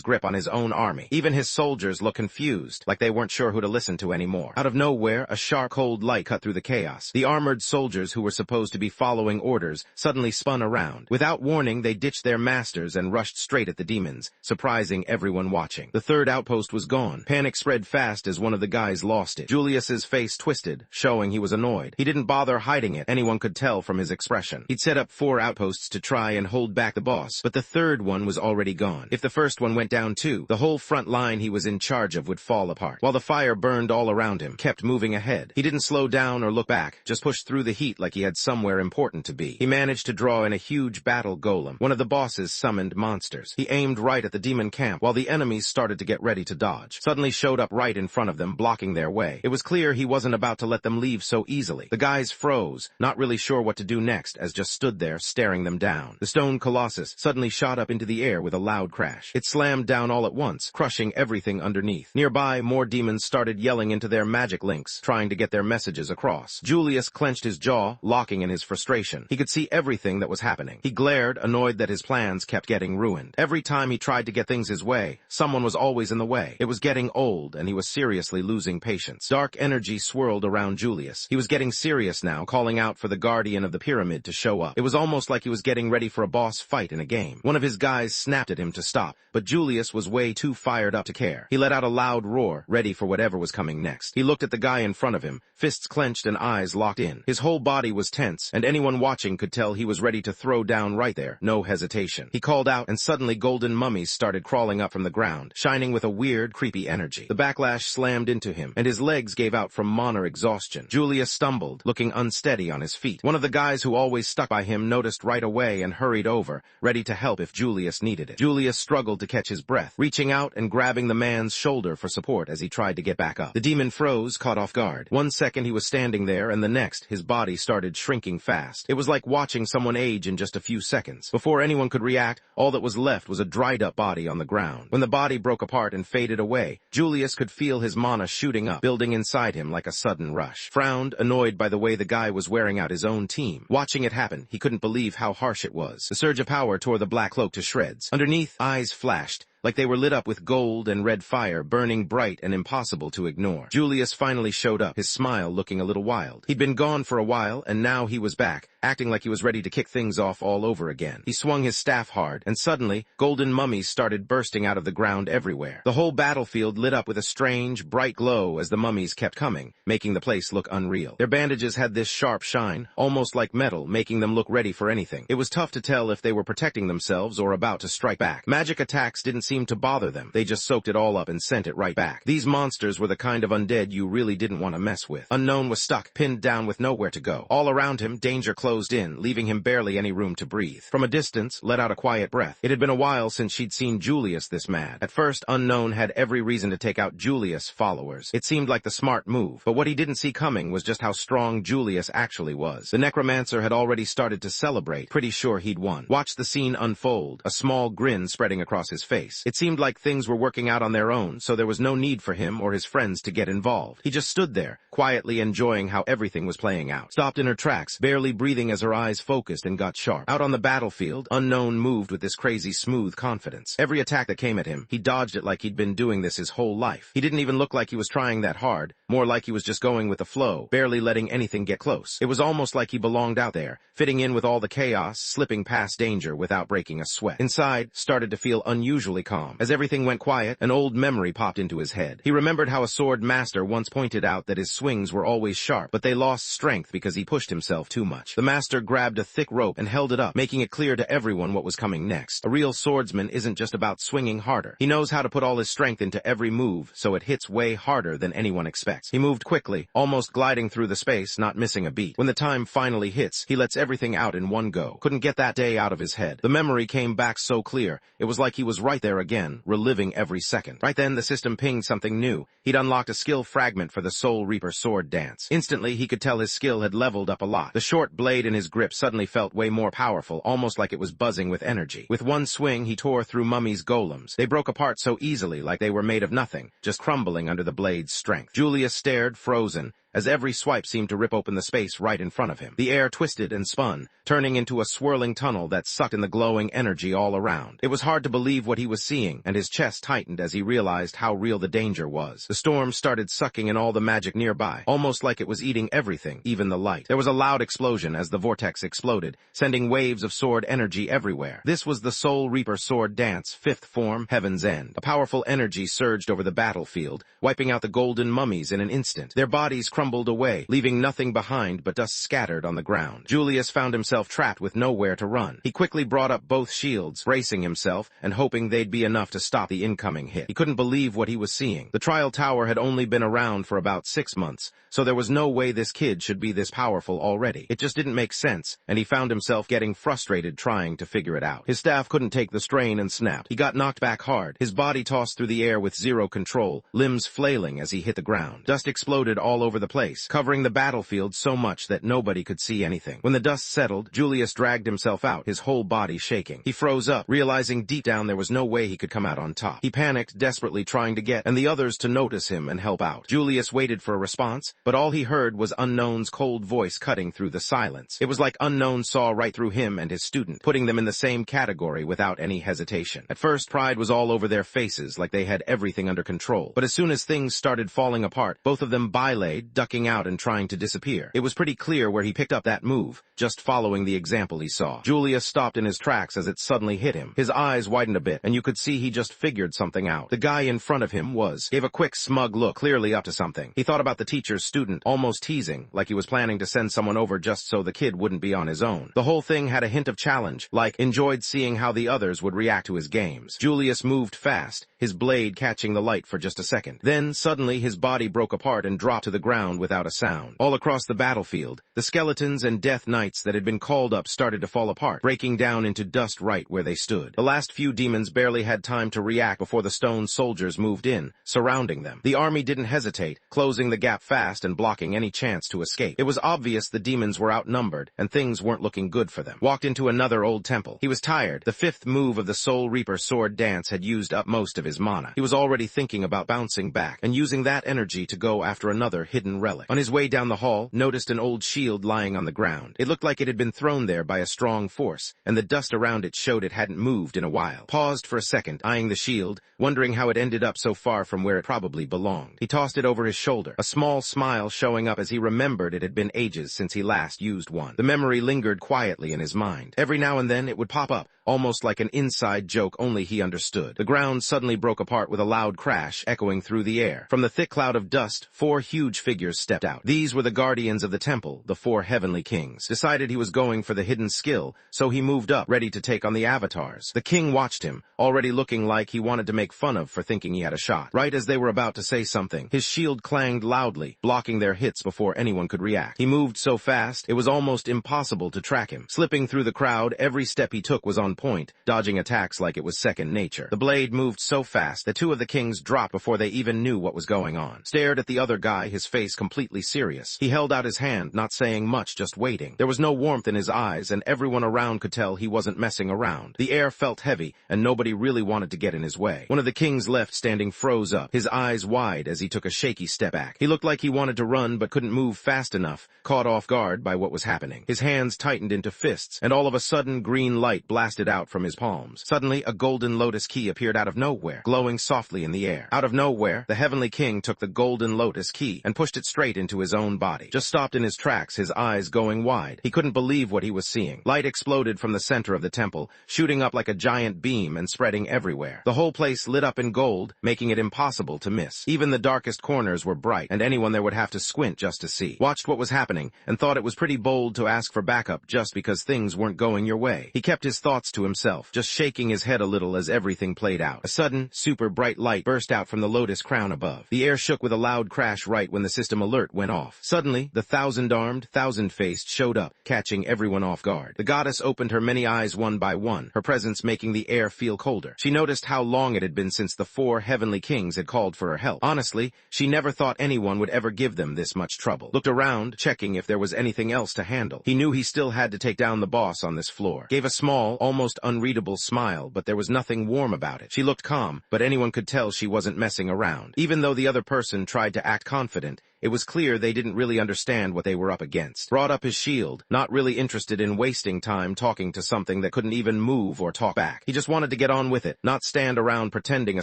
A: grip on his own army. Even his soldiers looked confused, like they weren't sure who to listen to anymore. Out of nowhere, a sharp, cold light cut through the chaos. The armored soldiers who were supposed to be following orders suddenly spun around. Without warning, they ditched their masters and rushed straight at the demons, surprising everyone watching. The third outpost was gone. Panic spread fast as one of the guys lost it. Julius's face twisted, showing he was annoyed. He didn't bother hiding it. Anyone could tell from his expression. He'd set up 4 outposts to try and hold back the boss, but the third one was already gone. If the first one went down too, the whole front line he was in charge of would fall apart. While the fire burned all around him, kept moving ahead. He didn't slow down or look back, just pushed through the heat like he had somewhere important to be. He managed to draw in a huge battle golem, one of the boss's summoned monsters. He aimed right at the demon camp, while the enemies started to get ready to dodge. Suddenly showed up right in front of them, blocking their way. It was clear he wasn't about to let them leave so easily. The guys froze, not really sure what to do next, as just stood there, staring them down. The stone colossus suddenly shot up into the air with a loud crash. It slammed down all at once, crushing everything underneath. Nearby, more demons started yelling into their magic links, trying to get their messages across. Julius clenched his jaw, locking in his frustration. He could see everything that was happening. He glared, annoyed that his plans kept getting ruined. Every time he tried to get things his way, someone was always in the way. It was getting old, and he was seriously losing patience. Dark energy swirled around Julius. He was getting serious now, calling out for the guardian of the pyramid to show up. It was almost like he was getting ready for a boss fight in a game. One of his guys snapped at him to stop, but Julius was way too fired up to care. He let out a loud roar, ready for whatever was coming next. He looked at the guy in front of him, fists clenched and eyes locked in. His whole body was tense, and anyone watching could tell he was ready to throw down right there, no hesitation. He called out, and suddenly golden mummies started crawling up from the ground, shining with a weird, creepy energy. The backlash slammed into him, and his legs gave out from mana exhaustion. Julius stumbled, looking unsteady on his feet. One of the guys who always stuck by him noticed right away and hurried over, ready to help if Julius needed it. Julius struggled to catch his breath, reaching out and grabbing the man's shoulder for support as he tried to get back up. The demon froze, caught off guard. 1 second he was standing there, and the next, his body started shrinking fast. It was like watching someone age in just a few seconds. Before anyone could react, all that was left was a dried-up body on the ground. When the body broke apart and faded away, Julius could feel his mana shooting up, building inside him like a sudden rush. Frowned, annoyed by the way the guy was wearing out his own team. Watching it happen, he couldn't believe how harsh it was. The surge of power tore the black cloak to shreds. Underneath, eyes flashed, like they were lit up with gold and red fire, burning bright and impossible to ignore. Julius finally showed up, his smile looking a little wild. He'd been gone for a while, and now he was back, acting like he was ready to kick things off all over again. He swung his staff hard, and suddenly, golden mummies started bursting out of the ground everywhere. The whole battlefield lit up with a strange, bright glow as the mummies kept coming, making the place look unreal. Their bandages had this sharp shine, almost like metal, making them look ready for anything. It was tough to tell if they were protecting themselves or about to strike back. Magic attacks didn't seem to bother them. They just soaked it all up and sent it right back. These monsters were the kind of undead you really didn't want to mess with. Unknown was stuck, pinned down with nowhere to go. All around him, danger closed in, leaving him barely any room to breathe. From a distance, let out a quiet breath. It had been a while since she'd seen Julius this mad. At first, Unknown had every reason to take out Julius' followers. It seemed like the smart move, but what he didn't see coming was just how strong Julius actually was. The necromancer had already started to celebrate, pretty sure he'd won. Watch the scene unfold, a small grin spreading across his face. It seemed like things were working out on their own, so there was no need for him or his friends to get involved. He just stood there, quietly enjoying how everything was playing out. Stopped in her tracks, barely breathing as her eyes focused and got sharp. Out on the battlefield, Unknown moved with this crazy smooth confidence. Every attack that came at him, he dodged it like he'd been doing this his whole life. He didn't even look like he was trying that hard, more like he was just going with the flow, barely letting anything get close. It was almost like he belonged out there, fitting in with all the chaos, slipping past danger without breaking a sweat. Inside, started to feel unusually calm. As everything went quiet, an old memory popped into his head. He remembered how a sword master once pointed out that his swing swings were always sharp, but they lost strength because he pushed himself too much. The master grabbed a thick rope and held it up, making it clear to everyone what was coming next. A real swordsman isn't just about swinging harder. He knows how to put all his strength into every move, so it hits way harder than anyone expects. He moved quickly, almost gliding through the space, not missing a beat. When the time finally hits, he lets everything out in one go. Couldn't get that day out of his head. The memory came back so clear, it was like he was right there again, reliving every second. Right then, the system pinged something new. He'd unlocked a skill fragment for the Soul Reaper sword dance. Instantly, he could tell his skill had leveled up a lot. The short blade in his grip suddenly felt way more powerful, almost like it was buzzing with energy. With one swing, he tore through Mummy's golems. They broke apart so easily, like they were made of nothing, just crumbling under the blade's strength. Julius stared, frozen, as every swipe seemed to rip open the space right in front of him. The air twisted and spun, turning into a swirling tunnel that sucked in the glowing energy all around. It was hard to believe what he was seeing, and his chest tightened as he realized how real the danger was. The storm started sucking in all the magic nearby, almost like it was eating everything, even the light. There was a loud explosion as the vortex exploded, sending waves of sword energy everywhere. This was the Soul Reaper sword dance, 5th form, Heaven's End. A powerful energy surged over the battlefield, wiping out the golden mummies in an instant. Their bodies crumbled away, leaving nothing behind but dust scattered on the ground. Julius found himself trapped with nowhere to run. He quickly brought up both shields, bracing himself and hoping they'd be enough to stop the incoming hit. He couldn't believe what he was seeing. The trial tower had only been around for about 6 months, so there was no way this kid should be this powerful already. It just didn't make sense, and he found himself getting frustrated trying to figure it out. His staff couldn't take the strain and snapped. He got knocked back hard, his body tossed through the air with zero control, limbs flailing as he hit the ground. Dust exploded all over the place, covering the battlefield so much that nobody could see anything. When the dust settled, Julius dragged himself out, his whole body shaking. He froze up, realizing deep down there was no way he could come out on top. He panicked, desperately trying to get the others to notice him and help out. Julius waited for a response, but all he heard was Unknown's cold voice cutting through the silence. It was like Unknown saw right through him and his student, putting them in the same category without any hesitation. At first, pride was all over their faces, like they had everything under control. But as soon as things started falling apart, both of them bylayed, ducking out and trying to disappear. It was pretty clear where he picked up that move, just following the example he saw. Julius stopped in his tracks as it suddenly hit him. His eyes widened a bit, and you could see he just figured something out. The guy in front of him gave a quick smug look, clearly up to something. He thought about the teacher's student, almost teasing, like he was planning to send someone over just so the kid wouldn't be on his own. The whole thing had a hint of challenge, like enjoyed seeing how the others would react to his games. Julius moved fast, his blade catching the light for just a second. Then, suddenly, his body broke apart and dropped to the ground without a sound. All across the battlefield, the skeletons and death knights that had been called up started to fall apart, breaking down into dust right where they stood. The last few demons barely had time to react before the stone soldiers moved in, surrounding them. The army didn't hesitate, closing the gap fast and blocking any chance to escape. It was obvious the demons were outnumbered, and things weren't looking good for them. Walked into another old temple. He was tired. The 5th move of the Soul Reaper sword dance had used up most of his mana. He was already thinking about bouncing back and using that energy to go after another hidden relic. On his way down the hall, noticed an old shield lying on the ground. It looked like it had been thrown there by a strong force, and the dust around it showed it hadn't moved in a while. Paused for a second, eyeing the shield, wondering how it ended up so far from where it probably belonged. He tossed it over his shoulder, a small smile showing up as he remembered it had been ages since he last used one. The memory lingered quietly in his mind. Every now and then it would pop up, almost like an inside joke only he understood. The ground suddenly broke apart with a loud crash echoing through the air. From the thick cloud of dust, 4 huge figures stepped out. These were the guardians of the temple, the 4 heavenly kings. Decided he was going for the hidden skill, so he moved up, ready to take on the avatars. The king watched him, already looking like he wanted to make fun of for thinking he had a shot. Right as they were about to say something, his shield clanged loudly, blocking their hits before anyone could react. He moved so fast, it was almost impossible to track him. Slipping through the crowd, every step he took was on point, dodging attacks like it was second nature. The blade moved so fast that 2 of the kings dropped before they even knew what was going on. Stared at the other guy, his face completely serious. He held out his hand, not saying much, just waiting. There was no warmth in his eyes, and everyone around could tell he wasn't messing around. The air felt heavy, and nobody really wanted to get in his way. One of the kings left standing froze up, his eyes wide as he took a shaky step back. He looked like he wanted to run but couldn't move fast enough, caught off guard by what was happening. His hands tightened into fists, and all of a sudden green light blasted out from his palms. Suddenly, a golden lotus key appeared out of nowhere, glowing softly in the air. Out of nowhere, the heavenly king took the golden lotus key and pushed it it straight into his own body. Just stopped in his tracks, his eyes going wide. He couldn't believe what he was seeing. Light exploded from the center of the temple, shooting up like a giant beam and spreading everywhere. The whole place lit up in gold, making it impossible to miss. Even the darkest corners were bright, and anyone there would have to squint just to see. Watched what was happening, and thought it was pretty bold to ask for backup just because things weren't going your way. He kept his thoughts to himself, just shaking his head a little as everything played out. A sudden, super bright light burst out from the lotus crown above. The air shook with a loud crash right when the system alert went off. Suddenly, the thousand-armed, thousand-faced showed up, catching everyone off guard. The goddess opened her many eyes one by one, her presence making the air feel colder. She noticed how long it had been since the 4 heavenly kings had called for her help. Honestly, she never thought anyone would ever give them this much trouble. Looked around, checking if there was anything else to handle. He knew he still had to take down the boss on this floor. Gave a small, almost unreadable smile, but there was nothing warm about it. She looked calm, but anyone could tell she wasn't messing around. Even though the other person tried to act confident, it was clear they didn't really understand what they were up against. Brought up his shield, not really interested in wasting time talking to something that couldn't even move or talk back. He just wanted to get on with it, not stand around pretending a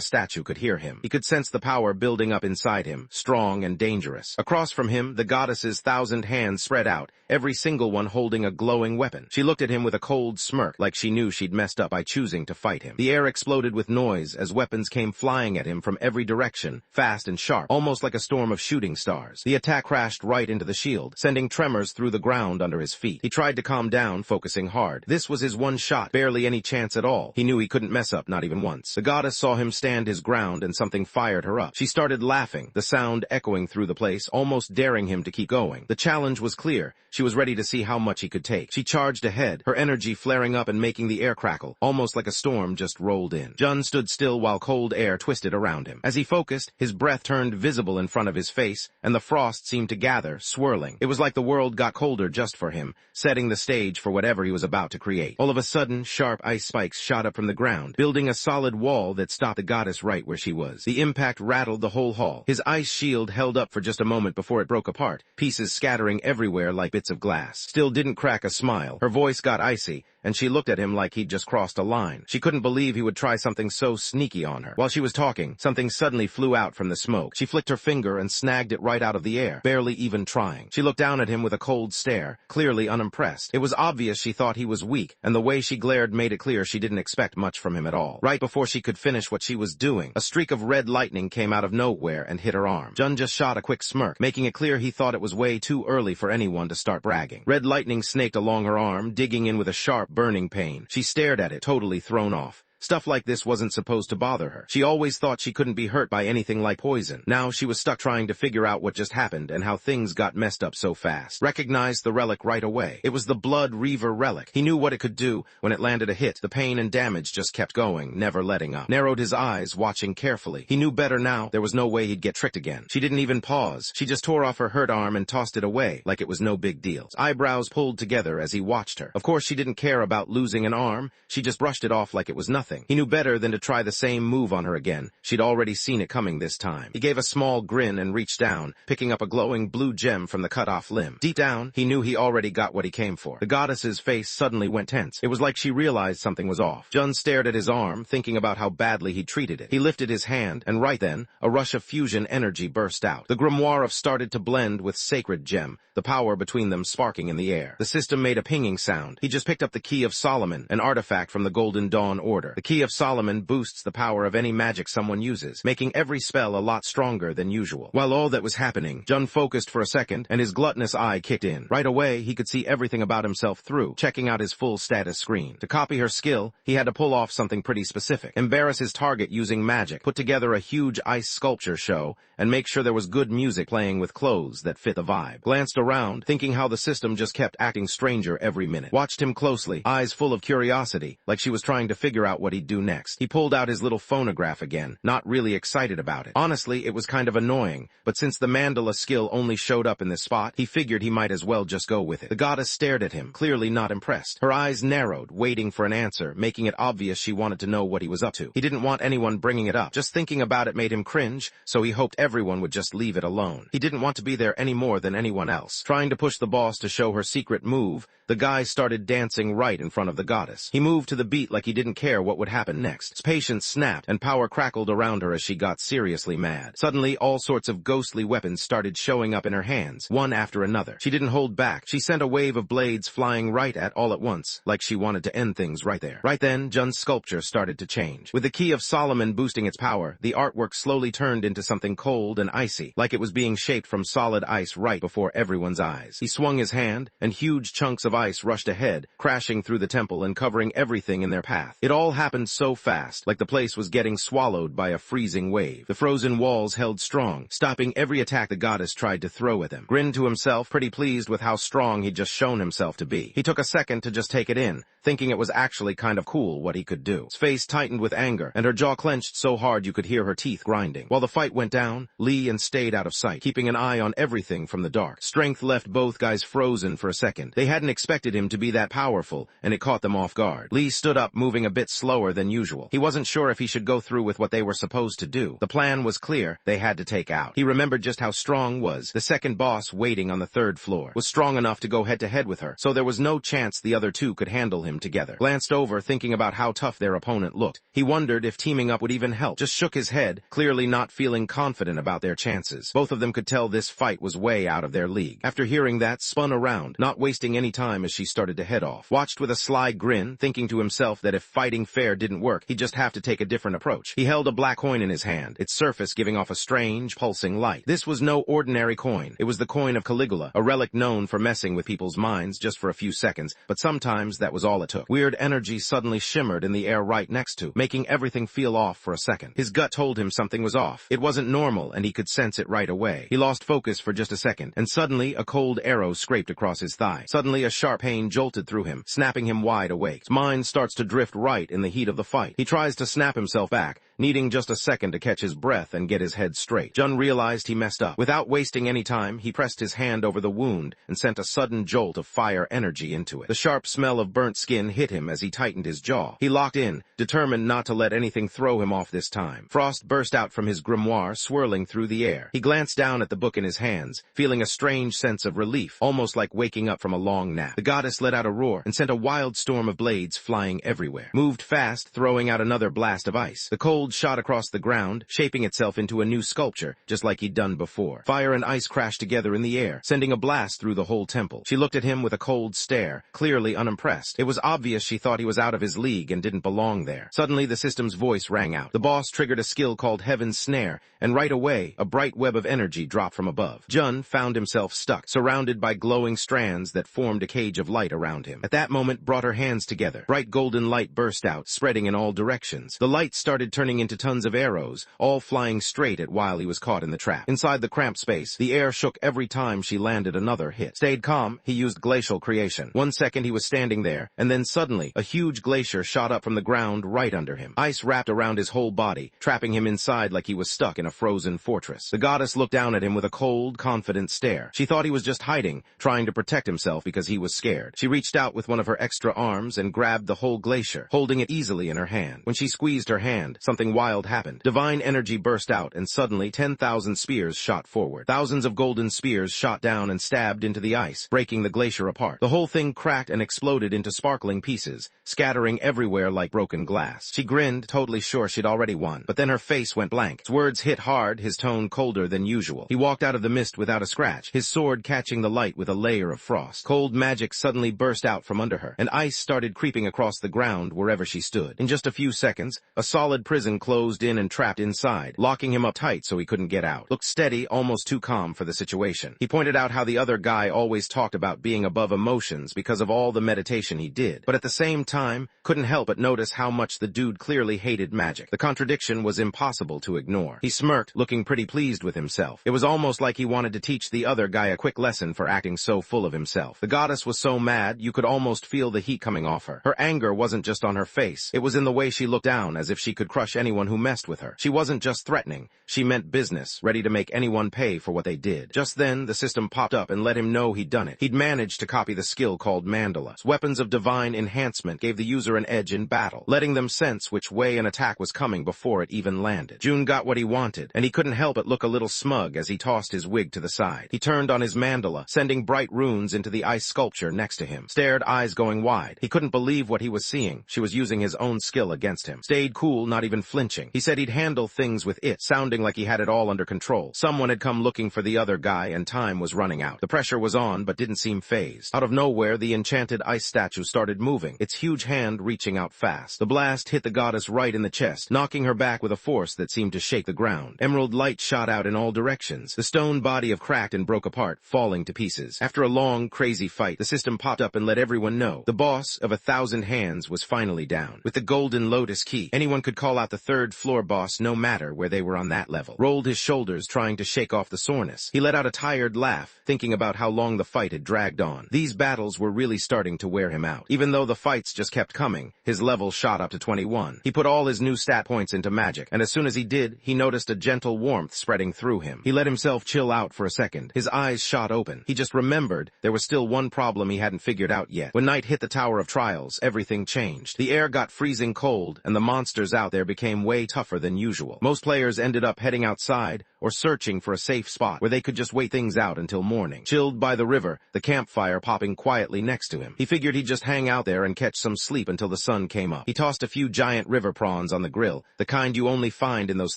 A: statue could hear him. He could sense the power building up inside him, strong and dangerous. Across from him, the goddess's 1,000 hands spread out, every single one holding a glowing weapon. She looked at him with a cold smirk, like she knew she'd messed up by choosing to fight him. The air exploded with noise as weapons came flying at him from every direction, fast and sharp, almost like a storm of shooting stars. The attack crashed right into the shield, sending tremors through the ground under his feet. He tried to calm down, focusing hard. This was his one shot, barely any chance at all. He knew he couldn't mess up, not even once. The goddess saw him stand his ground and something fired her up. She started laughing, the sound echoing through the place, almost daring him to keep going. The challenge was clear. She was ready to see how much he could take. She charged ahead, her energy flaring up and making the air crackle, almost like a storm just rolled in. Jun stood still while cold air twisted around him. As he focused, his breath turned visible in front of his face, and the frost seemed to gather, swirling. It was like the world got colder just for him, setting the stage for whatever he was about to create. All of a sudden, sharp ice spikes shot up from the ground, building a solid wall that stopped the goddess right where she was. The impact rattled the whole hall. His ice shield held up for just a moment before it broke apart, pieces scattering everywhere like bits of glass. Still didn't crack a smile. Her voice got icy, and she looked at him like he'd just crossed a line. She couldn't believe he would try something so sneaky on her. While she was talking, something suddenly flew out from the smoke. She flicked her finger and snagged it right out of the air, barely even trying. She looked down at him with a cold stare, clearly unimpressed. It was obvious she thought he was weak, and the way she glared made it clear she didn't expect much from him at all. Right before she could finish what she was doing, a streak of red lightning came out of nowhere and hit her arm. Jun just shot a quick smirk, making it clear he thought it was way too early for anyone to start bragging. Red lightning snaked along her arm, digging in with a sharp, burning pain. She stared at it, totally thrown off. Stuff like this wasn't supposed to bother her. She always thought she couldn't be hurt by anything like poison. Now she was stuck trying to figure out what just happened and how things got messed up so fast. Recognized the relic right away. It was the Blood Reaver relic. He knew what it could do. When it landed a hit, the pain and damage just kept going, never letting up. Narrowed his eyes, watching carefully. He knew better now. There was no way he'd get tricked again. She didn't even pause. She just tore off her hurt arm and tossed it away like it was no big deal. His eyebrows pulled together as he watched her. Of course she didn't care about losing an arm. She just brushed it off like it was nothing. He knew better than to try the same move on her again. She'd already seen it coming this time. He gave a small grin and reached down, picking up a glowing blue gem from the cut-off limb. Deep down, he knew he already got what he came for. The goddess's face suddenly went tense. It was like she realized something was off. Jun stared at his arm, thinking about how badly he treated it. He lifted his hand, and right then, a rush of fusion energy burst out. The grimoire of started to blend with sacred gem, the power between them sparking in the air. The system made a pinging sound. He just picked up the Key of Solomon, an artifact from the Golden Dawn Order. The Key of Solomon boosts the power of any magic someone uses, making every spell a lot stronger than usual. While all that was happening, Jun focused for a second, and his gluttonous eye kicked in. Right away, he could see everything about himself through, checking out his full status screen. To copy her skill, he had to pull off something pretty specific. Embarrass his target using magic, put together a huge ice sculpture show, and make sure there was good music playing with clothes that fit the vibe. Glanced around, thinking how the system just kept acting stranger every minute. Watched him closely, eyes full of curiosity, like she was trying to figure out what he'd do next. He pulled out his little phonograph again, not really excited about it. Honestly, it was kind of annoying, but since the mandala skill only showed up in this spot, he figured he might as well just go with it. The goddess stared at him, clearly not impressed. Her eyes narrowed, waiting for an answer, making it obvious she wanted to know what he was up to. He didn't want anyone bringing it up. Just thinking about it made him cringe, so he hoped everyone would just leave it alone. He didn't want to be there any more than anyone else. Trying to push the boss to show her secret move, the guy started dancing right in front of the goddess. He moved to the beat like he didn't care what what would happen next. Patience snapped, and power crackled around her as she got seriously mad. Suddenly, all sorts of ghostly weapons started showing up in her hands, one after another. She didn't hold back. She sent a wave of blades flying right at all at once, like she wanted to end things right there. Right then, Jun's sculpture started to change. With the key of Solomon boosting its power, the artwork slowly turned into something cold and icy, like it was being shaped from solid ice right before everyone's eyes. He swung his hand, and huge chunks of ice rushed ahead, crashing through the temple and covering everything in their path. It all happened so fast, like the place was getting swallowed by a freezing wave. The frozen walls held strong, stopping every attack the goddess tried to throw at them. Grinned to himself, pretty pleased with how strong he'd just shown himself to be. He took a second to just take it in, thinking it was actually kind of cool what he could do. His face tightened with anger, and her jaw clenched so hard you could hear her teeth grinding. While the fight went down, Lee and stayed out of sight, keeping an eye on everything from the dark. Strength left both guys frozen for a second. They hadn't expected him to be that powerful, and it caught them off guard. Lee stood up, moving a bit slower than usual. He wasn't sure if he should go through with what they were supposed to do. The plan was clear. They had to take out. He remembered just how strong was. The second boss waiting on the third floor was strong enough to go head-to-head with her, so there was no chance the other two could handle him together. Glanced over, thinking about how tough their opponent looked. He wondered if teaming up would even help. Just shook his head, clearly not feeling confident about their chances. Both of them could tell this fight was way out of their league. After hearing that, spun around, not wasting any time as she started to head off. Watched with a sly grin, thinking to himself that if fighting fair didn't work, he'd just have to take a different approach. He held a black coin in his hand, its surface giving off a strange, pulsing light. This was no ordinary coin. It was the coin of Caligula, a relic known for messing with people's minds just for a few seconds, but sometimes that was all it took. Weird energy suddenly shimmered in the air right next to, making everything feel off for a second. His gut told him something was off. It wasn't normal, and he could sense it right away. He lost focus for just a second, and suddenly a cold arrow scraped across his thigh. Suddenly a sharp pain jolted through him, snapping him wide awake. His mind starts to drift right in the heat of the fight. He tries to snap himself back, needing just a second to catch his breath and get his head straight. Jun realized he messed up. Without wasting any time, he pressed his hand over the wound and sent a sudden jolt of fire energy into it. The sharp smell of burnt skin hit him as he tightened his jaw. He locked in, determined not to let anything throw him off this time. Frost burst out from his grimoire, swirling through the air. He glanced down at the book in his hands, feeling a strange sense of relief, almost like waking up from a long nap. The goddess let out a roar and sent a wild storm of blades flying everywhere. Moved fast, throwing out another blast of ice. The cold shot across the ground, shaping itself into a new sculpture, just like he'd done before. Fire and ice crashed together in the air, sending a blast through the whole temple. She looked at him with a cold stare, clearly unimpressed. It was obvious she thought he was out of his league and didn't belong there. Suddenly, the system's voice rang out. The boss triggered a skill called Heaven's Snare, and right away, a bright web of energy dropped from above. Jun found himself stuck, surrounded by glowing strands that formed a cage of light around him. At that moment, brought her hands together. Bright golden light burst out, spreading in all directions. The light started turning into tons of arrows, all flying straight at while he was caught in the trap. Inside the cramped space, the air shook every time she landed another hit. Stayed calm, he used glacial creation. 1 second he was standing there, and then suddenly, a huge glacier shot up from the ground right under him. Ice wrapped around his whole body, trapping him inside like he was stuck in a frozen fortress. The goddess looked down at him with a cold, confident stare. She thought he was just hiding, trying to protect himself because he was scared. She reached out with one of her extra arms and grabbed the whole glacier, holding it easily in her hand. When she squeezed her hand, something wild happened. Divine energy burst out, and suddenly 10,000 spears shot forward. Thousands of golden spears shot down and stabbed into the ice, breaking the glacier apart. The whole thing cracked and exploded into sparkling pieces, scattering everywhere like broken glass. She grinned, totally sure she'd already won, but then her face went blank. His words hit hard, his tone colder than usual. He walked out of the mist without a scratch, his sword catching the light with a layer of frost. Cold magic suddenly burst out from under her, and ice started creeping across the ground wherever she stood. In just a few seconds, a solid prison closed in and trapped inside, locking him up tight so he couldn't get out. Looked steady, almost too calm for the situation. He pointed out how the other guy always talked about being above emotions because of all the meditation he did, but at the same time, couldn't help but notice how much the dude clearly hated magic. The contradiction was impossible to ignore. He smirked, looking pretty pleased with himself. It was almost like he wanted to teach the other guy a quick lesson for acting so full of himself. The goddess was so mad, you could almost feel the heat coming off her. Her anger wasn't just on her face. It was in the way she looked down, as if she could crush anyone who messed with her. She wasn't just threatening, she meant business, ready to make anyone pay for what they did. Just then, the system popped up and let him know he'd done it. He'd managed to copy the skill called Mandala. Weapons of divine enhancement gave the user an edge in battle, letting them sense which way an attack was coming before it even landed. Jun got what he wanted, and he couldn't help but look a little smug as he tossed his wig to the side. He turned on his mandala, sending bright runes into the ice sculpture next to him. Stared, eyes going wide. He couldn't believe what he was seeing. She was using his own skill against him. Stayed cool, not even flinching. He said he'd handle things with it, sounding like he had it all under control. Someone had come looking for the other guy, and time was running out. The pressure was on, but didn't seem phased. Out of nowhere, the enchanted ice statue started moving, its huge hand reaching out fast. The blast hit the goddess right in the chest, knocking her back with a force that seemed to shake the ground. Emerald light shot out in all directions. The stone body of cracked and broke apart, falling to pieces. After a long, crazy fight, the system popped up and let everyone know. The boss of 1,000 hands was finally down. With the golden lotus key, anyone could call out the third floor boss no matter where they were on that level. Rolled his shoulders, trying to shake off the soreness. He let out a tired laugh, thinking about how long the fight had dragged on. These battles were really starting to wear him out. Even though the fights just kept coming, his level shot up to 21. He put all his new stat points into magic, and as soon as he did, he noticed a gentle warmth spreading through him. He let himself chill out for a second. His eyes shot open. He just remembered there was still one problem he hadn't figured out yet. When night hit the Tower of Trials, everything changed. The air got freezing cold, and the monsters out there became way tougher than usual. Most players ended up heading outside or searching for a safe spot where they could just wait things out until morning. Chilled by the river, the campfire popping quietly next to him. He figured he'd just hang out there and catch some sleep until the sun came up. He tossed a few giant river prawns on the grill, the kind you only find in those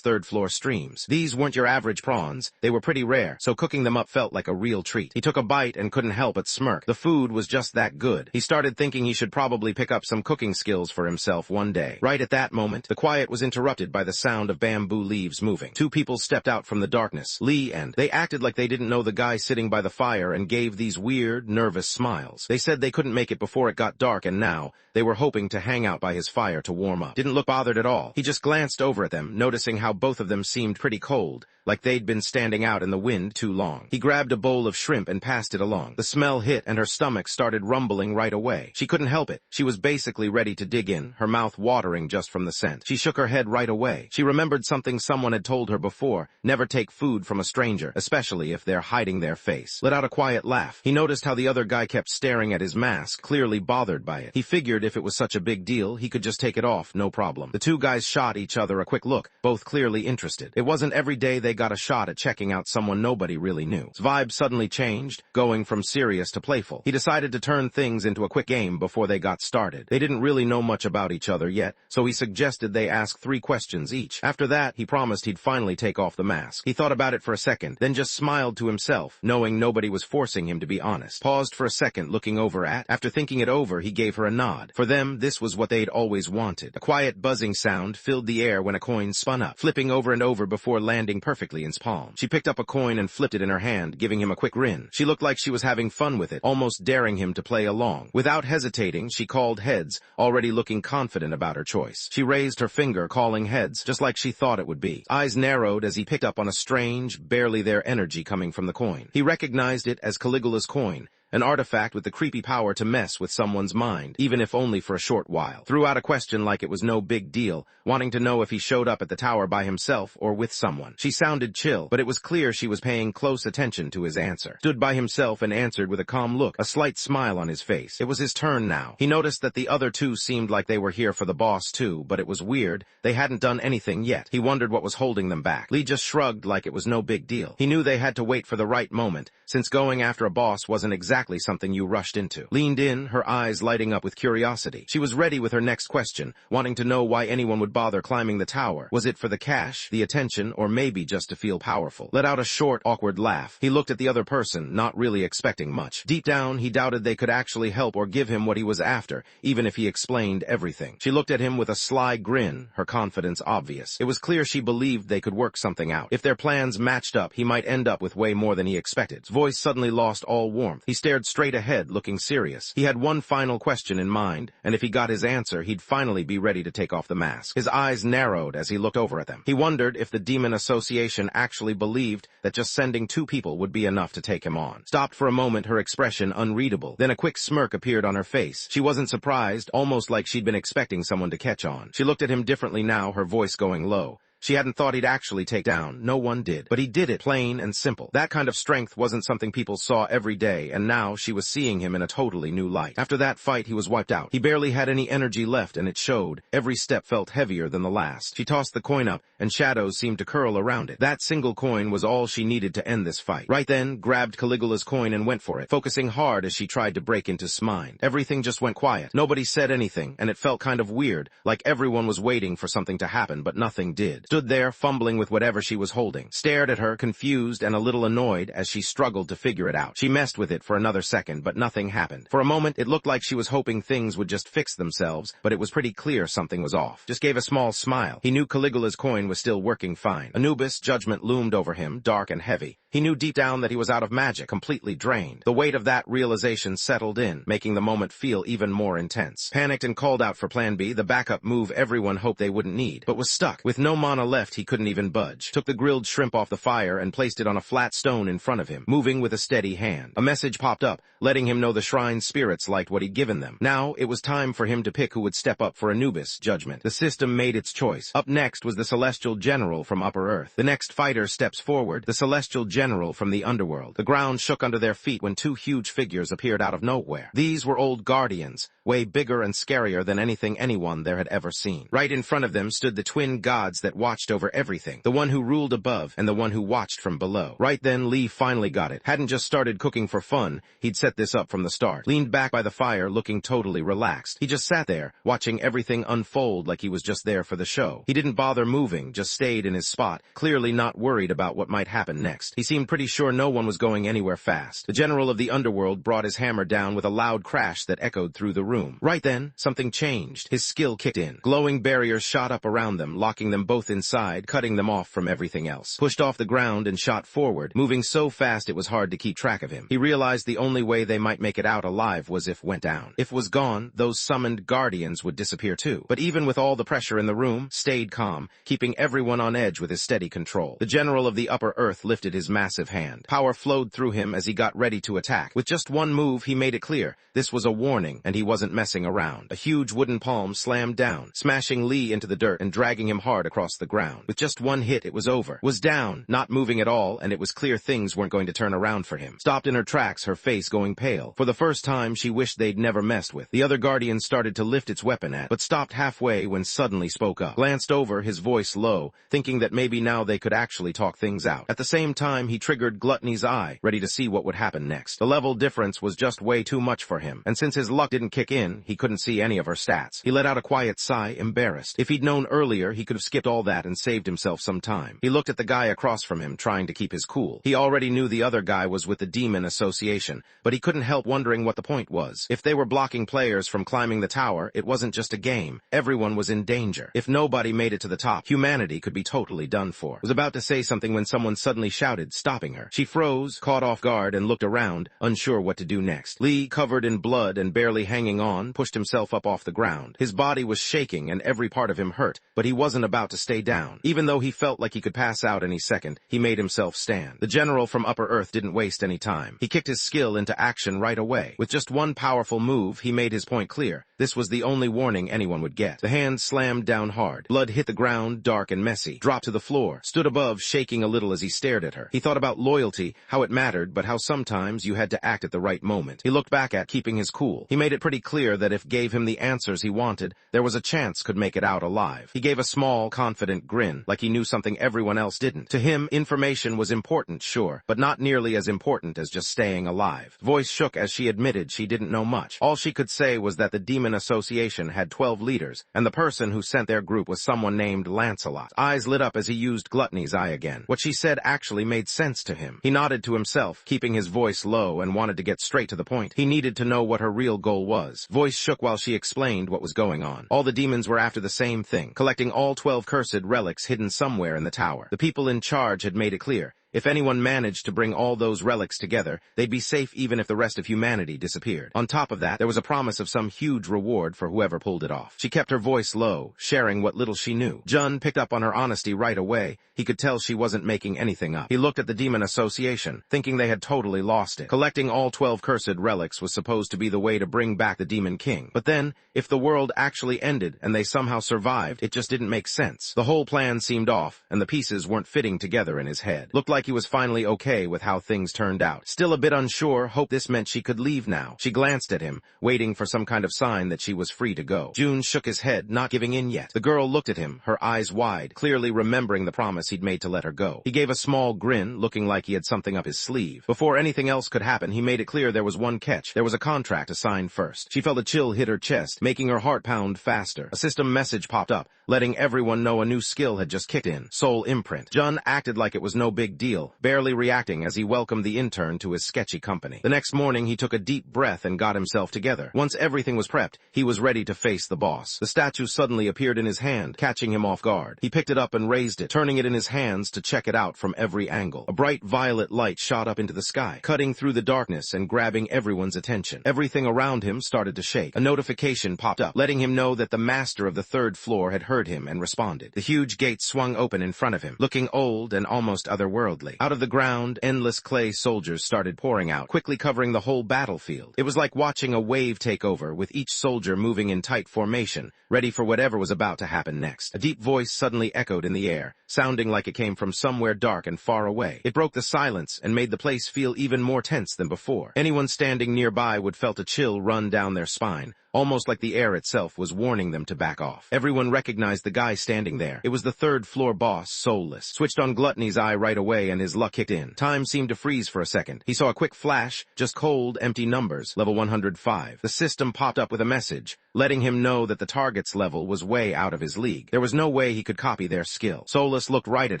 A: third-floor streams. These weren't your average prawns. They were pretty rare, so cooking them up felt like a real treat. He took a bite and couldn't help but smirk. The food was just that good. He started thinking he should probably pick up some cooking skills for himself one day. Right at that moment, the quiet was interrupted by the sound of bamboo leaves moving. Two people stepped out from the darkness, Lee and they acted like they didn't know the guy sitting by the fire and gave these weird, nervous smiles. They said they couldn't make it before it got dark, and now they were hoping to hang out by his fire to warm up. Didn't look bothered at all. He just glanced over at them, noticing how both of them seemed pretty cold, like they'd been standing out in the wind too long. He grabbed a bowl of shrimp and passed it along. The smell hit and her stomach started rumbling right away. She couldn't help it. She was basically ready to dig in, her mouth watering just from the scent. She shook her head right away. She remembered something someone had told her before: never take food from a stranger, especially if they're hiding their face. Let out a quiet laugh. He noticed how the other guy kept staring at his mask, clearly bothered by it. He figured if it was such a big deal, he could just take it off, no problem. The two guys shot each other a quick look, both clearly interested. It wasn't every day they got a shot at checking out someone nobody really knew. His vibe suddenly changed, going from serious to playful. He decided to turn things into a quick game before they got started. They didn't really know much about each other yet, so he suggested they ask 3 questions each. After that, he promised he'd finally take off the mask. He thought about it for a second, then just smiled to himself, knowing nobody was forcing him to be honest. Paused for a second, looking over at. After thinking it over, he gave her a nod. For them, this was what they'd always wanted. A quiet buzzing sound filled the air when a coin spun up, flipping over and over before landing perfectly in his palm. She picked up a coin and flipped it in her hand, giving him a quick grin. She looked like she was having fun with it, almost daring him to play along. Without hesitating, she called heads, already looking confident about her choice. She raised her finger, calling heads, just like she thought it would be. Eyes narrowed as he picked up on a strange, barely there energy coming from the coin. He recognized it as Caligula's coin, an artifact with the creepy power to mess with someone's mind, even if only for a short while. Threw out a question like it was no big deal, wanting to know if he showed up at the tower by himself or with someone. She sounded chill, but it was clear she was paying close attention to his answer. Stood by himself and answered with a calm look, a slight smile on his face. It was his turn now. He noticed that the other two seemed like they were here for the boss too, but it was weird. They hadn't done anything yet. He wondered what was holding them back. Lee just shrugged like it was no big deal. He knew they had to wait for the right moment, since going after a boss wasn't exactly something you rushed into. Leaned in, her eyes lighting up with curiosity. She was ready with her next question, wanting to know why anyone would bother climbing the tower. Was it for the cash, the attention, or maybe just to feel powerful? Let out a short, awkward laugh. He looked at the other person, not really expecting much. Deep down, he doubted they could actually help or give him what he was after, even if he explained everything. She looked at him with a sly grin, her confidence obvious. It was clear she believed they could work something out. If their plans matched up, he might end up with way more than he expected. His voice suddenly lost all warmth. He stared stared straight ahead, looking serious. He had one final question in mind, and if he got his answer, he'd finally be ready to take off the mask. His eyes narrowed as he looked over at them. He wondered if the Demon Association actually believed that just sending 2 people would be enough to take him on. Stopped for a moment, her expression unreadable. Then a quick smirk appeared on her face. She wasn't surprised, almost like she'd been expecting someone to catch on. She looked at him differently now, her voice going low. She hadn't thought he'd actually take down. No one did. But he did it, plain and simple. That kind of strength wasn't something people saw every day, and now she was seeing him in a totally new light. After that fight, he was wiped out. He barely had any energy left, and it showed. Every step felt heavier than the last. She tossed the coin up, and shadows seemed to curl around it. That single coin was all she needed to end this fight. Right then, grabbed Caligula's coin and went for it, focusing hard as she tried to break into his mind. Everything just went quiet. Nobody said anything, and it felt kind of weird, like everyone was waiting for something to happen, but nothing did. Stood there, fumbling with whatever she was holding, stared at her, confused and a little annoyed as she struggled to figure it out. She messed with it for another second, but nothing happened. For a moment, it looked like she was hoping things would just fix themselves, but it was pretty clear something was off. Just gave a small smile. He knew Caligula's coin was still working fine. Anubis' judgment loomed over him, dark and heavy. He knew deep down that he was out of magic, completely drained. The weight of that realization settled in, making the moment feel even more intense. Panicked and called out for Plan B, the backup move everyone hoped they wouldn't need, but was stuck. With no mana left, he couldn't even budge. Took the grilled shrimp off the fire and placed it on a flat stone in front of him, moving with a steady hand. A message popped up, letting him know the shrine's spirits liked what he'd given them. Now, it was time for him to pick who would step up for Anubis' judgment. The system made its choice. Up next was the Celestial General from Upper Earth. The next fighter steps forward, the Celestial General from the Underworld. The ground shook under their feet when 2 huge figures appeared out of nowhere. These were old guardians, way bigger and scarier than anything anyone there had ever seen. Right in front of them stood the twin gods that watched over everything, the one who ruled above and the one who watched from below. Right then, Lee finally got it. Hadn't just started cooking for fun, he'd set this up from the start. Leaned back by the fire, looking totally relaxed. He just sat there, watching everything unfold like he was just there for the show. He didn't bother moving, just stayed in his spot, clearly not worried about what might happen next. He seemed pretty sure no one was going anywhere fast. The general of the underworld brought his hammer down with a loud crash that echoed through the room. Right then, something changed. His skill kicked in. Glowing barriers shot up around them, locking them both inside, cutting them off from everything else. Pushed off the ground and shot forward, moving so fast it was hard to keep track of him. He realized the only way they might make it out alive was if went down. If was gone, those summoned guardians would disappear too. But even with all the pressure in the room, stayed calm, keeping everyone on edge with his steady control. The general of the Upper Earth lifted his massive hand. Power flowed through him as he got ready to attack. With just one move, he made it clear. This was a warning, and he wasn't messing around. A huge wooden palm slammed down, smashing Lee into the dirt and dragging him hard across the ground. With just one hit, it was over. Was down, not moving at all, and it was clear things weren't going to turn around for him. Stopped in her tracks, her face going pale. For the first time, she wished they'd never messed with. The other guardian started to lift its weapon but stopped halfway when suddenly spoke up. Glanced over, his voice low, thinking that maybe now they could actually talk things out. At the same time, he triggered Gluttony's eye, ready to see what would happen next. The level difference was just way too much for him, and since his luck didn't kick in, he couldn't see any of her stats. He let out a quiet sigh, embarrassed. If he'd known earlier, he could have skipped all that and saved himself some time. He looked at the guy across from him, trying to keep his cool. He already knew the other guy was with the Demon Association, but he couldn't help wondering what the point was. If they were blocking players from climbing the tower, it wasn't just a game. Everyone was in danger. If nobody made it to the top, humanity could be totally done for. Was about to say something when someone suddenly shouted, stopping her. She froze, caught off guard, and looked around, unsure what to do next. Lee, covered in blood and barely hanging on, pushed himself up off the ground. His body was shaking and every part of him hurt, but he wasn't about to stay down. Even though he felt like he could pass out any second, he made himself stand. The general from Upper Earth didn't waste any time. He kicked his skill into action right away. With just one powerful move, he made his point clear. This was the only warning anyone would get. The hand slammed down hard. Blood hit the ground, dark and messy. Dropped to the floor. Stood above, shaking a little as he stared at her. He thought about loyalty, how it mattered, but how sometimes you had to act at the right moment. He looked back at keeping his cool. He made it pretty clear that if gave him the answers he wanted, there was a chance could make it out alive. He gave a small, confident grin, like he knew something everyone else didn't. To him, information was important, sure, but not nearly as important as just staying alive. Voice shook as she admitted she didn't know much. All she could say was that the Demon Association had 12 leaders, and the person who sent their group was someone named Lancelot. Eyes lit up as he used Gluttony's eye again. What she said actually made sense to him. He nodded to himself, keeping his voice low, and wanted to get straight to the point. He needed to know what her real goal was. Voice shook while she explained what was going on. All the demons were after the same thing, collecting all 12 cursed relics hidden somewhere in the tower. The people in charge had made it clear. If anyone managed to bring all those relics together, they'd be safe even if the rest of humanity disappeared. On top of that, there was a promise of some huge reward for whoever pulled it off. She kept her voice low, sharing what little she knew. Jun picked up on her honesty right away. He could tell she wasn't making anything up. He looked at the Demon Association, thinking they had totally lost it. Collecting all 12 cursed relics was supposed to be the way to bring back the Demon King. But then, if the world actually ended and they somehow survived, it just didn't make sense. The whole plan seemed off, and the pieces weren't fitting together in his head. Looked like he was finally okay with how things turned out. Still a bit unsure, hoped this meant she could leave now. She glanced at him, waiting for some kind of sign that she was free to go. Jun shook his head, not giving in yet. The girl looked at him, her eyes wide, clearly remembering the promise he'd made to let her go. He gave a small grin, looking like he had something up his sleeve. Before anything else could happen, he made it clear there was one catch. There was a contract to sign first. She felt a chill hit her chest, making her heart pound faster. A system message popped up, letting everyone know a new skill had just kicked in. Soul Imprint. Jun acted like it was no big deal, barely reacting as he welcomed the intern to his sketchy company. The next morning, he took a deep breath and got himself together. Once everything was prepped, he was ready to face the boss. The statue suddenly appeared in his hand, catching him off guard. He picked it up and raised it, turning it in his hands to check it out from every angle. A bright violet light shot up into the sky, cutting through the darkness and grabbing everyone's attention. Everything around him started to shake. A notification popped up, letting him know that the master of the third floor had heard him and responded. The huge gate swung open in front of him, looking old and almost otherworldly. Out of the ground, endless clay soldiers started pouring out, quickly covering the whole battlefield. It was like watching a wave take over, with each soldier moving in tight formation, ready for whatever was about to happen next. A deep voice suddenly echoed in the air, sounding like it came from somewhere dark and far away. It broke the silence and made the place feel even more tense than before. Anyone standing nearby would felt a chill run down their spine, almost like the air itself was warning them to back off. Everyone recognized the guy standing there. It was the third floor boss, Soulless. Switched on Gluttony's eye right away and his luck kicked in. Time seemed to freeze for a second. He saw a quick flash, just cold, empty numbers, level 105. The system popped up with a message, letting him know that the target's level was way out of his league. There was no way he could copy their skill. Soulless looked right at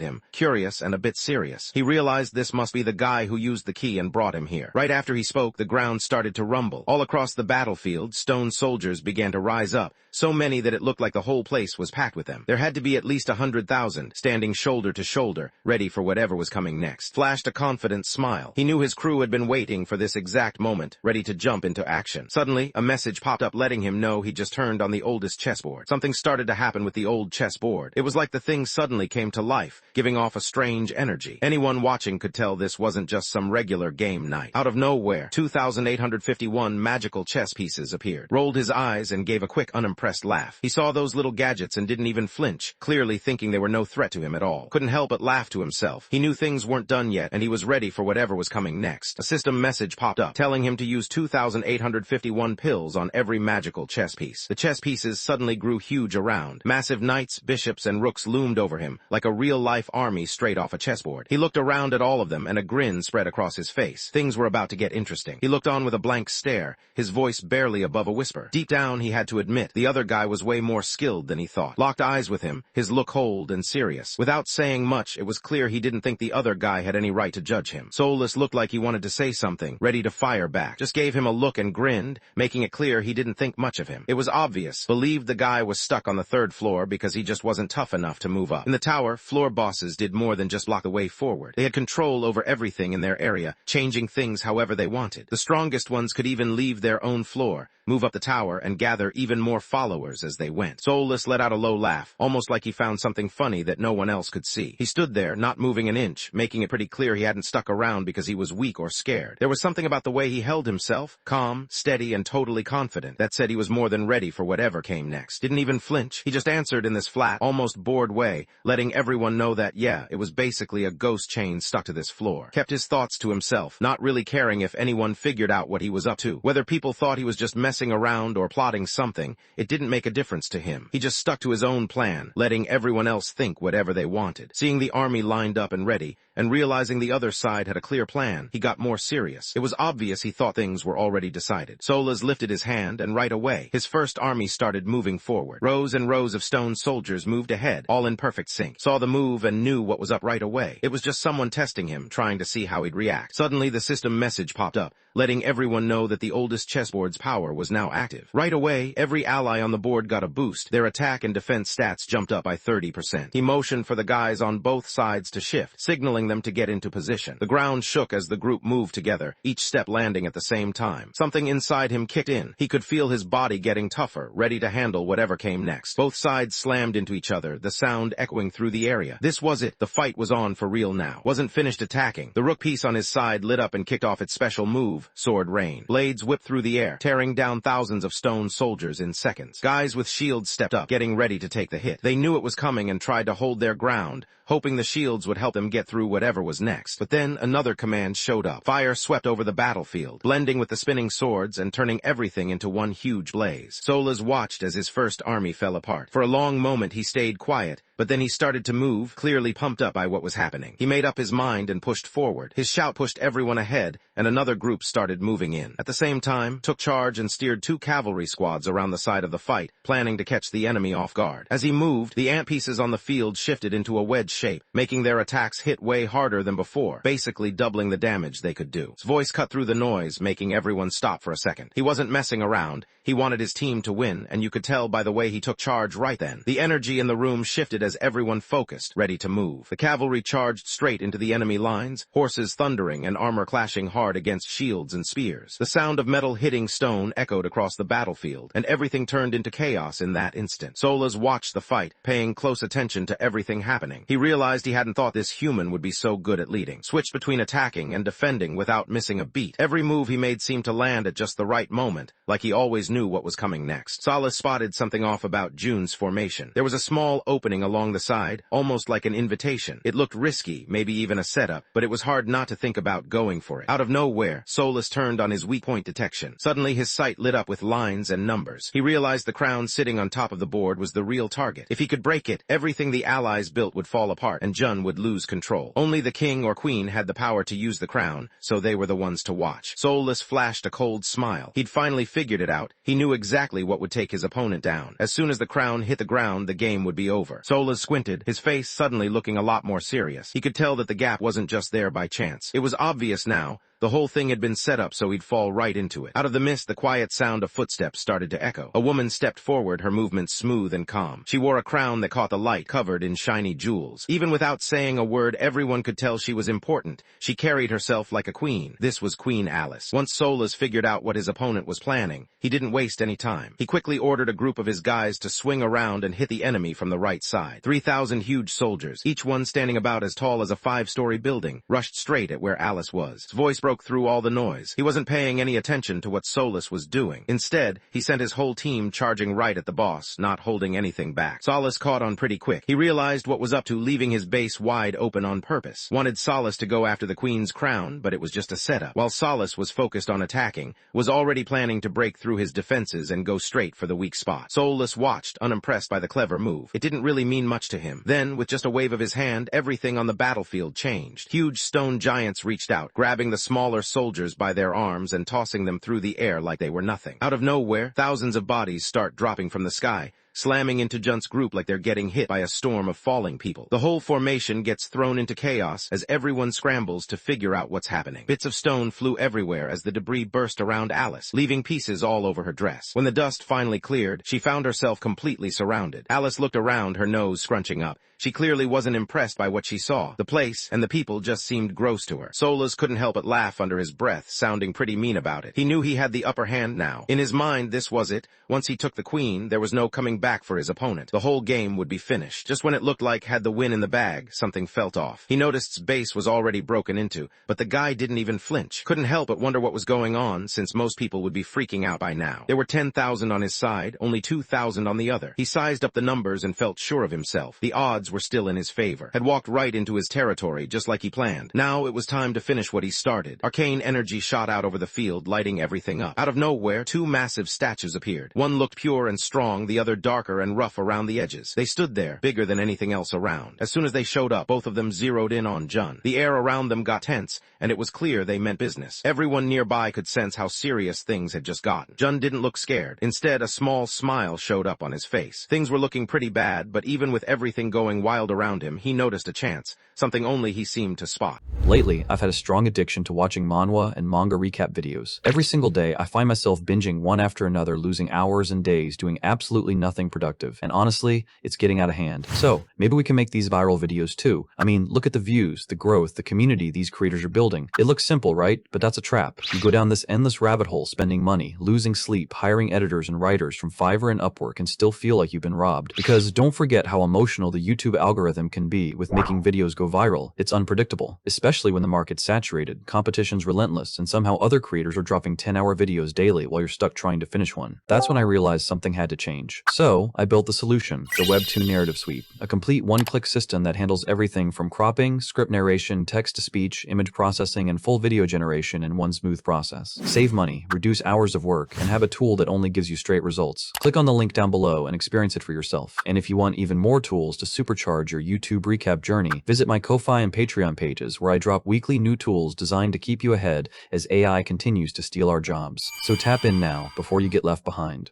A: him, curious and a bit serious. He realized this must be the guy who used the key and brought him here. Right after he spoke, the ground started to rumble. All across the battlefield, stone soldiers began to rise up, so many that it looked like the whole place was packed with them. There had to be at least 100,000, standing shoulder to shoulder, ready for whatever was coming next. Flashed a confident smile. He knew his crew had been waiting for this exact moment, ready to jump into action. Suddenly, a message popped up letting him know he just turned on the oldest chessboard. Something started to happen with the old chessboard. It was like the thing suddenly came to life, giving off a strange energy. Anyone watching could tell this wasn't just some regular game night. Out of nowhere, 2,851 magical chess pieces appeared. Rolled his eyes and gave a quick unimpressed laugh. He saw those little gadgets and didn't even flinch, clearly thinking they were no threat to him at all. Couldn't help but laugh to himself. He knew things weren't done yet, and he was ready for whatever was coming next. A system message popped up, telling him to use 2,851 pills on every magical chess piece. The chess pieces suddenly grew huge around. Massive knights, bishops, and rooks loomed over him, like a real-life army straight off a chessboard. He looked around at all of them, and a grin spread across his face. Things were about to get interesting. He looked on with a blank stare, his voice barely above a whisper. Deep down, he had to admit, the other guy was way more skilled than he thought. Locked eyes with him, his look cold and serious. Without saying much, it was clear he didn't think the other guy had any right to judge him. Soulless looked like he wanted to say something, ready to fire back. Just gave him a look and grinned, making it clear he didn't think much of him. It was obvious, believed the guy was stuck on the third floor because he just wasn't tough enough to move up. In the tower, floor bosses did more than just block the way forward. They had control over everything in their area, changing things however they wanted. The strongest ones could even leave their own floor, move up the tower, and gather even more followers as they went. Soulless let out a low laugh, almost like he found something funny that no one else could see. He stood there, not moving an inch, making it pretty clear he hadn't stuck around because he was weak or scared. There was something about the way he held himself, calm, steady, and totally confident, that said he was more than ready for whatever came next. Didn't even flinch. He just answered in this flat, almost bored way, letting everyone know that, yeah, it was basically a ghost chain stuck to this floor. Kept his thoughts to himself, not really caring if anyone figured out what he was up to. Whether people thought he was just messing around or plotting something, it didn't make a difference to him. He just stuck to his own plan, letting everyone else think whatever they wanted. Seeing the army lined up and ready, and realizing the other side had a clear plan, he got more serious. It was obvious he thought things were already decided. Solas lifted his hand, and right away, his first army started moving forward. Rows and rows of stone soldiers moved ahead, all in perfect sync. Saw the move and knew what was up right away. It was just someone testing him, trying to see how he'd react. Suddenly, the system message popped up, letting everyone know that the oldest chessboard's power was now active. Right away, every ally on the board got a boost. Their attack and defense stats jumped up by 30%. He motioned for the guys on both sides to shift, signaling telling them to get into position. The ground shook as the group moved together, each step landing at the same time. Something inside him kicked in. He could feel his body getting tougher, ready to handle whatever came next. Both sides slammed into each other, the sound echoing through the area. This was it. The fight was on for real now. Wasn't finished attacking. The rook piece on his side lit up and kicked off its special move, Sword Rain. Blades whipped through the air, tearing down thousands of stone soldiers in seconds. Guys with shields stepped up, getting ready to take the hit. They knew it was coming and tried to hold their ground, hoping the shields would help them get through whatever was next. But then another command showed up. Fire swept over the battlefield, blending with the spinning swords and turning everything into one huge blaze. Solas watched as his first army fell apart. For a long moment he stayed quiet, but then he started to move, clearly pumped up by what was happening. He made up his mind and pushed forward. His shout pushed everyone ahead, and another group started moving in. At the same time, took charge and steered 2 cavalry squads around the side of the fight, planning to catch the enemy off guard. As he moved, the ant pieces on the field shifted into a wedge shape, making their attacks hit way harder than before, basically doubling the damage they could do. His voice cut through the noise, making everyone stop for a second. He wasn't messing around. He wanted his team to win, and you could tell by the way he took charge right then. The energy in the room shifted as everyone focused, ready to move. The cavalry charged straight into the enemy lines, horses thundering and armor clashing hard against shields and spears. The sound of metal hitting stone echoed across the battlefield, and everything turned into chaos in that instant. Solas watched the fight, paying close attention to everything happening. He realized he hadn't thought this human would be so good at leading. Switched between attacking and defending without missing a beat. Every move he made seemed to land at just the right moment, like he always knew what was coming next. Solas spotted something off about June's formation. There was a small opening along the side, almost like an invitation. It looked risky, maybe even a setup, but it was hard not to think about going for it. Out of nowhere, Solas turned on his weak point detection. Suddenly his sight lit up with lines and numbers. He realized the crown sitting on top of the board was the real target. If he could break it, everything the allies built would fall apart, and Jun would lose control. Only the king or queen had the power to use the crown, so they were the ones to watch. Solas flashed a cold smile. He'd finally figured it out. He knew exactly what would take his opponent down. As soon as the crown hit the ground, the game would be over. Solas squinted, his face suddenly looking a lot more serious. He could tell that the gap wasn't just there by chance. It was obvious now. The whole thing had been set up so he'd fall right into it. Out of the mist, the quiet sound of footsteps started to echo. A woman stepped forward, her movements smooth and calm. She wore a crown that caught the light, covered in shiny jewels. Even without saying a word, everyone could tell she was important. She carried herself like a queen. This was Queen Alice. Once Solas figured out what his opponent was planning, he didn't waste any time. He quickly ordered a group of his guys to swing around and hit the enemy from the right side. 3,000 huge soldiers, each one standing about as tall as a 5-story building, rushed straight at where Alice was. His voice broke through all the noise. He wasn't paying any attention to what Solas was doing. Instead, he sent his whole team charging right at the boss, not holding anything back. Solas caught on pretty quick. He realized what was up to, leaving his base wide open on purpose. Wanted Solas to go after the queen's crown, but it was just a setup. While Solas was focused on attacking, was already planning to break through his defenses and go straight for the weak spot. Solas watched, unimpressed by the clever move. It didn't really mean much to him. Then, with just a wave of his hand, everything on the battlefield changed. Huge stone giants reached out, grabbing the smaller soldiers by their arms and tossing them through the air like they were nothing. Out of nowhere, thousands of bodies start dropping from the sky, slamming into Jun's group like they're getting hit by a storm of falling people. The whole formation gets thrown into chaos as everyone scrambles to figure out what's happening. Bits of stone flew everywhere as the debris burst around Alice, leaving pieces all over her dress. When the dust finally cleared, she found herself completely surrounded. Alice looked around, her nose scrunching up. She clearly wasn't impressed by what she saw. The place and the people just seemed gross to her. Solas couldn't help but laugh under his breath, sounding pretty mean about it. He knew he had the upper hand now. In his mind, this was it. Once he took the queen, there was no coming back for his opponent. The whole game would be finished. Just when it looked like had the win in the bag, something felt off. He noticed his base was already broken into, but the guy didn't even flinch. Couldn't help but wonder what was going on, since most people would be freaking out by now. There were 10,000 on his side, only 2,000 on the other. He sized up the numbers and felt sure of himself. The odds were still in his favor. Had walked right into his territory, just like he planned. Now it was time to finish what he started. Arcane energy shot out over the field, lighting everything up. Out of nowhere, 2 massive statues appeared. One looked pure and strong, the other darker and rough around the edges. They stood there, bigger than anything else around. As soon as they showed up, both of them zeroed in on Jun. The air around them got tense, and it was clear they meant business. Everyone nearby could sense how serious things had just gotten. Jun didn't look scared. Instead, a small smile showed up on his face. Things were looking pretty bad, but even with everything going wild around him, he noticed a chance, something only he seemed to spot.
B: Lately, I've had a strong addiction to watching manhwa and manga recap videos. Every single day, I find myself binging one after another, losing hours and days doing absolutely nothing nothing productive. And honestly, it's getting out of hand. So maybe we can make these viral videos too. I mean, look at the views, the growth, the community these creators are building. It looks simple, right? But that's a trap. You go down this endless rabbit hole, spending money, losing sleep, hiring editors and writers from Fiverr and Upwork, and still feel like you've been robbed. Because don't forget how emotional the YouTube algorithm can be with making videos go viral. It's unpredictable, especially when the market's saturated, competition's relentless, and somehow other creators are dropping 10-hour videos daily while you're stuck trying to finish one. That's when I realized something had to change. So I built the solution, the Web2 Narrative Suite, a complete one-click system that handles everything from cropping, script narration, text-to-speech, image processing, and full video generation in one smooth process. Save money, reduce hours of work, and have a tool that only gives you straight results. Click on the link down below and experience it for yourself. And if you want even more tools to supercharge your YouTube recap journey, visit my Ko-Fi and Patreon pages where I drop weekly new tools designed to keep you ahead as AI continues to steal our jobs. So tap in now before you get left behind.